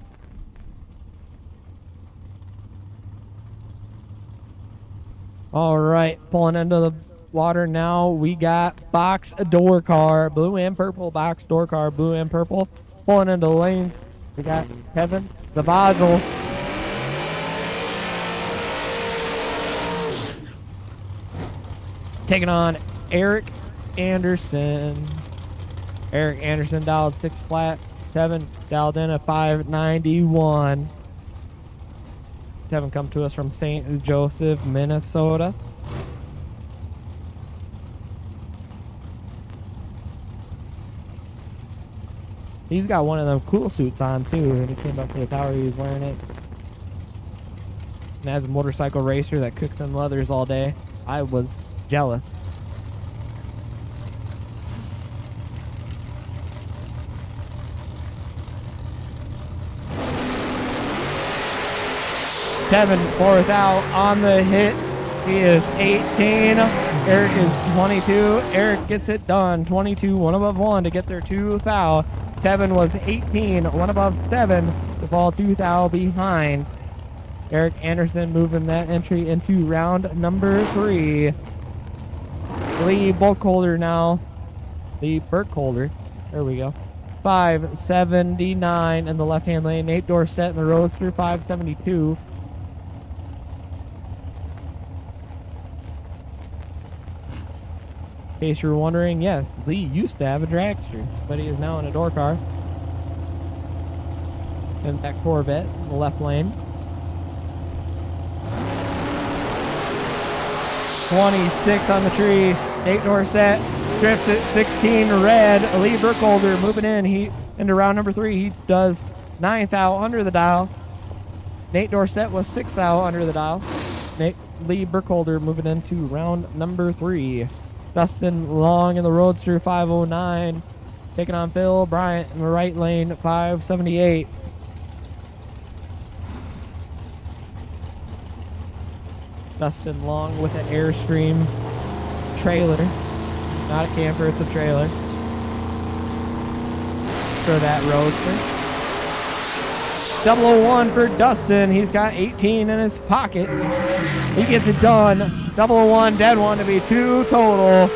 Speaker 1: All right, pulling into the water now. We got box door car, blue and purple box door car, blue and purple. Pulling into the lane, we got Kevin Zavagil. Taking on Eric Anderson. Eric Anderson dialed 6 flat. Tevin dialed in at 591. Tevin come to us from St. Joseph, Minnesota. He's got one of them cool suits on too. When he came up to the tower, he was wearing it. And as a motorcycle racer that cooks in leathers all day, I was jealous. Tevin, fourth out on the hit. He is 18. Eric is 22. Eric gets it done. 22, one above one to get their 2 thou. Tevin was 18, one above 7 to fall 2 thou behind. Eric Anderson moving that entry into round number 3. Lee Burkholder now. Lee Burkholder. There we go. 579 in the left-hand lane. Nate Dorsett in the Roadster, 572. In case you're wondering, yes, Lee used to have a dragster, but he is now in a door car. And that Corvette in the left lane. 26 on the tree. Nate Dorsett drifts at 16 red. Lee Burkholder moving in. He into round number 3. He does 9 thou under the dial. Nate Dorsett was 6 thou under the dial. Lee Burkholder moving into round number 3. Dustin Long in the Roadster, 509. Taking on Phil Bryant in the right lane, 578. Dustin Long with an Airstream trailer. Not a camper, it's a trailer. For that Roadster. 001 for Dustin. He's got 18 in his pocket. He gets it done. 001, dead one to be 2 total.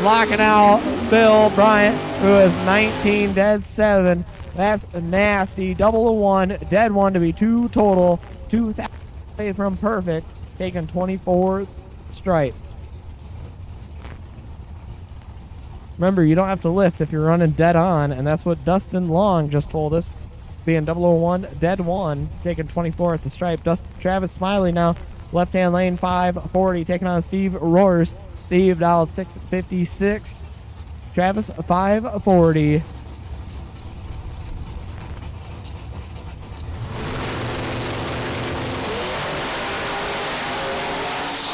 Speaker 1: Locking out Phil Bryant, who is 19, dead 7. That's nasty. 001, dead one to be 2 total. 2 away from perfect. Taking 24th stripe. Remember, you don't have to lift if you're running dead on, and that's what Dustin Long just told us. Being 001, dead 1, taking 24th the stripe. Travis Smiley now, left-hand lane, 540, taking on Steve Roars. Steve dialed 656. Travis, 540.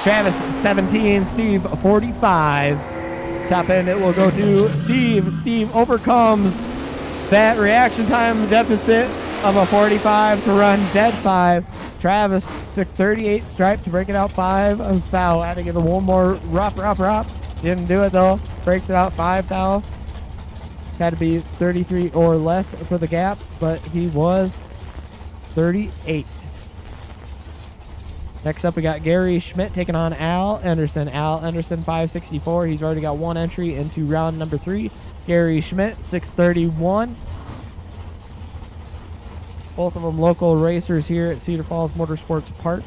Speaker 1: Travis, 17. Steve, 45. Top end, it will go to Steve. Steve overcomes that reaction time deficit of a 45 to run dead 5. Travis took 38 stripe to break it out 5 thou. Had to give it one more rop. Didn't do it though. Breaks it out 5 thou. Had to be 33 or less for the gap, but he was 38. Next up, we got Gary Schmidt taking on Al Anderson. Al Anderson, 564. He's already got 1 entry into round number 3. Gary Schmidt, 631. Both of them local racers here at Cedar Falls Motorsports Park.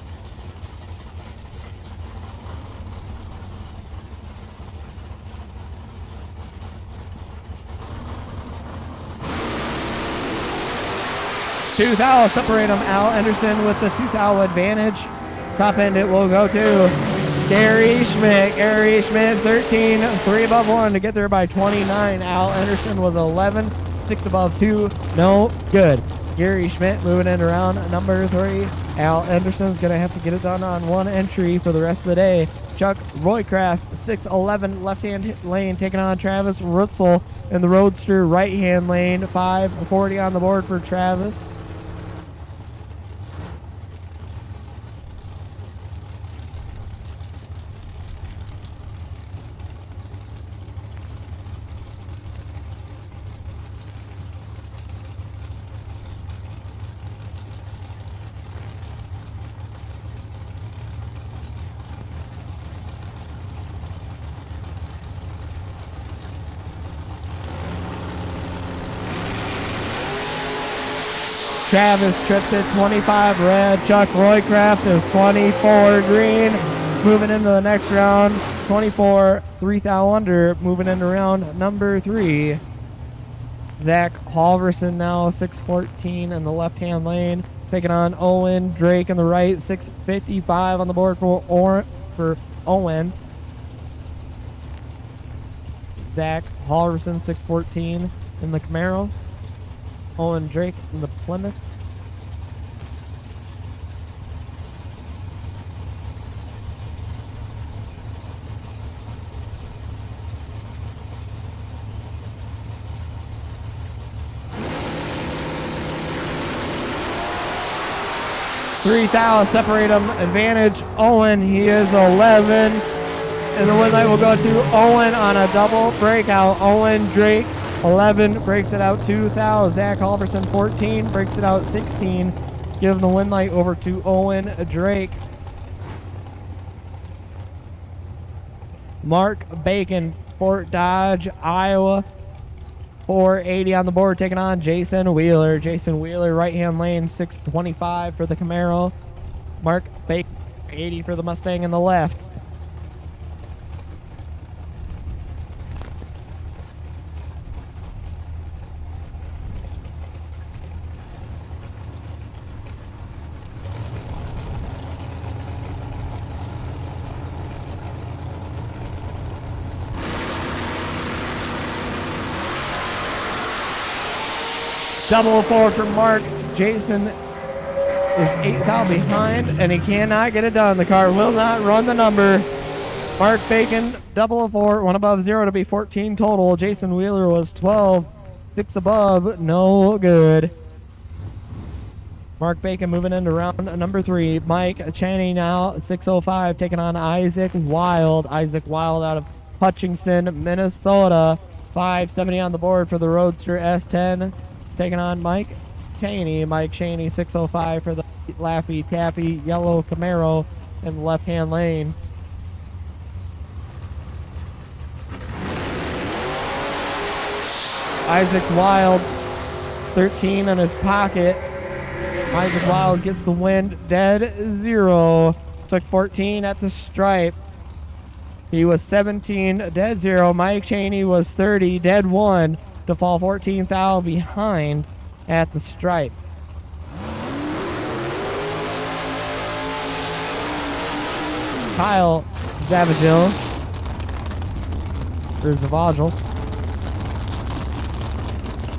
Speaker 1: Two thou separate them. Al Anderson with the 2 thou advantage. Top end, it will go to Gary Schmidt. Gary Schmidt, 13, 3 above 1 to get there by 29. Al Anderson was 11, 6 above 2, no good. Gary Schmidt moving in around number 3. Al Anderson's going to have to get it done on 1 entry for the rest of the day. Chuck Roycraft, 6'11", left-hand lane, taking on Travis Rutzel in the Roadster, right-hand lane, 540 on the board for Travis. Travis trips at 25 red. Chuck Roycraft is 24 green. Moving into the next round. 24, 3 thou under. Moving into round number 3. Zach Halverson now 614 in the left-hand lane, taking on Owen Drake in the right. 655 on the board for Owen. Zach Halverson 614 in the Camaro. Owen Drake in the Plymouth. Three thousand separate them. Advantage Owen. He is 11. And the win light will go to Owen on a double breakout. Owen Drake 11 breaks it out 2,000. Zach Halverson 14 breaks it out 16. Give the win light over to Owen Drake. Mark Bacon, Fort Dodge, Iowa. 480 on the board, taking on Jason Wheeler. Jason Wheeler, right-hand lane, 625 for the Camaro. Mark Bacon, 80 for the Mustang in the left. Double four for Mark. Jason is 8,000 behind, and he cannot get it done. The car will not run the number. Mark Bacon, double four, one above zero to be 14 total. Jason Wheeler was 12, 6 above, no good. Mark Bacon moving into round number 3. Mike Chaney now 605, taking on Isaac Wild. Isaac Wild out of Hutchinson, Minnesota. 570 on the board for the Roadster S10. Taking on Mike Chaney. Mike Chaney 605 for the Laffy Taffy yellow Camaro in the left-hand lane. Isaac Wild 13 in his pocket. Isaac Wild gets the win, dead zero. Took 14 at the stripe. He was 17, dead zero. Mike Chaney was 30, dead one, to fall 14,000 behind at the stripe. Kyle Zavagil, or Zavagil,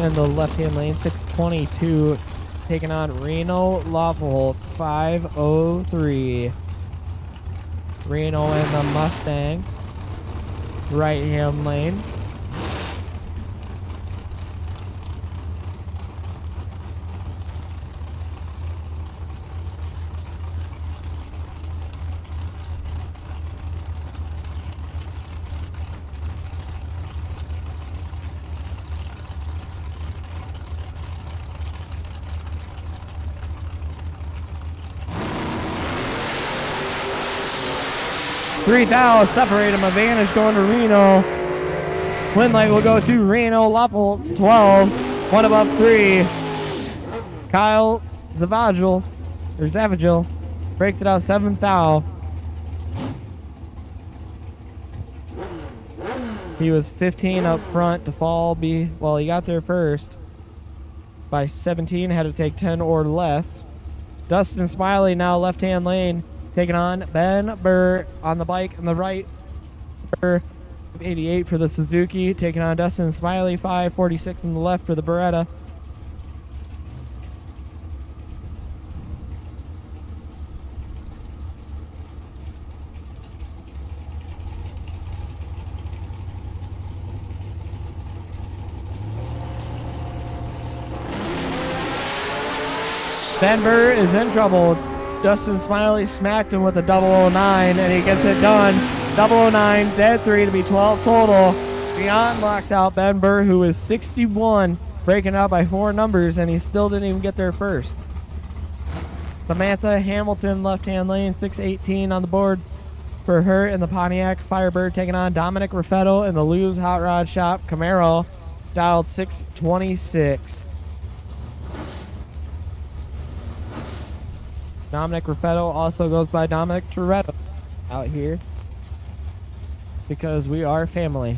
Speaker 1: in the left-hand lane, 622, taking on Reno Lawfoltz, 503. Reno in the Mustang, right-hand lane. $3,000 separate him. Advantage going to Reno. Win light will go to Reno Lawfoltz, 12. One above 3. Kyle Zavagil, or Zavagil, breaks it out 7,000. He was 15 up front to fall. Well, he got there first by 17. Had to take 10 or less. Dustin Smiley now left-hand lane, taking on Ben Burr on the bike on the right. Burr 88 for the Suzuki, taking on Dustin Smiley, 546 on the left for the Beretta. Ben Burr is in trouble. Dustin Smiley smacked him with a 009, and he gets it done. 009, dead 3 to be 12 total. Beyond locks out Ben Burr, who is 61, breaking out by 4 numbers, and he still didn't even get there first. Samantha Hamilton, left-hand lane, 618 on the board for her in the Pontiac Firebird, taking on Dominic Raffetto in the Lew's Hot Rod Shop Camaro, dialed 626. Dominic Raffetto also goes by Dominic Toretto out here because we are family.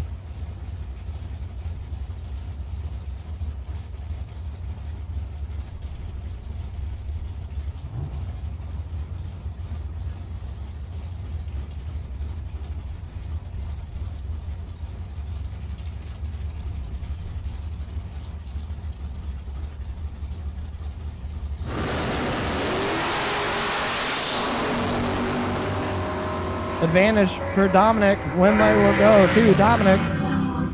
Speaker 1: advantage for Dominic. Windley will go to Dominic.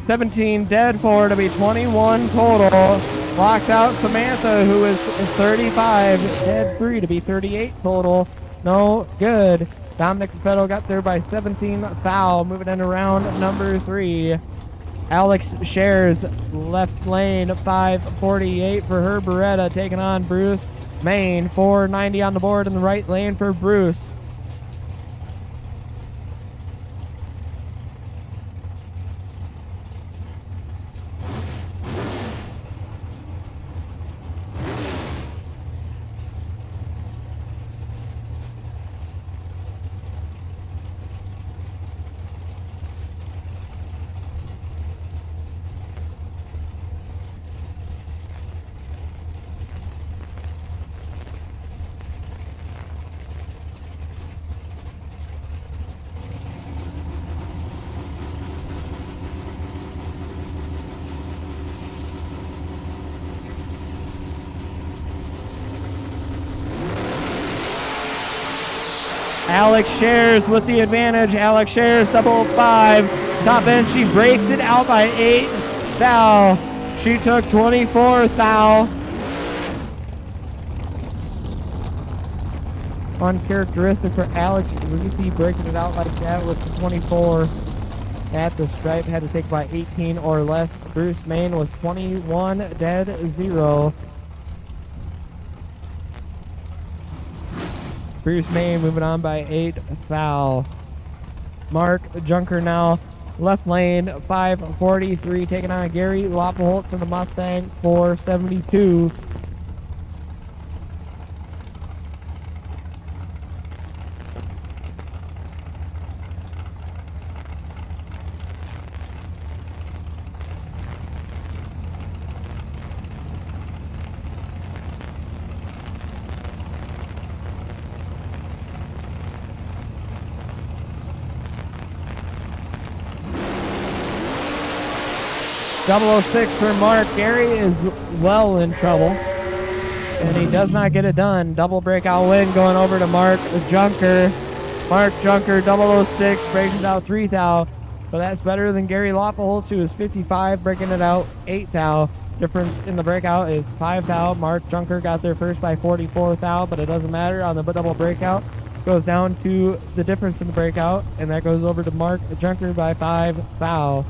Speaker 1: 17 dead for to be 21 total. Locked out Samantha, who is 35, dead 3 to be 38 total. No good. Dominic Fetto got there by 17 foul. Moving in around number 3. Alex shares left lane 548 for her Beretta, taking on Bruce Main. 490 on the board in the right lane for Bruce. Alex shares with the advantage. Alex shares 555. Top end, she breaks it out by 8 thou. She took 24 thou. Uncharacteristic for Alex Ruthie breaking it out like that with the 24 at the stripe. Had to take by 18 or less. Bruce Main was 21 dead 0. Bruce Main moving on by 8 foul. Mark Junker now left lane 543 taking on Gary Loppeholt from the Mustang 472. .006 for Mark. Gary is well in trouble, and he does not get it done. Double breakout win going over to Mark Junker. Mark Junker, 006, breaks it out 3 thou. So that's better than Gary Loppeholtz, who is 55, breaking it out 8 thou. Difference in the breakout is 5 thou. Mark Junker got there first by 44 thou, but it doesn't matter. On the double breakout, goes down to the difference in the breakout, and that goes over to Mark Junker by 5 thou.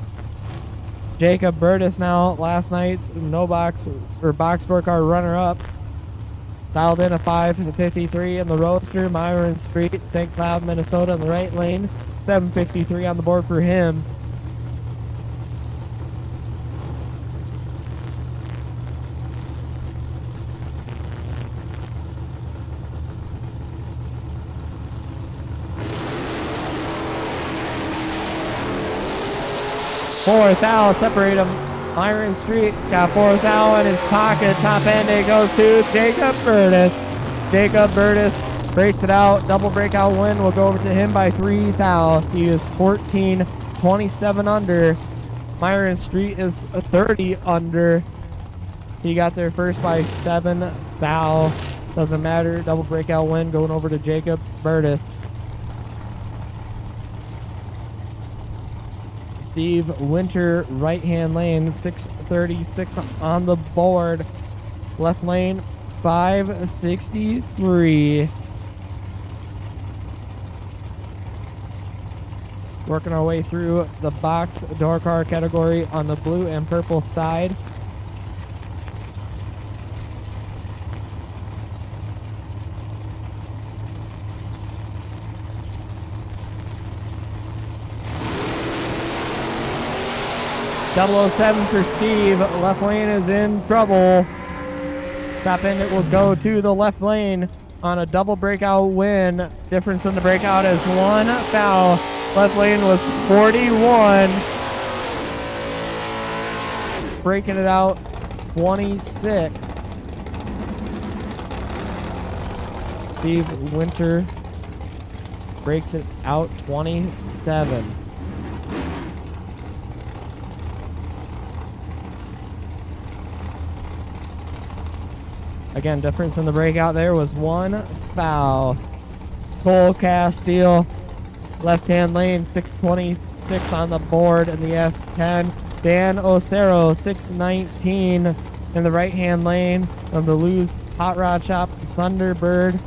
Speaker 1: Jacob Burtis now, last night's no box or box store car runner-up. Dialed in a 553 in the Roadster, Myron Street, St. Cloud, Minnesota in the right lane. 753 on the board for him. Four thou, separate him. Myron Street got 4 thou in his pocket. Top end it goes to Jacob Burtis. Jacob Burtis breaks it out. Double breakout win will go over to him by 3 thou. He is 14-27 under. Myron Street is 30 under. He got there first by 7 thou. Doesn't matter. Double breakout win going over to Jacob Burtis. Steve Winter, right-hand lane, 636 on the board. Left lane, 563. Working our way through the box door car category on the blue and purple side. .007 for Steve. Left lane is in trouble. Top end it will go to the left lane on a double breakout win. Difference in the breakout is 1 foul. Left lane was 41. Breaking it out 26. Steve Winter breaks it out 27. Again, difference in the breakout there was 1 foul. Cole Castile Left-hand lane, 626 on the board in the F10. Dan Osero, 619 in the right-hand lane of the Lew's Hot Rod Shop Thunderbird.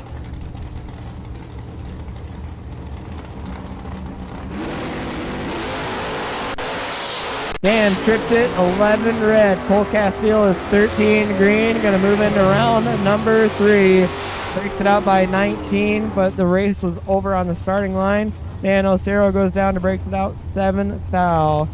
Speaker 1: Dan tripped it, 11 red. Cole Castile is 13 green. Going to move into round number 3. Breaks it out by 19, but the race was over on the starting line. Dan Osero goes down to break it out 7 foul.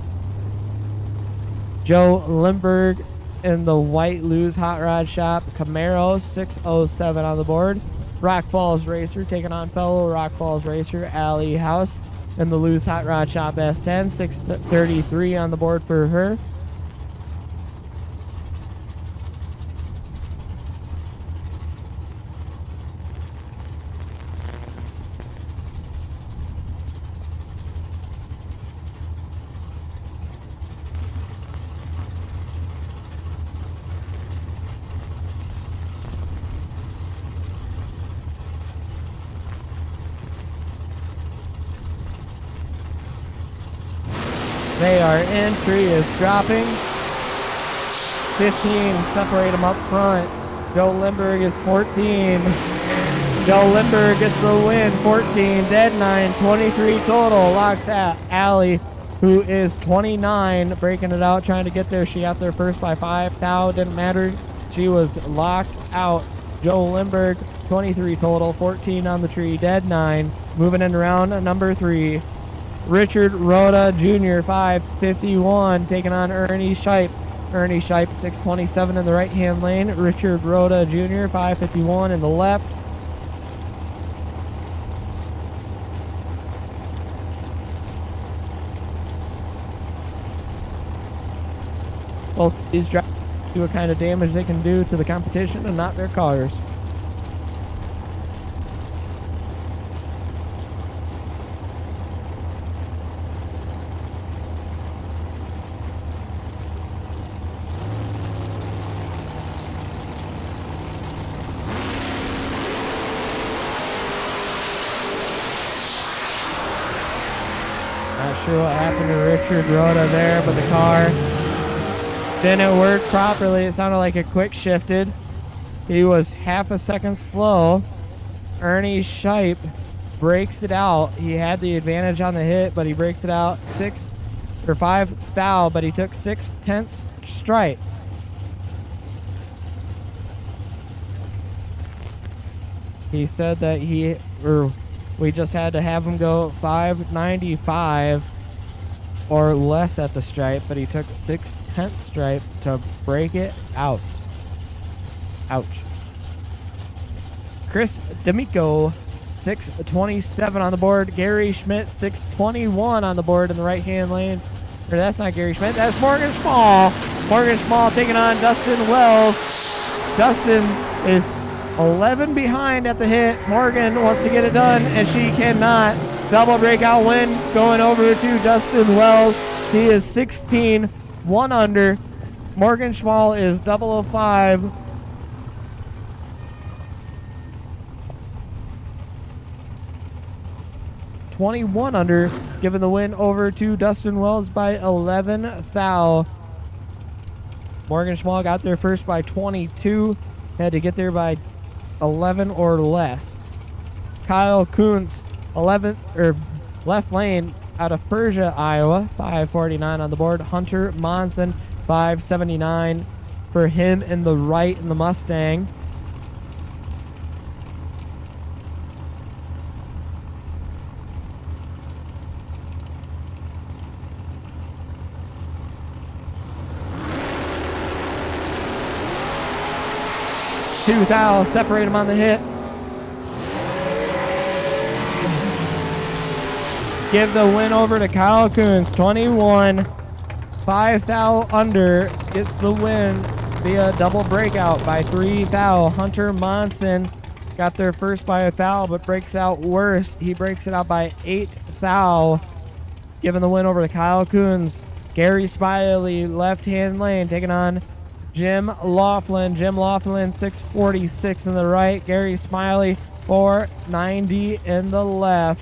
Speaker 1: Joe Limberg in the white Lew's Hot Rod Shop Camaro, 607 on the board. Rock Falls Racer taking on fellow Rock Falls Racer Allie House in the Lew's Hot Rod Shop S10, 633 on the board for her. They are in. Tree is dropping. 15 separate them up front. Joe Limberg is 14. Joe Limberg gets the win. 14, dead 9, 23 total. Locks at Allie, who is 29, breaking it out, trying to get there. She got there first by 5 thou. Didn't matter. She was locked out. Joe Limberg, 23 total, 14 on the tree, dead 9. Moving in round number 3. Richard Rhoda Jr., 551, taking on Ernie Shipe. Ernie Shipe, 627 in the right-hand lane. Richard Rhoda Jr., 551 in the left. Both these drivers do what kind of damage they can do to the competition and not their cars. Not sure what happened to Richard Rhoda there, but the car didn't work properly. It sounded like it quick shifted. He was half a second slow. Ernie Shipe breaks it out. He had the advantage on the hit, but he breaks it out 5 foul, but he took 6/10 stripe. He said that we just had to have him go 595 or less at the stripe, but he took 6/10 stripe to break it out. Ouch. Chris D'Amico, 627 on the board. Gary Schmidt, 621 on the board in the right-hand lane. Or that's not Gary Schmidt, that's Morgan Small. Morgan Small taking on Dustin Wells. Dustin is 11 behind at the hit. Morgan wants to get it done, and she cannot. Double breakout win going over to Dustin Wells. He is 16, 1 under. Morgan Schmall is 005. $21 under, giving the win over to Dustin Wells by 11 thou. Morgan Schmall got there first by 22. Had to get there by 11 or less. Kyle Kuntz, 11 or left lane out of Persia, Iowa, 549 on the board. Hunter Monson, 579 for him in the right in the Mustang. Two thou separate him on the hit. Give the win over to Kyle Kuntz, 21. 5 thou under, gets the win via double breakout by 3 thou. Hunter Monson got there first by a foul, but breaks out worse. He breaks it out by 8 thou, giving the win over to Kyle Kuntz. Gary Spiley, left-hand lane, taking on Jim Laughlin. Jim Laughlin, 646 in the right. Gary Smiley, 490 in the left.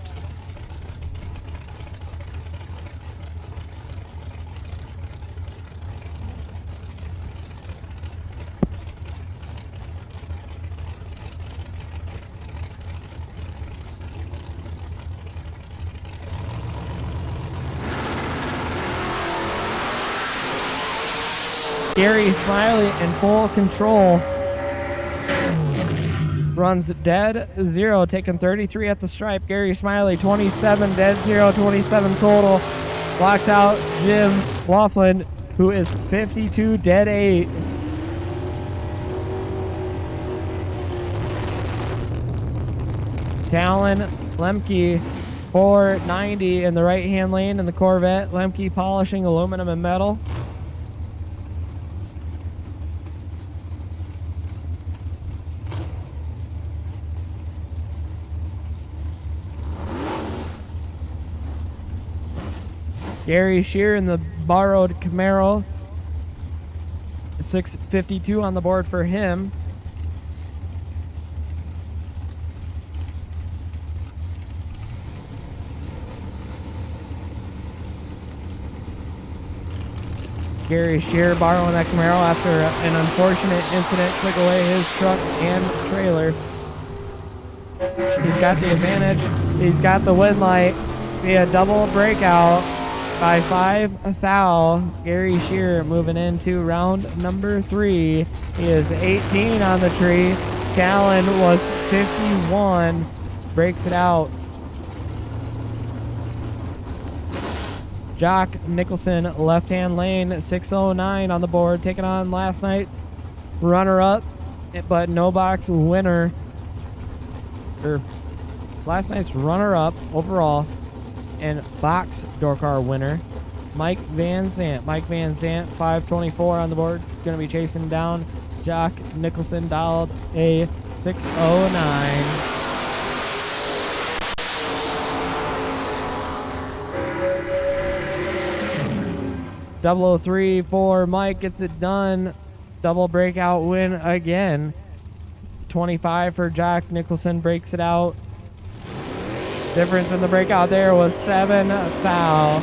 Speaker 1: Gary Smiley in full control. Runs dead zero, taking 33 at the stripe. Gary Smiley, 27, dead zero, 27 total. Blocks out Jim Laughlin, who is 52, dead 8. Talon Lemke, 490 in the right-hand lane in the Corvette. Lemke polishing aluminum and metal. Gary Shear in the borrowed Camaro. 652 on the board for him. Gary Shear borrowing that Camaro after an unfortunate incident took away his truck and trailer. He's got the advantage. He's got the win light via double breakout by 5 thou. Gary Shear moving into round number 3. He is 18 on the tree. Callan was 51. Breaks it out. Jock Nicholson, left-hand lane, 609 on the board, taking on last night's runner-up, but no box winner. Or last night's runner-up overall and box door car winner, Mike Van Sant. Mike Van Sant, 524 on the board, going to be chasing down Jock Nicholson, dialed a 609. 003 for Mike, gets it done. Double breakout win again. 25 for Jock Nicholson, breaks it out. Difference in the breakout there was 7 thou.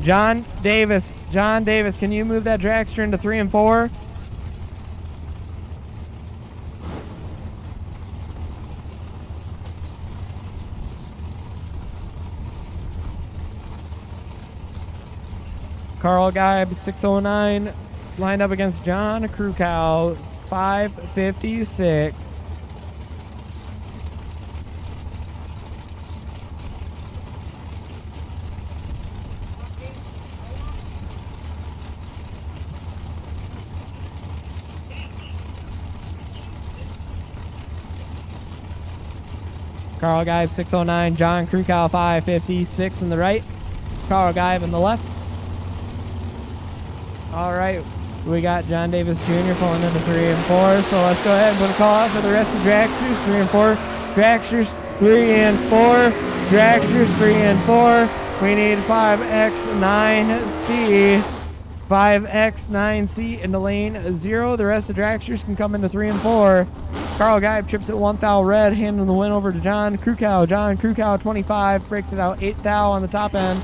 Speaker 1: John Davis, can you move that dragster into 3 and 4? Carl Geib, 609, lined up against John Krukow, 556. Carl Geib, 609, John Krukow, 556 in the right. Carl Geib in the left. All right, we got John Davis Jr. pulling into 3 and 4, so let's go ahead and put a call out for the rest of dragsters. 3 and 4, dragsters 3 and 4, dragsters 3 and 4. We need 5X9C, 5X9C into lane 0. The rest of dragsters can come into 3 and 4. Carl Geib chips it 1 thou red, handing the win over to John Krukow. John Krukow, 25, breaks it out 8 thou on the top end.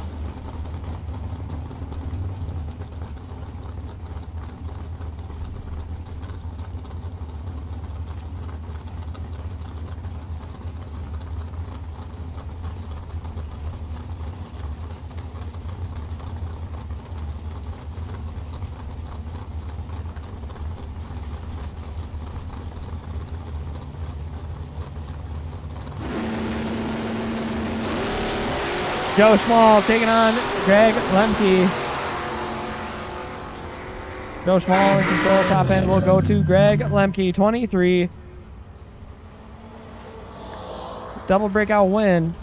Speaker 1: Joe Small taking on Greg Lemke. Joe Small in control, top end will go to Greg Lemke, 23. Double breakout win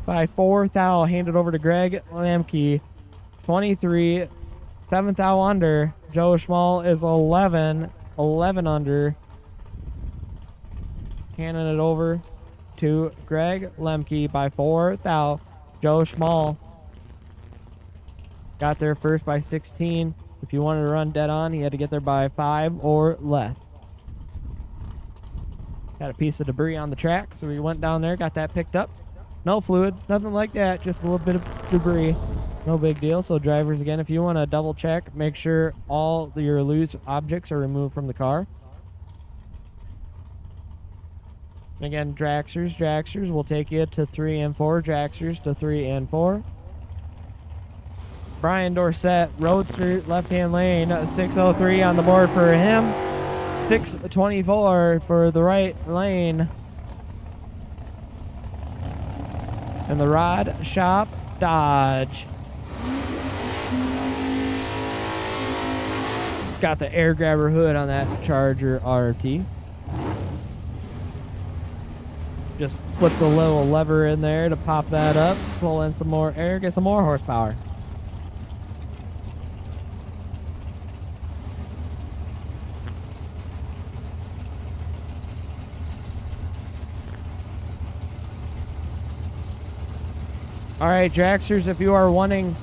Speaker 1: by 4 thou, handed over to Greg Lemke, 23. 7 thou under. Joe Small is 11 under. Handing it over to Greg Lemke by 4 thou. Joe Small got there first by 16. If you wanted to run dead on, he had to get there by 5 or less. Got a piece of debris on the track, so we went down there, got that picked up. No fluid, nothing like that, just a little bit of debris. No big deal. So drivers, again, if you want to double check, make sure all your loose objects are removed from the car. Again, Dragsters will take you to 3 and 4. Dragsters to 3 and 4. Brian Dorsett, Roadster, left-hand lane, 6:03 on the board for him. 6:24 for the right lane. And the Rod Shop Dodge. Got the air grabber hood on that Charger RT. Just flip the little lever in there to pop that up, pull in some more air, get some more horsepower. All right, Dragsters, if you are wanting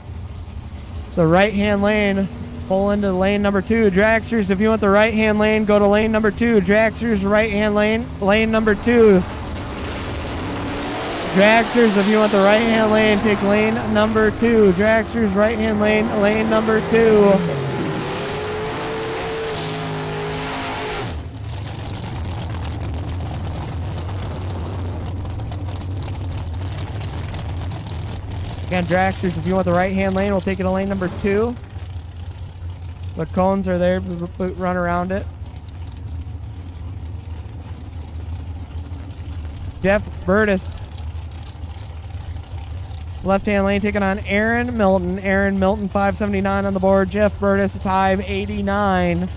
Speaker 1: the right-hand lane, pull into lane number 2. Dragsters, if you want the right-hand lane, go to lane number 2. Dragsters, right-hand lane, lane number 2. Dragsters, if you want the right-hand lane, take lane number 2. Dragsters, right-hand lane, lane number 2. Again, Dragsters, if you want the right-hand lane, we'll take it to lane number 2. The cones are there, run around it. Jeff Burtis. Left-hand lane taking on Aaron Milton. Aaron Milton, 579 on the board. Jeff Burtis, 589.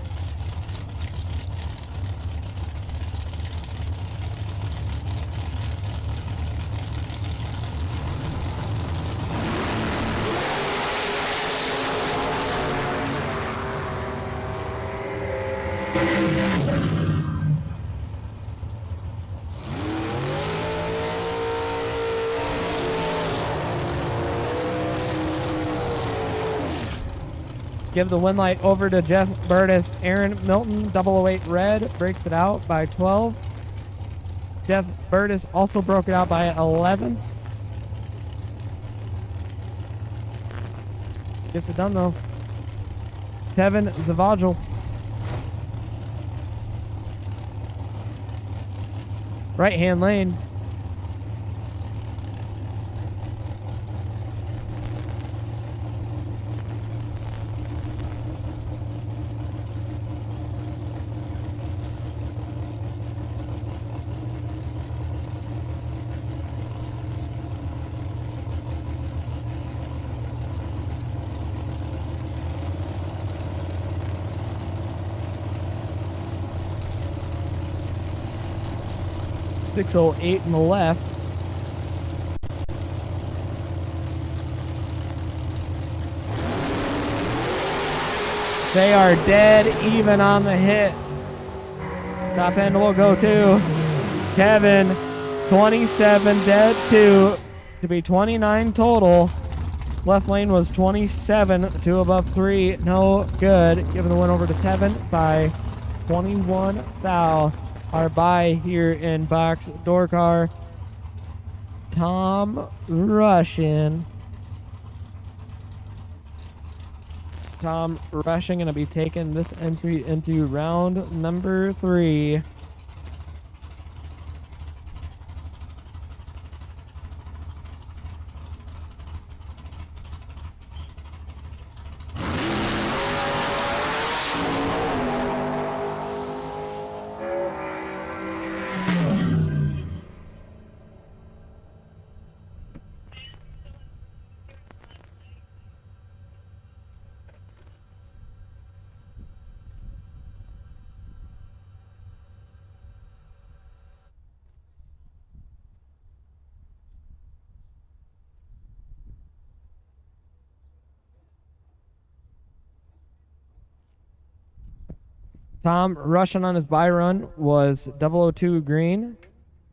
Speaker 1: Give the win light over to Jeff Burtis. Aaron Milton, 008 red, breaks it out by 12. Jeff Burtis also broke it out by 11. Gets it done though. Kevin Zavagel. Right-hand lane. .608 in the left. They are dead even on the hit. Top end will go to Kevin. 27 dead, 2 to be 29 total. Left lane was 27, 2 above 3, no good. Giving the win over to Kevin by 21 thou. Our bye here in box door car, Tom Russian. Tom Russian gonna be taking this entry into round number 3. Tom Russian on his bye run was 002 green,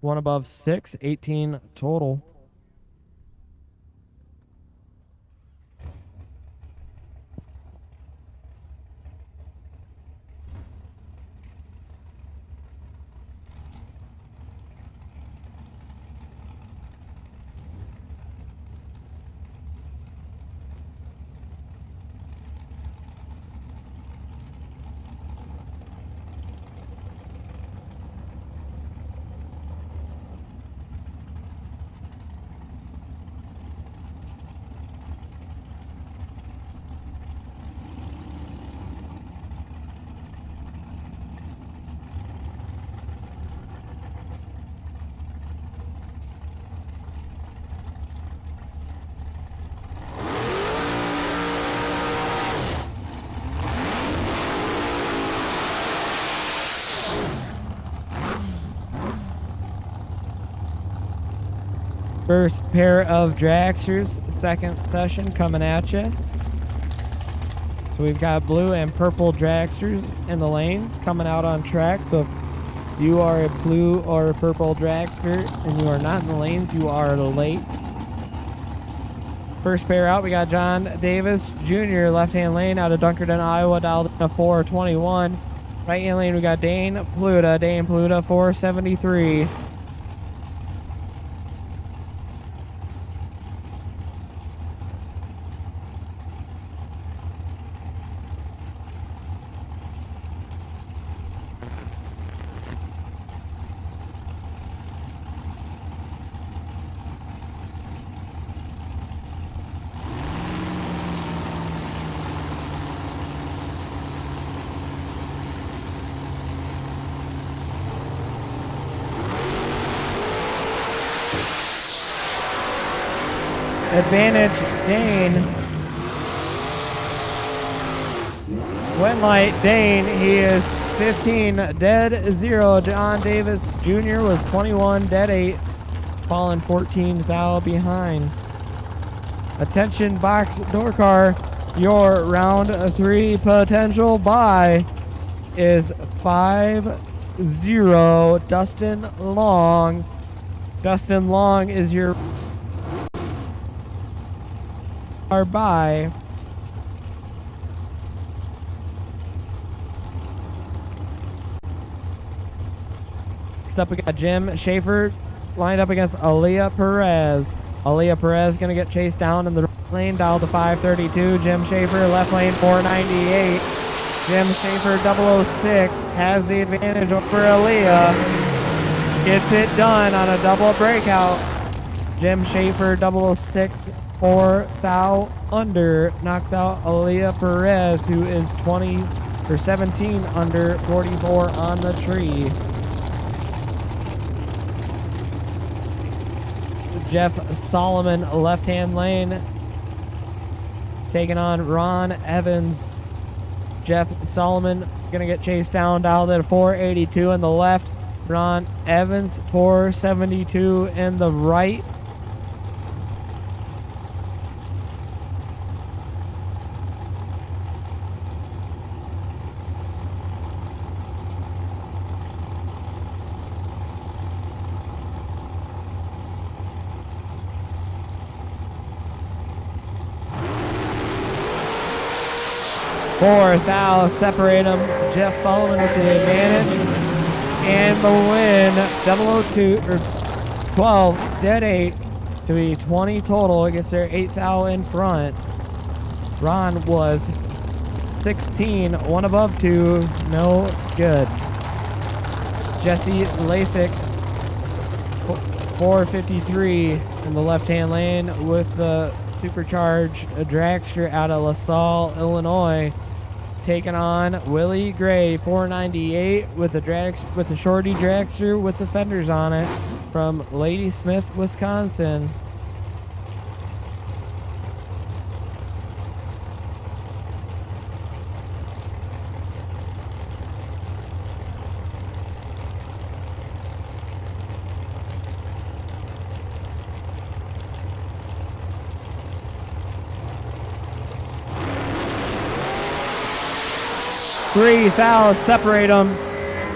Speaker 1: 1 above 6, 18 total. First pair of dragsters, second session coming at you. So we've got blue and purple dragsters in the lanes coming out on track. So if you are a blue or a purple dragster and you are not in the lanes, you are late. First pair out, we got John Davis Jr., left-hand lane out of Dunkerton, Iowa, dialed in a 421. Right-hand lane, we got Dane Pluta, 473. Advantage Dane. Went light Dane. He is 15 dead 0. John Davis Jr. was 21 dead 8. Fallen 14 thou behind. Attention box door car. Your round 3 potential buy is 50 Dustin Long. Dustin Long is your buy. Next up we got Jim Schaefer lined up against Aaliyah Perez. Aaliyah Perez gonna get chased down in the right lane, dialed to 532. Jim Schaefer left lane 498. Jim Schaefer 006 has the advantage over Aaliyah. Gets it done on a double breakout. Jim Schaefer 006 4 thou under, knocks out Aaliyah Perez, who is 20 or 17 under, 44 on the tree. Jeff Solomon, left-hand lane, taking on Ron Evans. Jeff Solomon gonna get chased down, dialed at 482 in the left. Ron Evans 472 in the right. Fourth thou separate them. Jeff Solomon with the advantage and the win. 002 or 12 dead 8 to be 20 total. Gets their 8th thou in front. Ron was 16, 1 above 2, no good. Jesse Lasik 453 in the left-hand lane with the supercharged dragster out of LaSalle, Illinois, taking on Willie Gray 498 with the shorty dragster with the fenders on it from Ladysmith, Wisconsin. Three fouls separate them.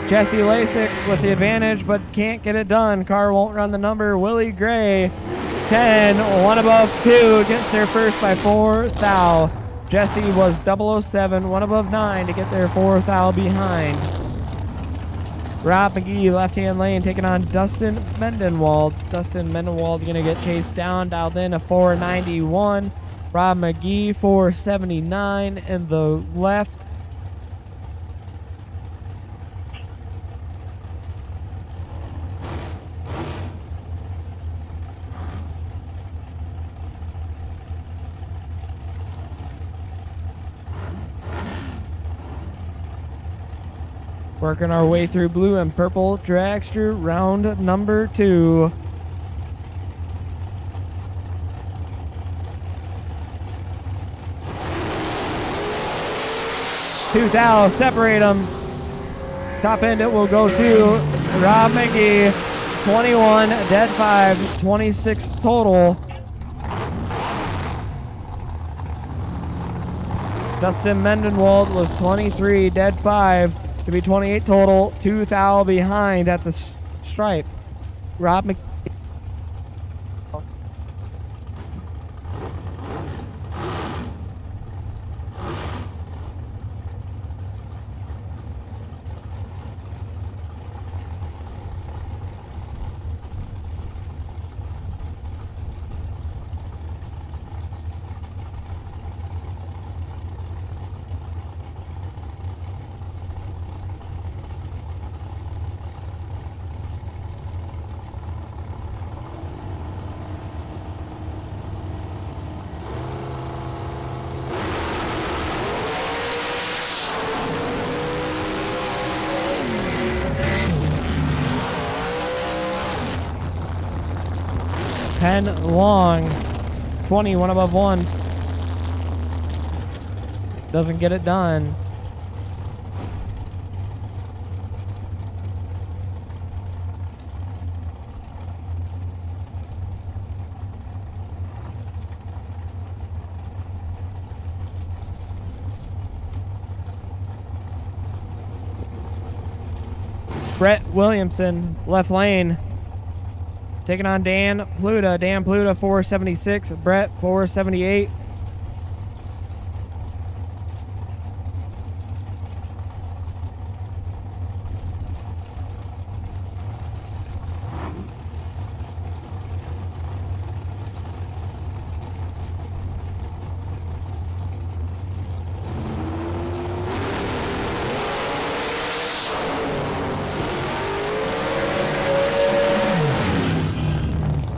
Speaker 1: Jesse Lasik with the advantage, but can't get it done. Car won't run the number. Willie Gray, 10, 1 above 2, gets there first by 4 thou. Jesse was 007, 1 above 9 to get there 4 thou behind. Rob McGee, left-hand lane, taking on Dustin Mendenwald. Dustin Mendenwald gonna get chased down, dialed in a 491. Rob McGee 479 in the left. Working our way through blue and purple dragster, round number 2. Two thou separate them. Top end it will go to Rob McGee. 21, dead 5, 26 total. Justin Mendenwald was 23, dead 5, to be 28 total. 2 thou behind at the stripe. Rob Mc. Long, 20, one above one. Doesn't get it done. Brett Williamson, left lane. Taking on Dan Pluta. Dan Pluta, 476. Brett, 478.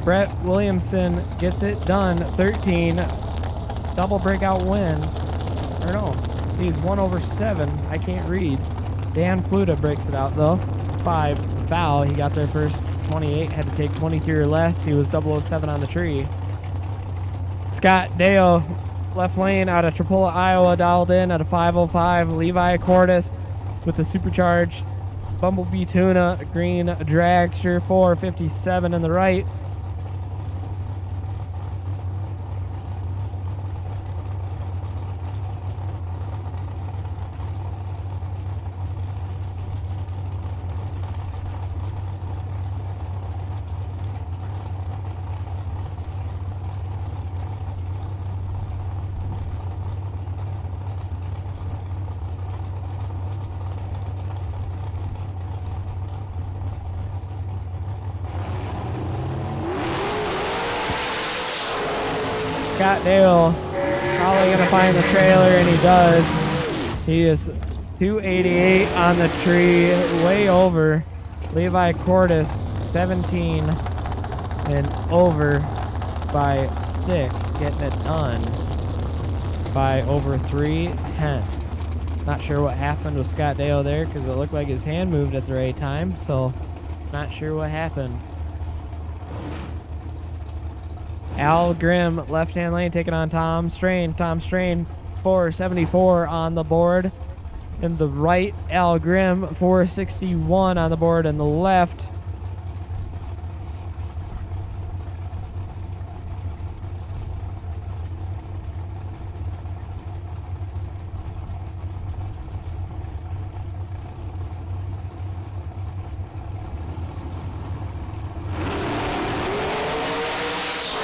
Speaker 1: Brett Williamson gets it done. 13. Double breakout win. Or no, he's 1 over 7. I can't read. Dan Pluta breaks it out though. 5 foul. He got there first. 28. Had to take 23 or less. He was 007 on the tree. Scott Deo, left lane out of Tripola, Iowa, dialed in at a 505. Levi Cordes with the supercharged Bumblebee Tuna green dragster, 457 in the right. Scott Dale probably going to find the trailer, and he does. He is 288 on the tree, way over. Levi Cordes, 17 and over by 6, getting it done by over 3/10. Not sure what happened with Scott Dale there because it looked like his hand moved at the right time, so not sure what happened. Al Grimm, left-hand lane, taking on Tom Strain. Tom Strain, 474 on the board. In the right, Al Grimm, 461 on the board. In the left,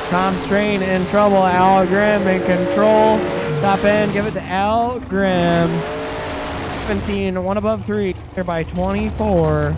Speaker 1: Tom Strain in trouble. Al Grimm in control. Top end, give it to Al Grimm. 17, 1 above 3, here by 24.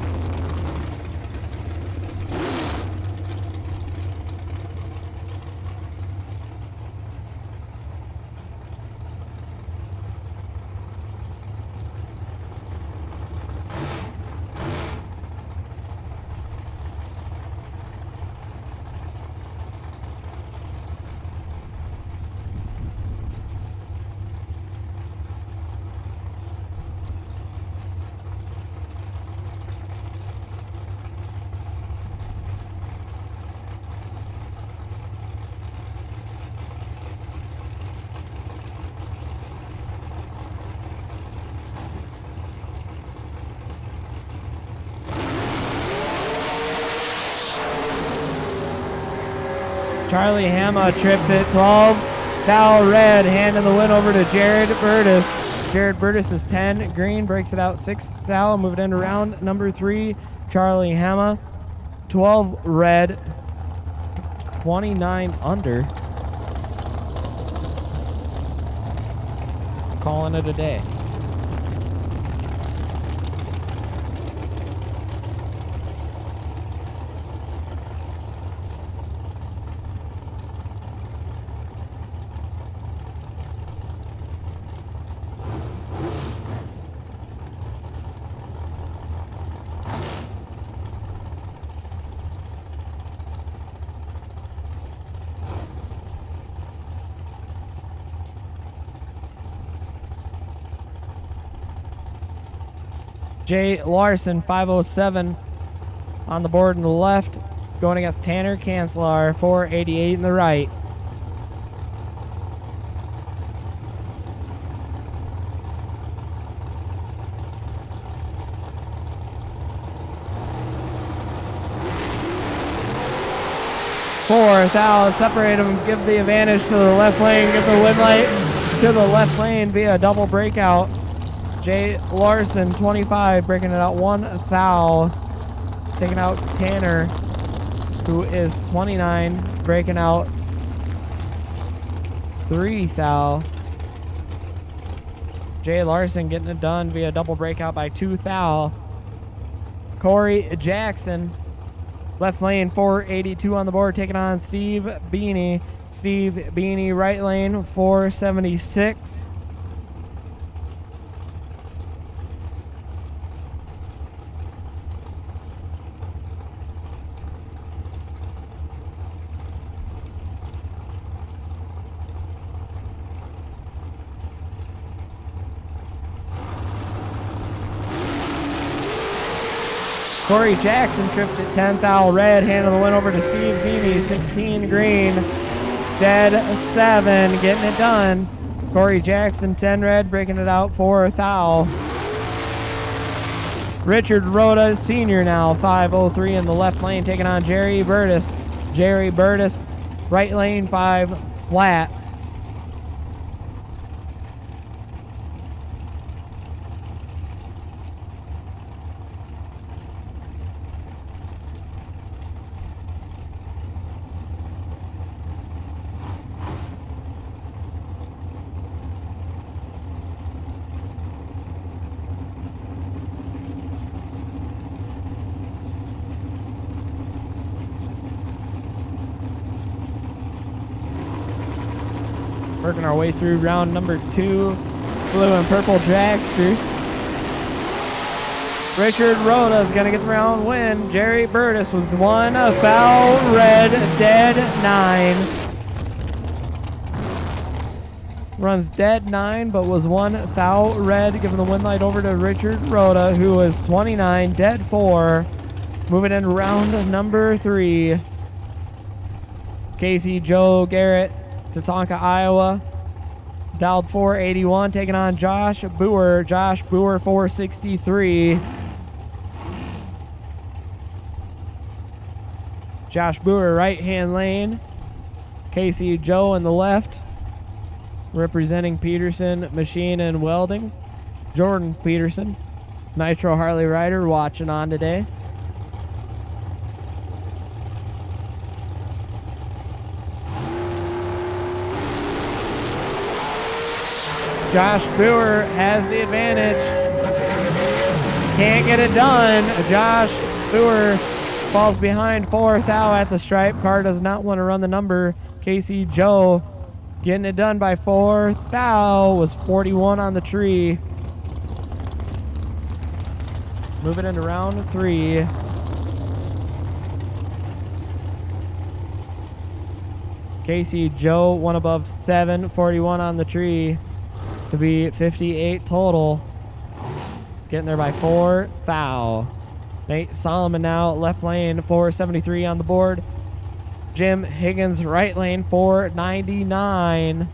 Speaker 1: Charlie Hama trips it. 12 foul red, handing the win over to Jared Burtis. Jared Burtis is 10 green, breaks it out 6 foul, move it into round number 3. Charlie Hama, 12 red, 29 under. Calling it a day. Jay Larson, 507 on the board in the left, going against Tanner Kanzler, 488 in the right. Fourth out, separate them, give the advantage to the left lane, give the win light to the left lane via double breakout. Jay Larson, 25, breaking it out 1 foul. Taking out Tanner, who is 29, breaking out 3 foul. Jay Larson getting it done via double breakout by 2 foul. Corey Jackson, left lane, 482 on the board, taking on Steve Beanie. Steve Beanie, right lane, 476. Corey Jackson trips at 10 foul red, handing the win over to Steve Beanie, 16 green, dead 7, getting it done. Corey Jackson, 10 red, breaking it out 4 foul. Richard Rhoda, senior now, 503 in the left lane, taking on Jerry Burtis. Jerry Burtis, right lane, 5 flat. Working our way through round number 2, blue and purple dragsters. Richard Rhoda is going to get the round win. Jerry Burtis was 1 foul red, dead 9. Runs dead 9, but was 1 foul red, giving the win light over to Richard Rhoda, who was 29, dead 4. Moving into round number 3. Casey Joe Garrett, Tatanka, Iowa, dialed 481, taking on Josh Boer. Josh Boer, 463. Josh Boer, right-hand lane. Casey Joe in the left, representing Peterson Machine and Welding. Jordan Peterson, Nitro Harley rider, watching on today. Josh Boer has the advantage. Can't get it done. Josh Boer falls behind 4 foul at the stripe. Car does not want to run the number. Casey Joe getting it done by 4 foul. Was 41 on the tree. Moving into round 3. Casey Joe, 1 above 7, 41 on the tree, to be 58 total. Getting there by 4 foul. Nate Solomon now left lane, 473 on the board. Jim Higgins right lane, 499.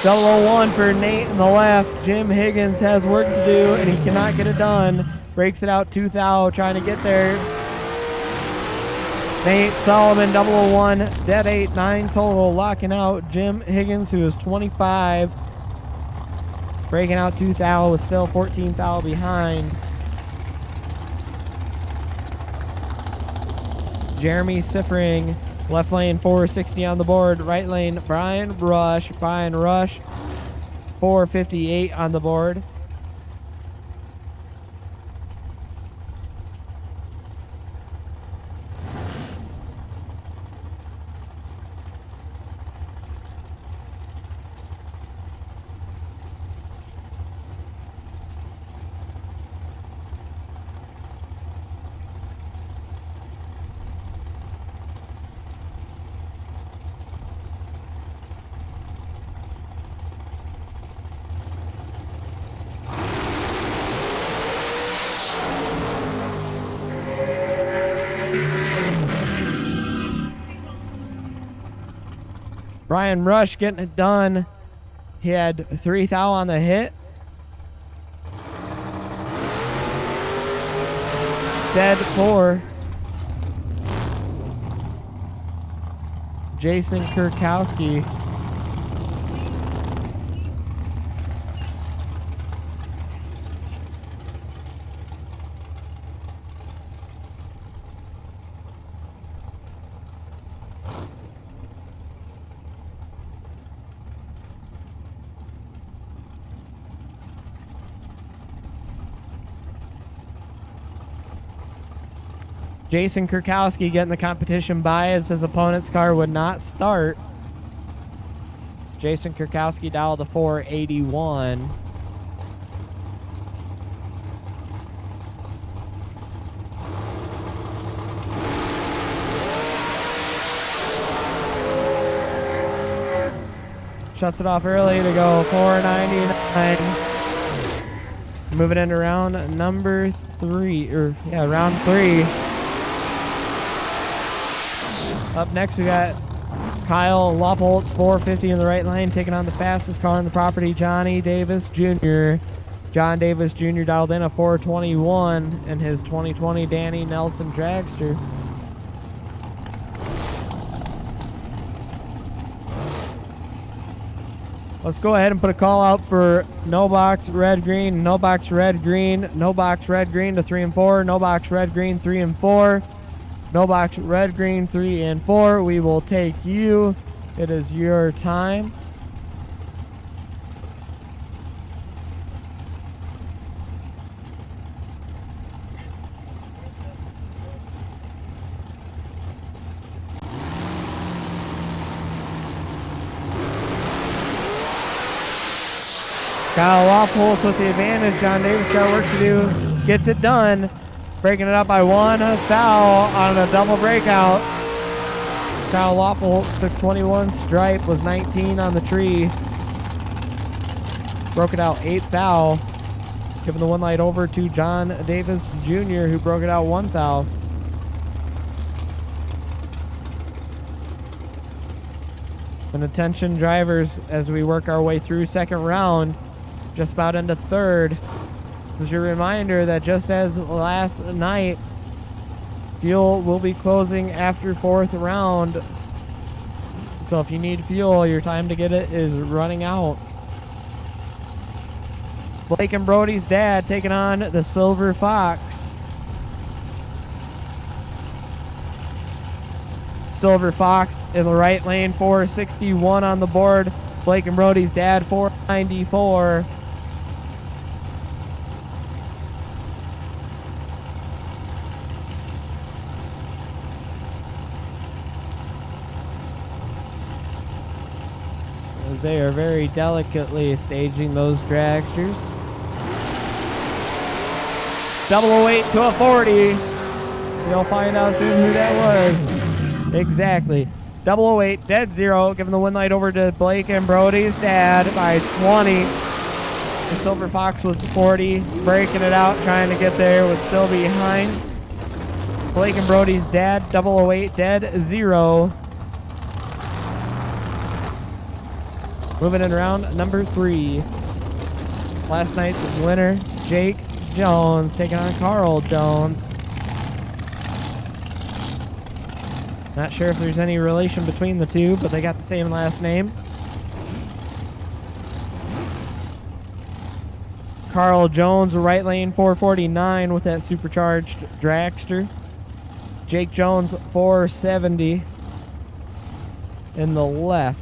Speaker 1: 001 for Nate in the left. Jim Higgins has work to do, and he cannot get it done. Breaks it out to Thou, trying to get there. Nate Solomon, 001, dead 8, 9 total, locking out Jim Higgins, who is 25. Breaking out to Thou, was still 14 Thou behind. Jeremy Siffring, left lane 460 on the board. Right lane Brian Rush. Brian Rush, 458 on the board. Brian Rush getting it done. He had 3 thou on the hit. Dead 4. Jason Kurkowski. Jason Kurkowski getting the competition by as his opponent's car would not start. Jason Kurkowski dialed to 481. Shuts it off early to go 499. Moving into round number 3, round 3. Up next, we got Kyle Lopholtz, 450 in the right lane, taking on the fastest car on the property, Johnny Davis Jr. John Davis Jr. dialed in a 421 in his 2020 Danny Nelson dragster. Let's go ahead and put a call out for no box red green, no box red green, no box red green to 3 and 4, no box red green 3 and 4. No box red, green, 3 and 4. We will take you. It is your time. Kyle Lopholtz with the advantage. John Davis got work to do. Gets it done. Breaking it up by 1 foul on a double breakout. Kyle Lopholtz took 21 stripe, was 19 on the tree. Broke it out 8 foul. Giving the 1 light over to John Davis Jr., who broke it out 1 foul. And attention drivers as we work our way through second round, just about into third. This is your reminder that just as last night, fuel will be closing after 4th round. So if you need fuel, your time to get it is running out. Blake and Brody's dad taking on the Silver Fox. Silver Fox in the right lane, 461 on the board. Blake and Brody's dad, 494. They are very delicately staging those dragsters. 008 to a 40. You'll find out soon who that was. Exactly. 008, dead 0, giving the 1 light over to Blake and Brody's dad by 20. The Silver Fox was 40, breaking it out, trying to get there, was still behind. Blake and Brody's dad, 008, dead 0. Moving in around number 3. Last night's winner, Jake Jones, taking on Carl Jones. Not sure if there's any relation between the two, but they got the same last name. Carl Jones, right lane 449 with that supercharged dragster. Jake Jones 470 in the left.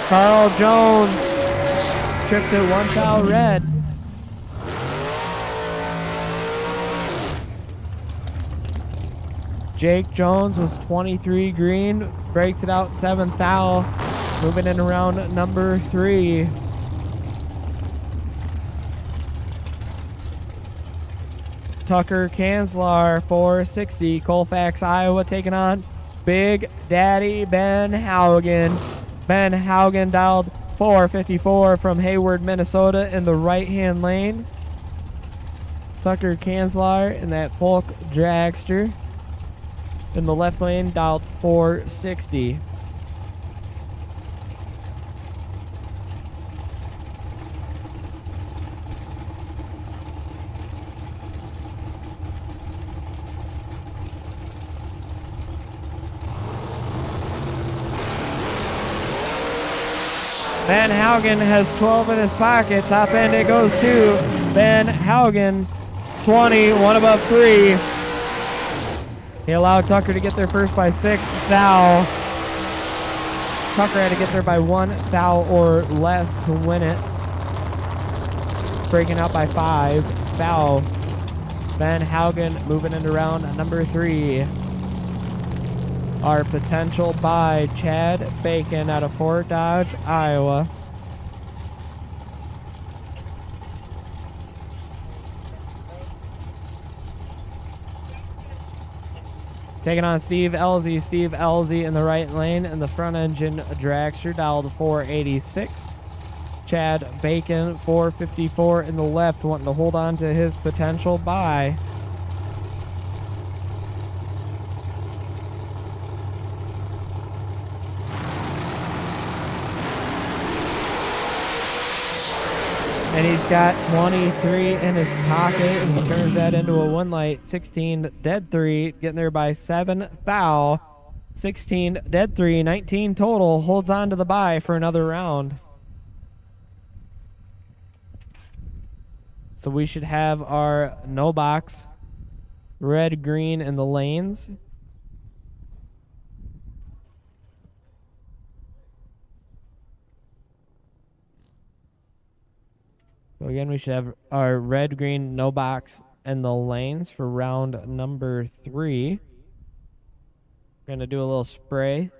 Speaker 1: Carl Jones trips it 1 foul red. Jake Jones was 23 green, breaks it out 7 foul, moving in around number 3. Tucker Kanslar 460, Colfax, Iowa, taking on Big Daddy Ben Haugen. Ben Haugen dialed 454 from Hayward, Minnesota in the right-hand lane. Tucker Kanslar in that Polk dragster. In the left lane, dialed 460. Ben Haugen has 12 in his pocket. Top end it goes to Ben Haugen. 20, one above 3. He allowed Tucker to get there first by 6. Foul. Tucker had to get there by 1 foul or less to win it. Breaking out by 5. Foul. Ben Haugen moving into round number 3. Our potential by Chad Bacon out of Fort Dodge, Iowa. Taking on Steve Elzy. Steve Elzy in the right lane in the front engine dragster, dialed 486. Chad Bacon 454 in the left, wanting to hold on to his potential bye. And he's got 23 in his pocket, and he turns that into a 1 light, 16 dead 3, getting there by 7 foul. 16 dead 3, 19 total, holds on to the bye for another round. So we should have our no box, red, green in the lanes. So again, we should have our red, green, no box in the lanes for round number 3. We're going to do a little spray.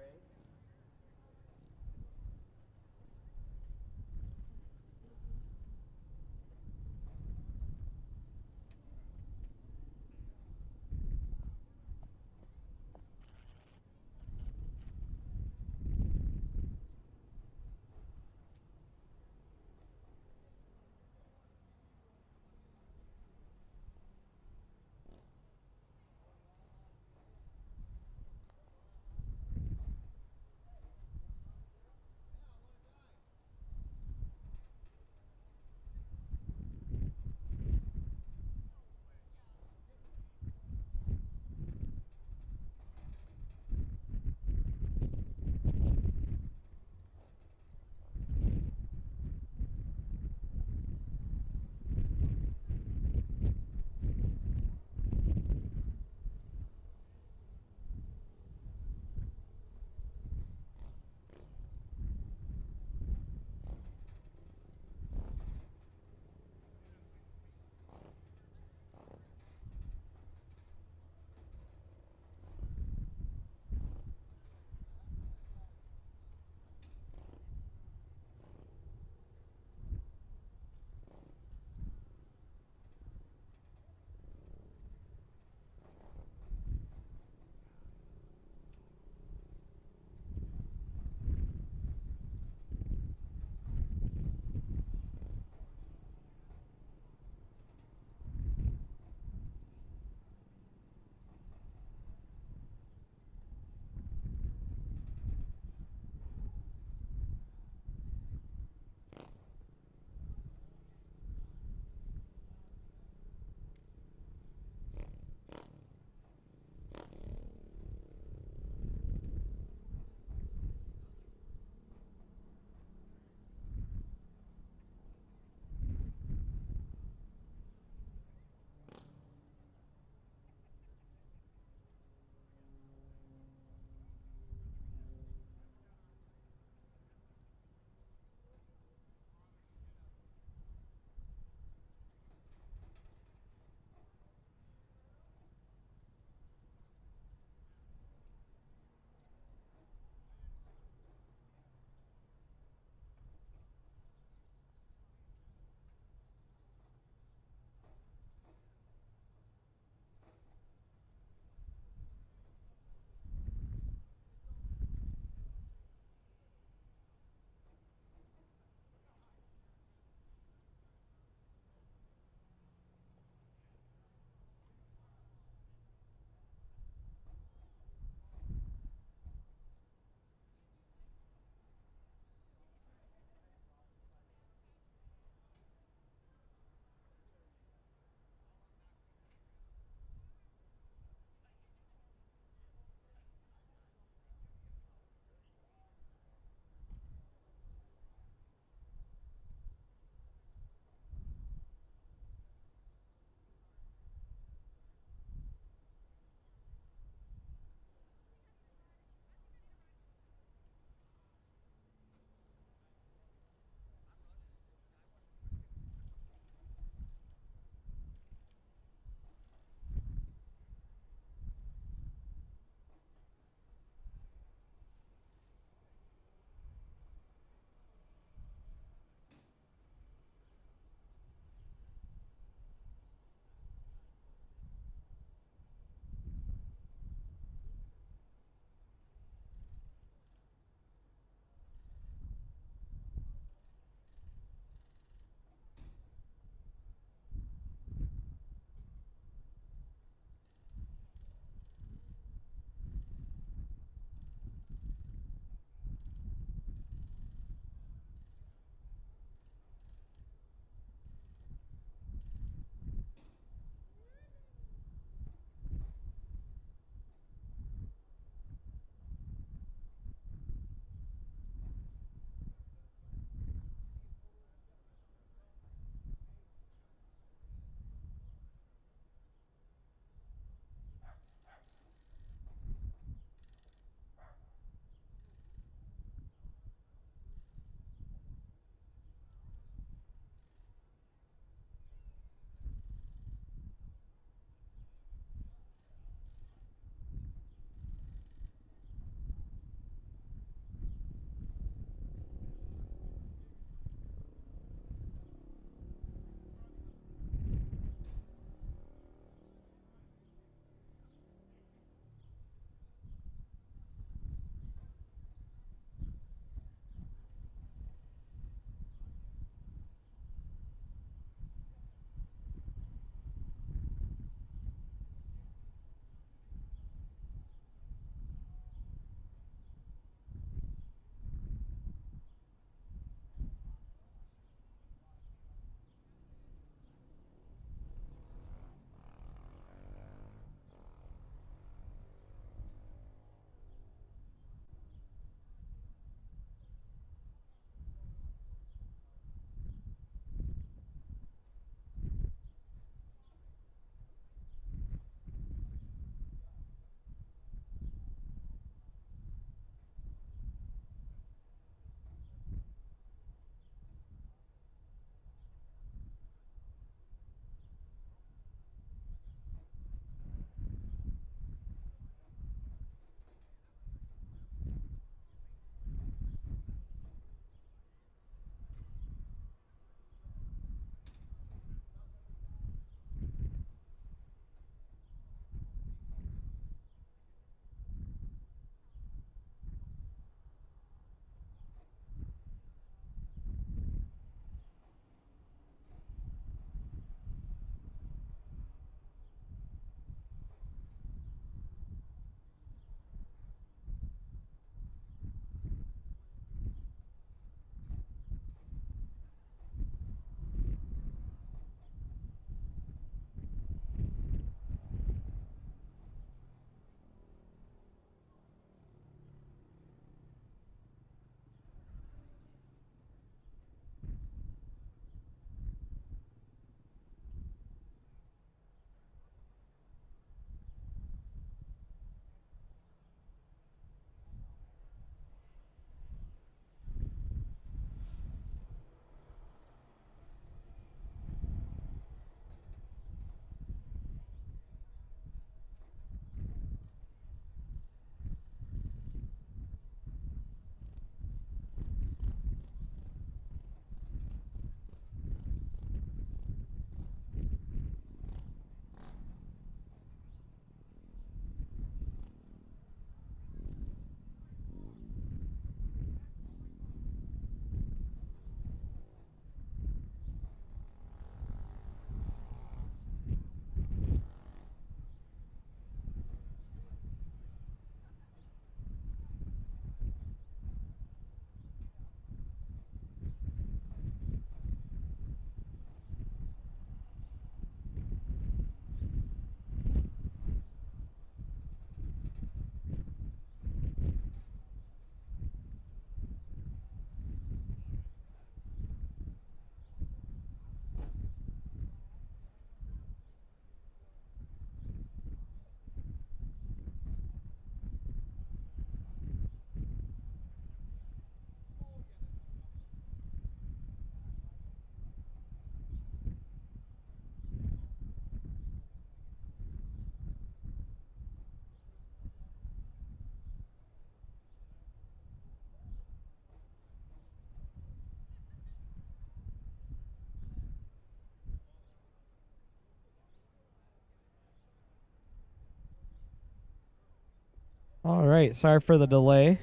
Speaker 1: All right, sorry for the delay.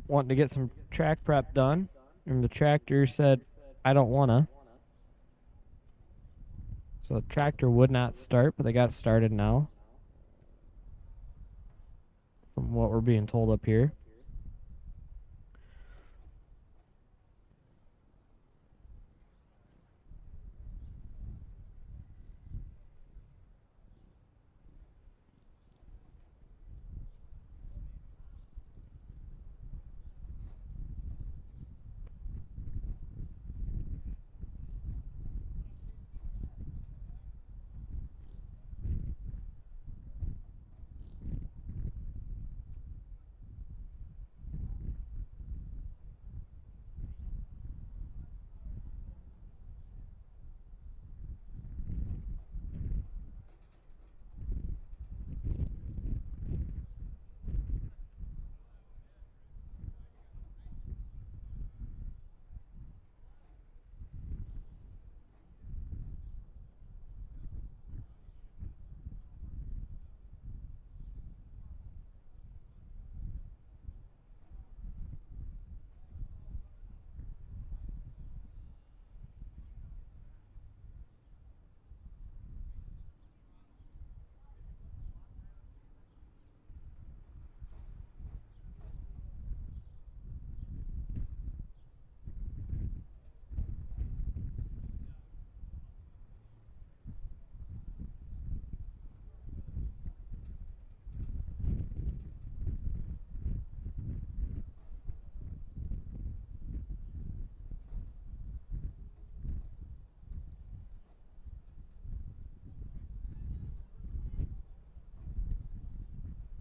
Speaker 1: Wanting to get some track prep done, and the tractor said, I don't wanna. So the tractor would not start, but they got started now, from what we're being told up here.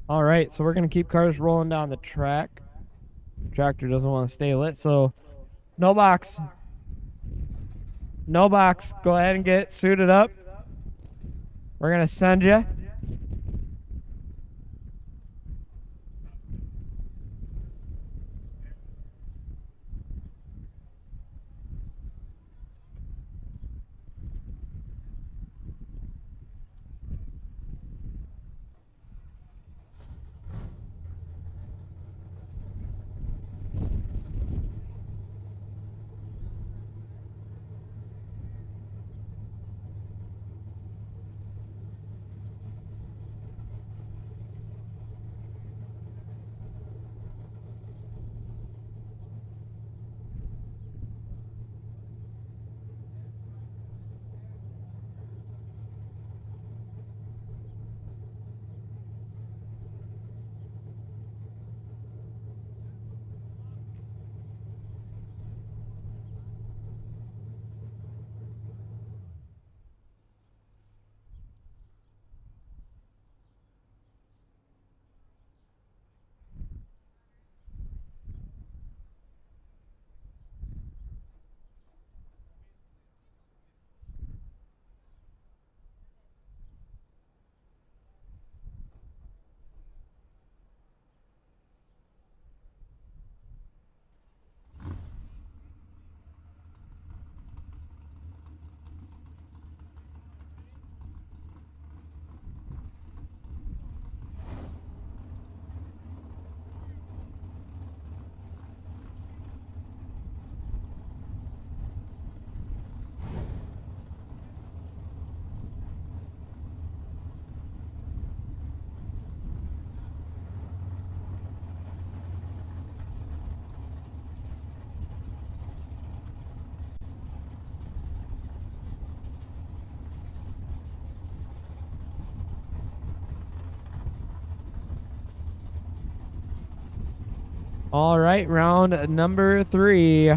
Speaker 1: All right, so we're going to keep cars rolling down the track. Tractor doesn't want to stay lit, so no box. No box. Go ahead and get suited up. We're going to send you. All right, round number 3.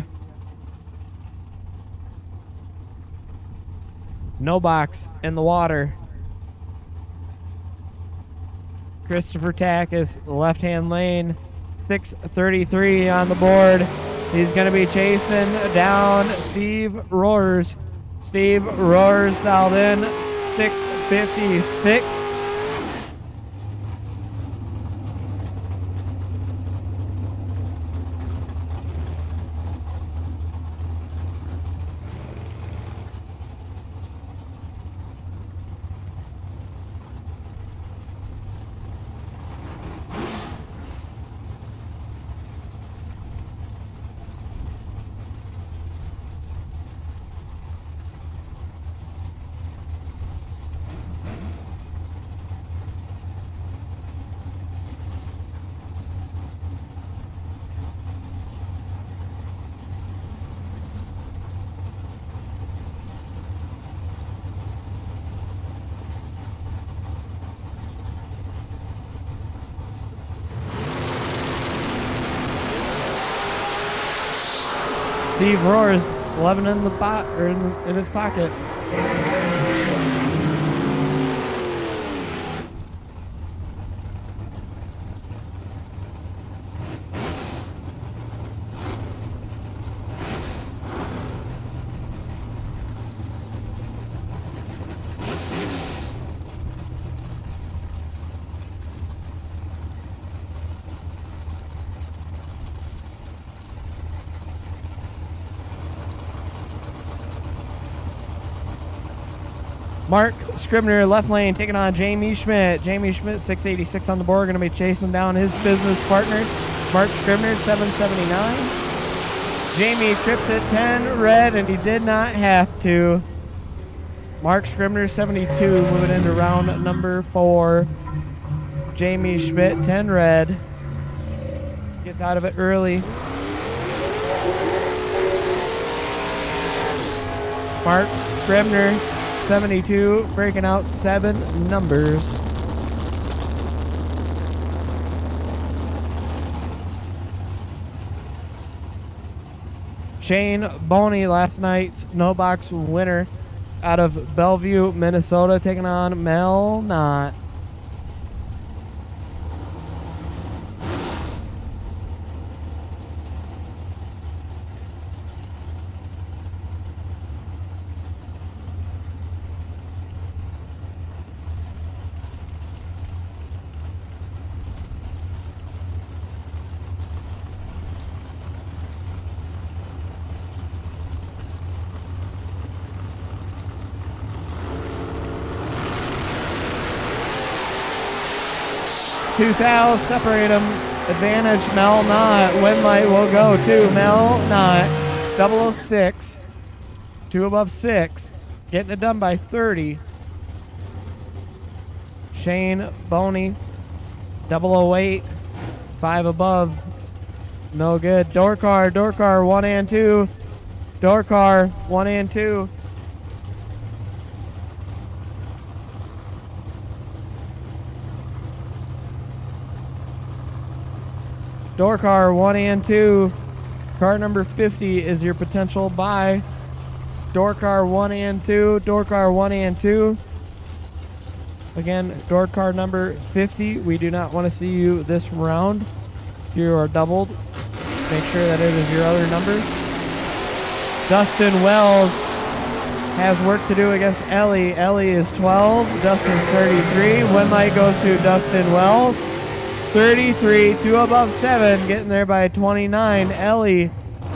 Speaker 1: No box in the water. Christopher Takis, left-hand lane, 6:33 on the board. He's going to be chasing down Steve Roars. Steve Roars dialed in, 6:56. Steve Roars, 11 in the pot or in his pocket. Mark Scribner, left lane, taking on Jamie Schmidt. Jamie Schmidt, 686 on the board, going to be chasing down his business partner, Mark Scribner, 779. Jamie trips at 10 red, and he did not have to. Mark Scribner, 72, moving into round number 4. Jamie Schmidt, 10 red. Gets out of it early. Mark Scribner, 72, breaking out 7 numbers. Shane Boney, last night's no box winner out of Bellevue, Minnesota, taking on Mel Knott. Two fouls separate them. Advantage Mel Knott. Win light will go to Mel Knott. 006. 2 above 6. Getting it done by 30. Shane Boney. 008. 5 above. No good. Dorkar 1 and 2. Dorkar 1 and 2. Dorkar 1 and 2. Car number 50 is your potential buy. Dorkar 1 and 2. Dorkar 1 and 2. Again, Dorkar number 50. We do not want to see you this round. You are doubled. Make sure that it is your other number. Dustin Wells has work to do against Ellie. Ellie is 12. Dustin's 33. Win light goes to Dustin Wells. 33, 2 above 7, getting there by 29. Ellie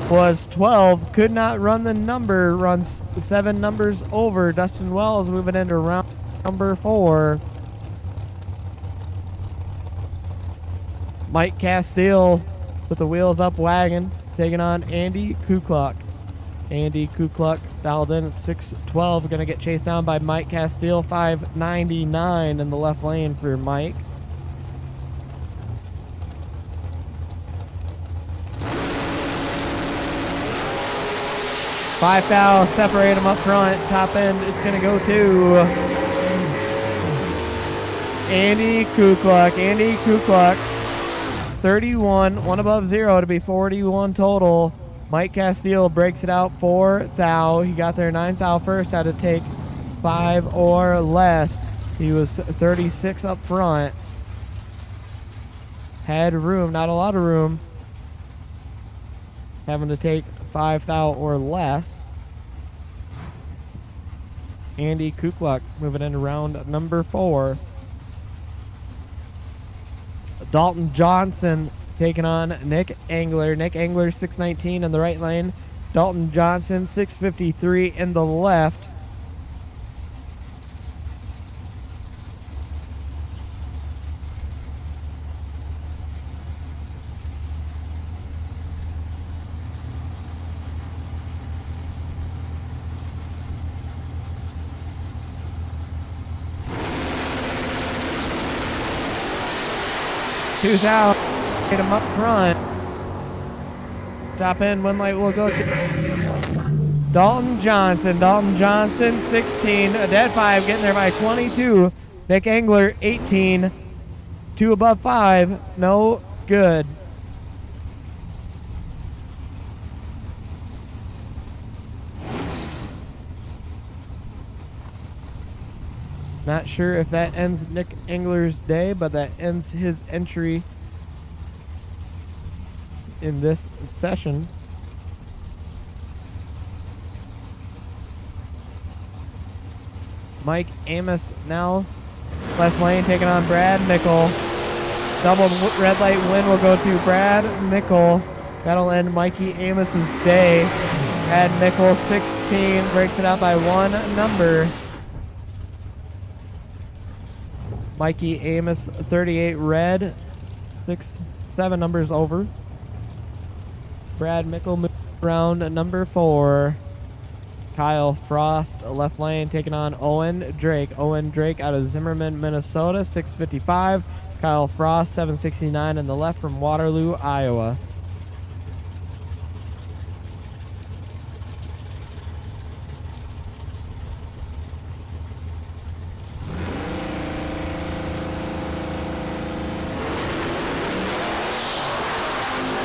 Speaker 1: was 12, could not run the number, runs 7 numbers over. Dustin Wells moving into round number 4. Mike Castile with the wheels up wagon, taking on Andy Kukluk. Andy Kukluk dialed in at 612, going to get chased down by Mike Castile, 599 in the left lane for Mike. Five fouls separate them up front. Top end, it's going to go to Andy Kukluk. Andy Kukluk, 31, 1 above 0 to be 41 total. Mike Castile breaks it out for thou. He got there 9 thou first, had to take 5 or less. He was 36 up front. Had room, not a lot of room. Having to take 5 thou or less. Andy Kukluk moving into round number 4. Dalton Johnson taking on Nick Engler. Nick Engler 619 in the right lane. Dalton Johnson 653 in the left. Out, get him up front. Top end, one light will go to Dalton Johnson. Dalton Johnson, 16, a dead 5, getting there by 22. Nick Engler, 18, 2 above 5, no good. Not sure if that ends Nick Engler's day, but that ends his entry in this session. Mike Amos now left lane taking on Brad Mickle. Double red light win will go to Brad Mickle. That'll end Mikey Amos's day. Brad Mickle 16 breaks it out by 1 number. Mikey Amos 38 red, 7 numbers over. Brad Mickle moves around number 4. Kyle Frost left lane taking on Owen Drake. Owen Drake out of Zimmerman, Minnesota, 655. Kyle Frost 769 in the left from Waterloo, Iowa.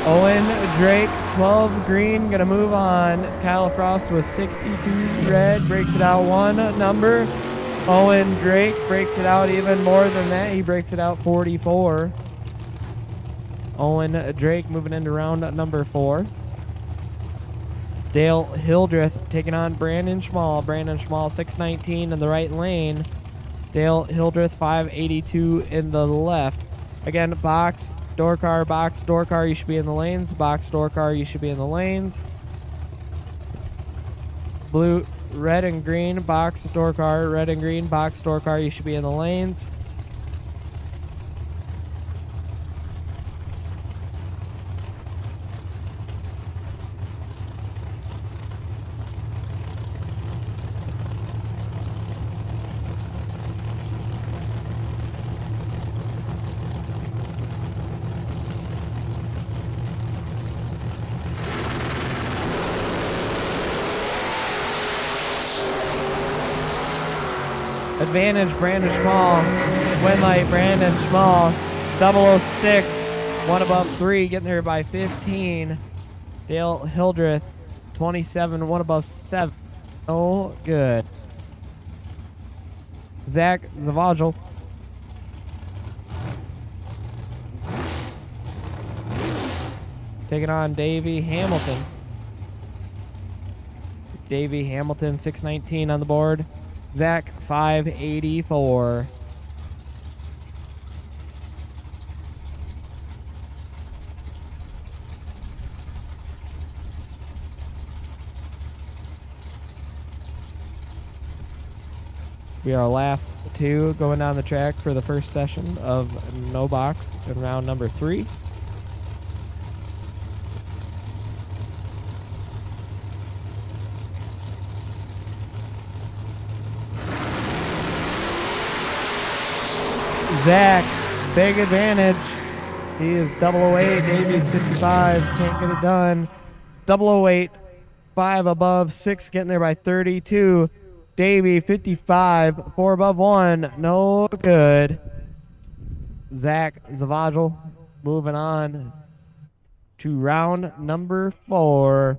Speaker 1: Owen Drake, 12 green, gonna move on. Kyle Frost was 62 red, breaks it out 1 number. Owen Drake breaks it out even more than that. He breaks it out 44. Owen Drake moving into round number 4. Dale Hildreth taking on Brandon Schmall. Brandon Schmall 619 in the right lane. Dale Hildreth 582 in the left. Again, box, door car, you should be in the lanes. Box, door car, you should be in the lanes. Blue, red and green, box, door car, red and green, box, door car, you should be in the lanes. Advantage, Brandon Schmall. Win light, Brandon Schmall. 006, 1 above 3, getting there by 15. Dale Hildreth, 27, 1 above 7. Oh, good. Zach Zavagel. Taking on Davey Hamilton. Davey Hamilton, 619 on the board. Zach 584. This will be our last 2 going down the track for the first session of No Box in round number 3. Zach, big advantage. He is 008. Davey's 55. Can't get it done. 008. 5 above 6. Getting there by 32. Davey 55. 4 above 1. No good. Zach Zavagel moving on to round number 4.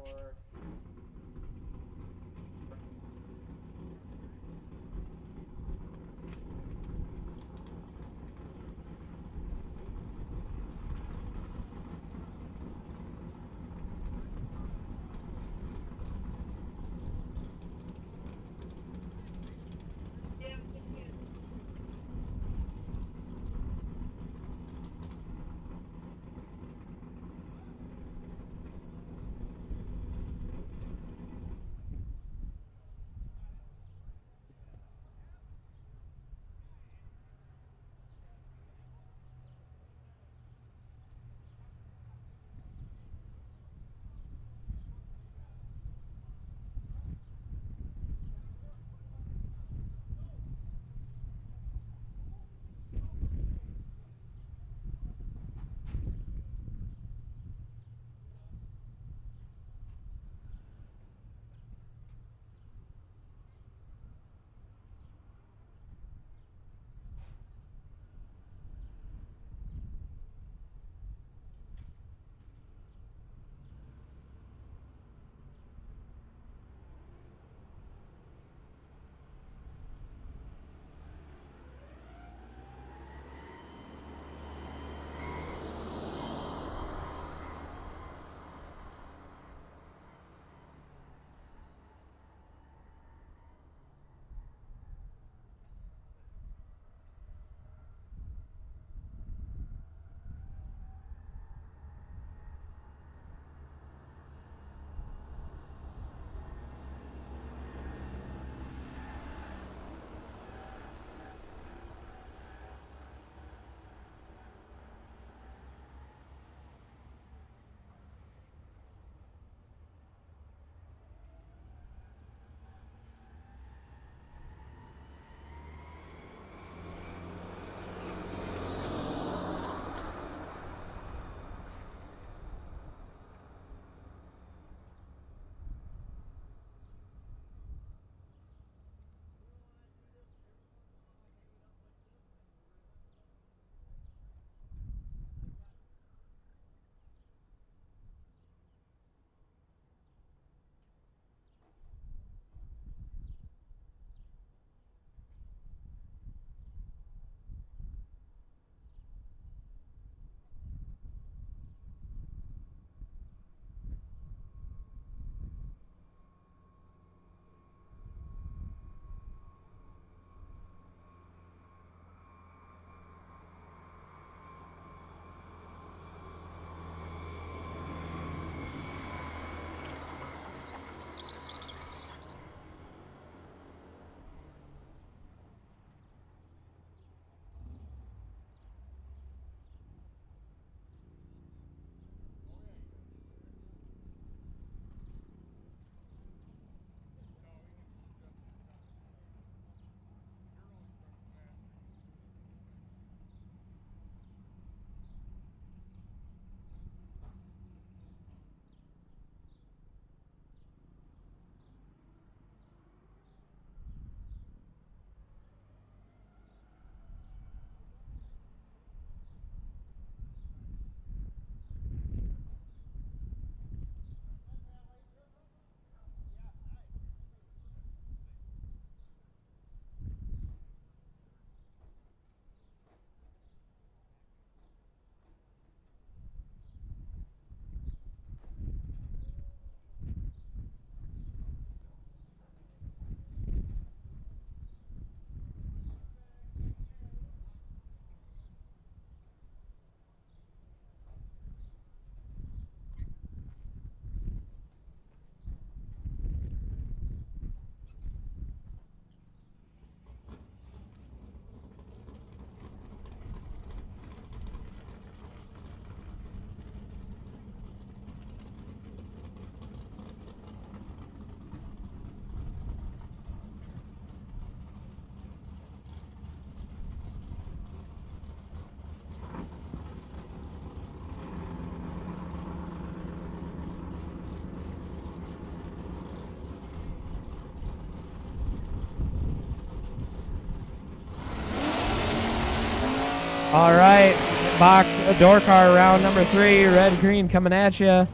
Speaker 1: All right, box door car round number 3, red green coming at you.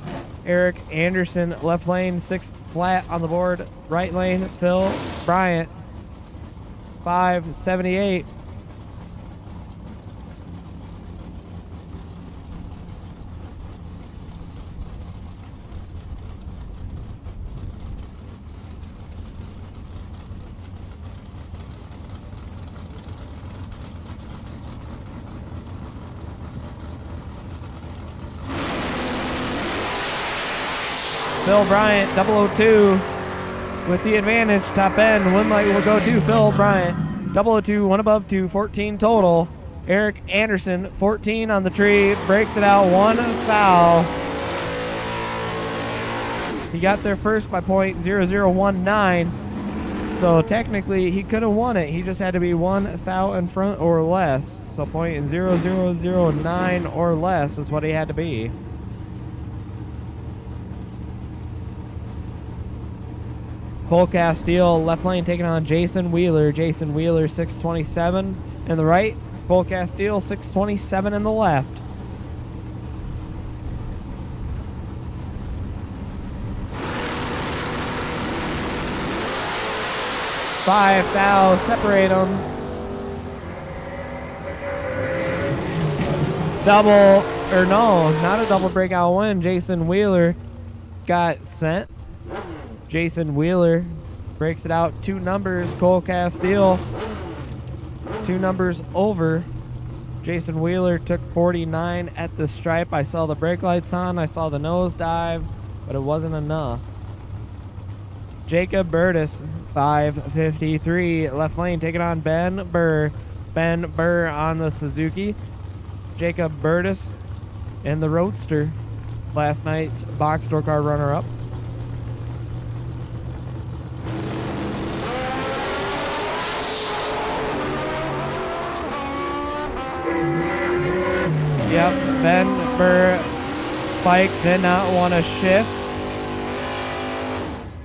Speaker 1: Eric Anderson, left lane, 6 flat on the board. Right lane, Phil Bryant, 578. Phil Bryant, 002 with the advantage. Top end, one light will go to Phil Bryant. 002, one above 2, 14 total. Eric Anderson, 14 on the tree, breaks it out, 1 foul. He got there first by .0019, so technically he could have won it. He just had to be 1 foul in front or less. So .0009 or less is what he had to be. Cole Castile, left lane, taking on Jason Wheeler. Jason Wheeler, 627 in the right. Cole Castile, 627 in the left. Five fouls separate them. Double, or no, not a double breakout win. Jason Wheeler got sent. Jason Wheeler breaks it out 2 numbers. Cole Castile 2 numbers over. Jason Wheeler took 49 at the stripe. I saw the brake lights on. I saw the nose dive, but it wasn't enough. Jacob Burtis, 553. Left lane, taking on Ben Burr. Ben Burr on the Suzuki. Jacob Burtis in the Roadster. Last night's box door car runner-up. Yep, Ben Burr bike did not want to shift.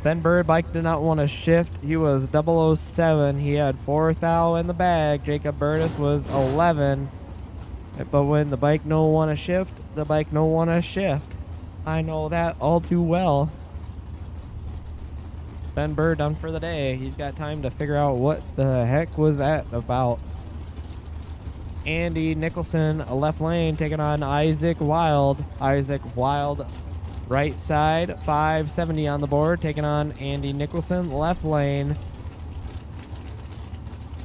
Speaker 1: Ben Burr bike did not want to shift. He was 007. He had 4 thou in the bag. Jacob Burtis was 11. But when the bike no want to shift, the bike no want to shift. I know that all too well. Ben Burr done for the day. He's got time to figure out what the heck was that about. Andy Nicholson, a left lane, taking on Isaac Wild. Isaac Wild, right side, 570 on the board, taking on Andy Nicholson, left lane,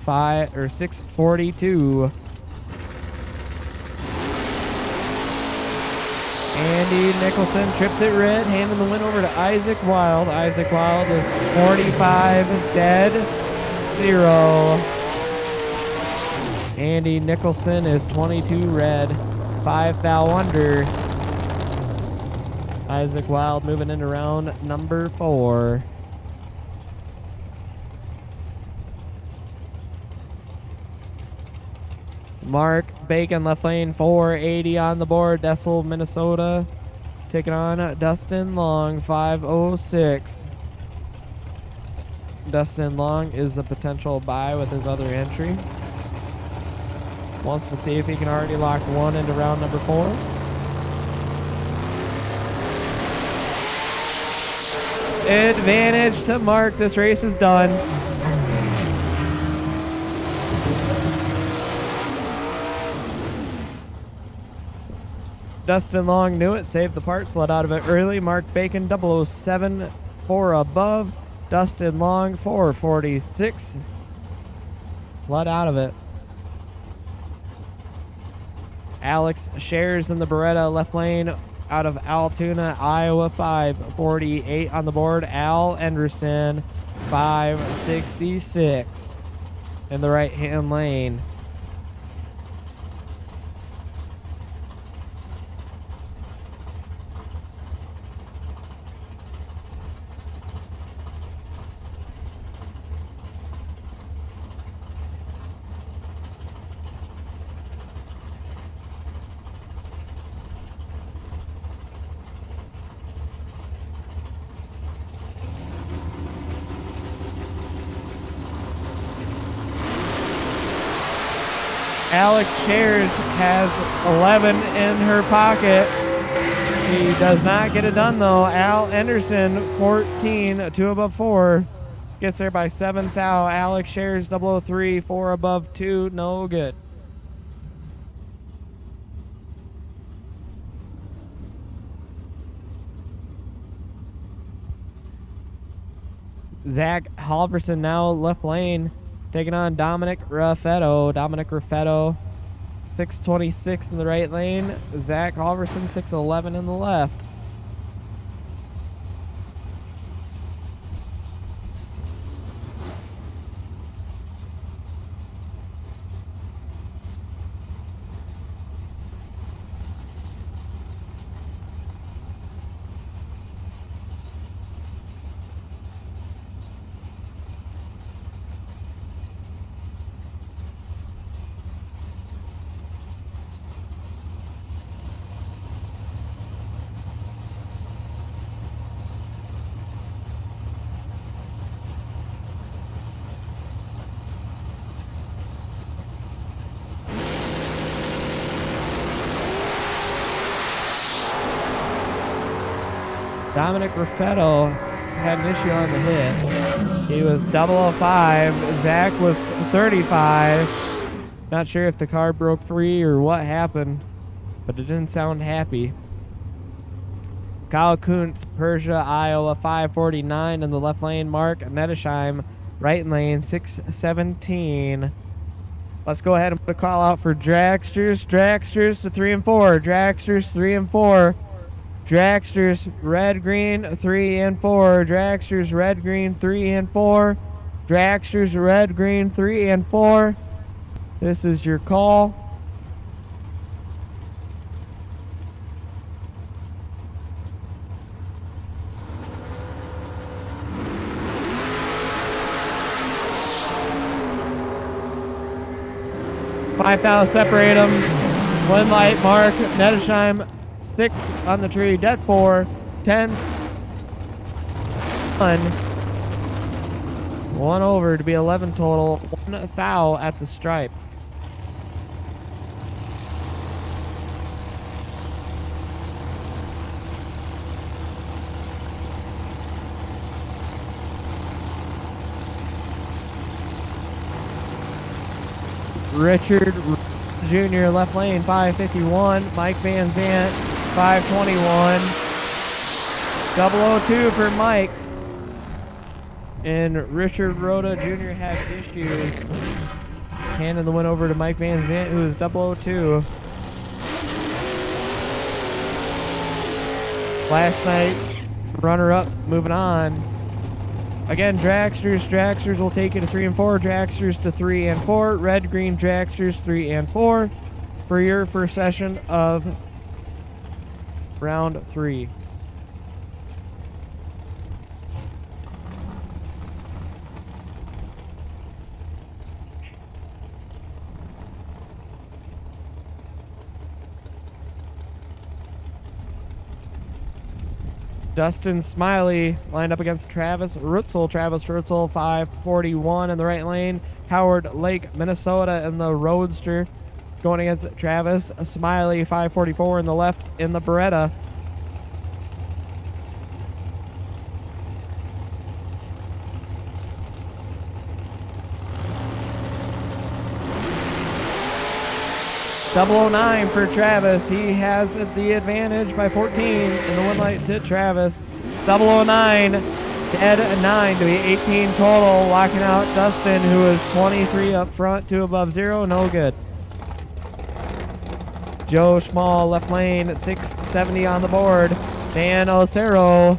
Speaker 1: 642. Andy Nicholson trips it red, handing the win over to Isaac Wild. Isaac Wild is 45 dead, 0. Andy Nicholson is 22 red, 5 thou under. Isaac Wild moving into round number 4. Mark Bacon, left lane, 480 on the board. Dessel, Minnesota, taking on Dustin Long, 506. Dustin Long is a potential buy with his other entry. Wants to see if he can already lock 1 into round number 4. Advantage to Mark. This race is done. Dustin Long knew it, saved the parts, let out of it early. Mark Bacon, 007, 4 above. Dustin Long, 446, let out of it. Alex Shares in the Beretta, left lane, out of Altoona, Iowa, 548 on the board. Al Anderson, 566 in the right-hand lane. Alex Shares has 11 in her pocket. He does not get it done though. Al Anderson, 14, 2 above 4. Gets there by 7th thou. Alex Shares 003, 4 above 2, no good. Zach Halverson now left lane, taking on Dominic Raffetto. Dominic Raffetto, 626 in the right lane. Zach Halverson, 611 in the left. Dominic Raffetto had an issue on the hit. He was 005. Zach was 35. Not sure if the car broke free or what happened, but it didn't sound happy. Kyle Kuntz, Persia, Iowa, 549 in the left lane. Mark Nedesheim, right lane, 617. Let's go ahead and put a call out for dragsters. Dragsters to 3 and 4. Dragsters 3 and 4. Dragsters red, green, 3 and 4. Dragsters red, green, 3 and 4. Dragsters red, green, 3 and 4. This is your call. Five thou separate them. One light mark. Nedesheim 6 on the tree. Dead 4. 10. 1 over to be 11 total. 1 thou at the stripe. Richard Jr. left lane, 551. Mike Van Zant, 521. 002 for Mike. And Richard Rhoda Jr. has issues. Handing the win over to Mike Van Zant, who is 002. Last night's runner-up, moving on. Again, dragsters will take you to 3 and 4. Dragsters to 3 and 4. Red, green, dragsters 3 and 4 for your first session of round 3. Dustin Smiley lined up against Travis Rutzel. Travis Rutzel, 541 in the right lane. Howard Lake, Minnesota in the Roadster. Going against Travis Smiley, 544 in the left in the Beretta. .009 for Travis. He has the advantage by 14 in the one light to Travis. 009, dead 9 to be 18 total. Locking out Dustin, who is 23 up front, 2 above 0, no good. Joe Schmall, left lane, 670 on the board. Dan Ocero,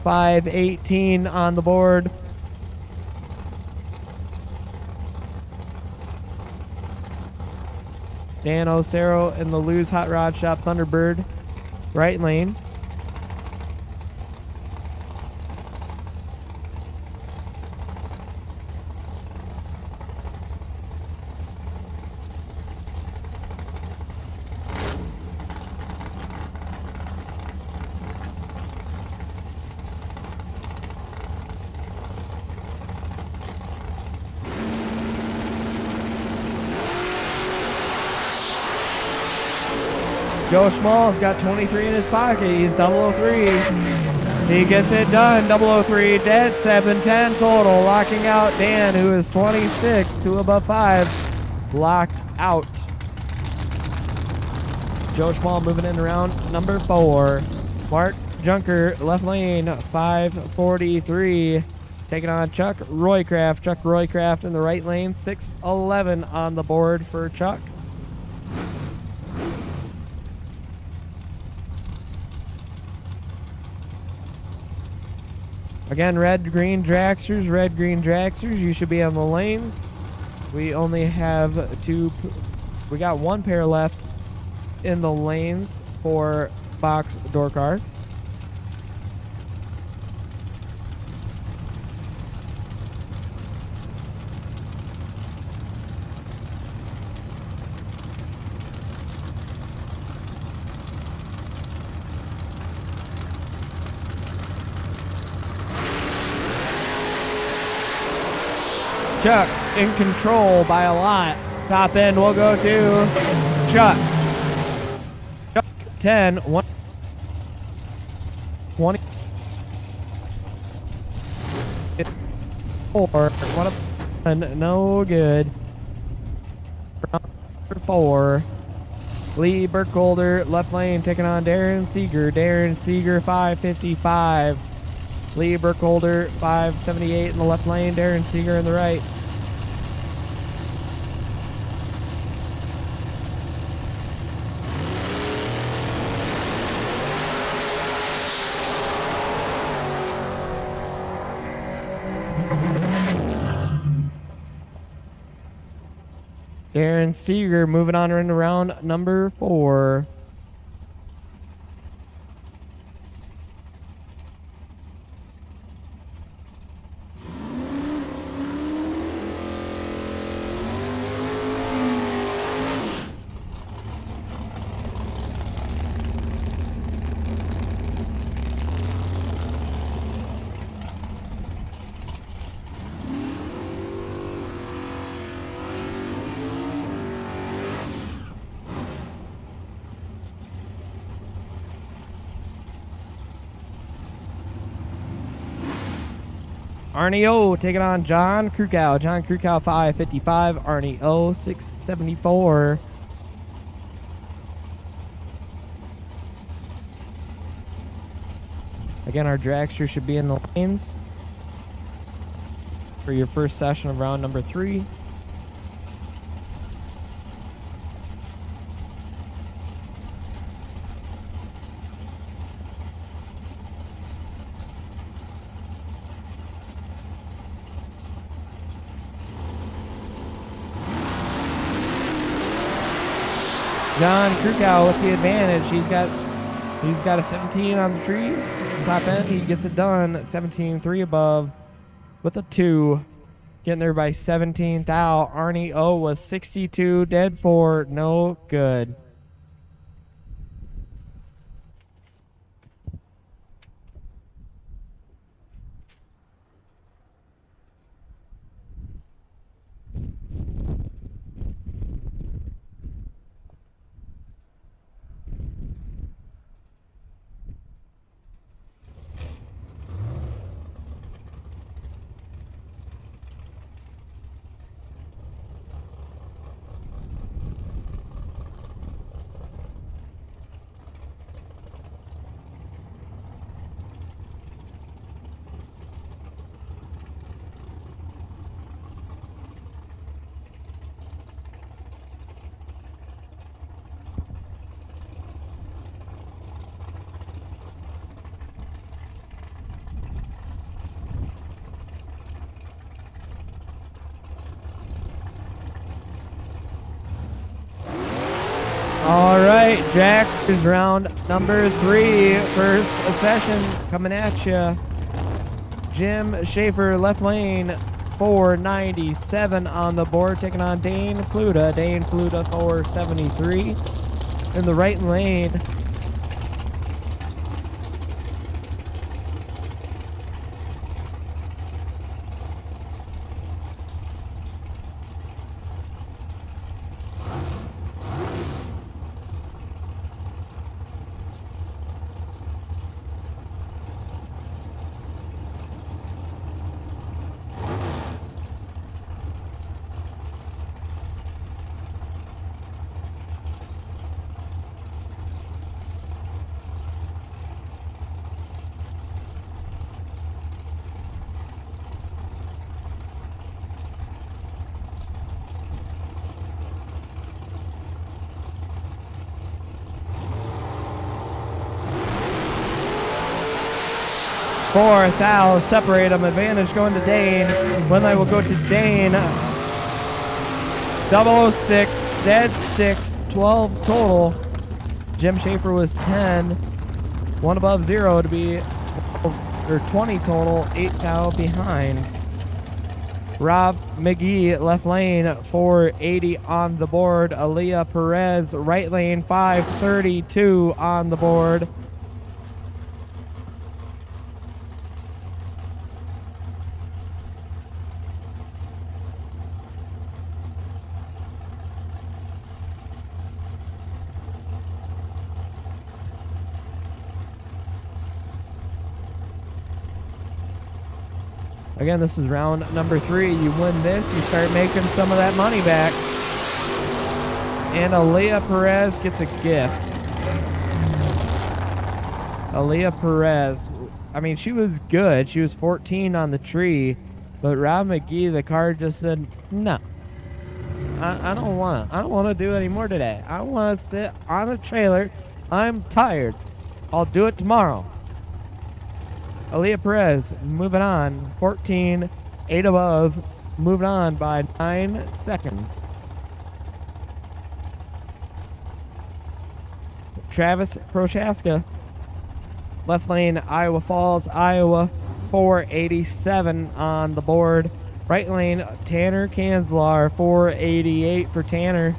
Speaker 1: 518 on the board. Dan Ocero in the Lose Hot Rod Shop Thunderbird, right lane. Joe Schmall's got 23 in his pocket. He's 003. He gets it done. 003 dead. 7-10 total. Locking out Dan, who is 26. 2 above 5. Locked out. Joe Schmall moving in around number 4. Mark Junker, left lane, 543. Taking on Chuck Roycraft. Chuck Roycraft in the right lane, 611 on the board for Chuck. Again, red, green dragsters, red, green dragsters. You should be on the lanes. We only have 2. We got 1 pair left in the lanes for box door cars. Chuck in control by a lot. Top end will go to Chuck. Chuck 10, 1, 20, 4, 1, no good. Round 4. Lee Burkholder, left lane, taking on Darren Seeger. Darren Seeger, 555. Lee Burkholder, 578 in the left lane. Darren Seeger in the right. Darren Seeger moving on into round number 4. Arnie O taking on John Krukow. John Krukow 555. Arnie O 674. Again, our dragster should be in the lanes for your first session of round number 3. John Krukow with the advantage. He's got a 17 on the tree. Top end, he gets it done. 17-3 above with a 2. Getting there by 17 thou. Arnie O was 62, dead 4, no good. All right, Jack is round number 3. First session coming at you. Jim Schaefer, left lane, 497 on the board, taking on Dane Pluta. Dane Pluta, 473 in the right lane. 4. Thou separate them. Advantage going to Dane. One light will go to Dane. 006. Dead 6. 12 total. Jim Schaefer was 10. One above 0 to be, or 20 total. 8 thou behind. Rob McGee, left lane, 480 on the board. Aaliyah Perez, right lane, 532 on the board. Again, this is round number 3. You win this, you start making some of that money back. And Aaliyah Perez gets a gift. Aaliyah Perez, I mean, she was good. She was 14 on the tree. But Rob McGee, the car just said, no. I don't want to do any more today. I want to sit on a trailer. I'm tired. I'll do it tomorrow. Aaliyah Perez moving on, 14, 8 above, moving on by 9 seconds. Travis Prochaska, left lane, Iowa Falls, Iowa, 487 on the board. Right lane, Tanner Kanzlar, 488 for Tanner.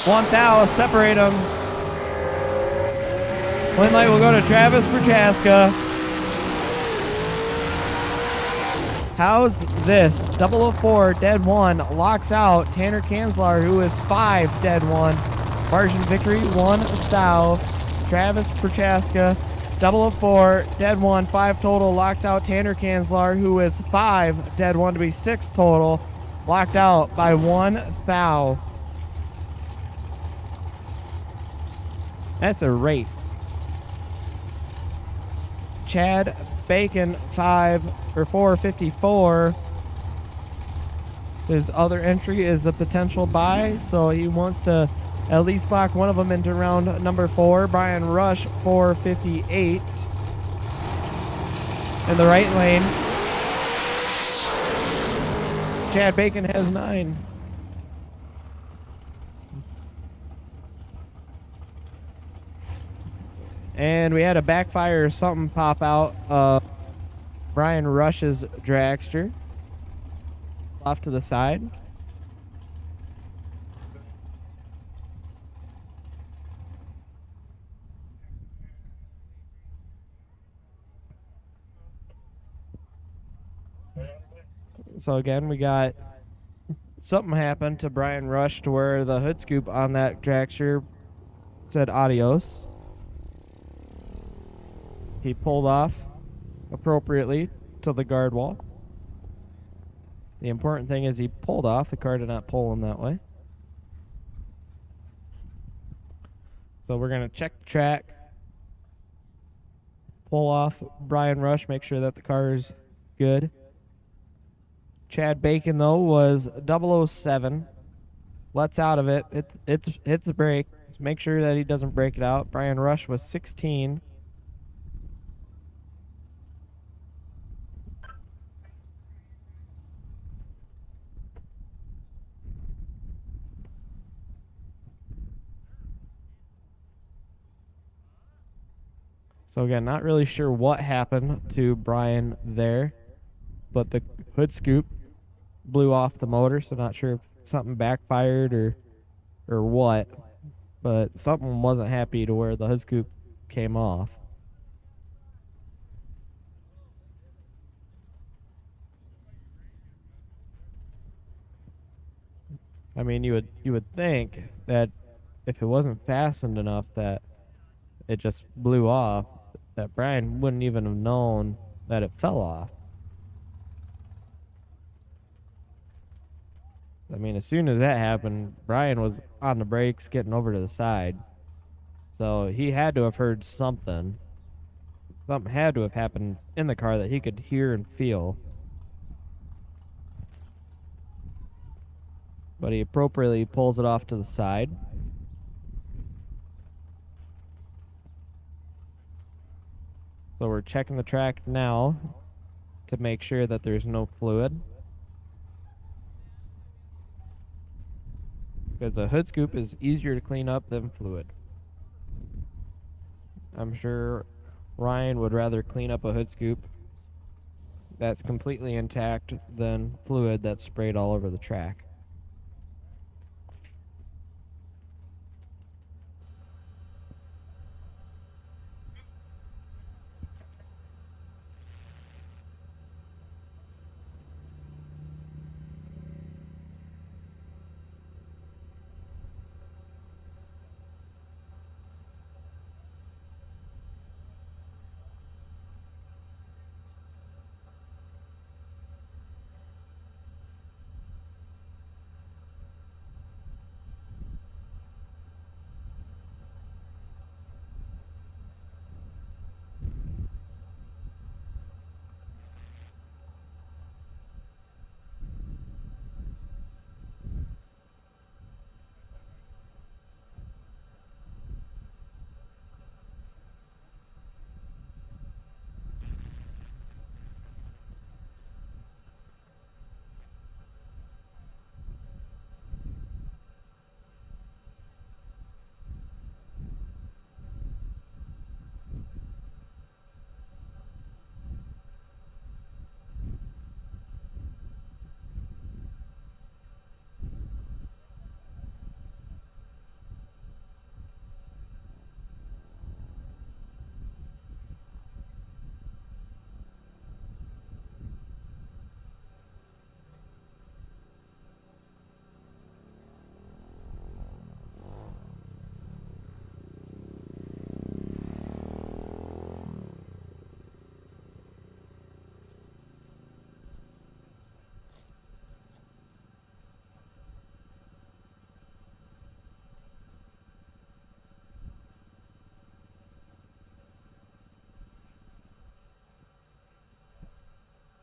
Speaker 1: One thou, separate them. One light will go to Travis Prochaska. How's this? 004, dead 1, locks out Tanner Kanzlar, who is 5, dead 1. Margin victory, 1 thou. Travis Prochaska, 004, dead 1, 5 total, locks out Tanner Kanzlar, who is 5, dead 1 to be 6 total. Locked out by 1 thou. That's a race. Chad Bacon, 454. His other entry is a potential buy, so he wants to at least lock one of them into round number 4. Brian Rush, 458. In the right lane. Chad Bacon has 9. And we had a backfire or something pop out of Brian Rush's dragster off to the side. So again, we got something happened to Brian Rush to where the hood scoop on that dragster said adios. He pulled off appropriately to the guard wall. The important thing is he pulled off. The car did not pull him that way. So we're going to check the track, pull off Brian Rush, make sure that the car is good. Chad Bacon, though, was 007. Lets out of it. It hits the brake. Let's make sure that he doesn't break it out. Brian Rush was 16. So again, not really sure what happened to Brian there, but the hood scoop blew off the motor, so not sure if something backfired or what, but something wasn't happy to where the hood scoop came off. I mean, you would think that if it wasn't fastened enough that it just blew off, that Brian wouldn't even have known that it fell off. I mean, as soon as that happened, Brian was on the brakes getting over to the side. So he had to have heard something. Something had to have happened in the car that he could hear and feel. But he appropriately pulls it off to the side. So we're checking the track now to make sure that there's no fluid. Because a hood scoop is easier to clean up than fluid. I'm sure Ryan would rather clean up a hood scoop that's completely intact than fluid that's sprayed all over the track.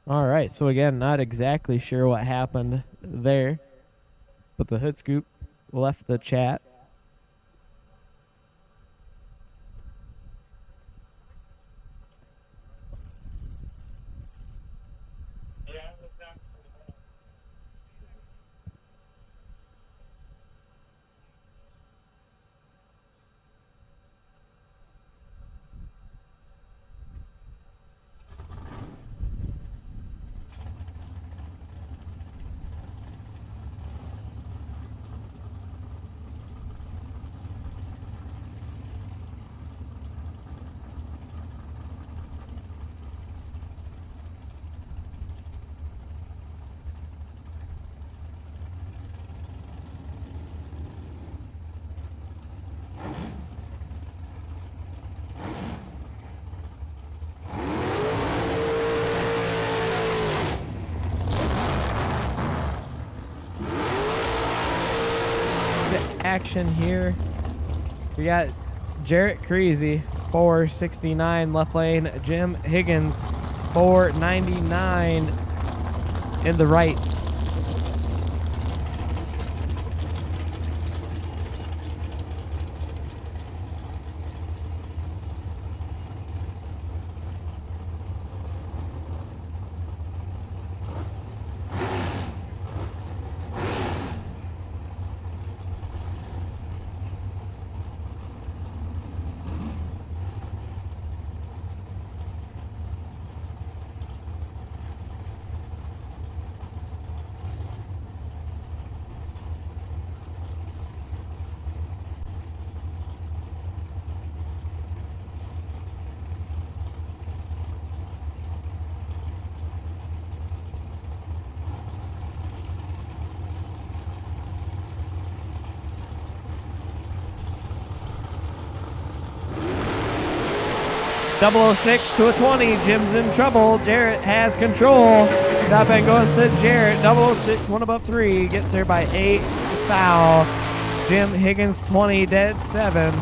Speaker 1: All right, so again, not exactly sure what happened there, but the hood scoop left the chat. Action here. We got Jarrett Creasy, 469 left lane. Jim Higgins, 499 in the right. 006 to a 20. Jim's in trouble. Jarrett has control. Top end goes to Jarrett. 006, one above 3. Gets there by 8. Foul. Jim Higgins 20, dead 7.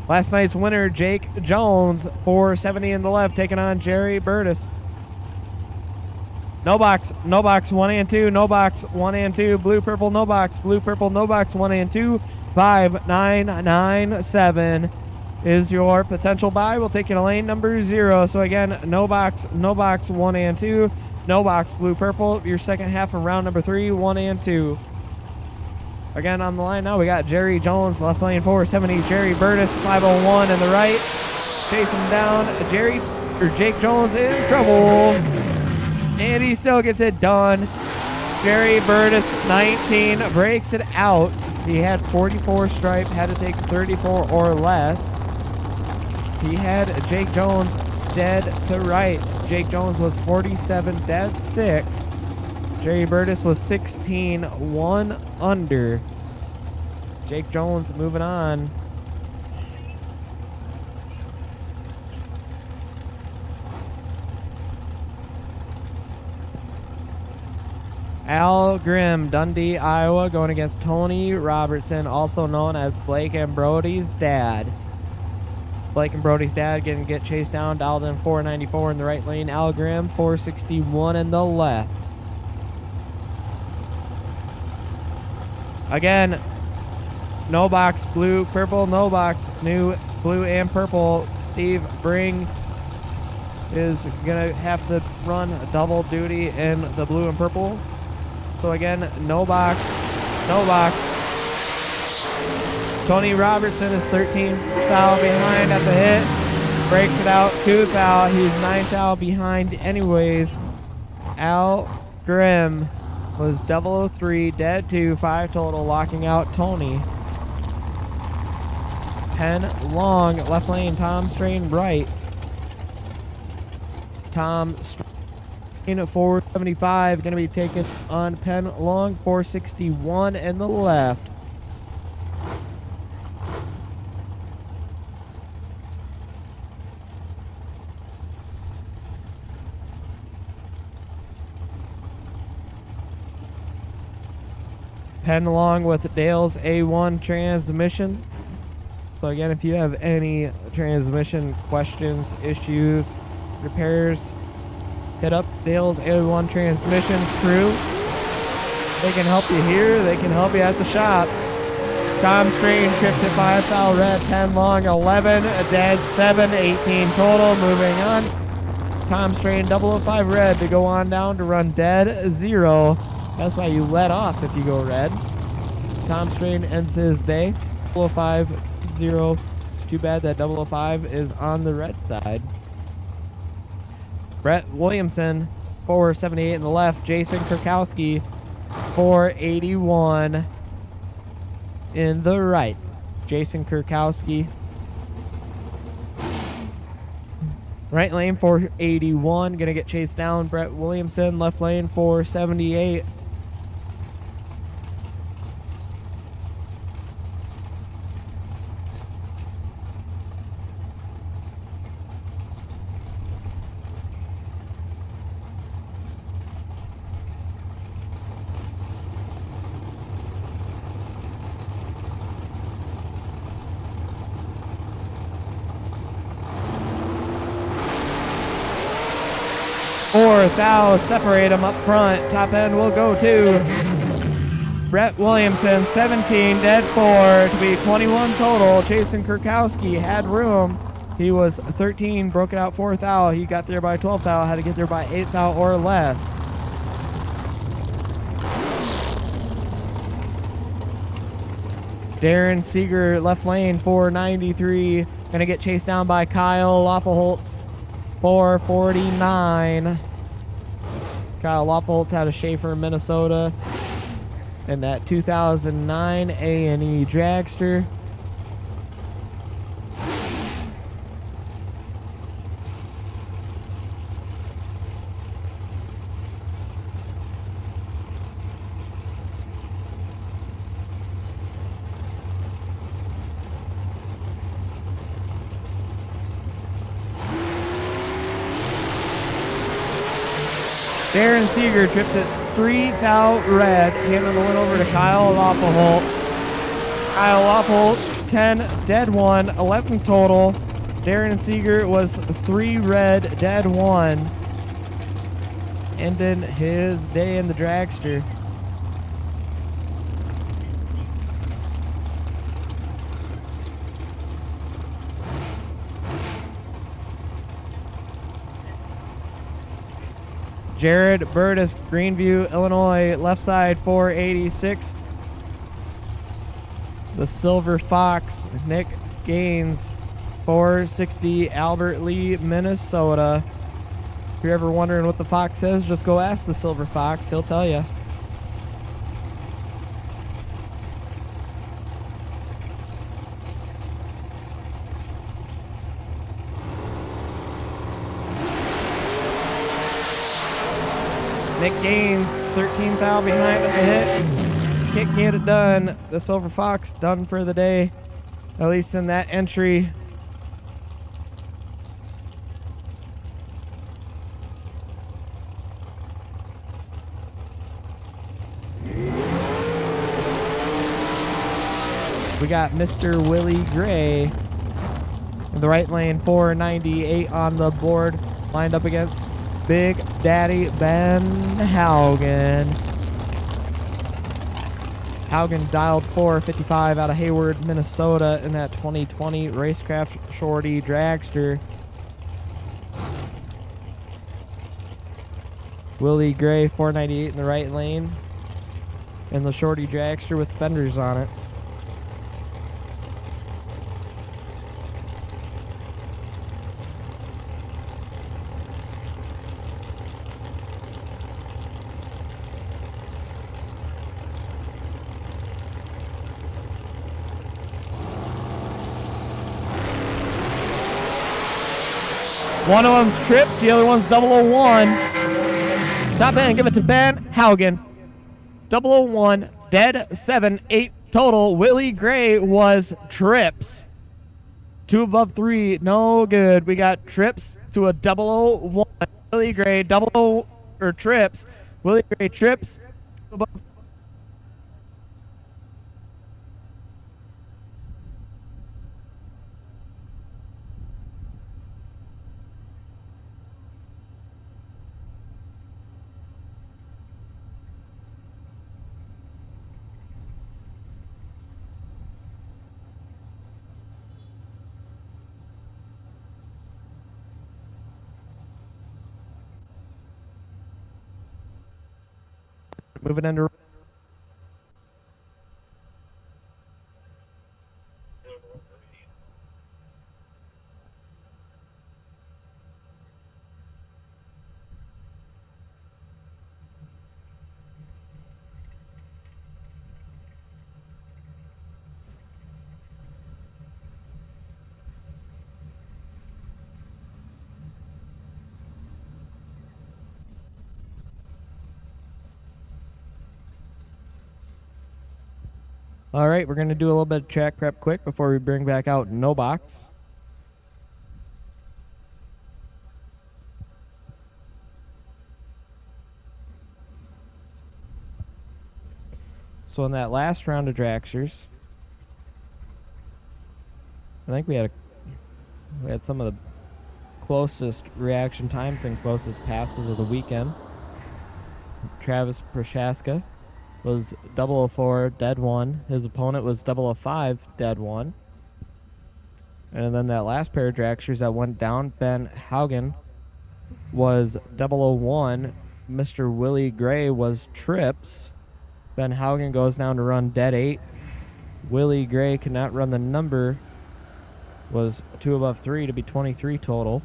Speaker 1: Last night's winner, Jake Jones, 470 in the left, taking on Jerry Burtis. No box, 1 and 2, no box, 1 and 2, blue, purple, no box, 1 and 2, 5997 is your potential buy. We'll take you to lane number 0. So again, no box, 1 and 2, no box, blue, purple, your second half of round number 3, 1 and 2. Again, on the line now, we got Jerry Jones, left lane 470. Jerry Burtis, 501 in the right. Chase him down. Jake Jones in trouble. And he still gets it done. Jerry Burtis, 19, breaks it out. He had 44 stripe, had to take 34 or less. He had Jake Jones dead to right. Jake Jones was 47, dead 6. Jerry Burtis was 16, 1 under. Jake Jones moving on. Al Grimm, Dundee, Iowa, going against Tony Robertson, also known as Blake and Brody's dad. Blake and Brody's dad get chased down, dialed in 494 in the right lane. Al Grimm, 461 in the left. Again, no box, blue, purple, no box, new blue and purple. Steve Bring is going to have to run a double duty in the blue and purple. So again, no box, no box. Tony Robertson is 13 foul behind at the hit. Breaks it out, 2 foul. He's 9 foul behind anyways. Al Grimm was 003, dead 2, 5 total, locking out Tony. 10 long, left lane, Tom Strain right. Tom Strain 475, going to be taken on Penn long, 461 in the left. Penn along with Dale's A1 transmission. So again, if you have any transmission questions, issues, repairs, hit up Dale's A1 transmissions crew. They can help you here, they can help you at the shop. Tom Strain tripped at 5 foul red, 10 long, 11, dead 7, 18 total. Moving on. Tom Strain 005 red to go on down to run dead 0. That's why you let off if you go red. Tom Strain ends his day. 005, 0. Too bad that 005 is on the red side. Brett Williamson, 478 in the left. Jason Kurkowski, 481 in the right. Jason Kurkowski. Right lane, 481. Gonna get chased down. Brett Williamson, left lane, 478. Fourth foul, separate them up front. Top end will go to Brett Williamson, 17, dead 4 to be 21 total. Jason Kurkowski had room. He was 13, broke it out 4th foul. He got there by 12th foul, had to get there by 8th foul or less. Darren Seeger, left lane, 493. Gonna get chased down by Kyle Loffelholtz, 449. Kyle Loffelholtz out of Schaefer, Minnesota, in that 2009 A&E Dragster. Darren Seeger trips it 3 thou red, handing the win over to Kyle Loffelholtz. Kyle Loffelholtz, 10 dead 1, 11 total. Darren Seeger was 3 red, dead 1, ending his day in the dragster. Jared Burtis, Greenview, Illinois, left side, 486. The Silver Fox, Nick Gaines, 460, Albert Lee, Minnesota. If you're ever wondering what the Fox is, just go ask the Silver Fox. He'll tell you. Nick Gaines, 13 thou behind with the hit. Can't get it done. The Silver Fox done for the day, at least in that entry. We got Mr. Willie Gray in the right lane, 498 on the board, lined up against Big Daddy Ben Haugen. Haugen dialed 455 out of Hayward, Minnesota in that 2020 Racecraft Shorty Dragster. Willie Gray, 498 in the right lane, and the Shorty Dragster with fenders on it. One of them's trips, the other one's 001. Top end, give it to Ben Haugen. 001, dead 7, 8 total. Willie Gray was trips. 2 above 3, no good. We got trips to a 001. Willie Gray, trips. Willie Gray trips. Above. Moving into all right, we're going to do a little bit of track prep quick before we bring back out no box. So in that last round of dragsters, I think we had some of the closest reaction times and closest passes of the weekend. Travis Prochaska was 004, dead 1. His opponent was 005, dead 1. And then that last pair of dragsters that went down, Ben Haugen was 001. Mr. Willie Gray was trips. Ben Haugen goes down to run dead 8. Willie Gray could not run the number. Was 2 above 3 to be 23 total.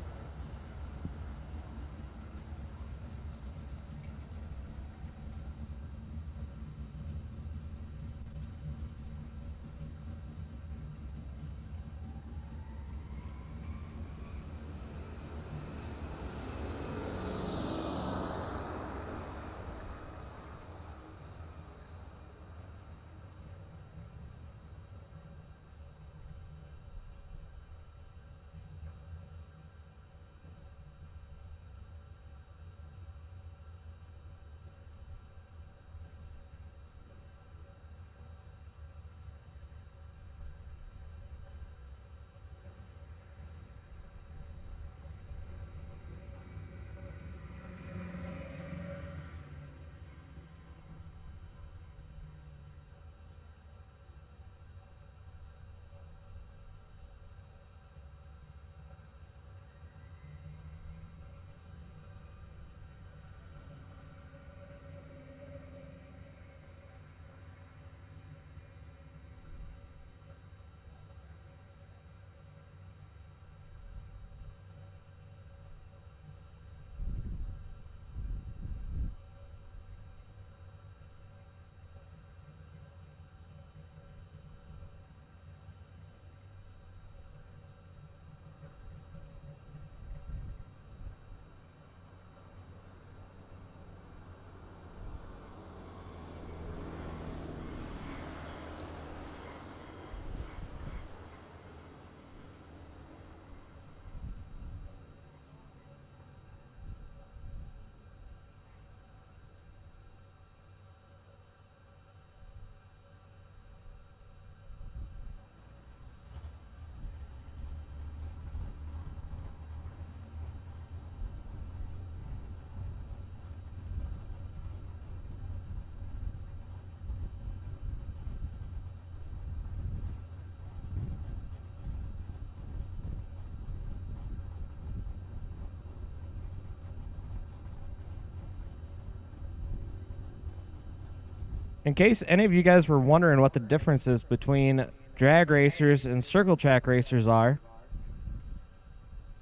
Speaker 1: In case any of you guys were wondering what the differences between drag racers and circle track racers are,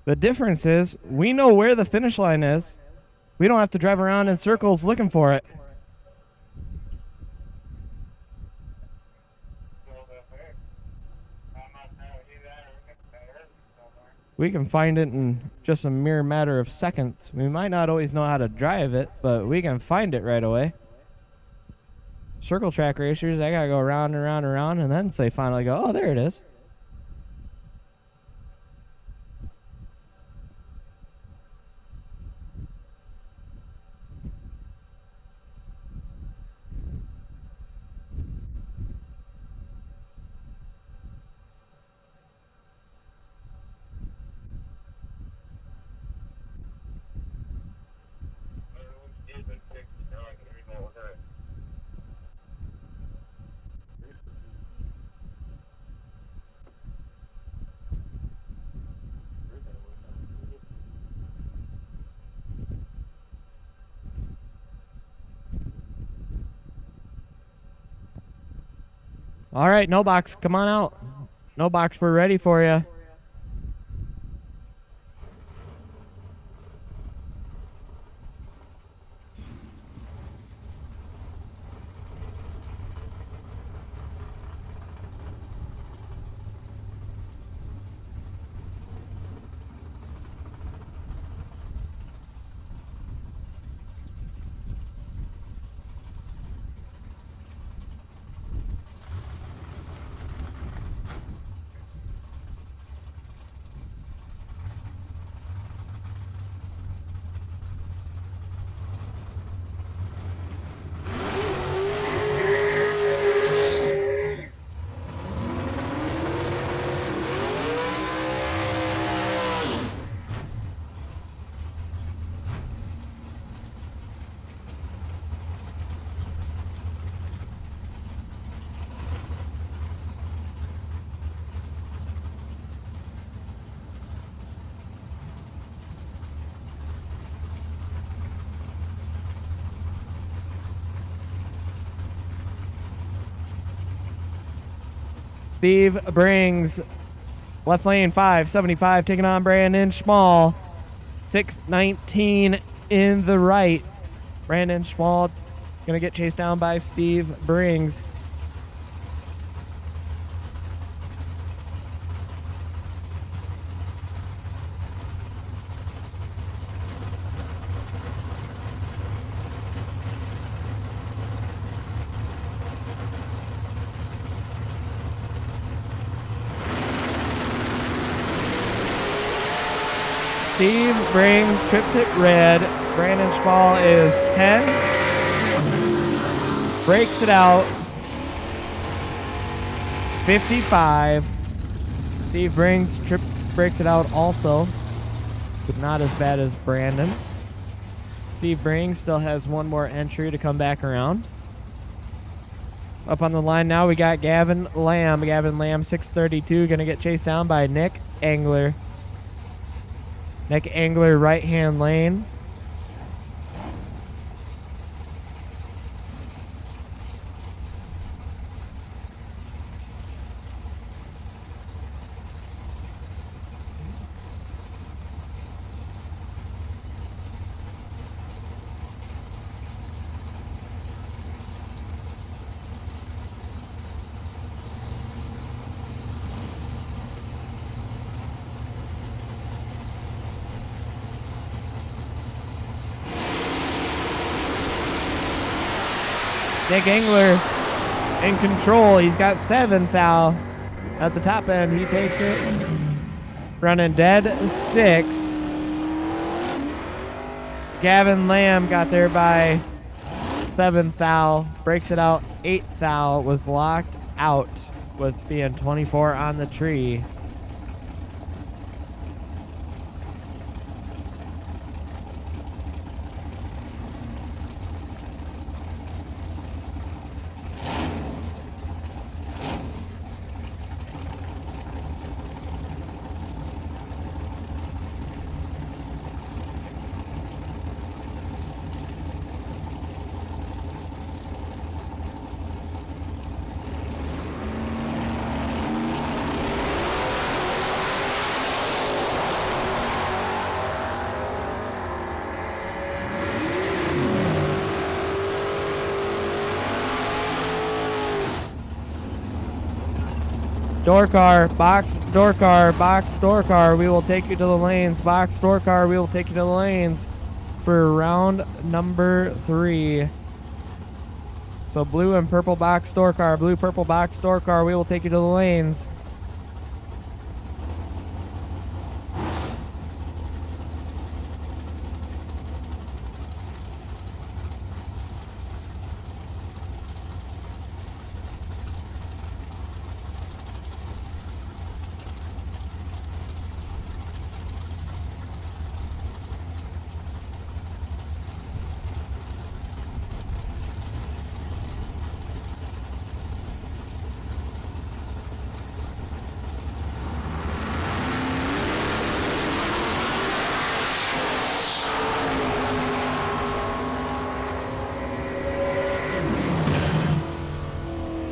Speaker 1: the difference is we know where the finish line is. We don't have to drive around in circles looking for it. We can find it in just a mere matter of seconds. We might not always know how to drive it, but we can find it right away. Circle track racers, they gotta go around and around and around, and then they finally go, oh, there it is. All right, no box, come on out. No box, we're ready for you. Steve Brings, left lane 575, taking on Brandon Schmall. 619 in the right. Brandon Schmall gonna get chased down by Steve Brings. Steve Brings trips it red. Brandon Schmall is 10. Breaks it out. 55. Steve Brings breaks it out also, but not as bad as Brandon. Steve Brings still has one more entry to come back around. Up on the line now, we got Gavin Lamb. Gavin Lamb, 632, going to get chased down by Nick Engler. Nick Engler, right-hand lane. Nick Engler in control. He's got 7th thou at the top end. He takes it. Running dead 6. Gavin Lamb got there by 7th thou. Breaks it out 8th thou. Was locked out with being 24 on the tree. Door car, box, door car, box, door car. We will take you to the lanes. Box, door car. We will take you to the lanes for round number 3. So blue and purple box, door car. Blue, purple box, door car. We will take you to the lanes.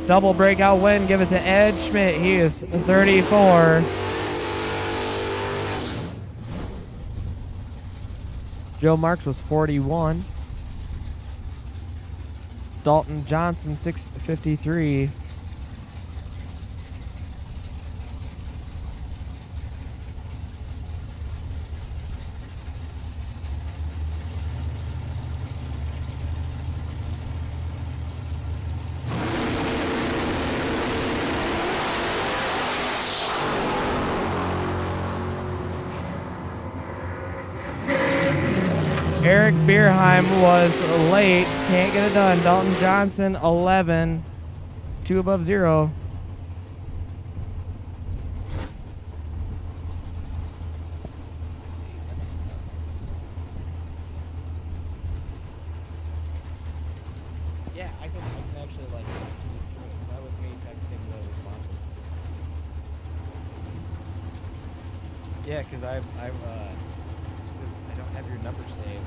Speaker 1: Double breakout win. Give it to Ed Schmidt. He is 34. Joe Marks was 41. Dalton Johnson, 653. Eric Bierheim was late. Can't get it done. Dalton Johnson, 11. 2 above 0. Yeah, I can actually like that was me texting the responses. Yeah, because I don't have your number saved.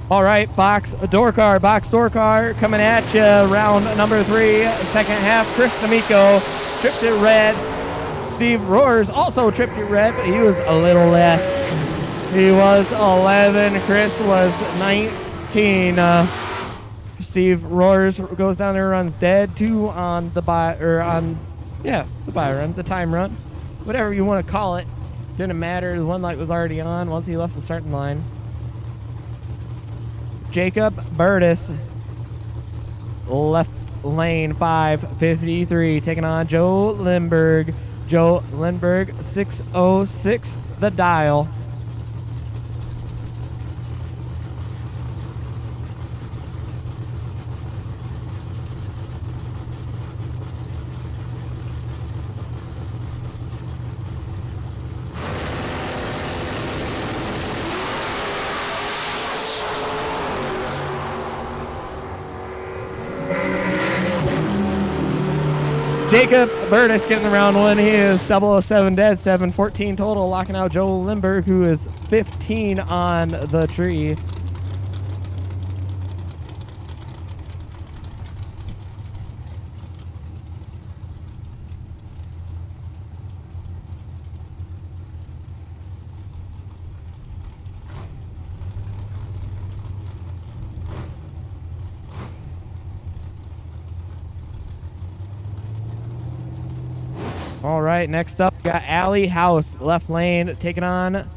Speaker 1: All right, box door car coming at you. Round number 3, second half. Chris D'Amico tripped it red. Steve Roars also tripped it red, but he was a little less. He was 11. Chris was 19. Steve Roars goes down there, runs dead 2 on the the buy run, the time run, whatever you want to call it. Didn't matter. The one light was already on once he left the starting line. Jacob Burtis, left lane 553, taking on Joe Lindbergh. Joe Lindbergh, 606 the dial. Jacob Burtis getting the round 1. He is 007 dead, 714 total, locking out Joe Lindbergh, who is 15 on the tree. All right, next up, we got Allie House, left lane, taking on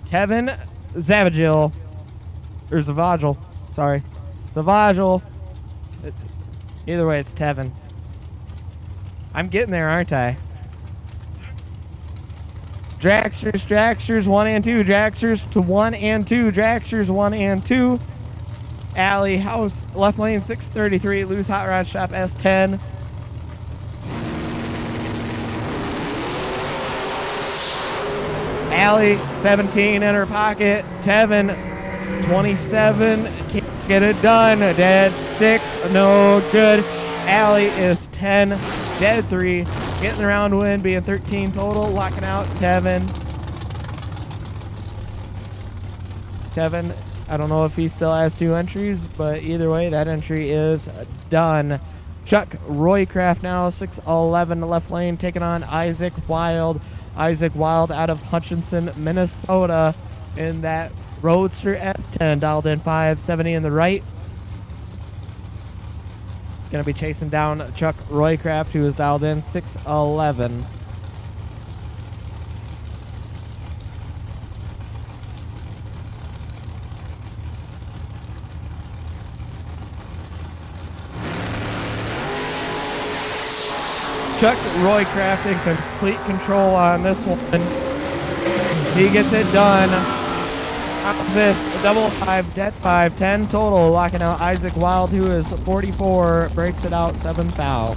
Speaker 1: Tevin Zavagil. Or Zavagil, sorry. Zavagil. Either way, it's Tevin. I'm getting there, aren't I? Dragsters, 1 and 2. Dragsters to 1 and 2. Dragsters 1 and 2. Allie House, left lane, 633. Loose Hot Rod Shop S10. Allie, 17 in her pocket. Tevin, 27, can't get it done. Dead 6, no good. Allie is 10, dead 3. Getting the round win, being 13 total. Locking out Tevin. Tevin, I don't know if he still has 2 entries, but either way, that entry is done. Chuck Roycraft now, 6'11", left lane, taking on Isaac Wild. Isaac Wild out of Hutchinson, Minnesota, in that Roadster S10, dialed in 570 in the right. Going to be chasing down Chuck Roycraft, who is dialed in 611. Chuck Roycraft in complete control on this one. He gets it done. This double 5, dead 5, 10 total, locking out Isaac Wild, who is 44, breaks it out 7 foul.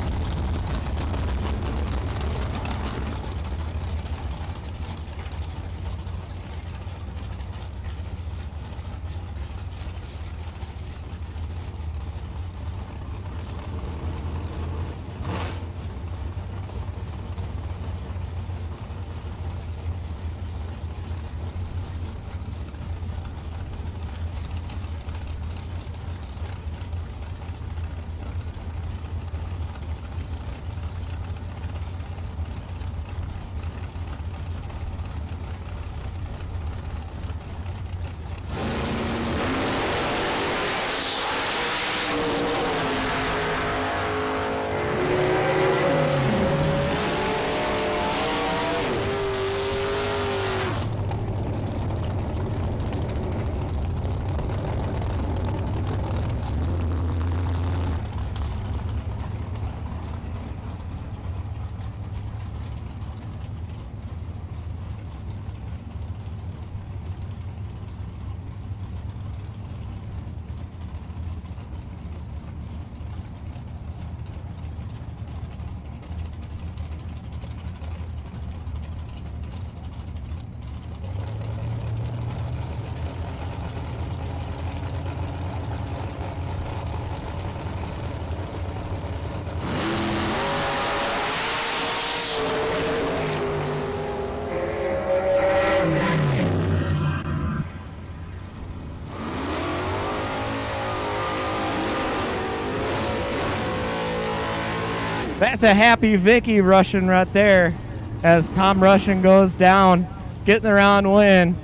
Speaker 1: That's a happy Vicky Russian right there as Tom Russian goes down, getting the round win.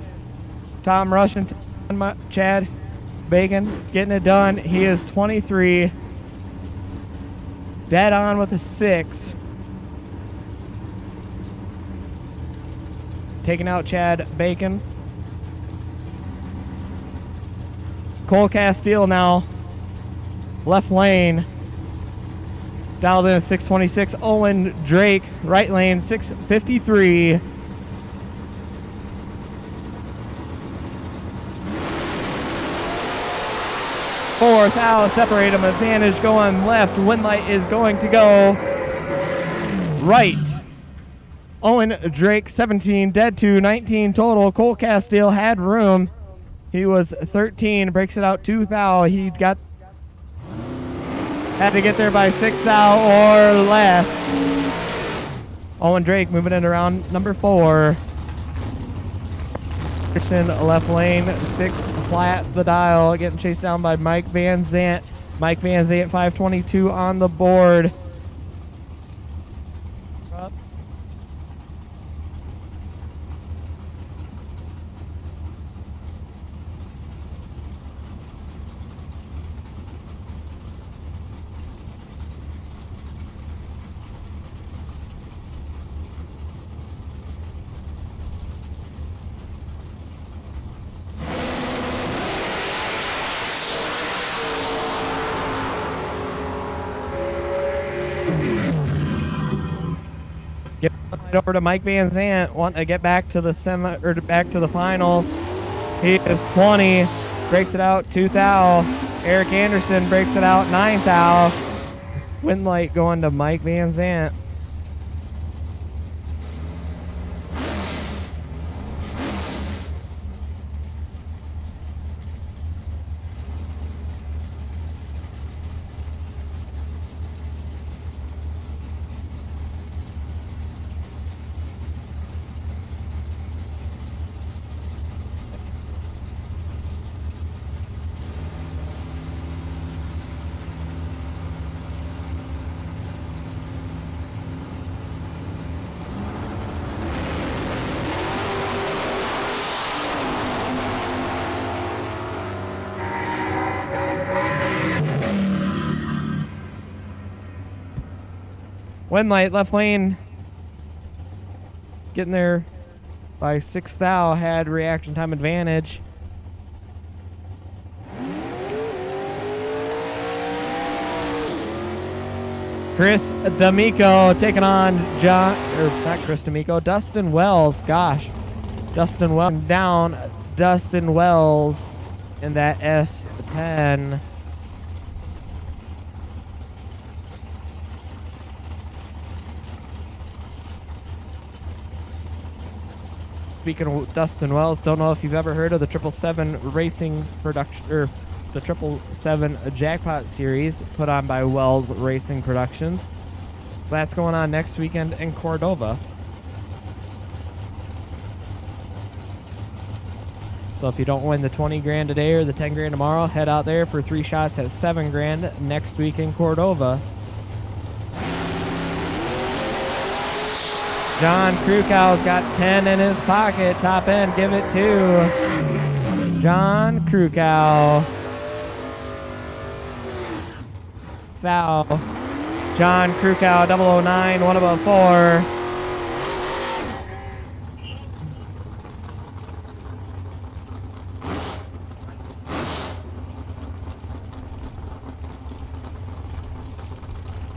Speaker 1: Tom Russian, Chad Bacon getting it done. He is 23. Dead on with a 6. Taking out Chad Bacon. Cole Castile now. Left lane. Dialed in at 626. Owen Drake, right lane, 653. Fourth out, separate them. Advantage going left. Winlight is going to go right. Owen Drake, 17. Dead 2, 19 total. Cole Castile had room. He was 13. Breaks it out 2 thou. He had to get there by 6 thou or less. Owen Drake moving in around number 4. Anderson left lane, 6 flat the dial, getting chased down by Mike Van Zant. Mike Van Zant 522 on the board. Up. Get over to Mike Van Zant, wanting to get back to the back to the finals. He is 20, breaks it out 2 thou. Eric Anderson breaks it out 9 thou. Winlight going to Mike Van Zant. Winlight left lane, getting there by 6 thou, had reaction time advantage. Chris D'Amico taking on Dustin Wells. Gosh, Dustin Wells down. Dustin Wells in that S10. Speaking of Dustin Wells, don't know if you've ever heard of the 777 Racing Production, or the 777 Jackpot Series put on by Wells Racing Productions. That's going on next weekend in Cordova. So if you don't win the 20 grand today or the 10 grand tomorrow, head out there for 3 shots at 7 grand next week in Cordova. John Krukow's got 10 in his pocket. Top end, give it to John Krukow. Foul. John Krukow, 009, 1 above 4.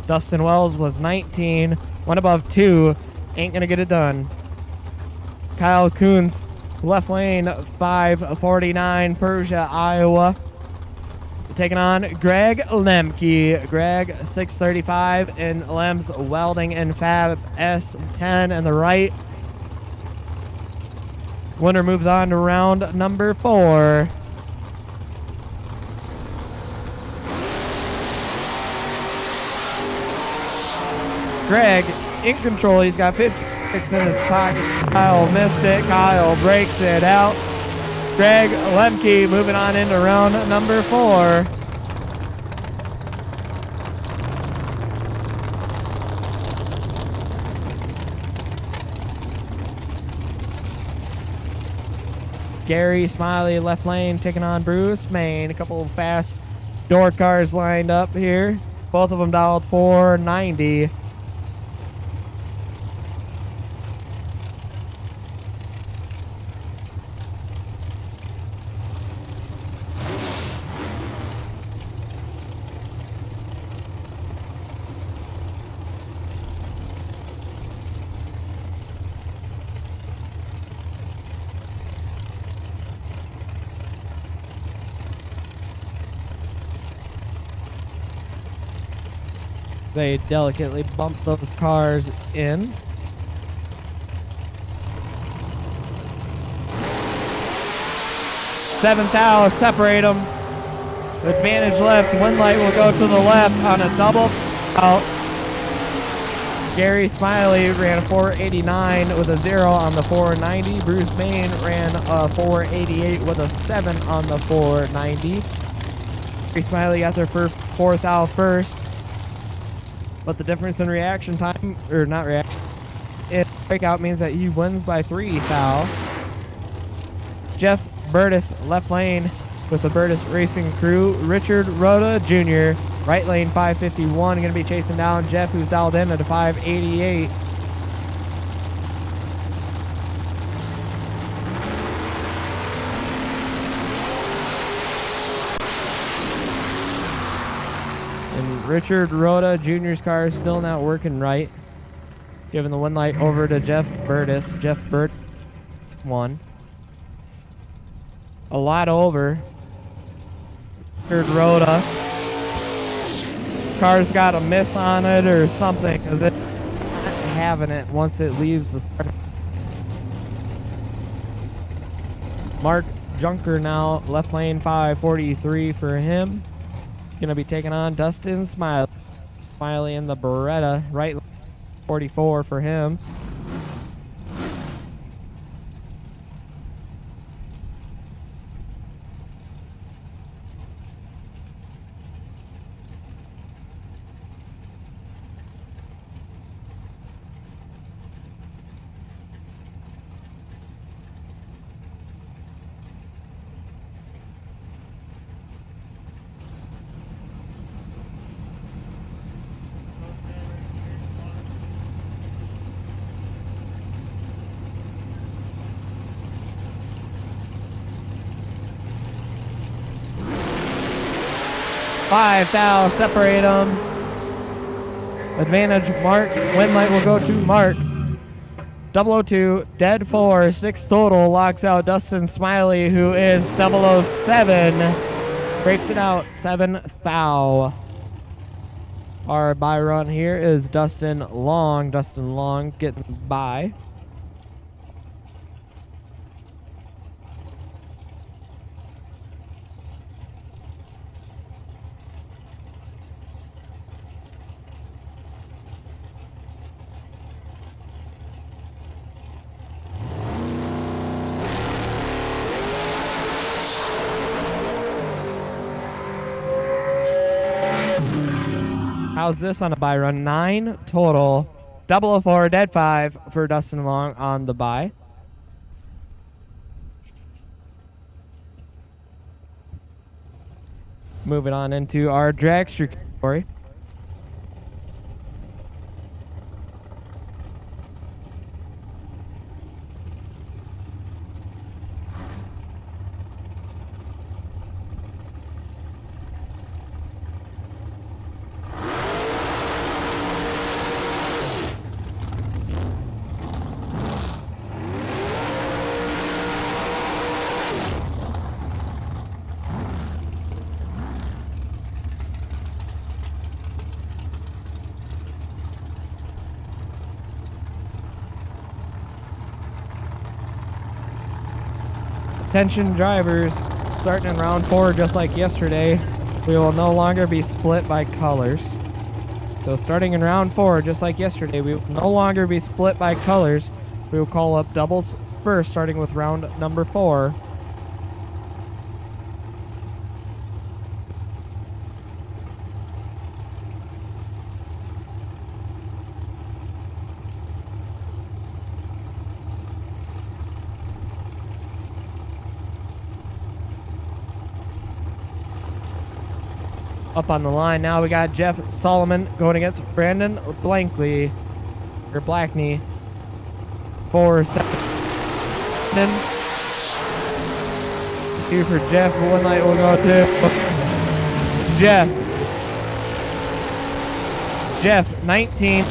Speaker 1: Dustin Wells was 19, 1 above 2. Ain't gonna get it done. Kyle Coons, left lane, 549, Persia, Iowa. Taking on Greg Lemke. Greg, 635 in Lem's Welding and Fab S10 in the right. Winner moves on to round number 4. Greg in control. He's got 56 in his pocket. Kyle missed it. Kyle breaks it out. Greg Lemke moving on into round number 4. Gary Smiley, left lane, taking on Bruce Main. A couple of fast door cars lined up here. Both of them dialed 490. They delicately bump those cars in. Seventh thou, separate them. Advantage left. One light will go to the left on a double out. Gary Smiley ran a 489 with a 0 on the 490. Bruce Main ran a 488 with a 7 on the 490. Gary Smiley got their fourth out first. But the difference in reaction time, or not reaction, breakout means that he wins by 3 thou. Jeff Burtis, left lane with the Burtis Racing crew. Richard Rhoda Jr., right lane 551, going to be chasing down Jeff, who's dialed in at a 588. Richard Rhoda Jr.'s car is still not working right. Giving the one light over to Jeff Burtis. Jeff Burt won. A lot over. Richard Rhoda. Car's got a miss on it or something, because it's not having it once it leaves the start. Mark Junker now, left lane 543 for him. Gonna be taking on Dustin Smiley. Smiley in the Beretta, right 44 for him. Five thou, separate them. Advantage Mark. Win light will go to Mark. 002, dead 4, 6 total. Locks out Dustin Smiley, who is 007. Breaks it out, 7 thou. Our by run here is Dustin Long. Dustin Long getting by. How's this on a buy run? 9 total. 004, dead 5 for Dustin Long on the buy. Moving on into our dragster category. Attention drivers, starting in round 4 just like yesterday, we will no longer be split by colors. So starting in round 4 just like yesterday, we will no longer be split by colors. We will call up doubles first, starting with round number 4. Up on the line now, we got Jeff Solomon going against Brandon Blankney. 4-7. Here for Jeff. One light will go to Jeff, 19.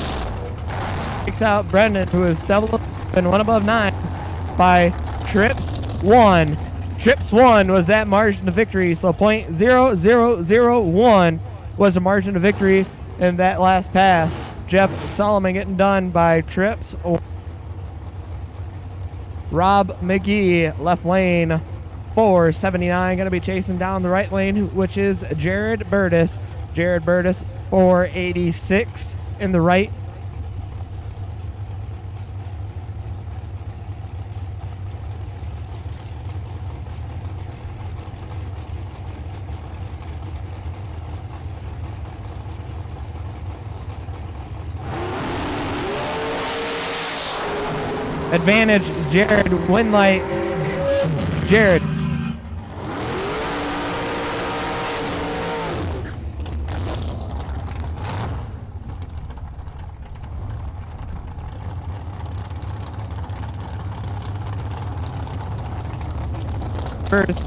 Speaker 1: Takes out Brendan, who is double and one above 9 by trips 1. Trips 1 was that margin of victory, so .0001 was the margin of victory in that last pass. Jeff Solomon getting done by trips. Rob McGee, left lane, 479, going to be chasing down the right lane, which is Jared Burtis. Jared Burtis, 486 in the right. Advantage, Jared, win light, Jared. First,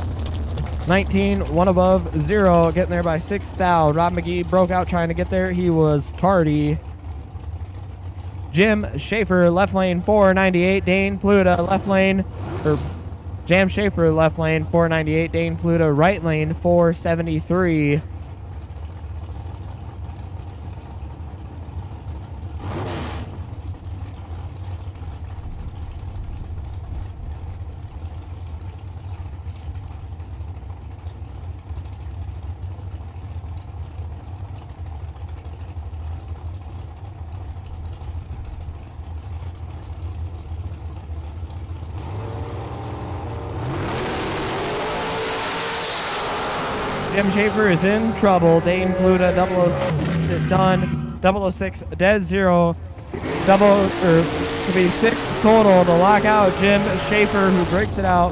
Speaker 1: 19, one above 0, getting there by 6 thou. Rob McGee broke out trying to get there. He was tardy. Jim Schaefer, left lane, 498. Dane Pluta, left lane, or Jam Schaefer, left lane, 498. Dane Pluta, right lane, 473. Jim Schaefer is in trouble. Dane Pluta, 006 is done. 006, dead 0. To be 6 total to lock out Jim Schaefer, who breaks it out.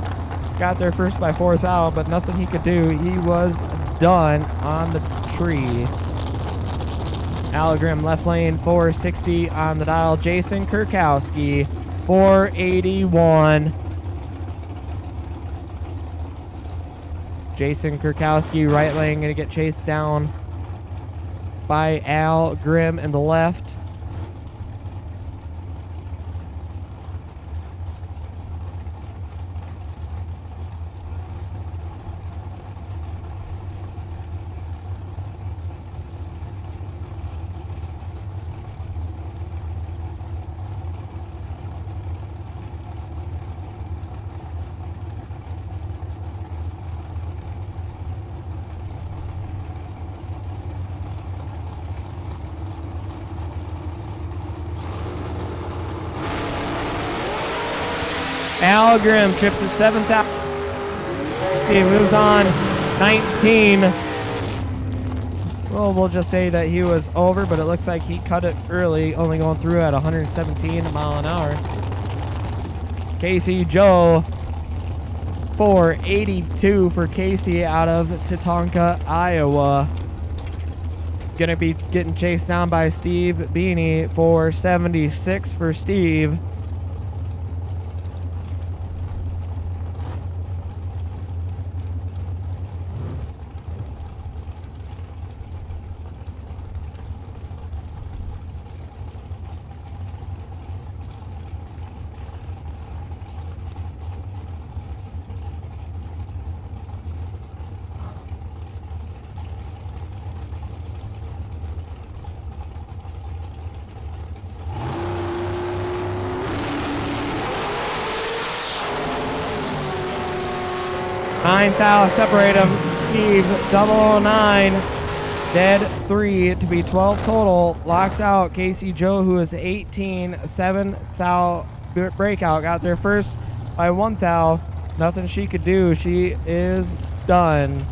Speaker 1: Got there first by 4 thou, but nothing he could do. He was done on the tree. Algrim, left lane, 460 on the dial. Jason Kurkowski, 481. Jason Kurkowski, right lane, going to get chased down by Al Grimm in the left. Al Grimm trips to 7,000. He moves on, 19. Well, we'll just say that he was over, but it looks like he cut it early, only going through at 117 mile an hour. Casey Joe, 482 for Casey out of Tatanka, Iowa. Gonna be getting chased down by Steve Beanie, 476 for Steve. Nine thou separate them. Steve 009, dead 3 to be 12 total. Locks out Casey Joe, who is 18, 7 thou breakout. Got there first by 1 thou. Nothing she could do. She is done.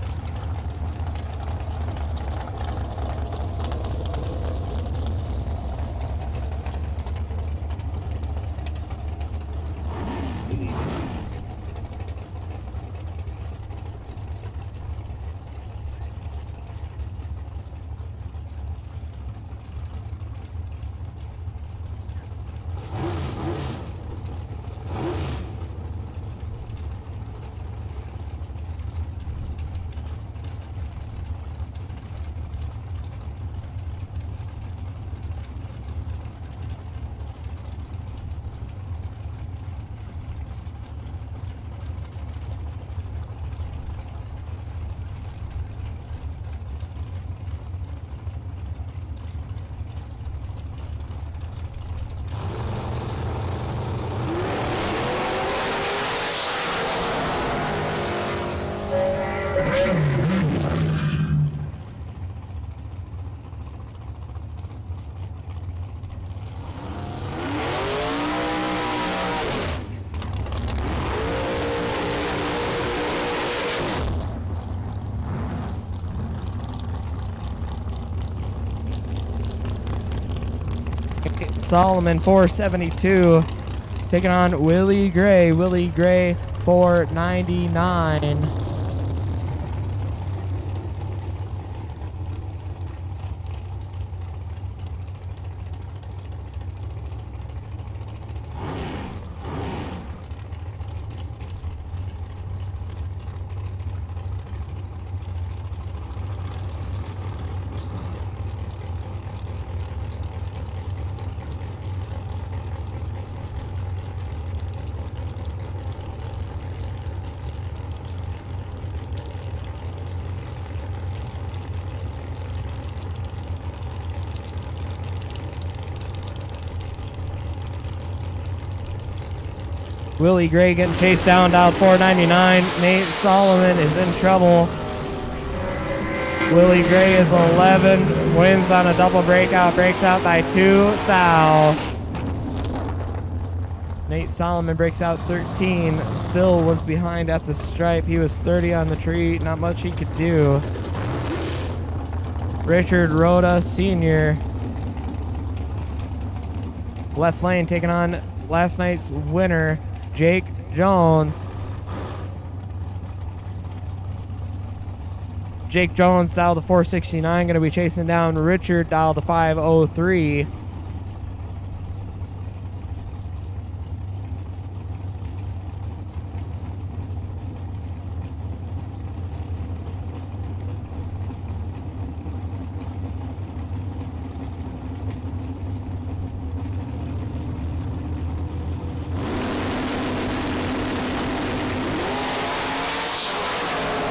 Speaker 1: Solomon 472 taking on Willie Gray. Willie Gray 499. Willie Gray getting chased down 499. Nate Solomon is in trouble. Willie Gray is 11, wins on a double breakout, breaks out by 2 thou. Nate Solomon breaks out 13, still was behind at the stripe. He was 30 on the tree, not much he could do. Richard Rhoda Sr. left lane taking on last night's winner, Jake Jones. Jake Jones dialed to 469, going to be chasing down Richard dialed to 503.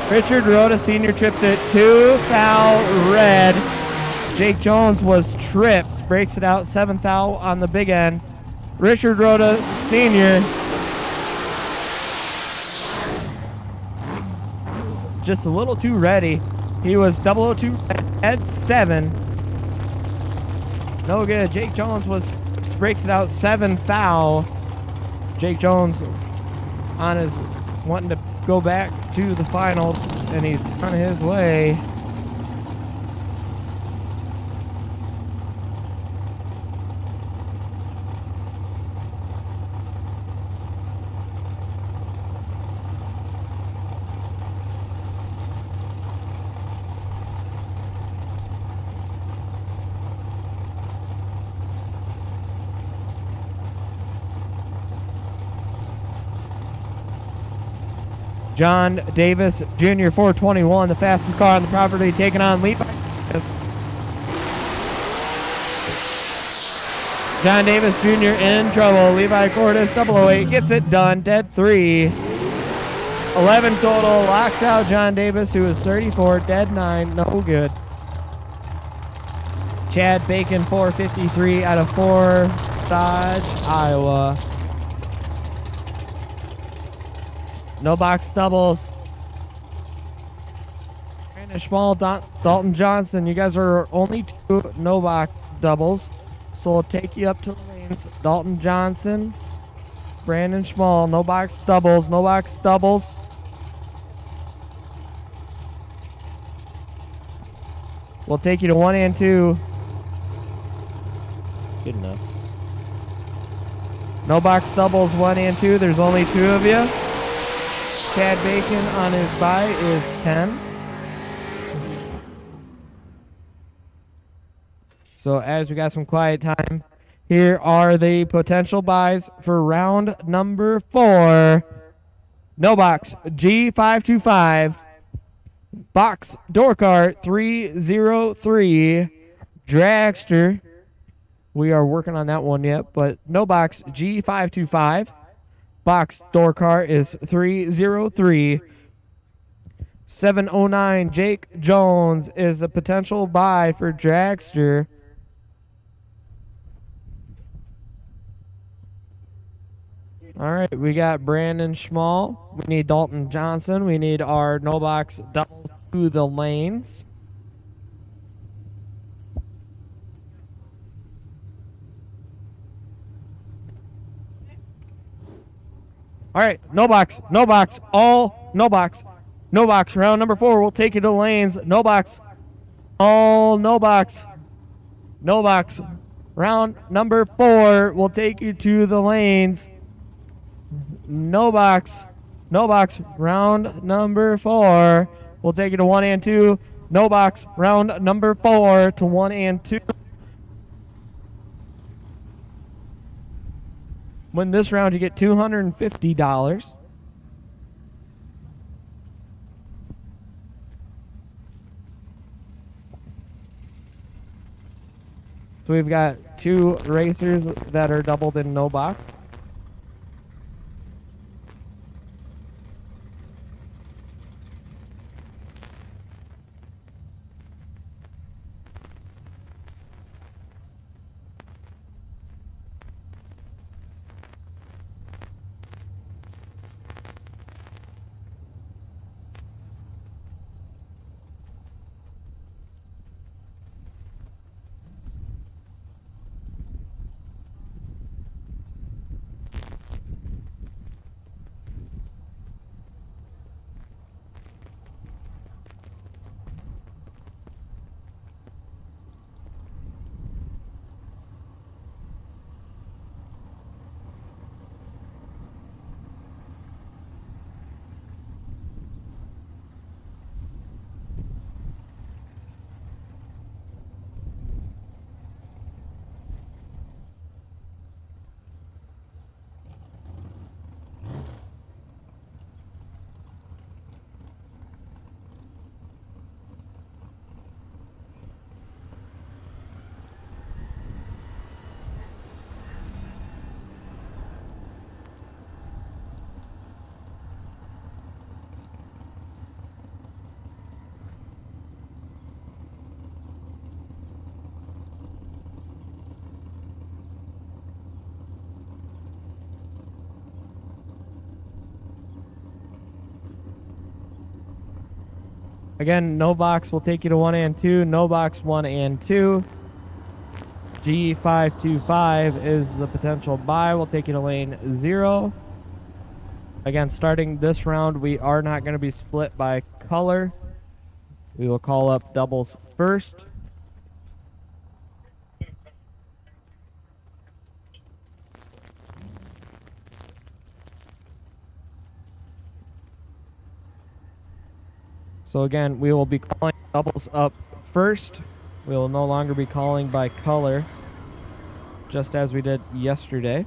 Speaker 1: Richard Rhoda Sr. tripped it 2 thou red. Jake Jones was trips, breaks it out 7 thou on the big end. Richard Rhoda Sr. just a little too ready. He was 002 at 7. No good. Jake Jones breaks it out 7 thou. Jake Jones on his wanting to go back to the finals, and he's on his way. John Davis Jr. 421, the fastest car on the property, taking on Levi. John Davis Jr. in trouble. Levi Cordes 008 gets it done. Dead 3. 11 total. Locks out John Davis, who is 34. Dead 9. No good. Chad Bacon 453 out of 4. Dodge, Iowa. No box doubles. Brandon Schmall, Dalton Johnson. You guys are only 2 no box doubles. So we'll take you up to the lanes. Dalton Johnson, Brandon Schmall. No box doubles. No box doubles. We'll take you to 1 and 2. Good enough. No box doubles 1 and 2. There's only 2 of you. Chad Bacon on his bye is 10. So as we got some quiet time, here are the potential buys for round number 4. No box, G525. Box door cart 303. Dragster. We are working on that one yet, but no box, G525. Box door cart is 303. 709 Jake Jones is a potential buy for Dragster. All right, we got Brandon Schmall. We need Dalton Johnson. We need our no box doubles to the lanes. All right, no box, no box, all no box, no box. Round number 4, we'll take you to the lanes. No box, all no box, no box, Round number 4 will take you to the lanes. No box. No box. Round number 4 will take you to 1 and 2. No box. Round number 4 to 1 and 2. Win this round, you get $250. So we've got 2 racers that are doubled in no box. Again, no box will take you to 1 and 2. No box 1 and 2. G525 is the potential buy. We'll take you to lane 0. Again, starting this round, we are not going to be split by color. We will call up doubles first. So again, we will be calling doubles up first. We will no longer be calling by color, just as we did yesterday.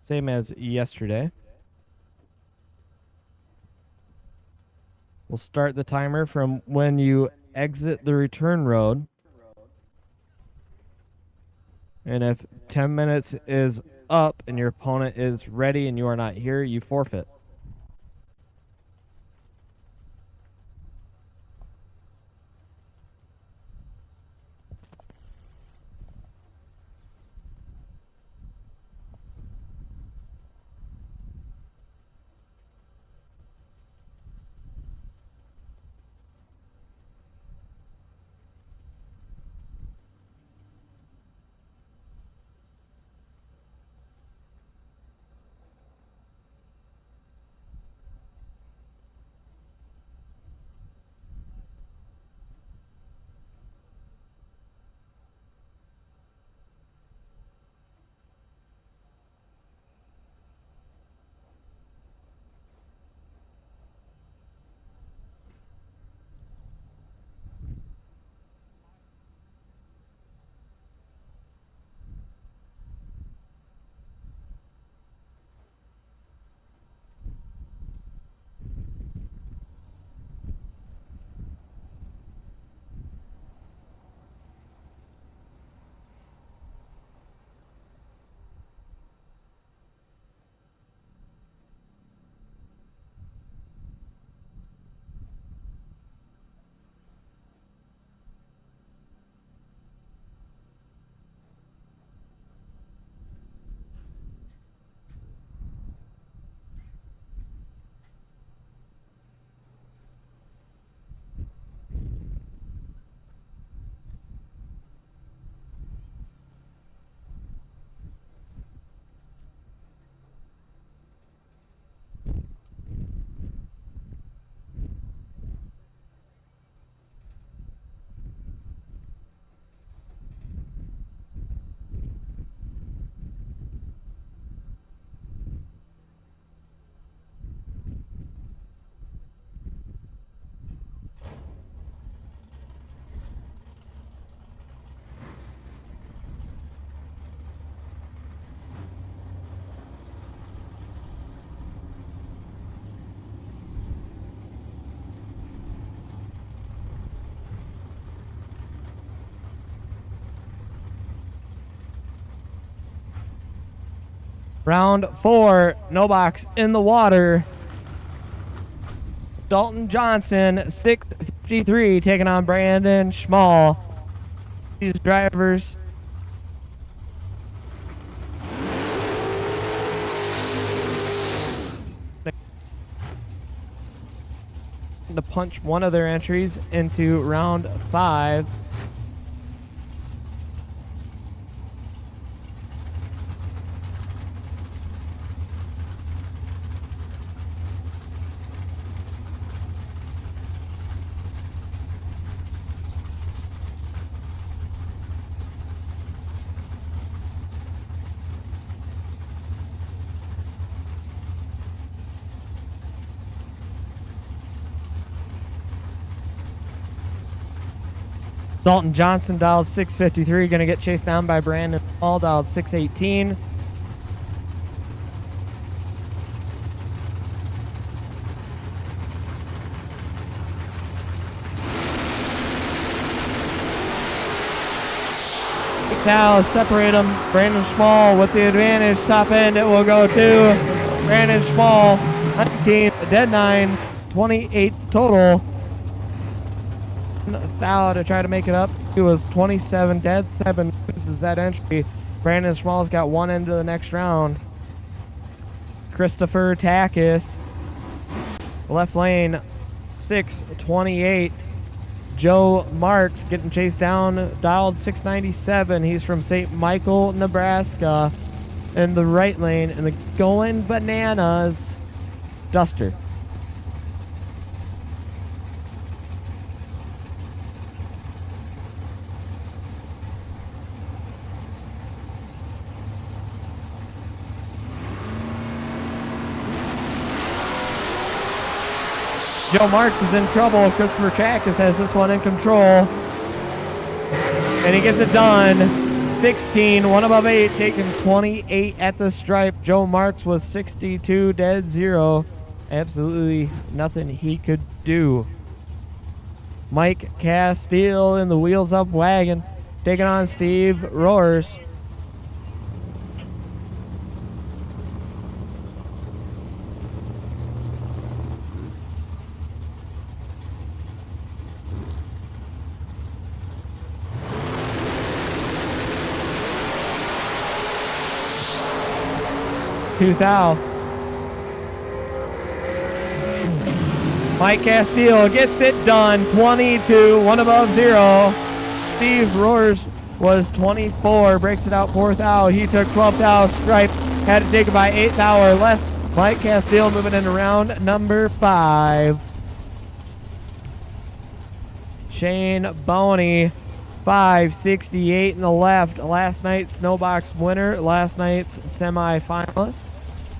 Speaker 1: Same as yesterday. We'll start the timer from when you exit the return road. And if 10 minutes is up and your opponent is ready and you are not here, you forfeit. Round 4, no box in the water. Dalton Johnson, 653, taking on Brandon Schmall. These drivers to punch one of their entries into round 5. Dalton Johnson dialed 653, going to get chased down by Brandon Hall, dialed 618. Now separate them. Brandon Schmall with the advantage. Top end, it will go to Brandon Schmall. 19, dead 9, 28 total. Foul to try to make it up. He was 27 dead 7 loses that entry. Brandon Schmall's got one into the next round. Christopher Takis, left lane, 628. Joe Marks getting chased down, dialed 697. He's from St. Michael, Nebraska, in the right lane, and the going bananas Duster. Joe Marks is in trouble. Christopher Takis has this one in control. And he gets it done. 16, one above 8, taking 28 at the stripe. Joe Marks was 62, dead 0. Absolutely nothing he could do. Mike Castile in the wheels up wagon, taking on Steve Roars. Two thou. Mike Castile gets it done. 22, one above 0. Steve Roars was 24, breaks it out 4 thou. He took 12 thou stripe, had to take it by 8 thou or less. Mike Castile moving into round number 5. Shane Boney, 568 in the left. Last night's snowbox winner, last night's semi-finalist.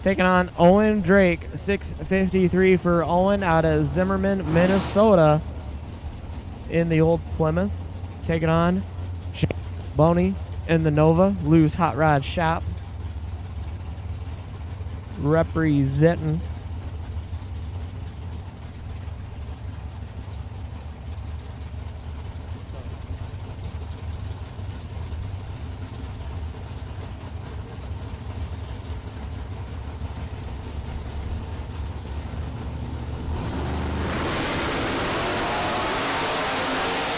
Speaker 1: Taking on Owen Drake, 653 for Owen out of Zimmerman, Minnesota in the old Plymouth. Taking on Shane Boney in the Nova, Lou's Hot Rod Shop. Representing.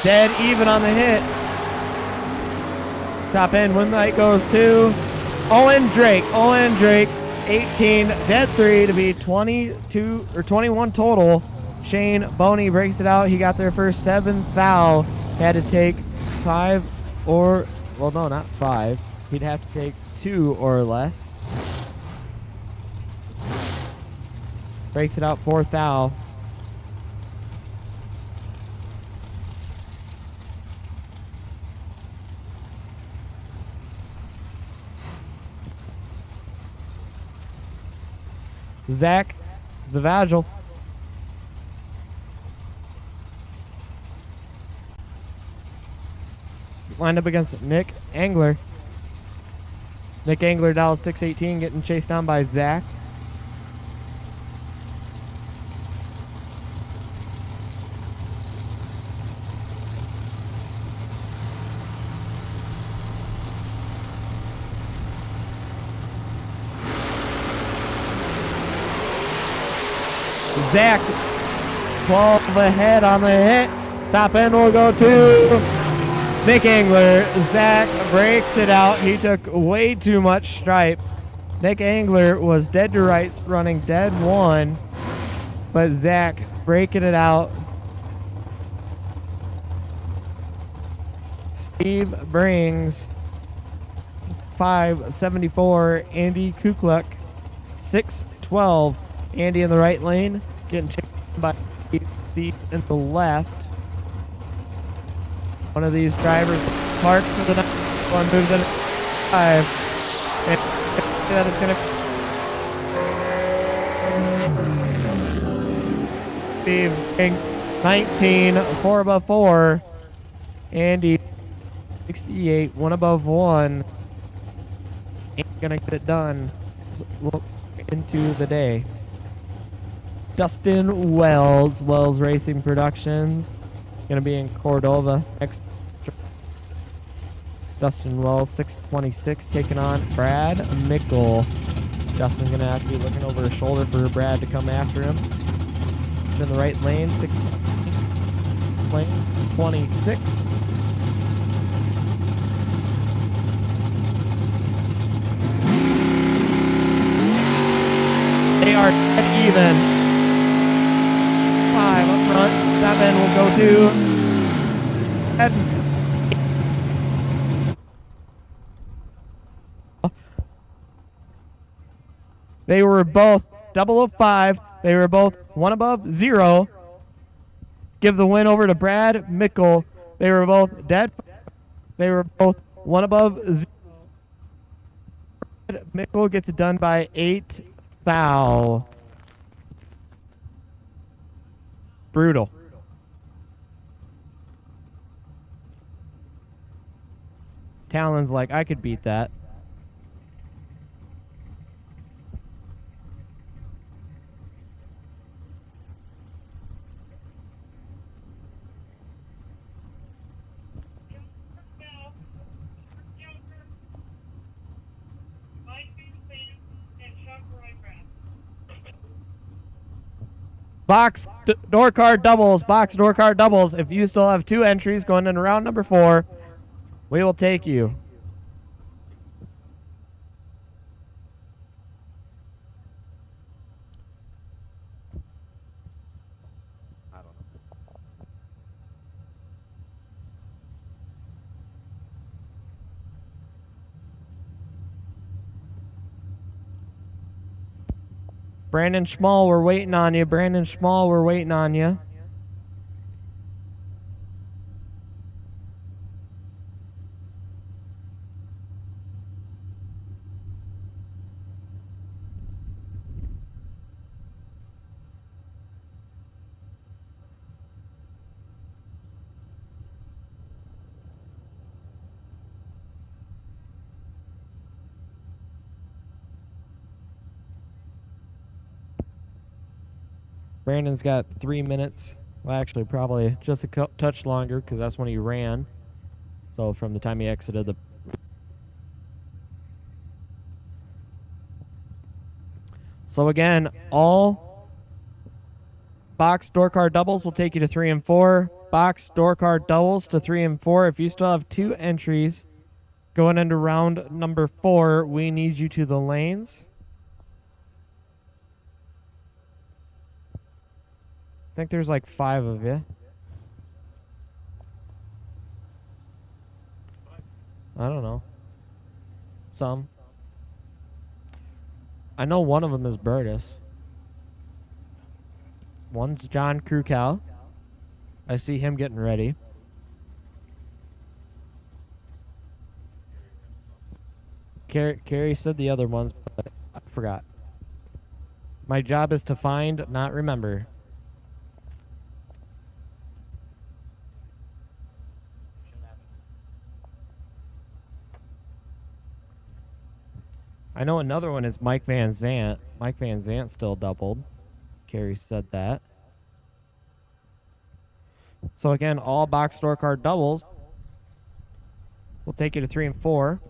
Speaker 1: Dead even on the hit. Top end wind light goes to Owen Drake. Owen Drake, 18, dead 3 to be 22 or 21 total. Shane Boney breaks it out. He got there first 7 thou. Had to take 5 or, well, no, not 5. He'd have to take 2 or less. Breaks it out 4 thou. Zach Zavagel. Lined up against Nick Angler. Nick Angler dialed 618, getting chased down by Zach. Zach 12 ahead on the hit. Top end will go to Nick Angler. Zach breaks it out. He took way too much stripe. Nick Angler was dead to rights, running dead one, but Zach breaking it out. Steve brings 574. Andy Kukluk 612. Andy in the right lane, getting chased by Steve in the left. One of these drivers parks for the next one, moves in 5. And that is going to Steve brings 19, 4 above 4. Andy 68, 1 above 1. Ain't gonna get it done. Look into the day. Dustin Wells, Wells Racing Productions, gonna be in Cordova next. Dustin Wells 626 taking on Brad Mickle. Dustin's gonna have to be looking over his shoulder for Brad to come after him. In the right lane, 6 lane 26. They are dead even. 5 up front. Top end will go to Ed. They were both 005. They were both 1 above 0. Give the win over to Brad Mickle. They were both dead. They were both 1 above 0. Brad Mickle gets it done by 8 foul. Brutal. Talon's like, I could beat that. Box door card doubles. Box door card doubles. If you still have 2 entries going into round number 4, we will take you. Brandon Schmall, we're waiting on you. Brandon Schmall, we're waiting on you. Brandon's got 3 minutes. Well, actually, probably just a touch longer because that's when he ran. So from the time he exited the... So again, all box door card doubles will take you to 3 and 4. Box door card doubles to 3 and 4. If you still have 2 entries going into round number 4, we need you to the lanes. I think there's like 5 of you. I don't know. Some. I know one of them is Burtis. One's John Krukow. I see him getting ready. Carrie said the other ones, but I forgot. My job is to find, not remember. I know another one is Mike Van Zant. Mike Van Zant still doubled. Carrie said that. So again, all box store card doubles will take you to 3 and 4.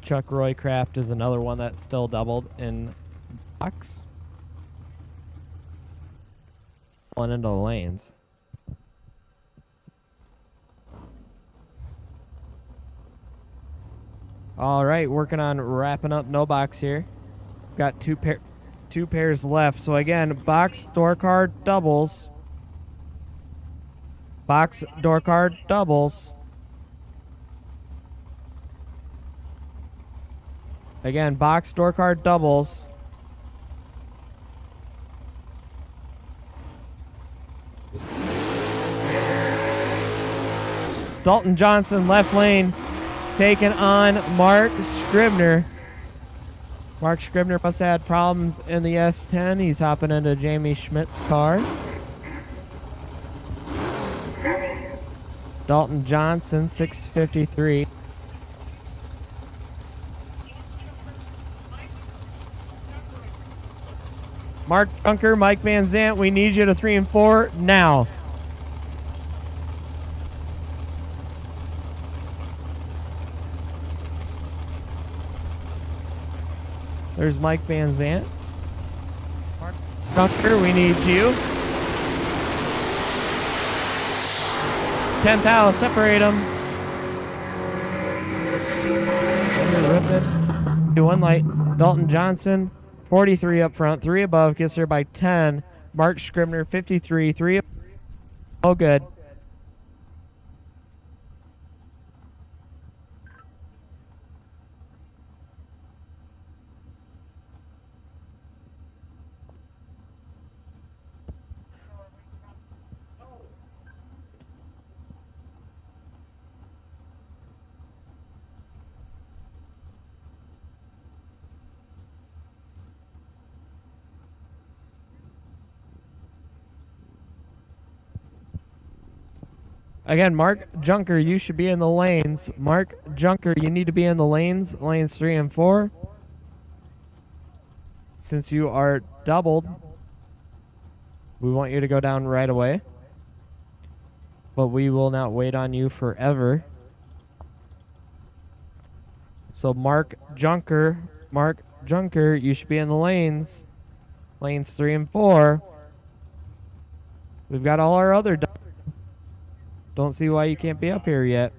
Speaker 1: Chuck Roycraft is another one that's still doubled in box. One into the lanes. All right, working on wrapping up no box here. Got two pairs left. So again, box door card doubles. Box door card doubles. Again, box door card doubles. Dalton Johnson, left lane, taking on Mark Scribner. Mark Scribner must have had problems in the S10. He's hopping into Jamie Schmidt's car. Dalton Johnson, 653. Mark Junker, Mike Van Zant, we need you to 3 and 4 now. There's Mike Van Zant. Mark Junker, we need you. 10th out, separate them. One light. Dalton Johnson, 43 up front, 3 above, gets there by 10. Mark Scribner, 53, 3 above. Oh, good. Again, Mark Junker, you should be in the lanes. Mark Junker, you need to be in the lanes 3 and 4. Since you are doubled, we want you to go down right away. But we will not wait on you forever. So Mark Junker, you should be in the lanes 3 and 4. We've got all our other. Don't see why you can't be up here yet.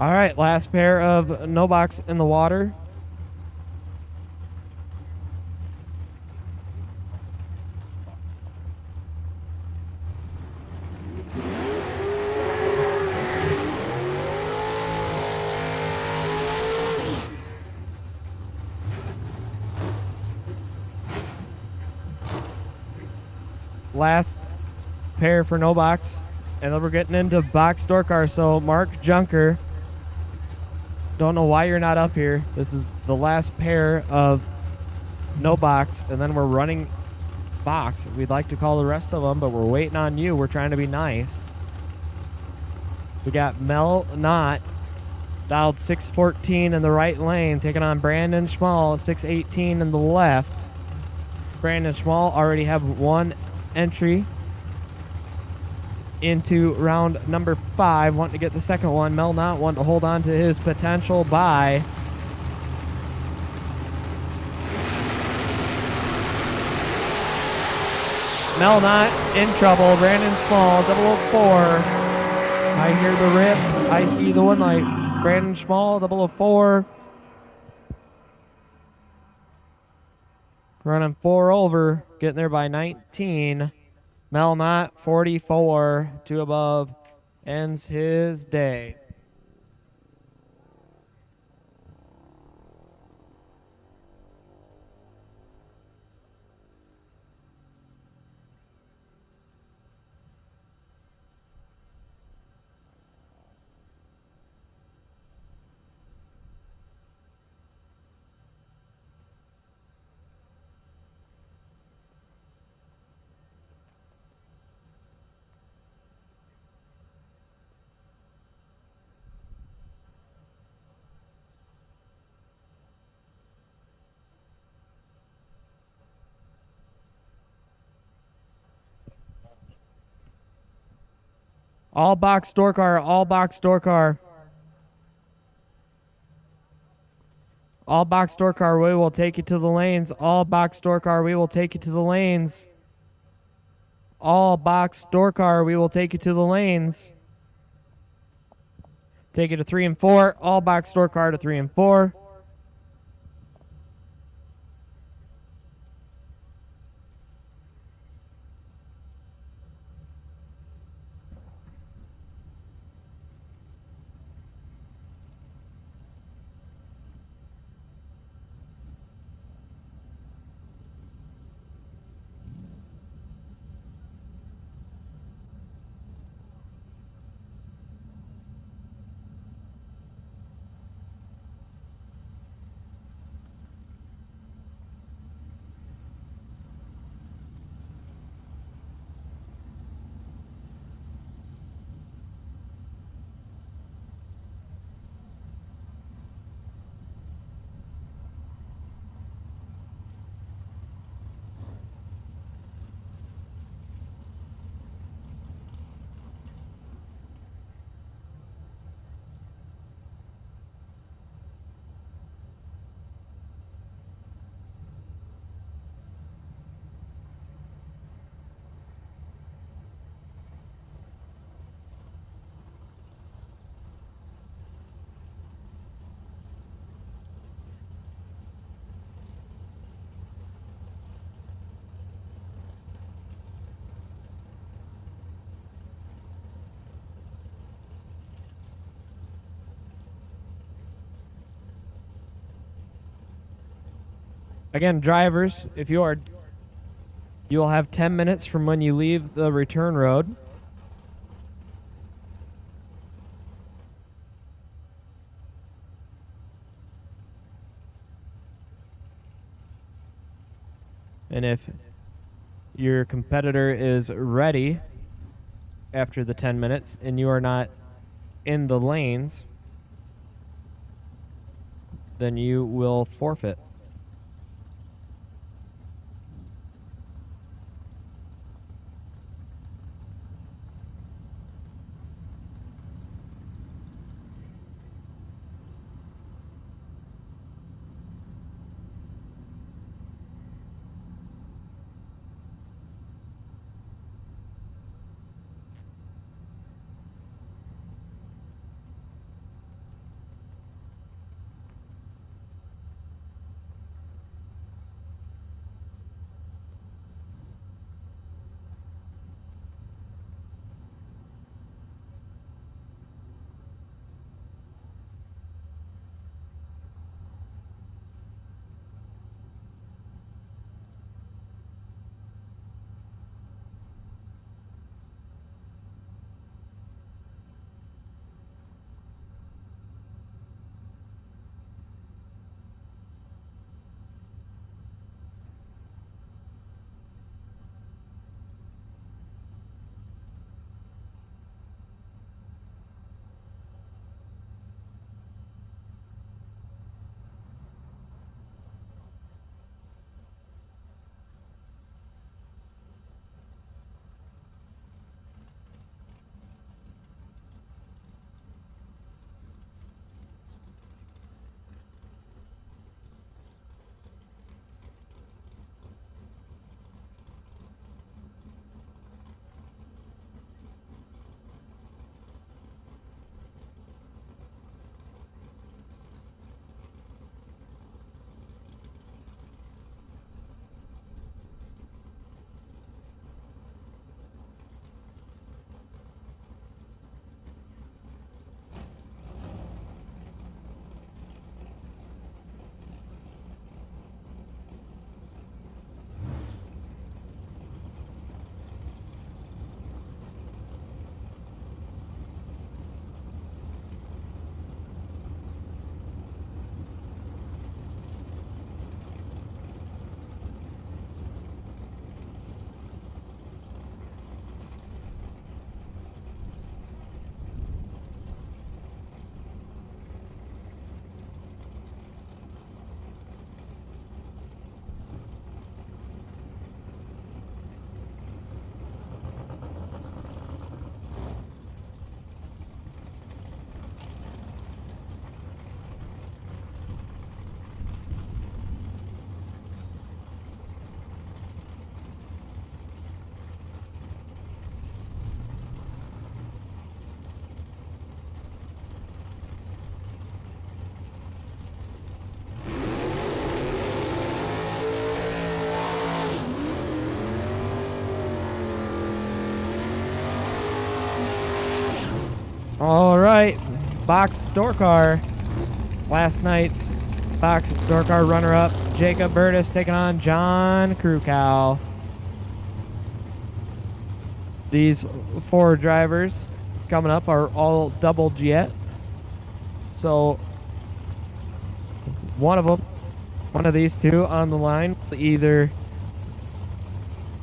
Speaker 1: All right, last pair of no box in the water. Last pair for no box, and then we're getting into box door car. So Mark Junker, don't know why you're not up here. This is the last pair of no box, and then we're running box. We'd like to call the rest of them, but we're waiting on you. We're trying to be nice. We got Mel Knott, dialed 614 in the right lane, taking on Brandon Schmall, 618 in the left. Brandon Schmall already have one entry into round number 5, wanting to get the second one. Mel Knott wanting to hold on to his potential bye. Mel Knott in trouble. Brandon Schmall, 004. I hear the rip. I see the one light. Brandon Schmall, 004. Running 4 over, getting there by 19. Mel Knott, 44, 2 above, ends his day. All box door car, all box door car. All box door car, we will take you to the lanes. All box door car, we will take you to the lanes. All box door car, we will take you to the lanes. Take you to 3 and 4. All box door car to 3 and 4. Again, drivers, if you will have 10 minutes from when you leave the return road. And if your competitor is ready after the 10 minutes and you are not in the lanes, then you will forfeit. All right, box door car. Last night's box door car runner-up, Jacob Burtis taking on John Krukow. These 4 drivers coming up are all double jet. So one of these 2 on the line will either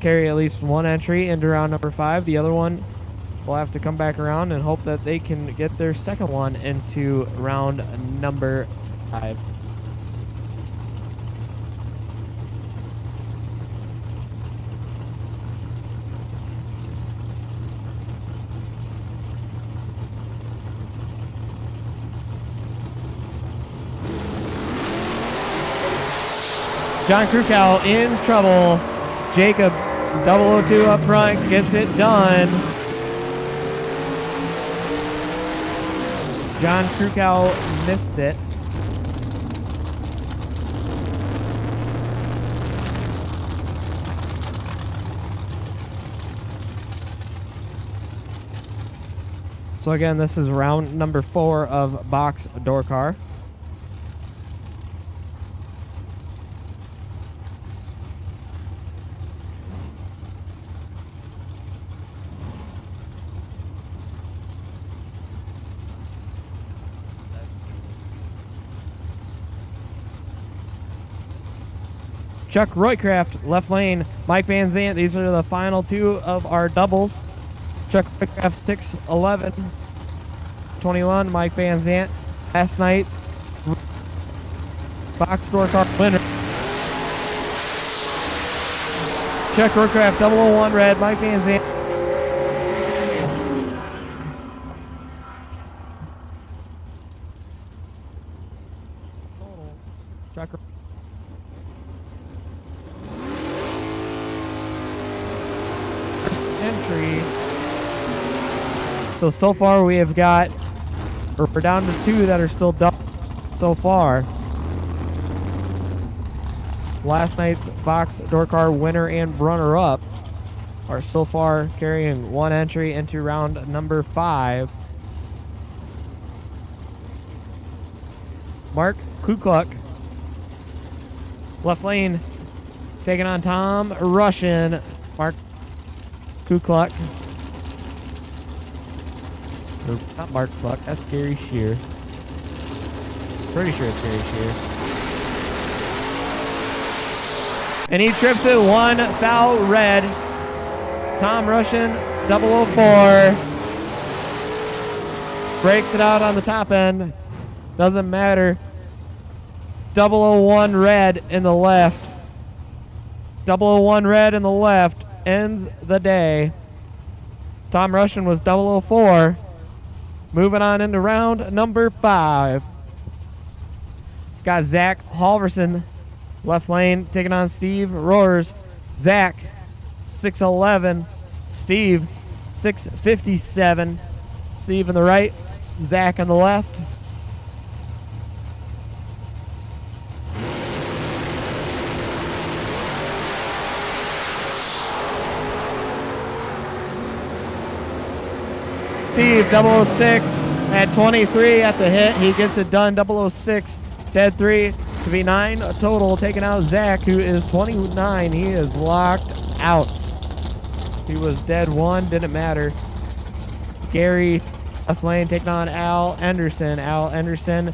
Speaker 1: carry at least 1 entry into round number 5. The other one will have to come back around and hope that they can get their second one into round number 5. John Krukow in trouble. Jacob 002 up front gets it done. John Krukow missed it. So again, this is round number 4 of box door car. Chuck Roycraft, left lane. Mike Van Zant, these are the final 2 of our doubles. Chuck Roycraft, 6'11", 21. Mike Van Zant, last night's box door car winner. Chuck Roycraft, 001 red. Mike Van Zant. Chuck entry. So far we have got, we're down to 2 that are still double so far. Last night's box door car winner and runner up are so far carrying 1 entry into round number 5. Mark Kukluk, left lane, taking on Tom Russian. Mark Kukluk. Or not Mark Kluck, that's Gary Shear. Pretty sure it's Gary Shear. And he trips it 1 foul red. Tom Russian, 004. Breaks it out on the top end. Doesn't matter. 001 red in the left. 001 red in the left ends the day. Tom Russian was 004. Moving on into round number 5. Got Zach Halverson, left lane, taking on Steve Roars. Zach, 6'11". Steve, 6'57". Steve on the right, Zach on the left. Steve, 006, at 23 at the hit. He gets it done. 006, dead 3 to be 9 total. Taking out Zach, who is 29. He is locked out. He was dead 1, didn't matter. Gary, left lane, taking on Al Anderson. Al Anderson,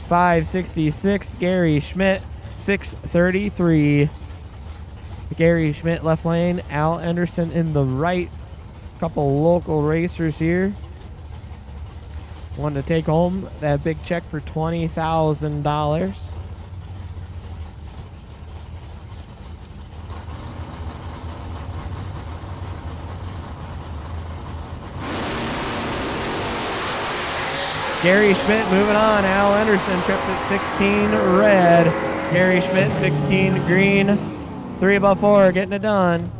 Speaker 1: 566. Gary Schmidt, 633. Gary Schmidt, left lane. Al Anderson in the right. Couple local racers here. Wanted to take home that big check for $20,000. Gary Schmidt moving on. Al Anderson tripped at 16 red. Gary Schmidt 16 green. 3 above 4 getting it done.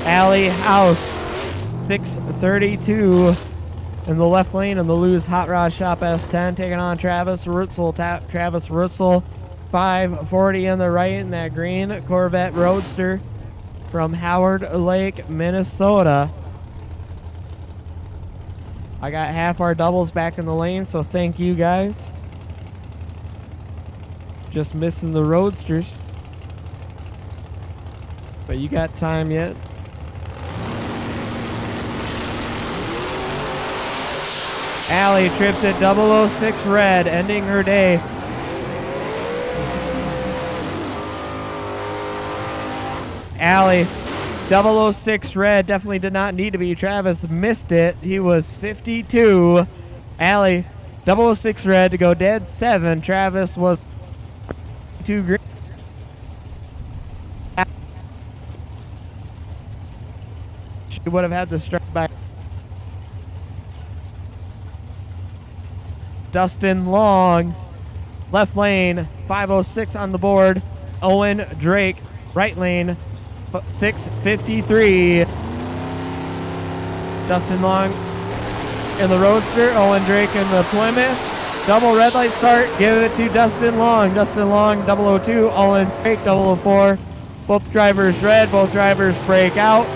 Speaker 1: Allie House, 632 in the left lane in the Lou's Hot Rod Shop S10, taking on Travis Rutzel. Travis Rutzel, 540 in the right in that green Corvette Roadster from Howard Lake, Minnesota. I got half our doubles back in the lane, so thank you guys. Just missing the roadsters. But you got time yet. Allie trips at 006 red, ending her day. Allie, 006 red, definitely did not need to be. Travis missed it. He was 52. Allie, 006 red to go dead 7. Travis was 2 green. She would have had to start back. Dustin Long, left lane, 506 on the board. Owen Drake, right lane, 653. Dustin Long in the Roadster, Owen Drake in the Plymouth. Double red light start, give it to Dustin Long. Dustin Long, 002, Owen Drake, 004. Both drivers red, both drivers break out.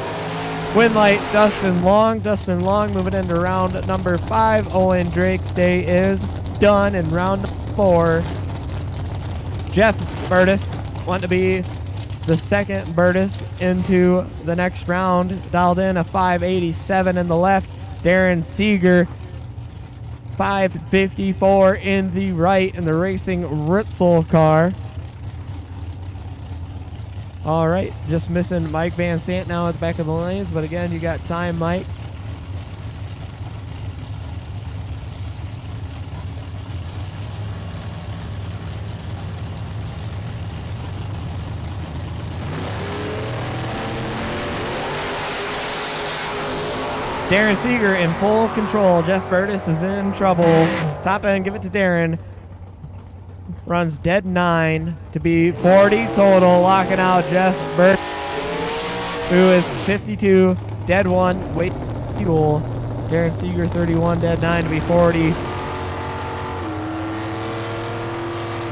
Speaker 1: Win light, Dustin Long. Dustin Long moving into round number 5. Owen Drake's day is done in round 4. Jeff Burtis want to be the second Burtis into the next round. Dialed in a 587 in the left. Darren Seeger, 554 in the right in the Racing Ritzel car. All right, just missing Mike Van Sant now at the back of the lanes, but again, you got time, Mike. Darren Seeger in full control. Jeff Burtis is in trouble. Top end, give it to Darren. Runs dead 9 to be 40 total. Locking out Jeff Burtis, who is 52, dead 1, wait fuel. Darren Seeger 31, dead 9 to be 40.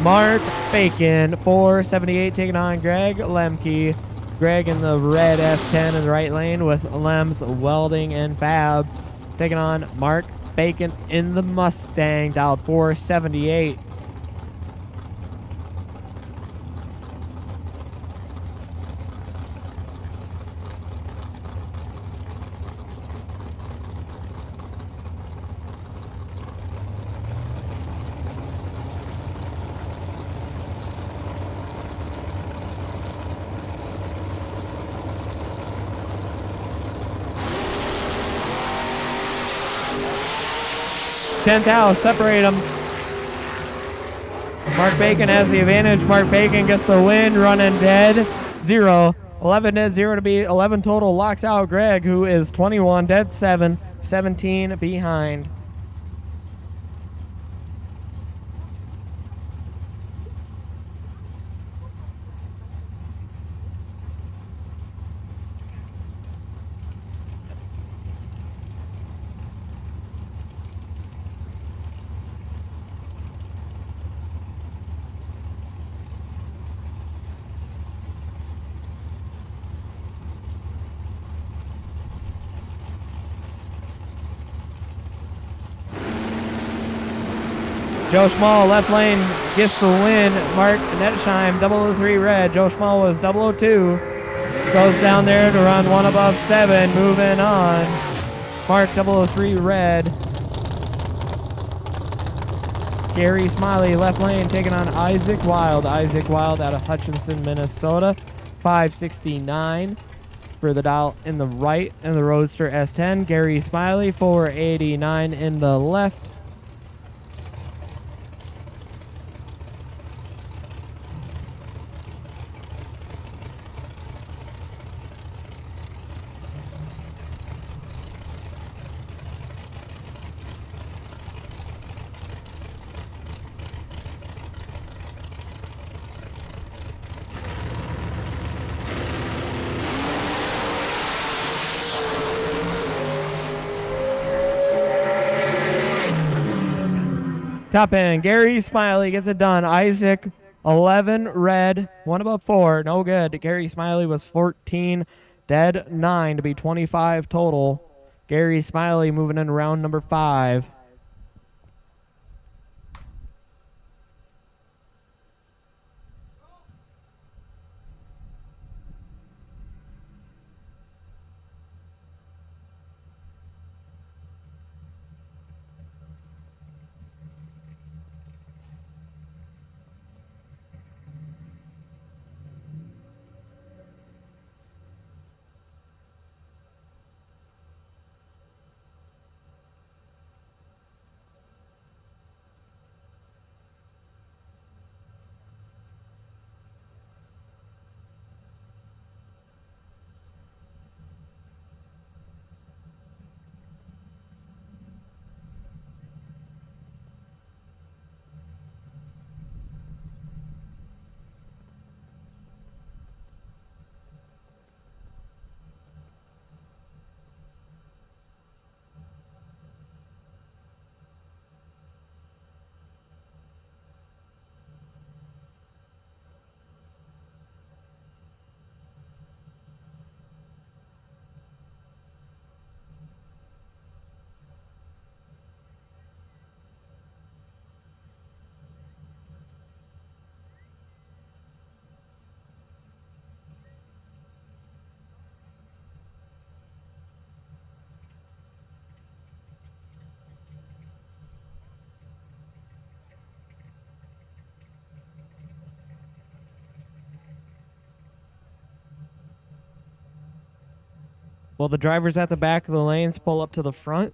Speaker 1: Mark Bacon, 478, taking on Greg Lemke. Greg in the red F10 in the right lane with Lems Welding and Fab. Taking on Mark Bacon in the Mustang, dialed 478. Tenth house, separate them. Mark Bacon has the advantage. Mark Bacon gets the win, running dead 0. 11 dead 0 to be 11 total. Locks out Greg, who is 21, dead 7, 17 behind. Joe Schmall, left lane, gets the win. Mark Netsheim, 003 red. Joe Schmall was 002. Goes down there to run 1 above 7. Moving on. Mark 003 red. Gary Smiley, left lane, taking on Isaac Wild. Isaac Wild out of Hutchinson, Minnesota. 569 for the dial in the right in the Roadster S10. Gary Smiley, 489 in the left. Top end, Gary Smiley gets it done. Isaac, 11 red, 1 above 4, no good. Gary Smiley was 14, dead 9 to be 25 total. Gary Smiley moving into round number 5. Will the drivers at the back of the lanes pull up to the front?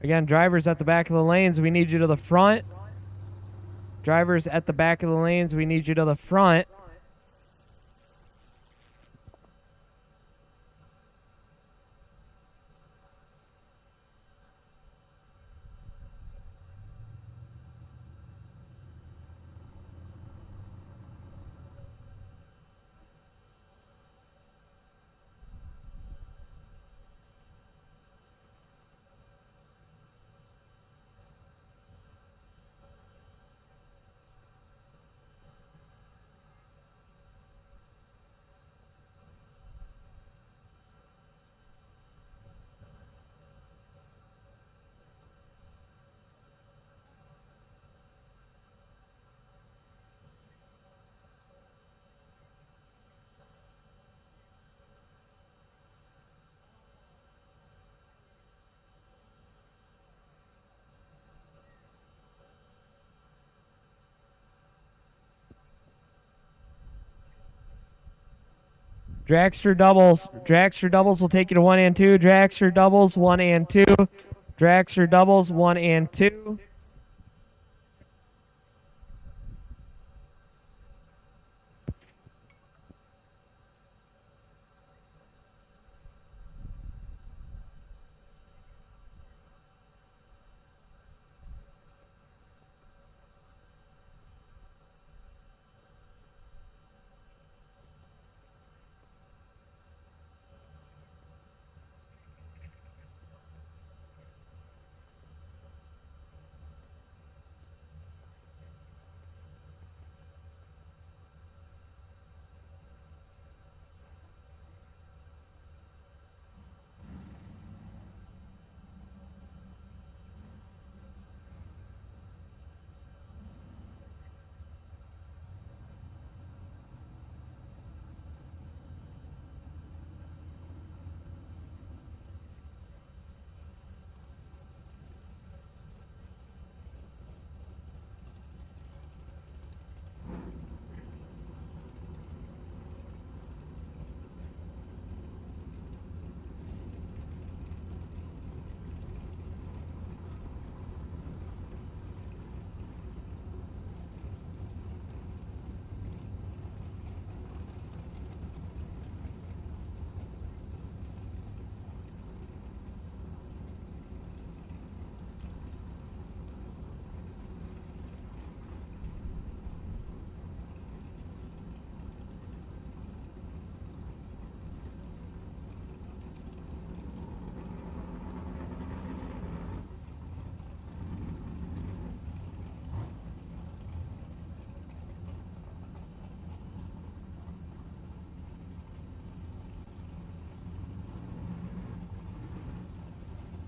Speaker 1: Again, drivers at the back of the lanes, we need you to the front. Drivers at the back of the lanes, we need you to the front. Dragster doubles. Dragster doubles will take you to 1 and 2. Dragster doubles 1 and 2. Dragster doubles 1 and 2.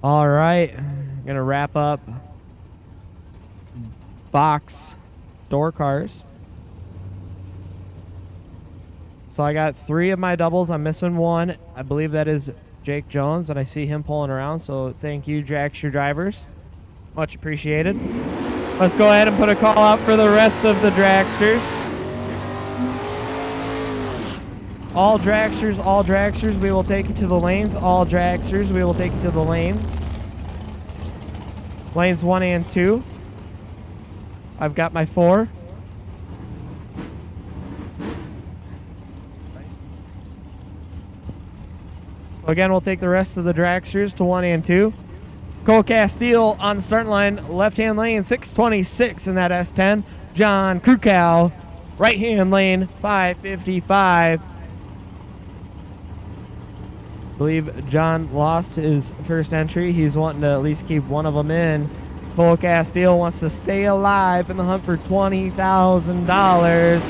Speaker 1: All right, gonna wrap up box door cars. So I got 3 of my doubles. I'm missing 1. I believe that is Jake Jones, and I see him pulling around. So thank you, Dragster drivers. Much appreciated. Let's go ahead and put a call out for the rest of the dragsters. All dragsters, we will take you to the lanes. All dragsters, we will take you to the lanes. Lanes 1 and 2. I've got my 4. Again, we'll take the rest of the dragsters to 1 and 2. Cole Castile on the starting line, left-hand lane, 626 in that S10. John Krukow, right-hand lane, 555. I believe John lost his first entry. He's wanting to at least keep one of them in. Cole Castile wants to stay alive in the hunt for $20,000.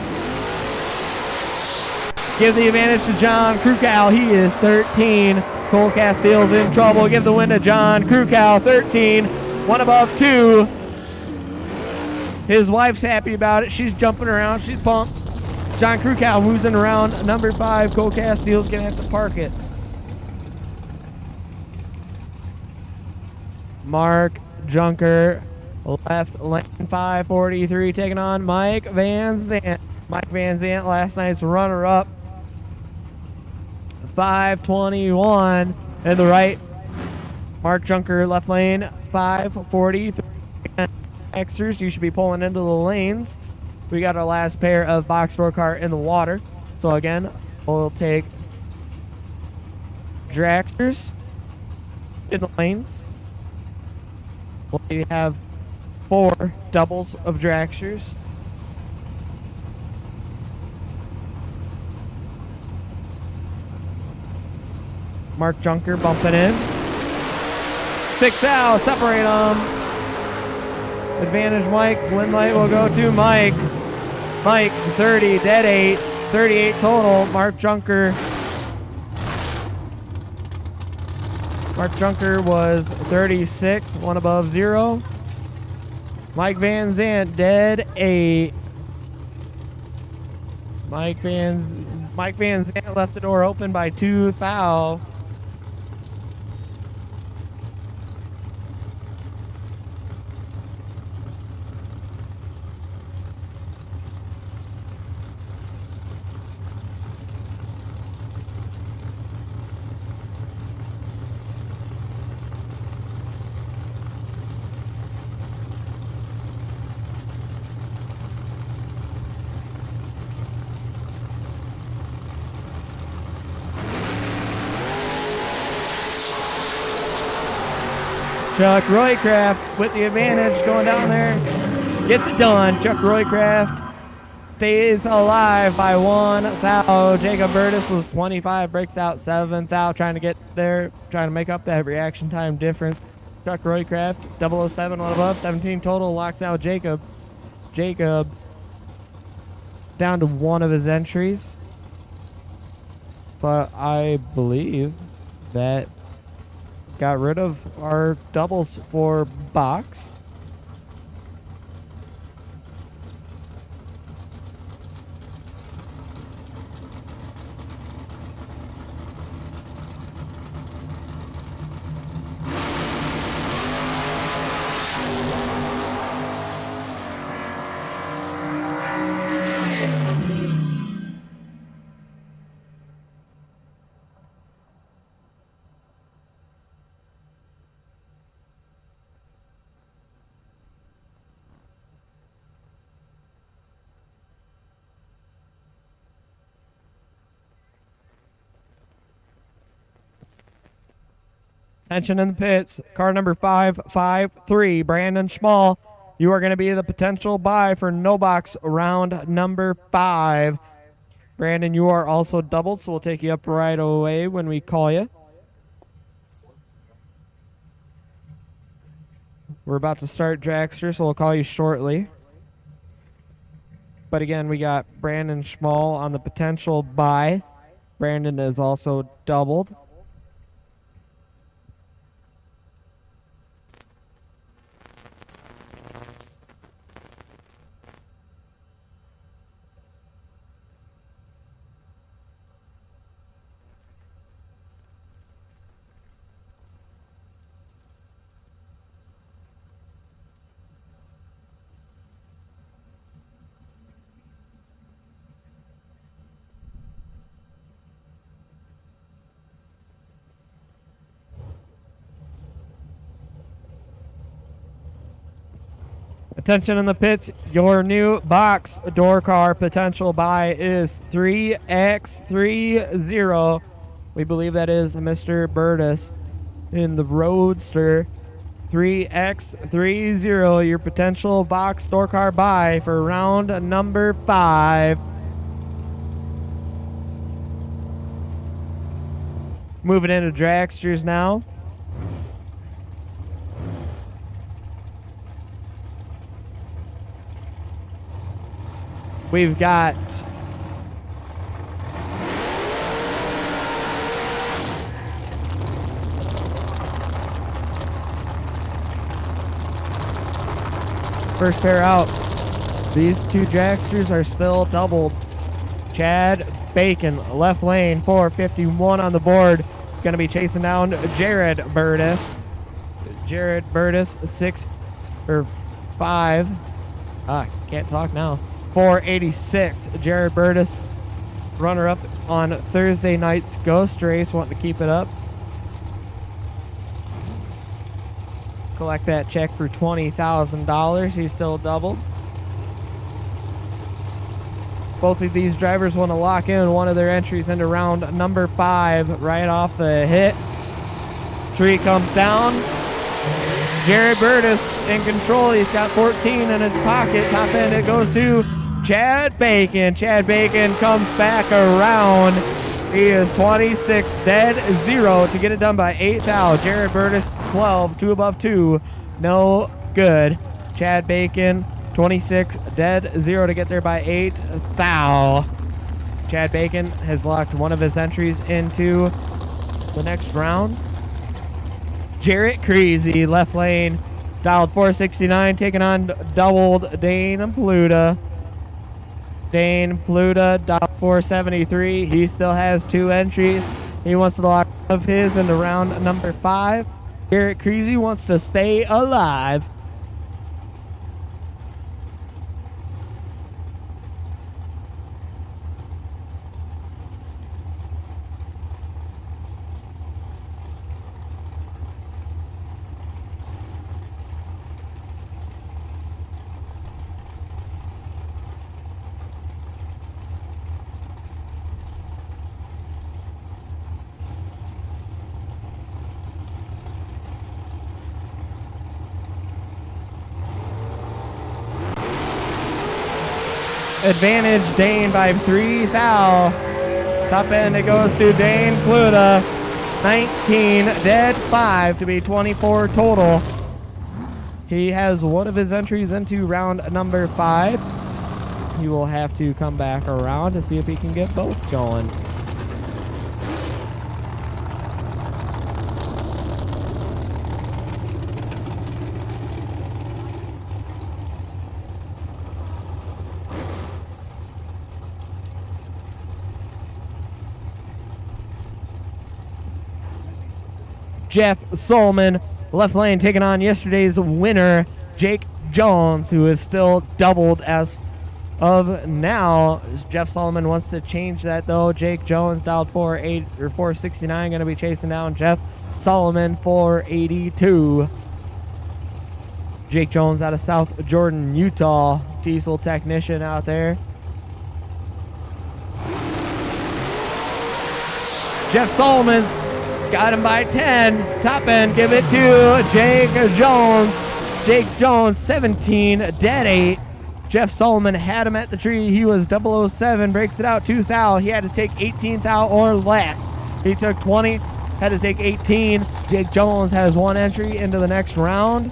Speaker 1: Give the advantage to John Krukow. He is 13. Cole Castile's in trouble. Give the win to John Krukow, 13. 1 above 2. His wife's happy about it. She's jumping around. She's pumped. John Krukow moves in around number 5. Cole Castile's going to have to park it. Mark Junker, left lane 543, taking on Mike Van Zant. Mike Van Zant, last night's runner-up, 521. In the right, Mark Junker, left lane 543. Extras, you should be pulling into the lanes. We got our last pair of box door car in the water. So again, we'll take dragsters in the lanes. We have 4 doubles of dragsters. Mark Junker bumping in. 6 out, separate them. Advantage Mike. Win light will go to Mike. Mike, 30, dead 8. 38 total. Mark Junker. Mark Junker was 36, 1 above 0. Mike Van Zant, dead 8. Mike Van Zant left the door open by 2 foul. Chuck Roycraft with the advantage going down there. Gets it done. Chuck Roycraft stays alive by 1 foul. Jacob Burtis was 25, breaks out 7 foul, trying to get there, trying to make up that reaction time difference. Chuck Roycraft, 007, 1 above, 17 total, locks out Jacob. Jacob down to 1 of his entries. But I believe that got rid of our doubles for box. Attention in the pits. Car number 553, Brandon Schmall. You are going to be the potential buy for no box round number 5. Brandon, you are also doubled, so we'll take you up right away when we call you. We're about to start Dragster, so we'll call you shortly. But again, we got Brandon Schmall on the potential buy. Brandon is also doubled. Attention in the pits, your new box door car potential buy is 3x30. We believe that is Mr. Burtis in the Roadster. 3x30, your potential box door car buy for round number 5. Moving into dragsters now. We've got first pair out. These two dragsters are still doubled. Chad Bacon, left lane, 451 on the board. Going to be chasing down Jared Burtis. Jared Burtis, 6 or 5. Can't talk now. 486. Jared Burtis, runner up on Thursday night's Ghost Race, wanting to keep it up. Collect that check for $20,000. He's still doubled. Both of these drivers want to lock in one of their entries into round number 5 right off the hit. Tree comes down. Jared Burtis in control. He's got 14 in his pocket. Top end it goes to Chad Bacon. Chad Bacon comes back around. He is 26 dead 0 to get it done by 8 thou. Jared Burtis 12, 2 above 2. No good. Chad Bacon 26 dead 0 to get there by 8 thou. Chad Bacon has locked one of his entries into the next round. Jarrett Creasy, left lane, dialed 469, taking on doubled Dane Pluta. Dane Pluta, dialed 473. He still has 2 entries. He wants to lock of his into round number 5. Jarrett Creasy wants to stay alive. Advantage Dane by 3 thou. Top end it goes to Dane Pluta. 19 dead 5 to be 24 total. He has one of his entries into round number 5. He will have to come back around to see if he can get both going. Jeff Solomon, left lane, taking on yesterday's winner, Jake Jones, who is still doubled as of now. Jeff Solomon wants to change that though. Jake Jones dialed 469, going to be chasing down Jeff Solomon 482. Jake Jones out of South Jordan, Utah, diesel technician out there. Jeff Solomon's got him by 10. Top end, give it to Jake Jones. Jake Jones, 17, dead 8. Jeff Solomon had him at the tree. He was 007, breaks it out 2 thou. He had to take 18 thou or less. He took 20, had to take 18. Jake Jones has 1 entry into the next round.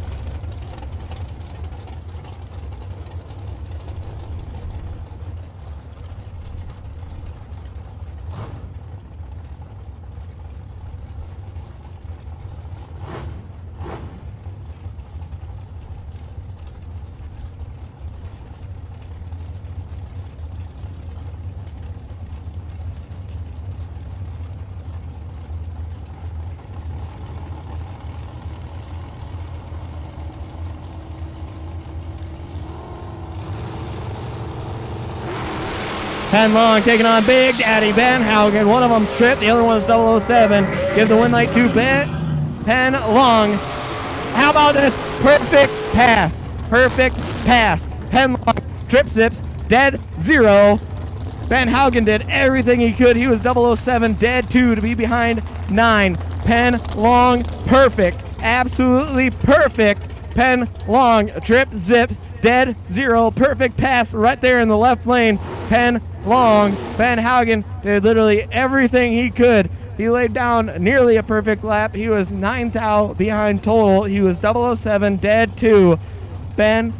Speaker 1: Penn Long taking on Big Daddy Ben Haugen. One of them's tripped, the other one's 007. Give the win light to Penn Long. How about this perfect pass? perfect pass. Penn Long, trip zips, dead 0. Ben Haugen did everything he could. He was 007, dead 2 to be behind 9. Penn Long, perfect, absolutely perfect. Penn Long, trip zips, dead 0, perfect pass right there in the left lane. Penn Long, Ben Haugen did literally everything he could. He laid down nearly a perfect lap. He was 9 thou behind total. He was 007, dead 2. Penn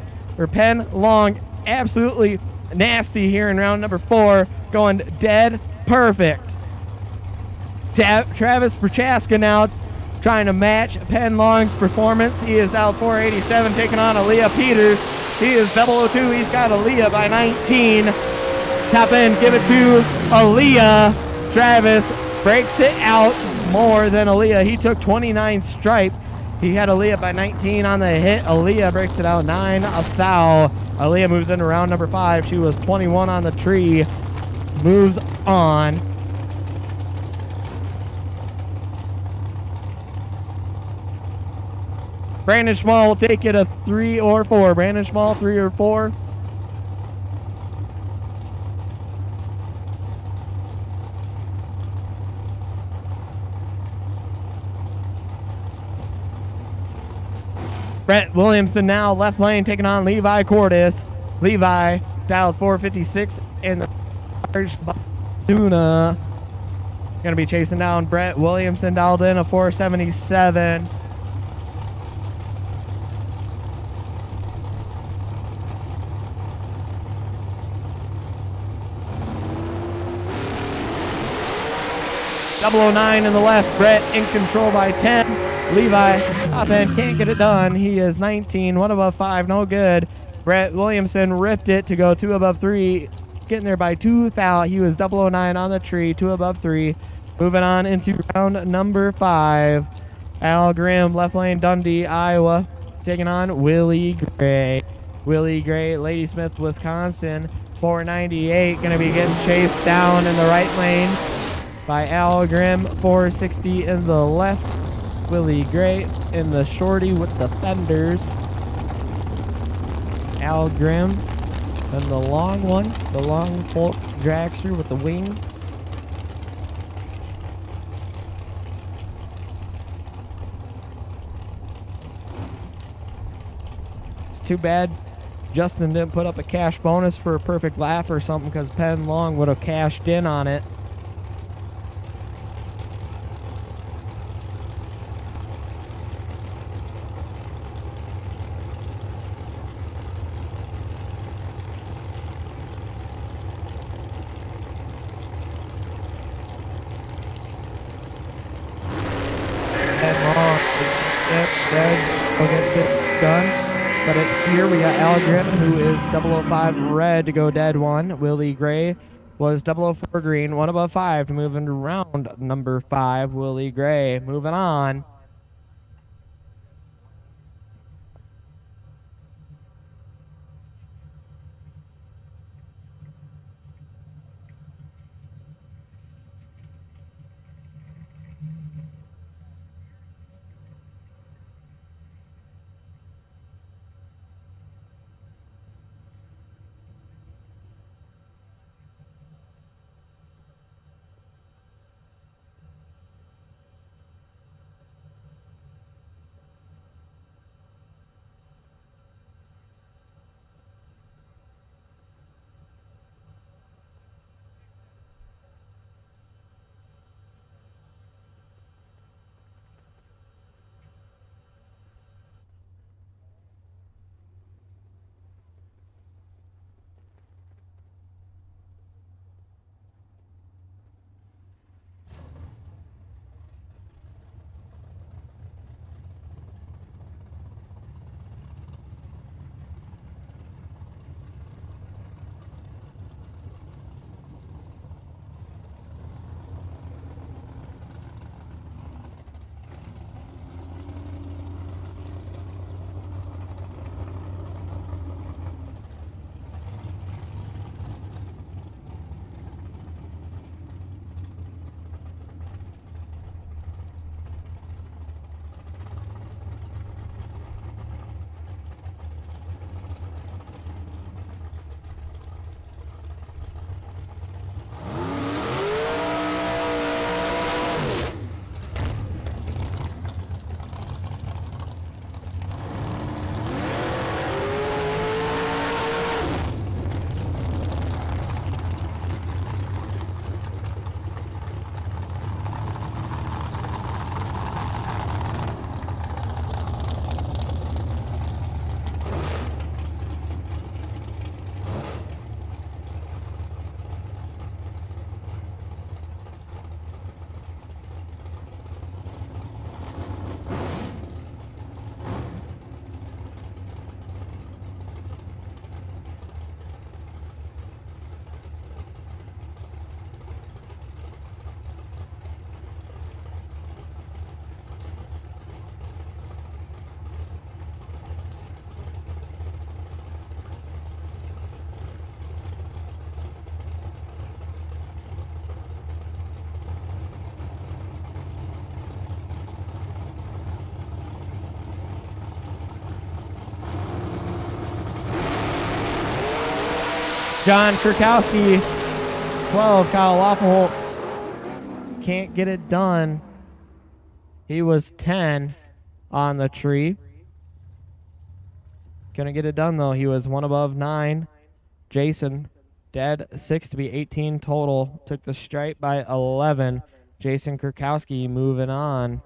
Speaker 1: Long, absolutely nasty here in round number 4, going dead perfect. Travis Prochaska now trying to match Penn Long's performance. He is now 487, taking on Aaliyah Peters. He is 002. He's got Aaliyah by 19. Top end, give it to Aaliyah. Travis breaks it out more than Aaliyah. He took 29 stripe. He had Aaliyah by 19 on the hit. Aaliyah breaks it out 9 a foul. Aaliyah moves into round number 5. She was 21 on the tree. Moves on. Brandon Schmall will take it a 3 or 4. Brandon Schmall, 3 or 4. Brett Williamson now left lane taking on Levi Cordes. Levi dialed 456 in the large Duna. Going to be chasing down Brett Williamson, dialed in a 477. .009 in the left. Brett in control by 10. Levi, top end, can't get it done. He is 19, 1 above 5, no good. Brett Williamson ripped it to go 2 above 3, getting there by 2 foul. He was 009 on the tree, 2 above 3. Moving on into round number 5. Al Grimm, left lane, Dundee, Iowa, taking on Willie Gray. Willie Gray, Ladysmith, Wisconsin, 498, going to be getting chased down in the right lane by Al Grimm, 460 in the left. Willie Gray in the shorty with the fenders. Al Grimm and the long one, the long Folk dragster with the wing. It's too bad Justin didn't put up a cash bonus for a perfect lap or something, because Penn Long would have cashed in on it. But it's here we got Al Grimm, who is 005 red to go dead 1. Willie Gray was 004 green, 1 above 5 to move into round number 5. Willie Gray moving on. John Kurkowski. 12, Kyle Waffleholtz. Can't get it done. He was 10 on the tree. Couldn't get it done, though. He was one above 9. Jason, dead 6 to be 18 total. Took the stripe by 11. Jason Kurkowski moving on.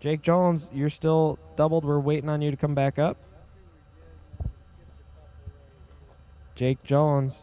Speaker 1: Jake Jones, you're still doubled. We're waiting on you to come back up. Jake Jones.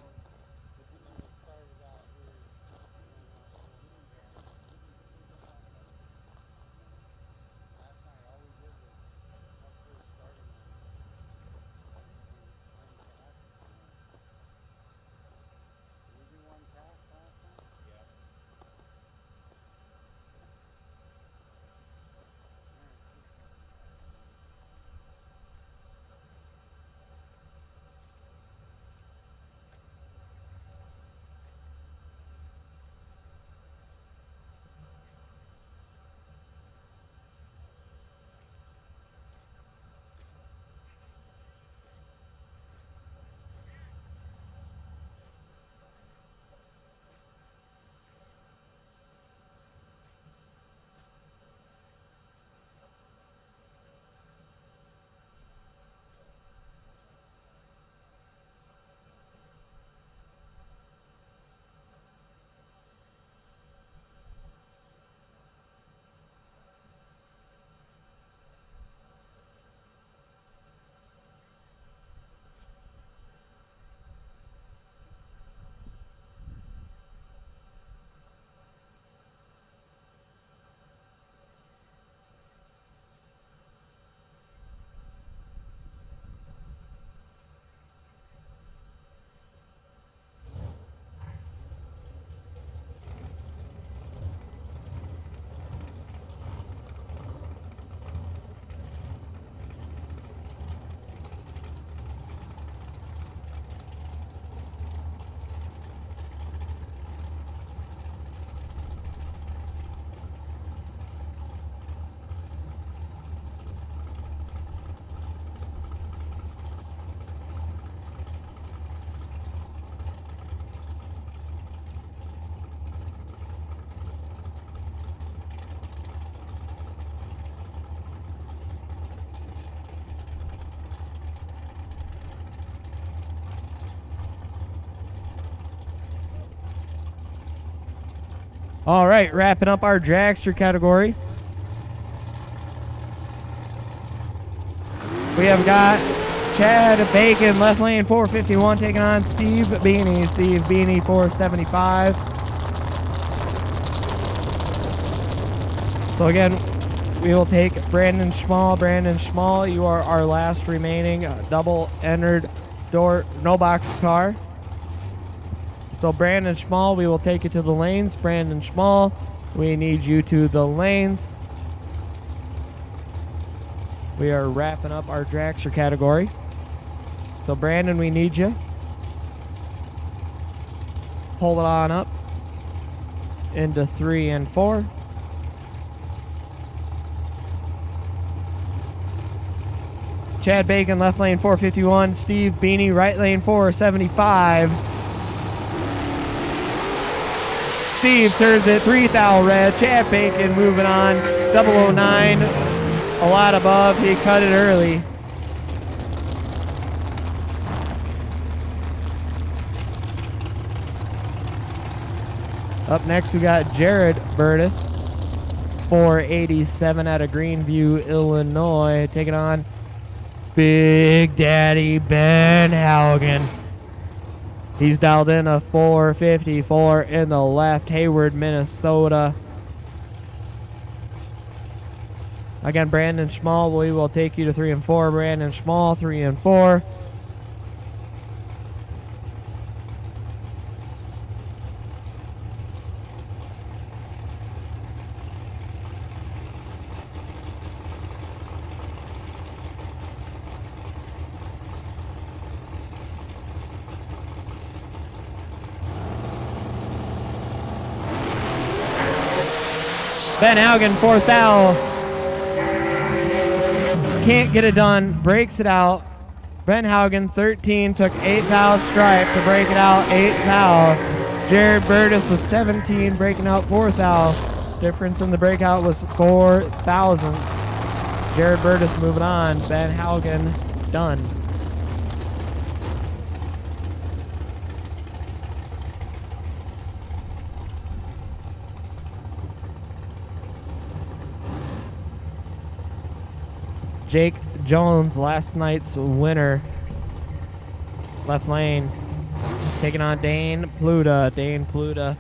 Speaker 1: All right, wrapping up our dragster category. We have got Chad Bacon, left lane 451, taking on Steve Beanie. Steve Beanie 475. So again, we will take Brandon Schmall. Brandon Schmall, you are our last remaining double entered door no box car. So Brandon Schmall, we will take you to the lanes. Brandon Schmall, we need you to the lanes. We are wrapping up our dragster category. So Brandon, we need you. Pull it on up into 3 and 4. Chad Bacon, left lane 451. Steve Beanie, right lane 475. Steve turns it 3 thou red. Chad Bacon moving on. 009. A lot above. He cut it early. Up next, we got Jared Burtis, 487 out of Greenview, Illinois, taking on Big Daddy Ben Haugen. He's dialed in a 454 in the left, Hayward, Minnesota. Again, Brandon Schmall, we will take you to 3 and 4. Brandon Schmall, 3 and 4. Ben Haugen, 4th thou. Can't get it done. Breaks it out. Ben Haugen, 13, took 8 thou stripe to break it out. 8 thou. Jared Burtis was 17, breaking out 4 thou. Difference in the breakout was 4,000. Jared Burtis moving on. Ben Haugen done. Jake Jones, last night's winner. Left lane. Taking on Dane Pluta. Dane Pluta.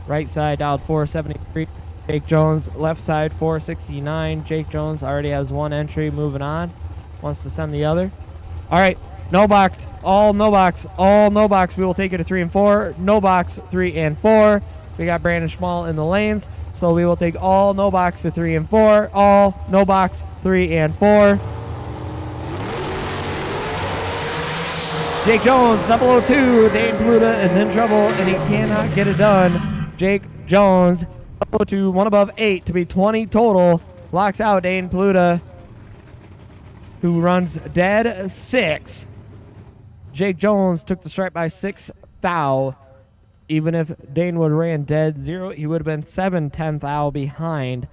Speaker 1: Right side dialed 473. Jake Jones, left side 469. Jake Jones already has 1 entry. Moving on. Wants to send the other. All right. No box. All no box. All no box. We will take it to 3 and 4. No box 3 and 4. We got Brandon Schmall in the lanes. So we will take all no box to 3 and 4. All no box 3 and 4. Jake Jones, 002. Dane Pluta is in trouble and he cannot get it done. Jake Jones, 002, 1 above 8 to be 20 total. Locks out Dane Pluta, who runs dead 6. Jake Jones took the stripe by 6 thou. Even if Dane would have ran dead 0, he would have been 7/10 thou behind.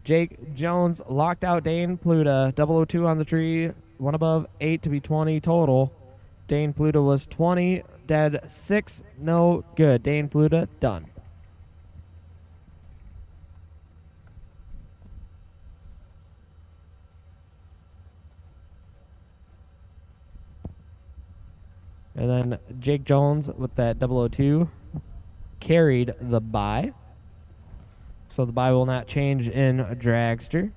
Speaker 1: Jake Jones locked out Dane Pluta. 002 on the tree. 1 above 8 to be 20 total. Dane Pluta was 20, dead 6, no good. Dane Pluta done. And then Jake Jones with that 002 carried the bye. So the bye will not change in dragster.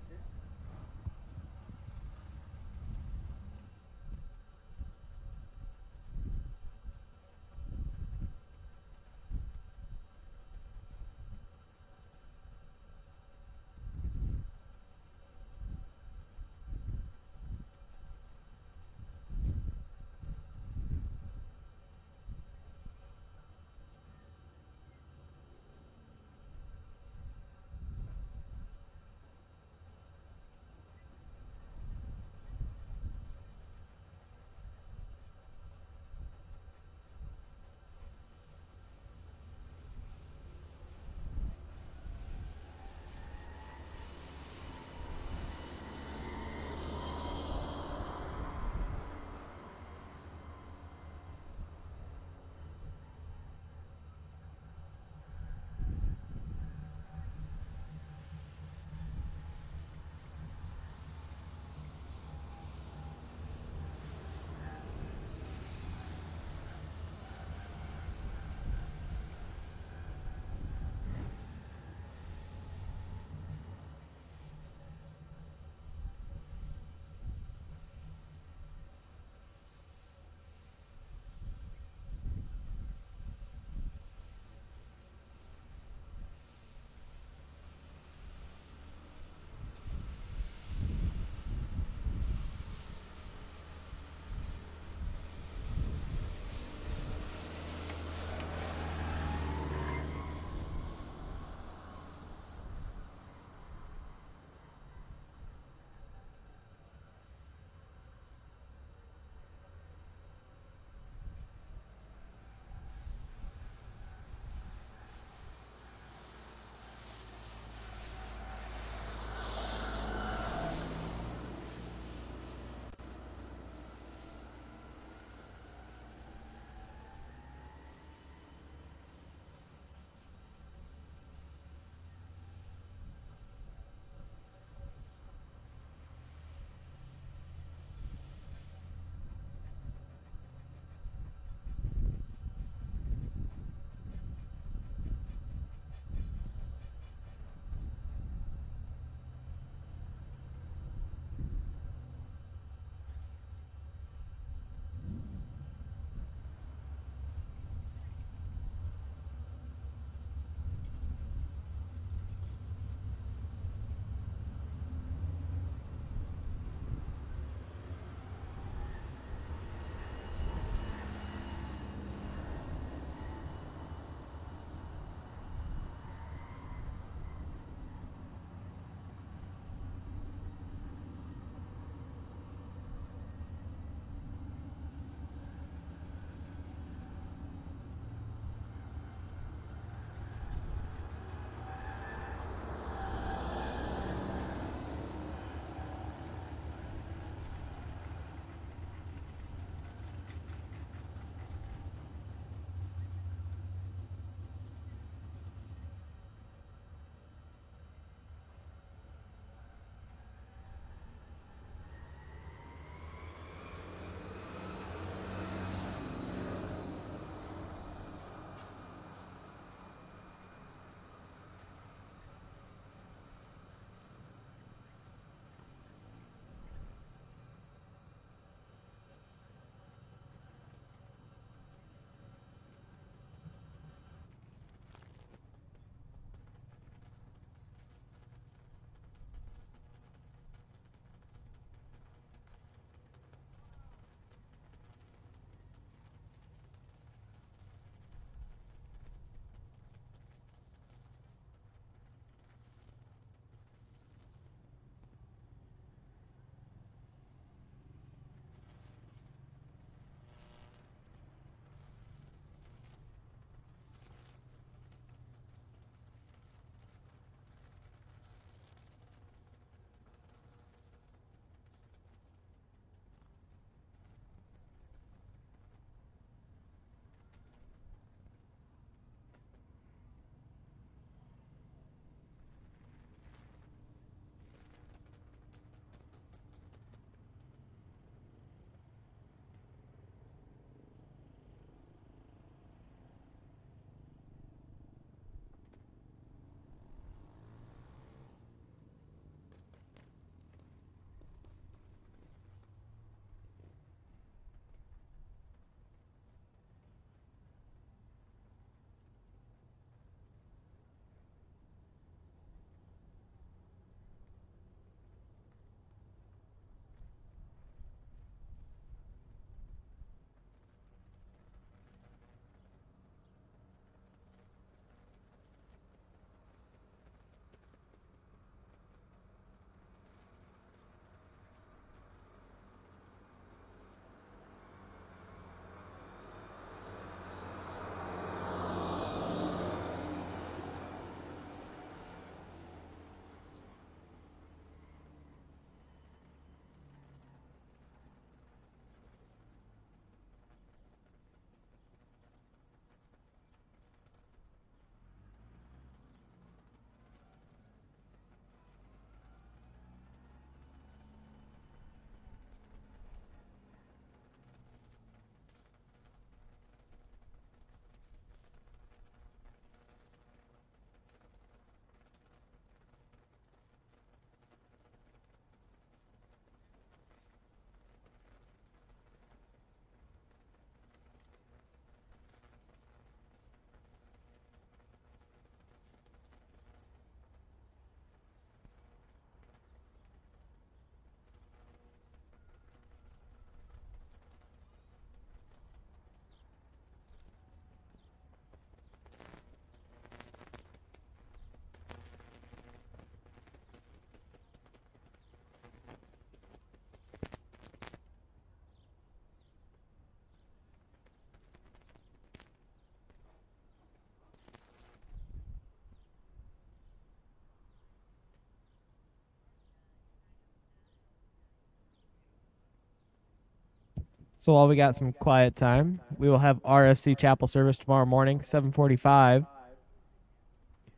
Speaker 1: So while we got some quiet time, we will have RFC Chapel service tomorrow morning, 7:45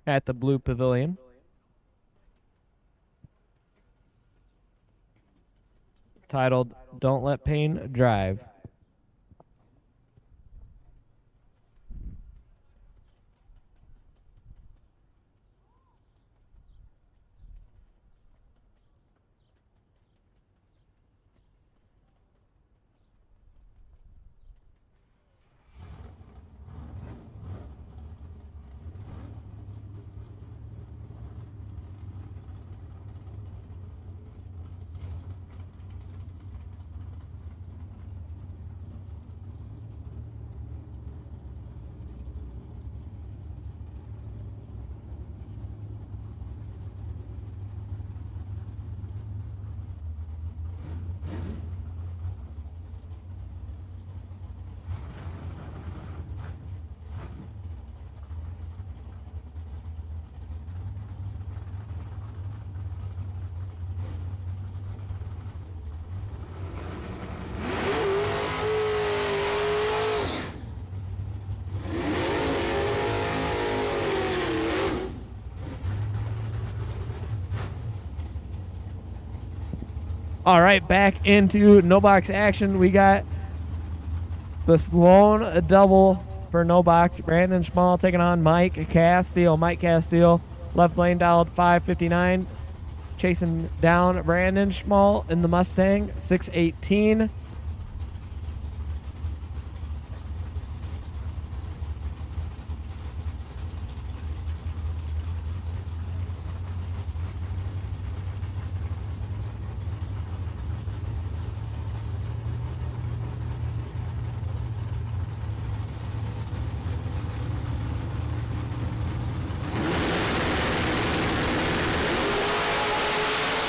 Speaker 1: at the Blue Pavilion. Titled, Don't Let Pain Drive. All right, back into no box action. We got the Sloan double for no box. Brandon Schmall taking on Mike Castile. Mike Castile, left lane dialed 559. Chasing down Brandon Schmall in the Mustang, 618.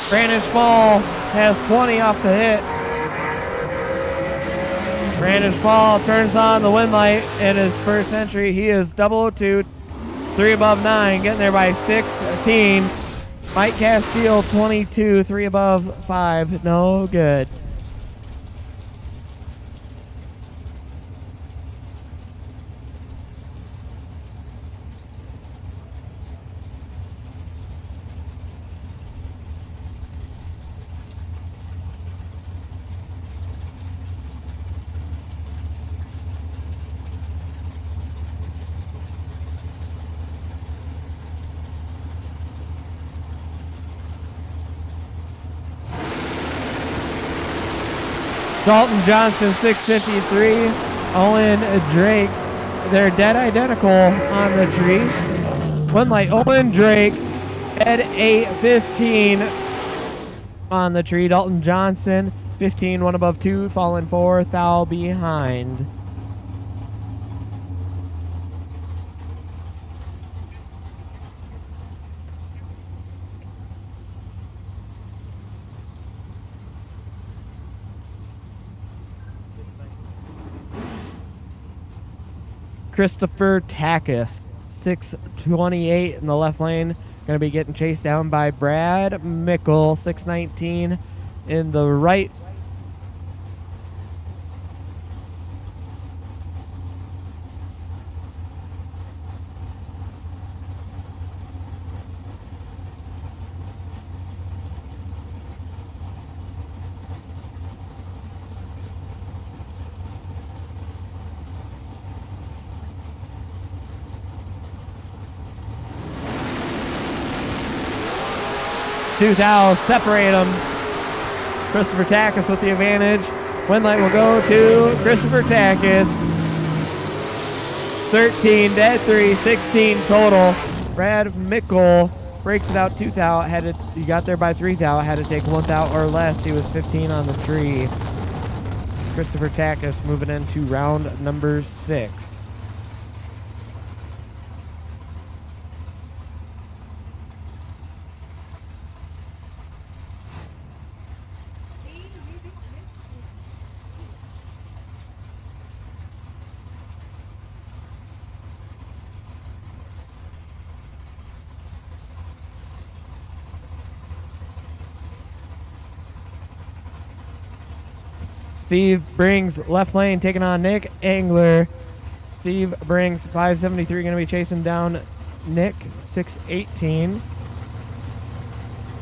Speaker 1: Brandon Schmall has 20 off the hit. Brandon Schmall turns on the wind light in his first entry. He is 002, 3 above 9, getting there by 16. Mike Castile, 22, 3 above 5, no good. Dalton Johnson, 653. Owen Drake, they're dead identical on the tree. One light, Owen Drake, dead 815 on the tree. Dalton Johnson, 15, 1 above 2, fallen 4, thou behind. Christopher Takis, 628 in the left lane. Going to be getting chased down by Brad Mickle, 619 in the right. Two thou separate them. Christopher Takis with the advantage. Wind light will go to Christopher Takis. 13, dead 3, 16 total. Brad Mickle breaks it out 2 thou. He got there by 3 thou. Had to take 1 thou or less. He was 15 on the tree. Christopher Takis moving into round number 6. Steve brings left lane, taking on Nick Angler. Steve brings 573, going to be chasing down Nick 618.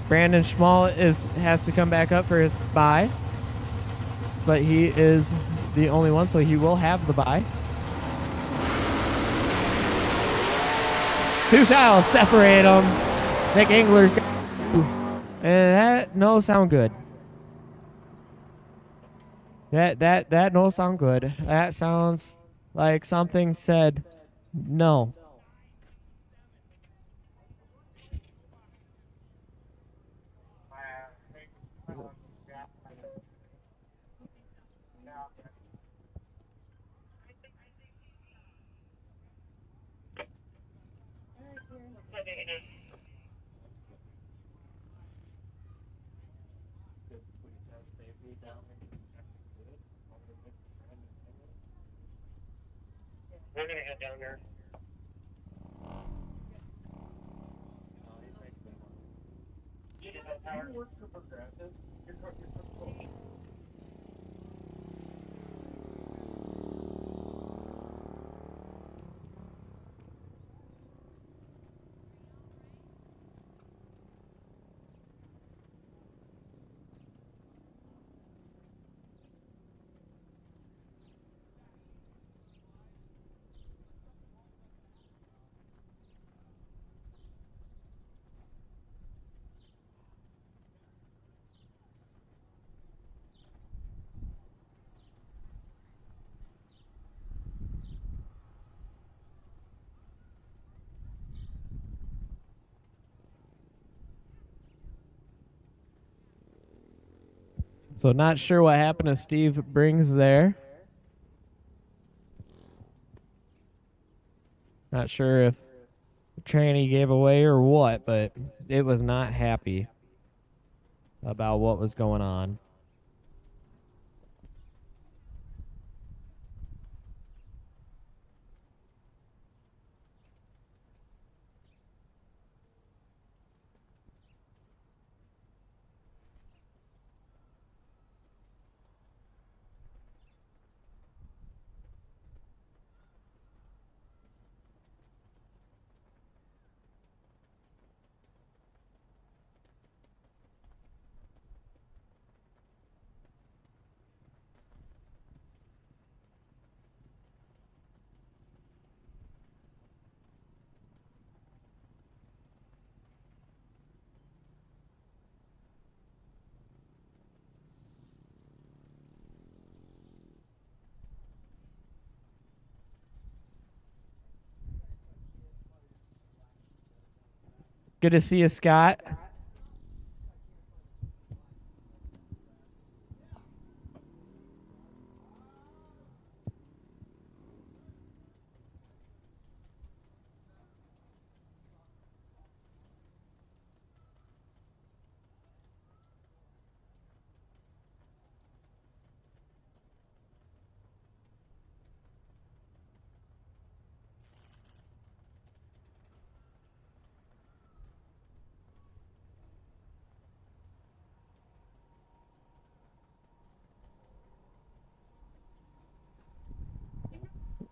Speaker 1: Brandon Schmall has to come back up for his bye, but he is the only one, so he will have the bye. 2 towels separate them. Nick Angler's got, and that no sound good. That no sound good. That sounds like something said no.
Speaker 2: We're gonna head down there.
Speaker 1: So not sure what happened to Steve Brings there. Not sure if the tranny gave away or what, but it was not happy about what was going on. Good to see you, Scott.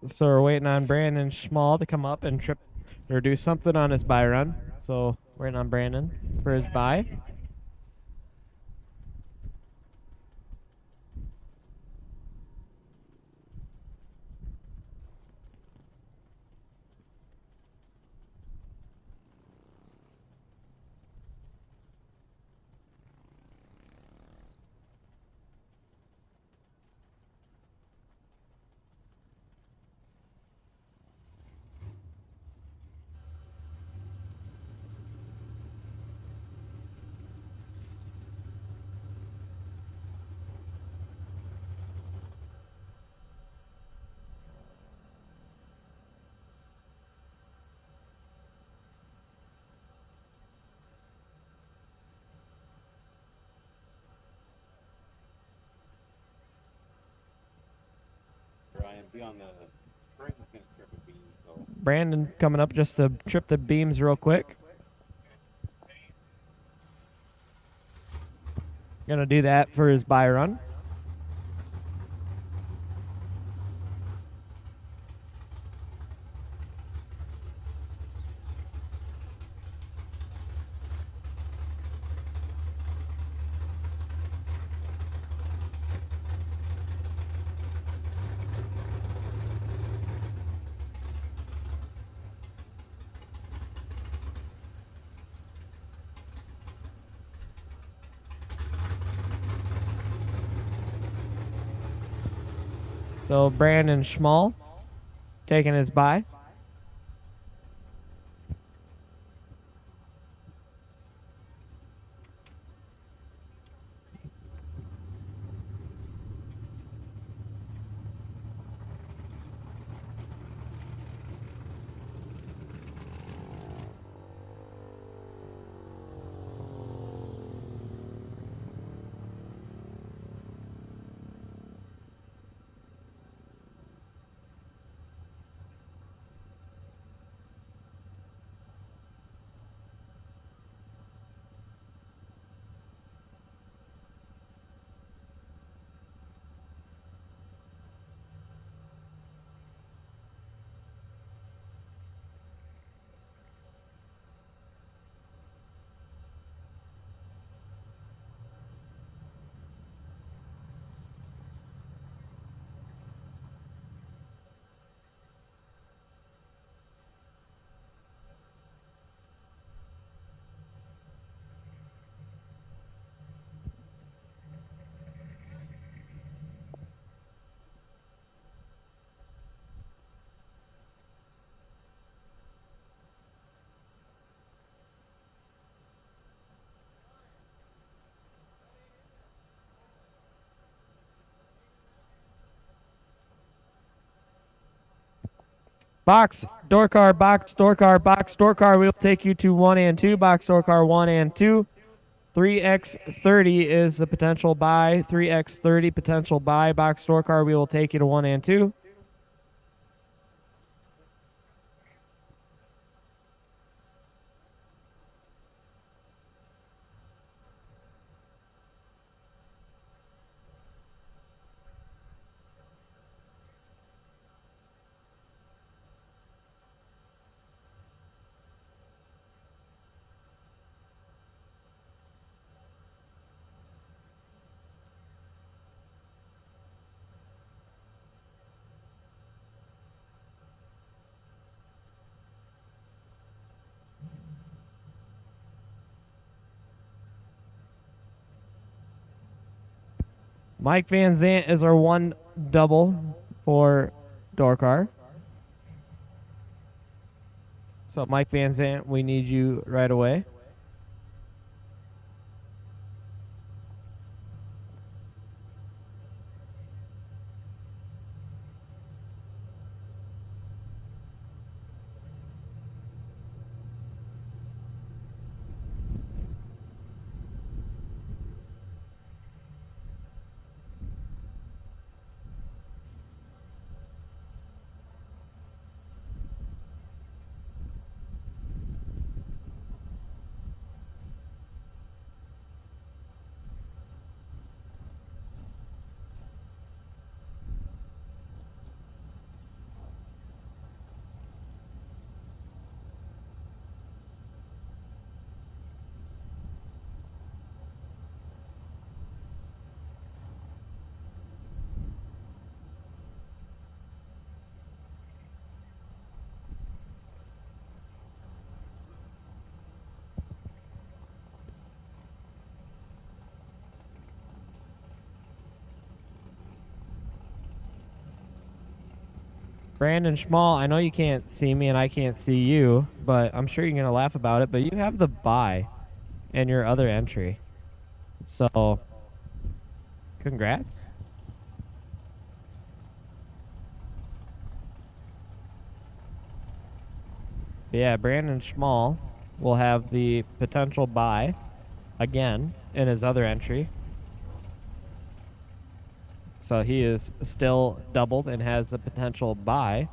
Speaker 1: So we're waiting on Brandon Schmall to come up and trip or do something on his bye run. So waiting on Brandon for his bye. Brandon coming up just to trip the beams real quick. Gonna do that for his bye run. So Brandon Schmall taking his bye. Box, door car, box, door car, box, door car. We'll take you to 1 and 2. Box, door car, 1 and 2. 3x30 is the potential buy. 3x30 potential buy. Box, door car. We will take you to 1 and 2. Mike Van Zant is our one double for door car. So Mike Van Zant, we need you right away. Brandon Schmall, I know you can't see me and I can't see you, but I'm sure you're going to laugh about it, but you have the buy in your other entry. So, congrats. But yeah, Brandon Schmall will have the potential buy again in his other entry. So he is still doubled and has the potential buy.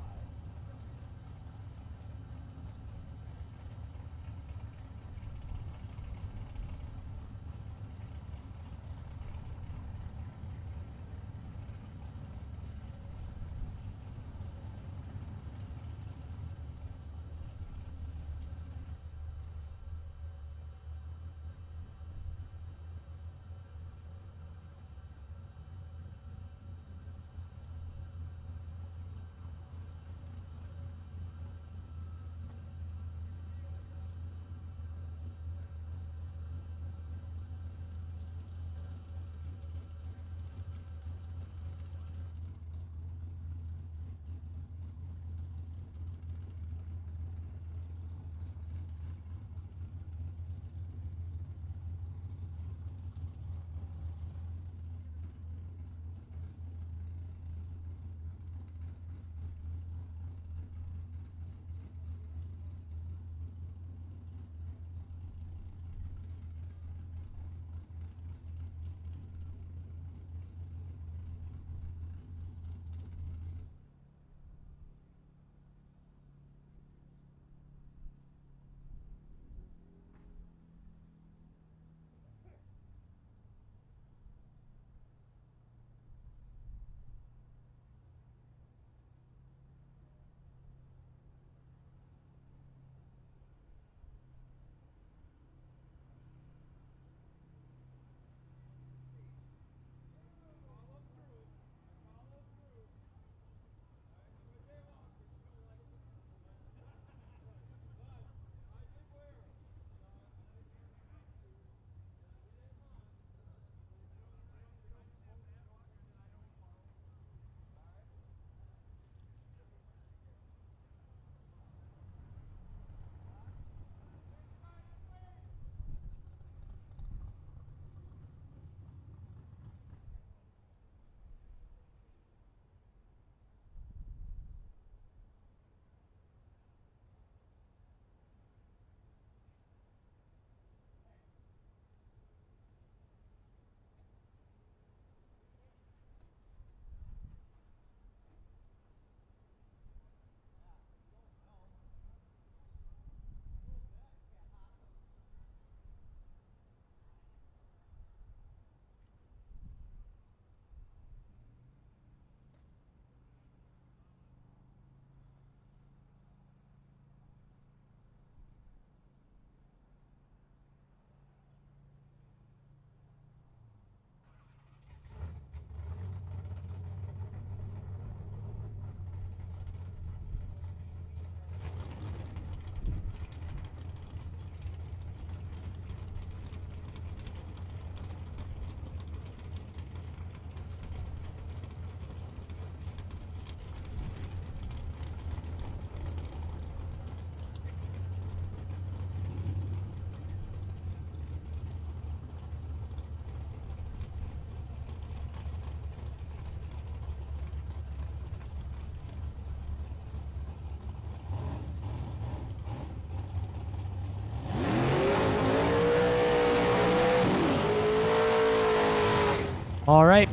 Speaker 1: All right.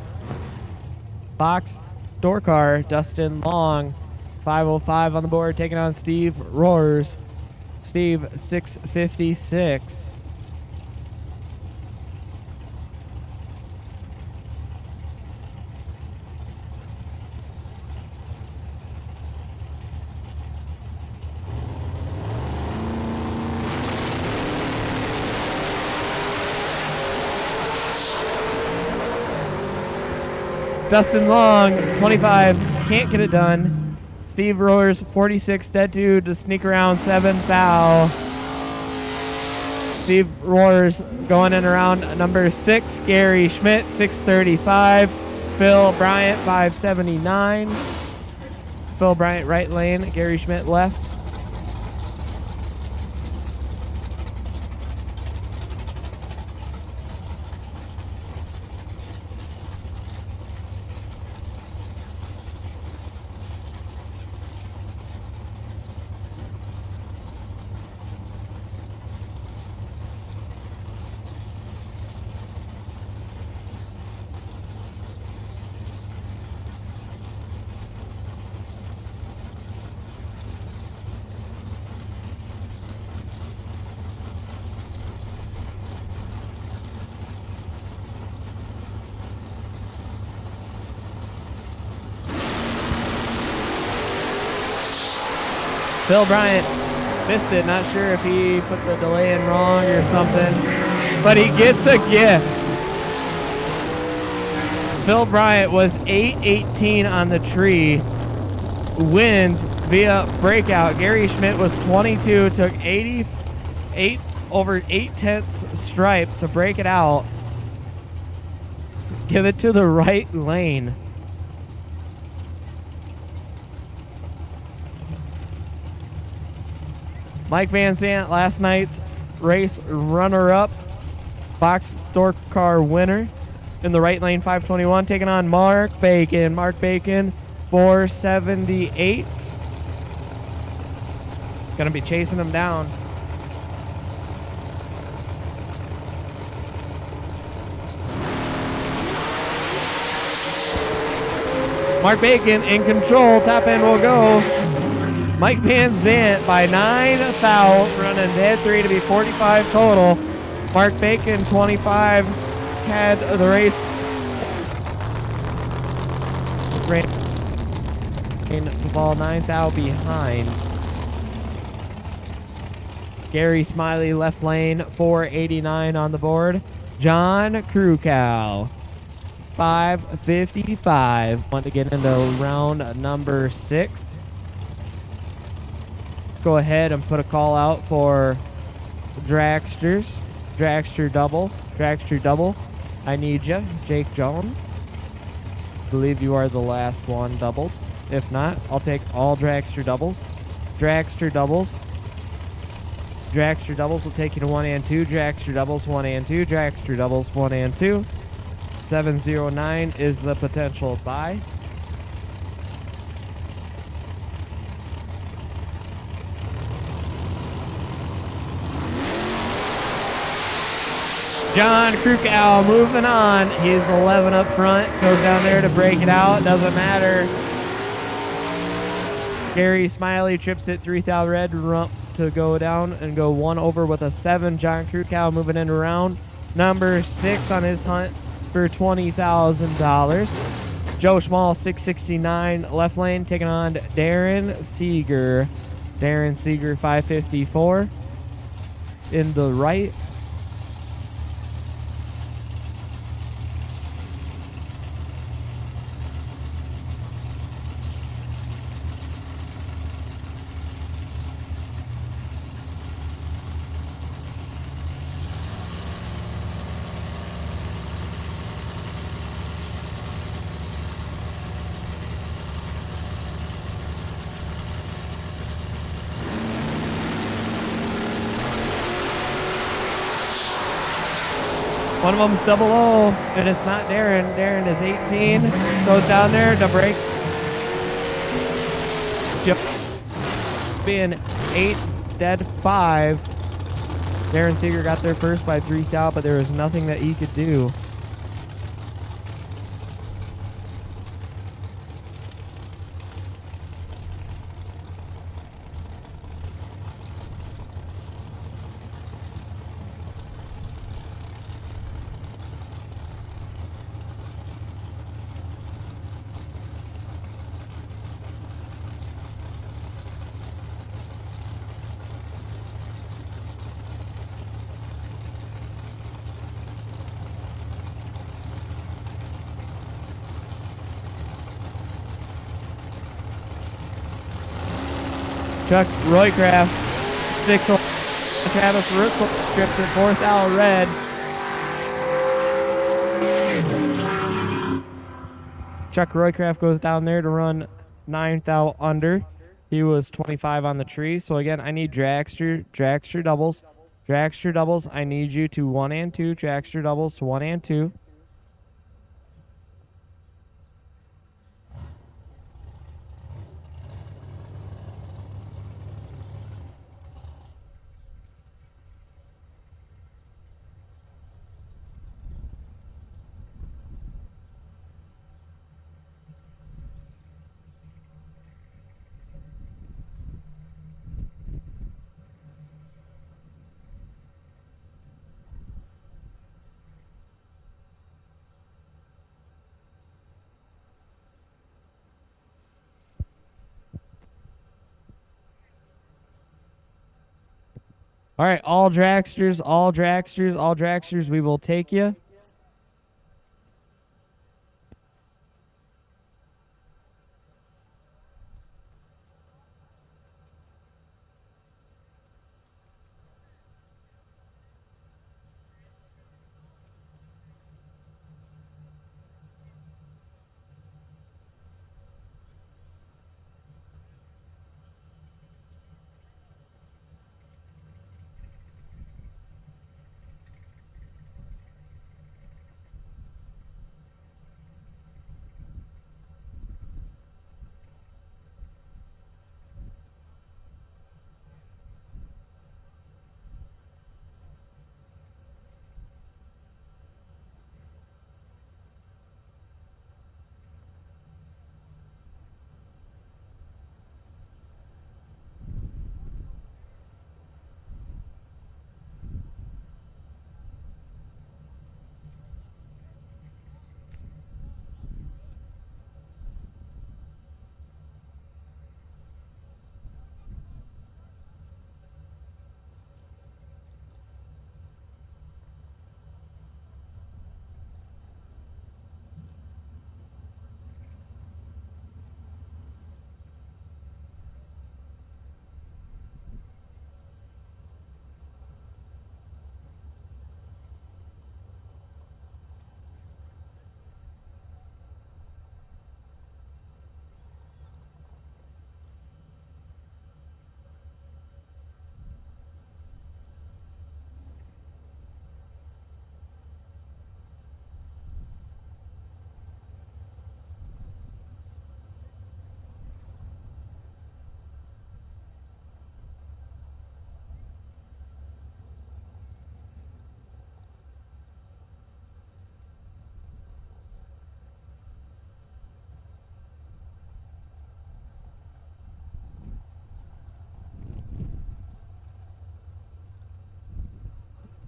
Speaker 1: Box door car, Dustin Long, 505 on the board, taking on Steve Roars. Steve, 656. Dustin Long, 25, can't get it done. Steve Roars, 46, dead two to sneak around, 7 foul. Steve Roars going in around number 6. Gary Schmidt, 635. Phil Bryant, 579. Phil Bryant right lane, Gary Schmidt left. Phil Bryant missed it. Not sure if he put the delay in wrong or something, but he gets a gift. Phil Bryant was 818 on the tree, wins via breakout. Gary Schmidt was 22, took 88 over 8/10 stripe to break it out. Give it to the right lane. Mike Van Zandt, last night's race runner-up, box door car winner in the right lane, 521, taking on Mark Bacon. Mark Bacon, 478. Gonna be chasing him down. Mark Bacon in control, top end will go. Mike Van Zandt by 9 foul, running dead 3 to be 45 total. Mark Bacon, 25, had the race. The ball 9 foul behind. Gary Smiley, left lane, 489 on the board. John Krukow, 555. Want to get into round number 6. Go ahead and put a call out for dragsters. Dragster double. I need you, Jake Jones. Believe you are the last one doubled. If not, I'll take all dragster doubles. Dragster doubles. Dragster doubles will take you to 1 and 2. Dragster doubles 1 and 2. Dragster doubles 1 and 2. 709 is the potential buy. John Krukow moving on. He's 11 up front. Goes down there to break it out. Doesn't matter. Gary Smiley trips it 3 thou red rump to go down and go 1 over with a 7. John Krukow moving in around number 6 on his hunt for $20,000. Joe Schmall, 669 left lane, taking on Darren Seeger. Darren Seeger, 554 in the right. One of them's double O, and it's not Darren. Darren is 18. Goes down there to break. Being 8, dead 5. Darren Seeger got there first by 3 thou, but there was nothing that he could do. Chuck Roycraft, 6 Travis Russell strips at 4th out red. Chuck Roycraft goes down there to run 9th out under. He was 25 on the tree. So again, I need dragster doubles. Dragster doubles, I need you to 1 and 2. Dragster doubles to 1 and 2. All right, all dragsters, we will take you.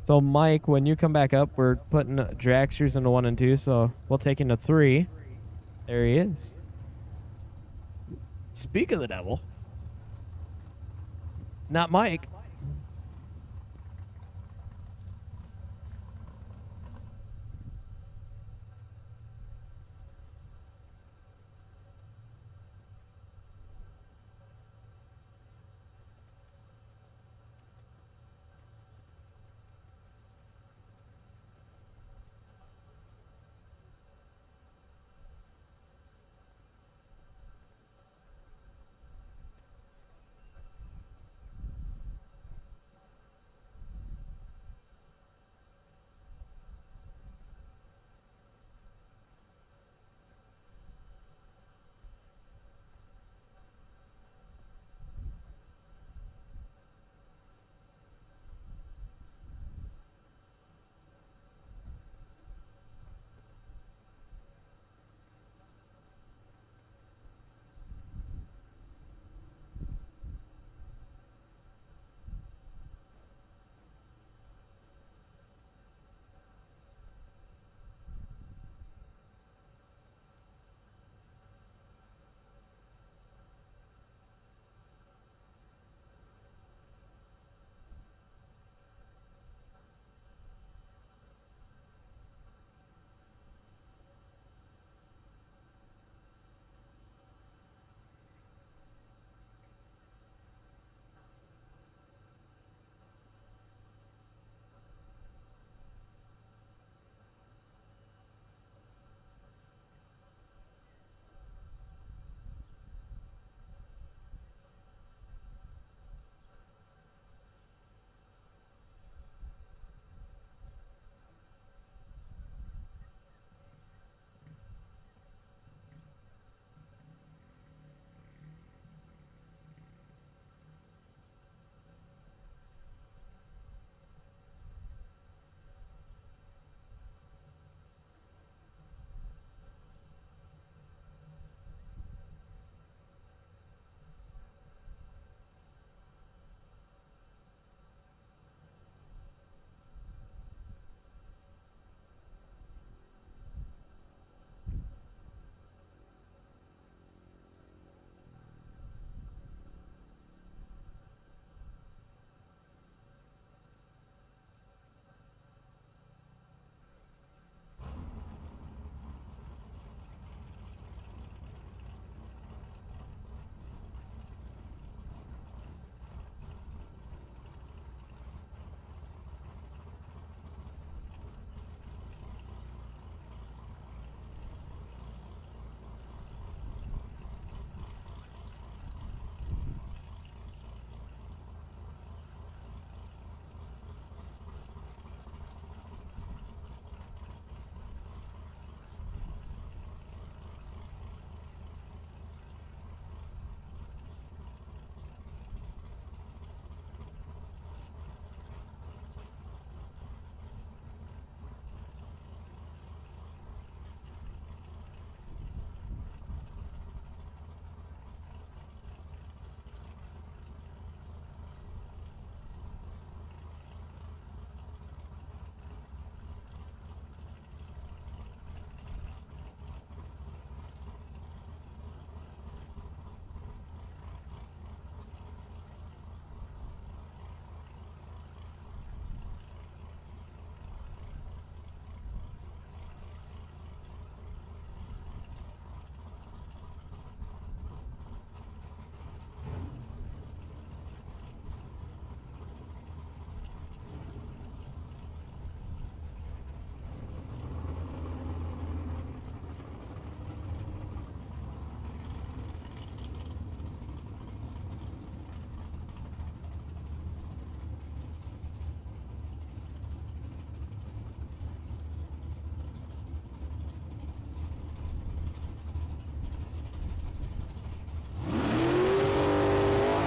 Speaker 1: So, Mike, when you come back up, we're putting dragsters into 1 and 2, so we'll take into 3. There he is. Speak of the devil. Not Mike.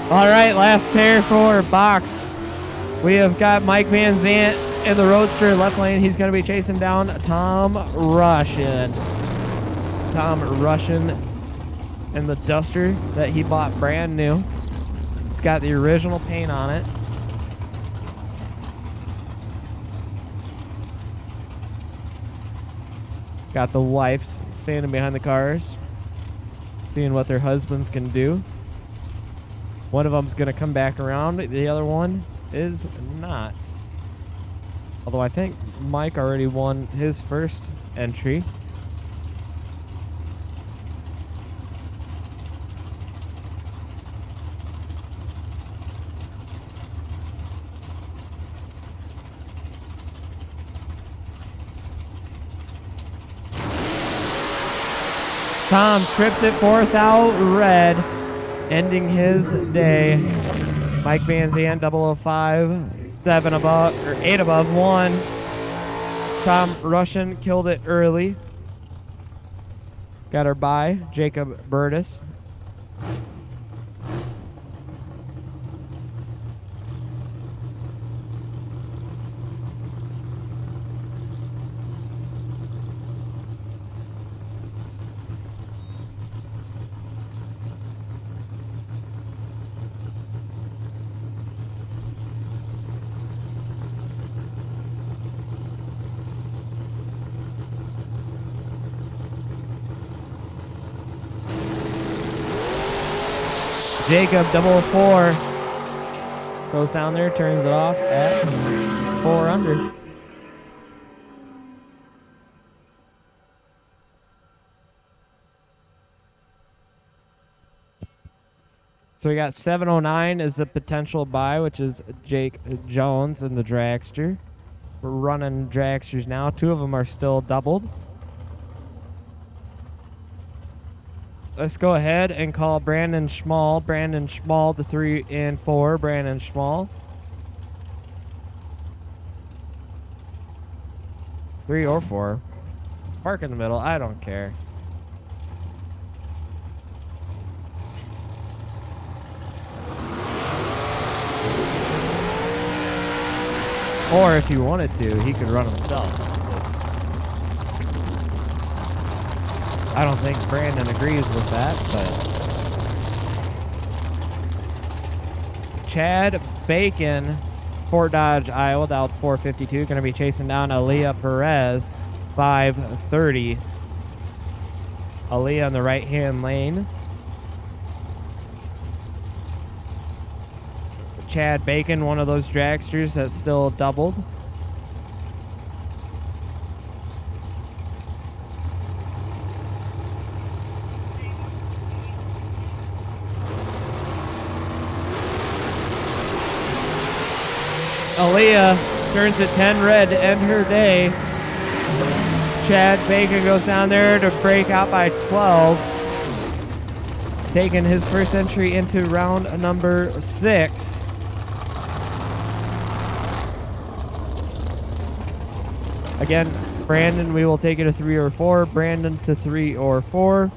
Speaker 1: All right, last pair for box. We have got Mike Van Zant in the Roadster left lane. He's going to be chasing down Tom Russian. Tom Russian in the Duster that he bought brand new. It's got the original paint on it. Got the wives standing behind the cars, seeing what their husbands can do. One of them's going to come back around. The other one is not. Although I think Mike already won his first entry. Tom trips it fourth out red, ending his day. Mike Van Zandt, 005, 7 above, or 8 above, 1. Tom Russian killed it early. Got her by Jacob Burtis. Jacob 004 goes down there, turns it off at 4 under. So we got 709 as the potential buy, which is Jake Jones in the dragster. We're running dragsters now. 2 of them are still doubled. Let's go ahead and call Brandon Schmall. Brandon Schmall to 3 and 4. Brandon Schmall. 3 or 4. Park in the middle. I don't care. Or if he wanted to, he could run himself. I don't think Brandon agrees with that, but Chad Bacon, Fort Dodge, Iowa, out 452, going to be chasing down Aaliyah Perez, 530. Aaliyah on the right-hand lane. Chad Bacon, one of those dragsters that's still doubled. Aaliyah turns it 10 red to end her day. Chad Bacon goes down there to break out by 12. Taking his first entry into round number 6. Again, Brandon, we will take it to 3 or 4. Brandon to 3 or 4.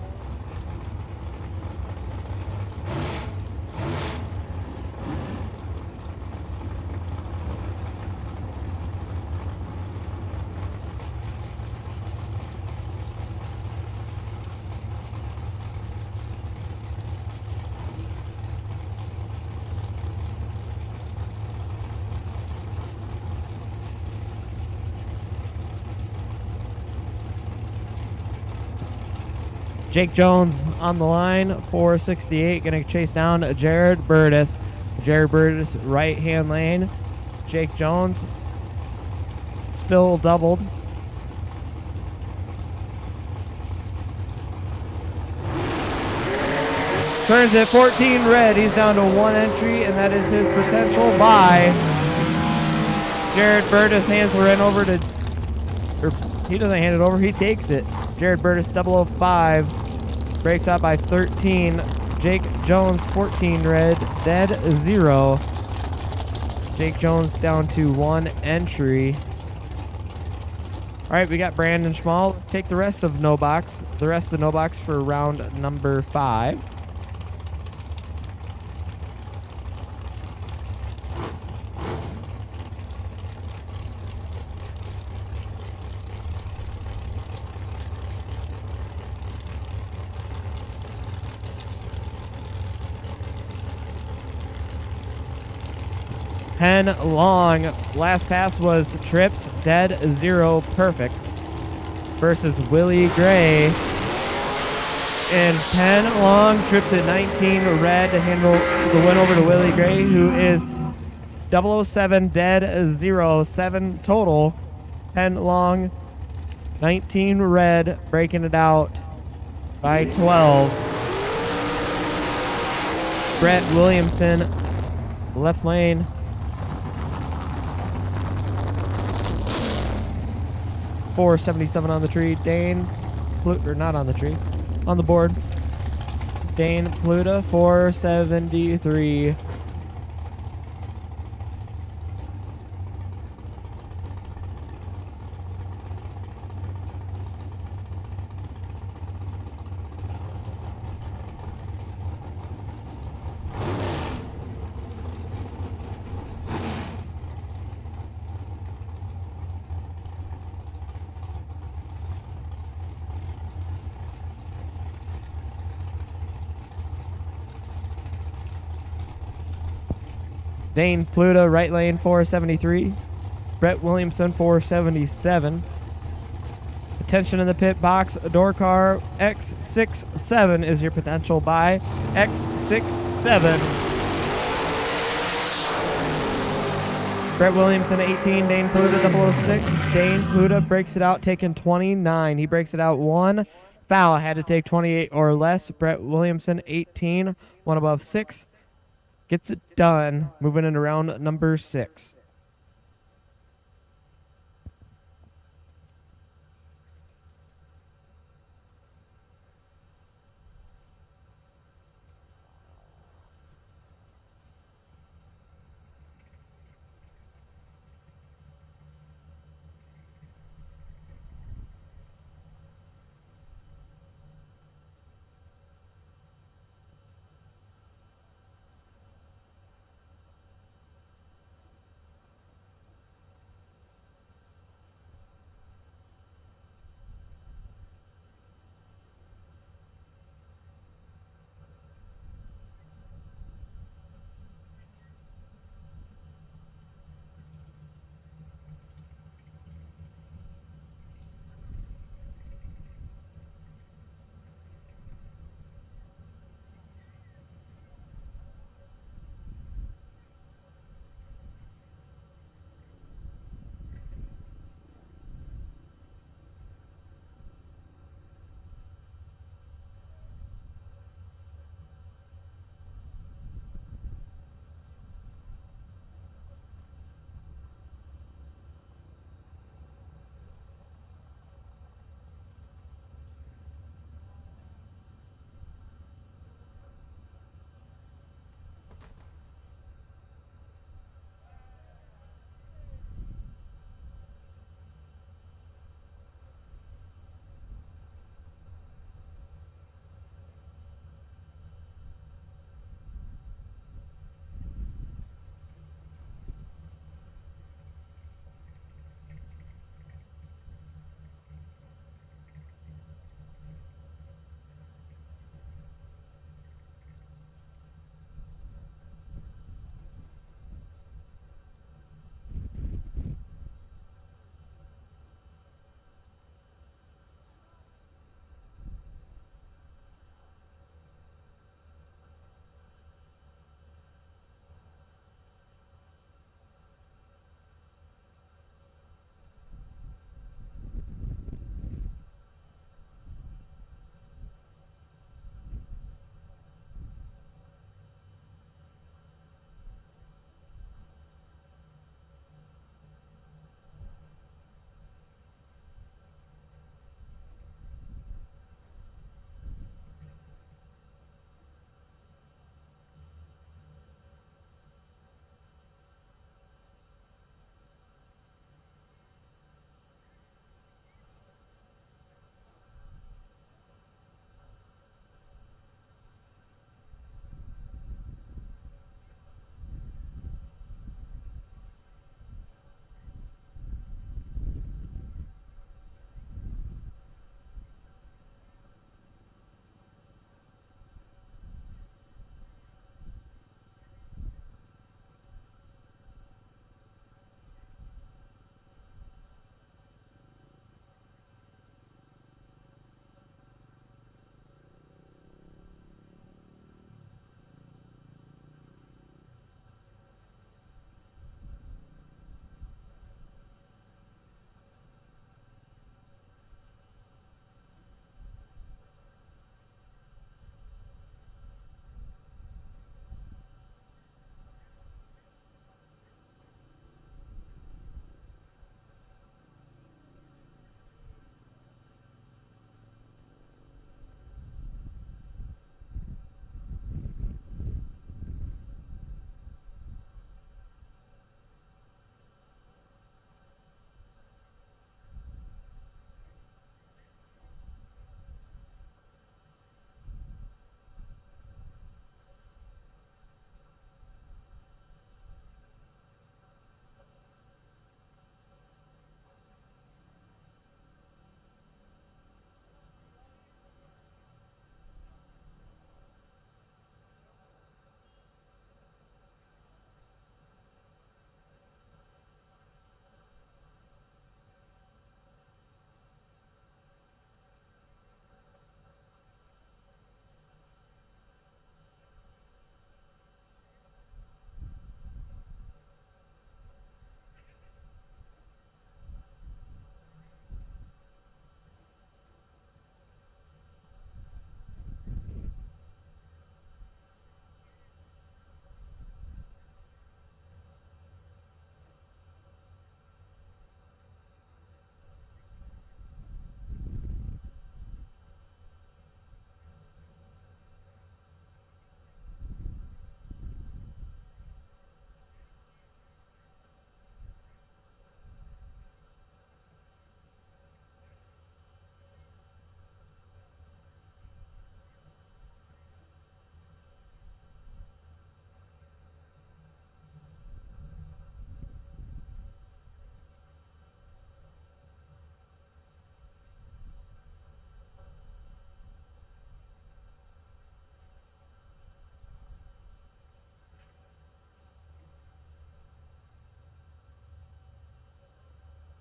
Speaker 1: Jake Jones on the line, 468, going to chase down Jared Burtis. Jared Burtis, right-hand lane. Jake Jones, still doubled. Turns at 14 red. He's down to 1 entry, and that is his potential buy. Jared Burtis hands the red over to, or he doesn't hand it over, he takes it. Jared Burtis, 005, breaks out by 13. Jake Jones, 14 red, dead 0. Jake Jones down to 1 entry. All right, we got Brandon Schmall. Take the rest of no box. The rest of no box for round number 5. Penn Long. Last pass was Trips Dead 0 Perfect versus Willie Gray. And Penn Long trips at 19 red to handle the win over to Willie Gray, who is 007 Dead 0 7 total. Penn Long 19 red, breaking it out by 12. Brett Williamson, left lane. .477 on the tree. Dane, or not on the tree, on the board. Dane Pluta, .473. Dane Pluta, right lane, .473. Brett Williamson, .477. Attention in the pit box. Door car X67 is your potential buy. X67. Brett Williamson, 18. Dane Pluta, 006. Dane Pluta breaks it out, taking 29. He breaks it out one foul. Had to take 28 or less. Brett Williamson, 18. One above 6. Gets it done. Moving into round number 6.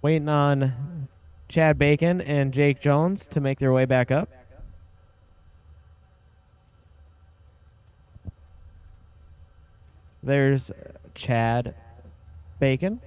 Speaker 1: Waiting on Chad Bacon and Jake Jones to make their way back up. There's Chad Bacon.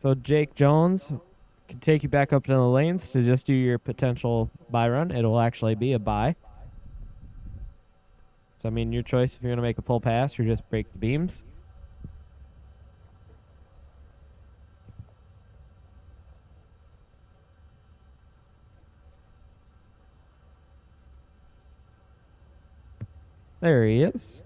Speaker 1: So Jake Jones can take you back up to the lanes to just do your potential buy run. It'll actually be a buy. So, I mean, your choice if you're going to make a full pass or just break the beams. There he is.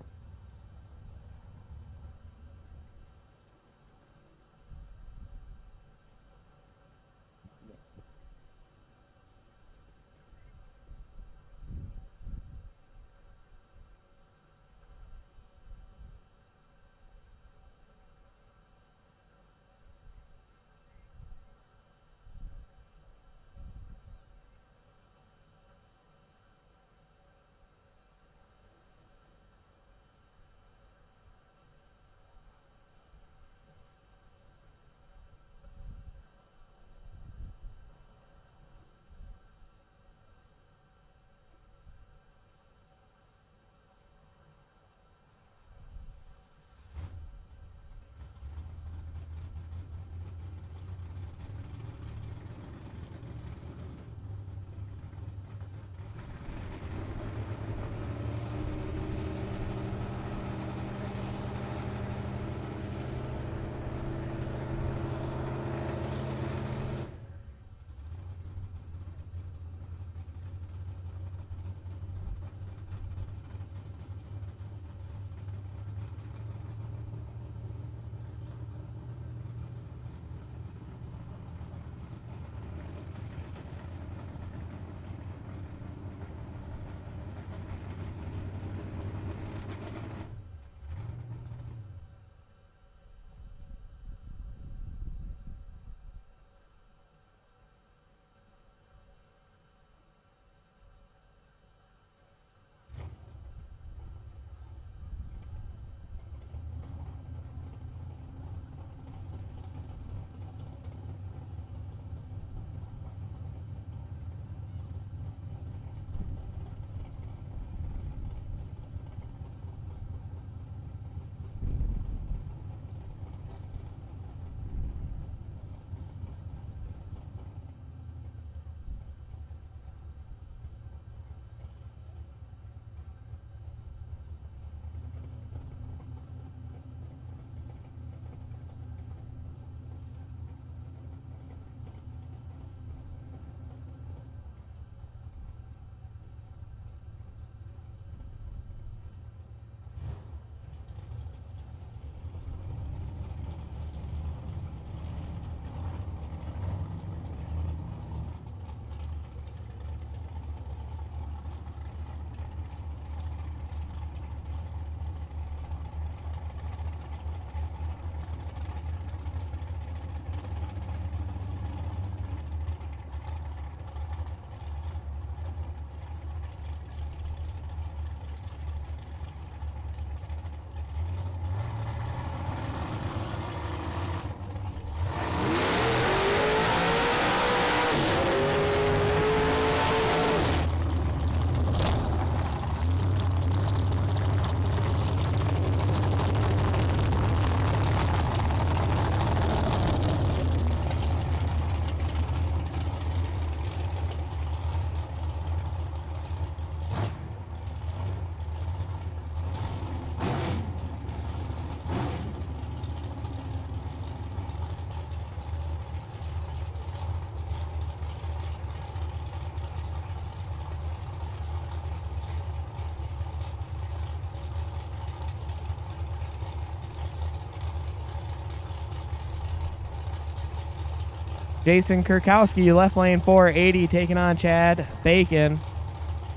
Speaker 1: Jason Kurkowski, left lane 480, taking on Chad Bacon.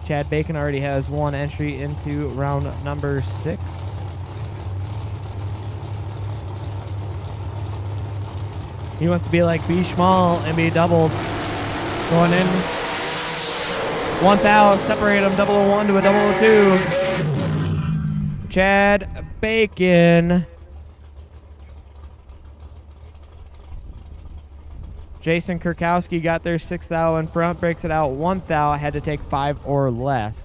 Speaker 1: Chad Bacon already has one entry into round number 6. He wants to be like B. Schmal and be doubled. Going in. 1,000, separate them, 001 to a 002. Chad Bacon. Jason Kurkowski got their 6,000 in front, breaks it out 1,000, had to take 5 or less.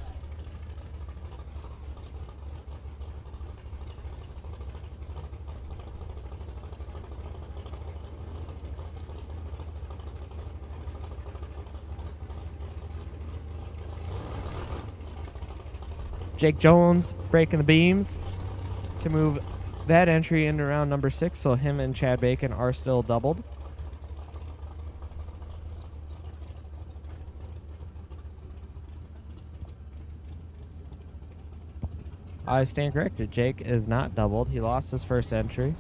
Speaker 1: Jake Jones breaking the beams to move that entry into round number 6, so him and Chad Bacon are still doubled. I stand corrected. Jake is not doubled. He lost his first entry.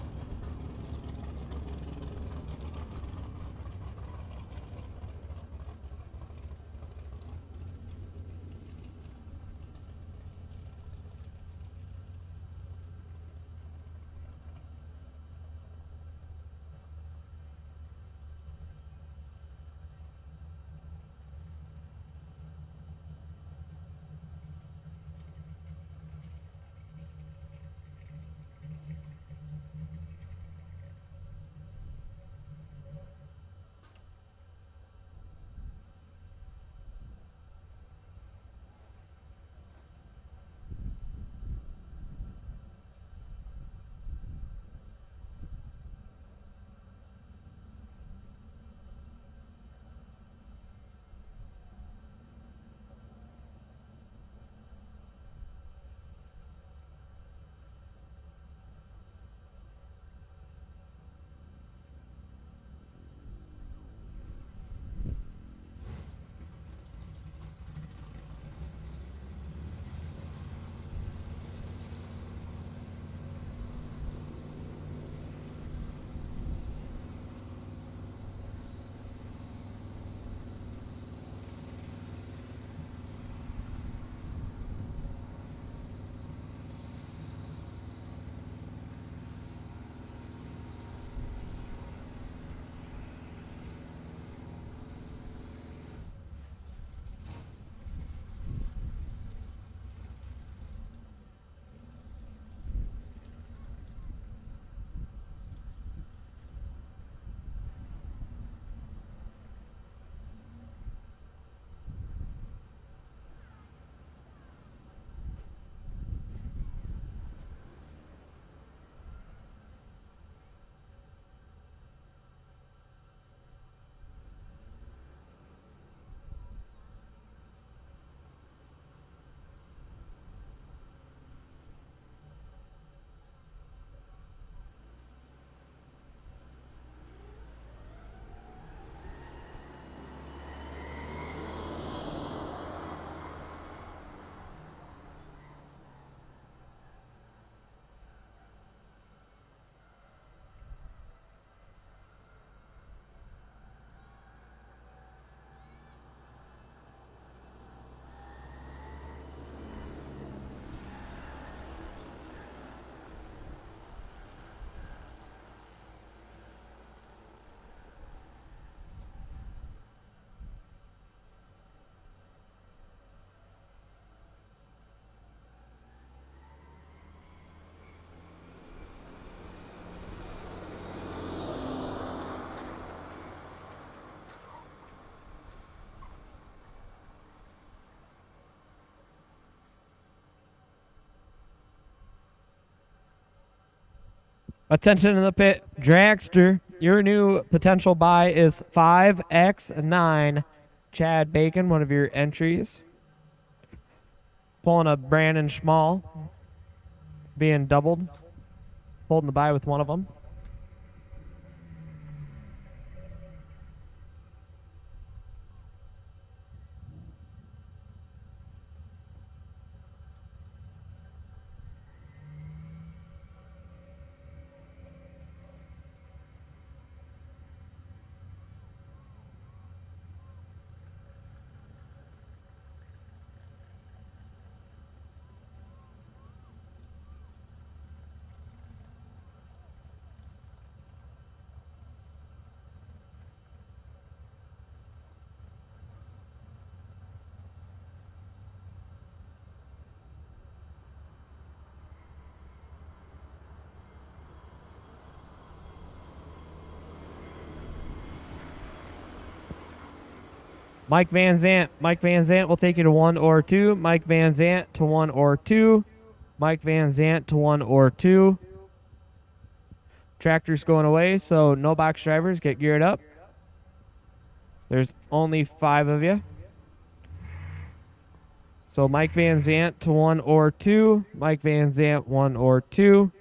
Speaker 1: Attention in the pit. Dragster, your new potential buy is 5x9. Chad Bacon, one of your entries. Pulling a Brandon Schmal. Being doubled. Holding the buy with one of them. Mike Van Zant. Mike Van Zant will take you to 1 or 2. Mike Van Zant to 1 or 2. Mike Van Zant to 1 or 2. Tractor's going away, so no box drivers, get geared up. There's only 5 of you. So Mike Van Zant to 1 or 2. Mike Van Zant 1 or 2.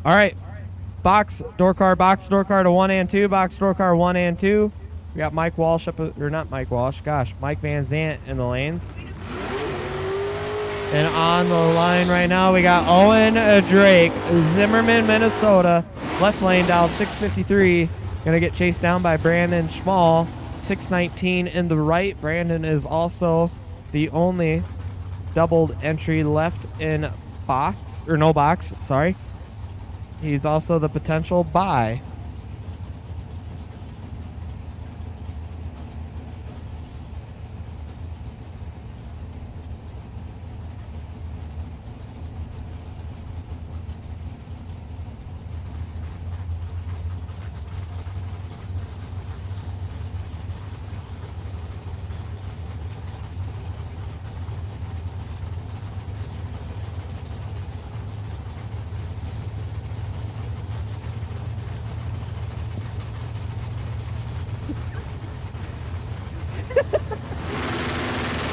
Speaker 1: All right. Box, door car to 1 and 2. Box, door car 1 and 2. We got Mike Walsh up, or not Mike Walsh, gosh, Mike Van Zant in the lanes. And on the line right now, we got Owen Drake, Zimmerman, Minnesota. Left lane down 653. Gonna get chased down by Brandon Schmall, 619 in the right. Brandon is also the only doubled entry left in box, or no box, sorry. He's also the potential buy.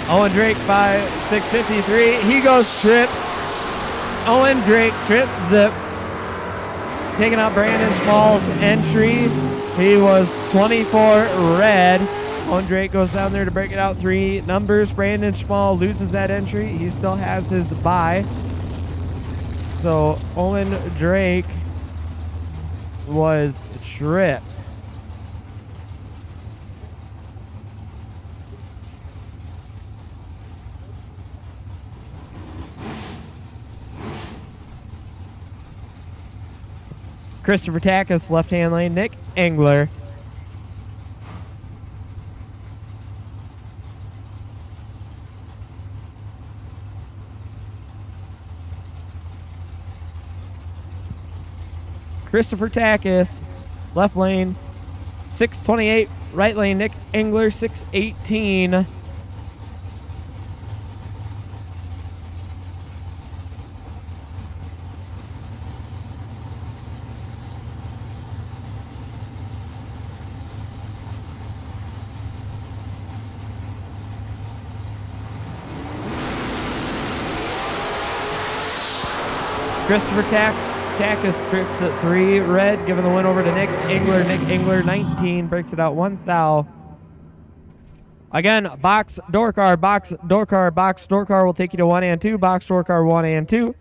Speaker 1: Owen Drake by 653. He goes trip. Owen Drake trip zip. Taking out Brandon Small's entry. He was 24 red. Owen Drake goes down there to break it out 3 numbers. Brandon Small loses that entry. He still has his bye. So Owen Drake was trips. Christopher Takis, left-hand lane. Nick Engler. Christopher Takis, left lane. 628, right lane. Nick Engler, 618. Christopher Cactus trips at 3 red, giving the win over to Nick Engler. Nick Engler 19 breaks it out 1 thou. Again, box door car, box door car, box door car will take you to 1 and 2. Box door car 1 and 2.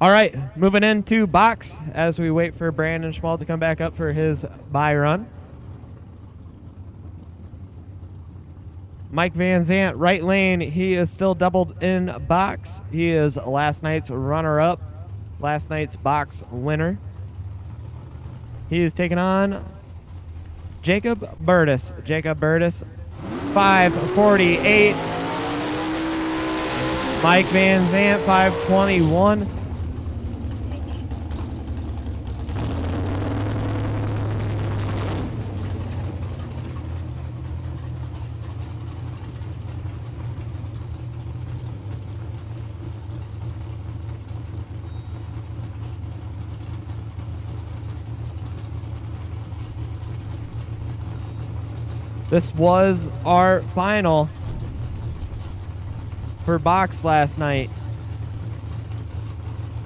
Speaker 1: All right, moving into box as we wait for Brandon Schmall to come back up for his bye run. Mike Van Zant, right lane, he is still doubled in box. He is last night's runner-up, last night's box winner. He is taking on Jacob Burtis. Jacob Burtis, 5:48. Mike Van Zant, 5:21. This was our final for box last night.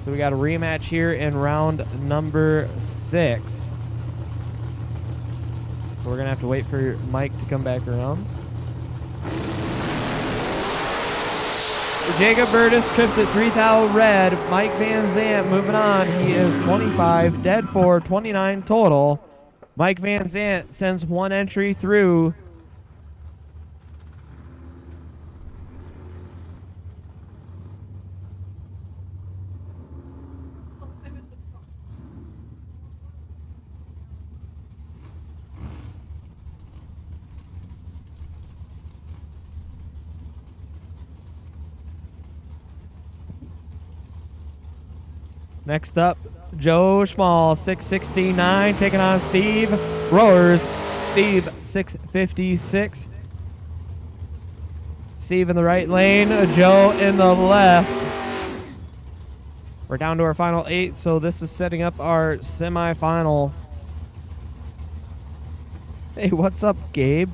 Speaker 1: So we got a rematch here in round number 6. So we're going to have to wait for Mike to come back around. Jacob Burtis trips at 3,000 red. Mike Van Zant moving on. He is 25, dead 4, 29 total. Mike Van Zant sends one entry through. Next up, Joe Schmall, 669, taking on Steve Roars. Steve, 656. Steve in the right lane, Joe in the left. We're down to our final 8, so this is setting up our semifinal. Hey, what's up, Gabe?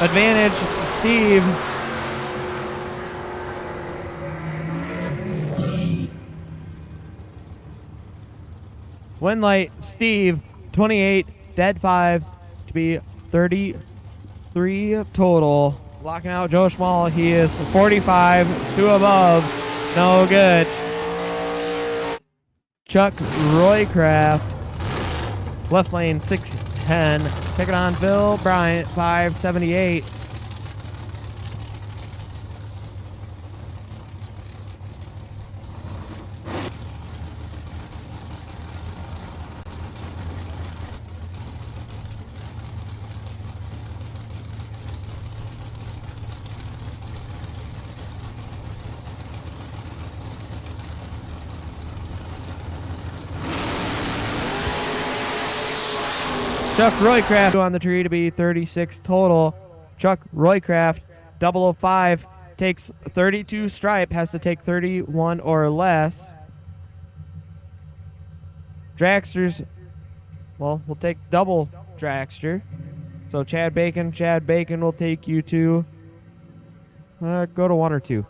Speaker 1: Advantage, Steve. Win light, Steve, 28, dead 5 to be 33 total. Locking out Joe Schmall, he is 45, 2 above, no good. Chuck Roycraft, left lane, 610. Taking on Bill Bryant, 578. Chuck Roycraft on the tree to be 36 total. Chuck Roycraft, 005, takes 32 stripe, has to take 31 or less. Dragsters, well, we'll take double dragster. So Chad Bacon will take you to, go to 1 or 2.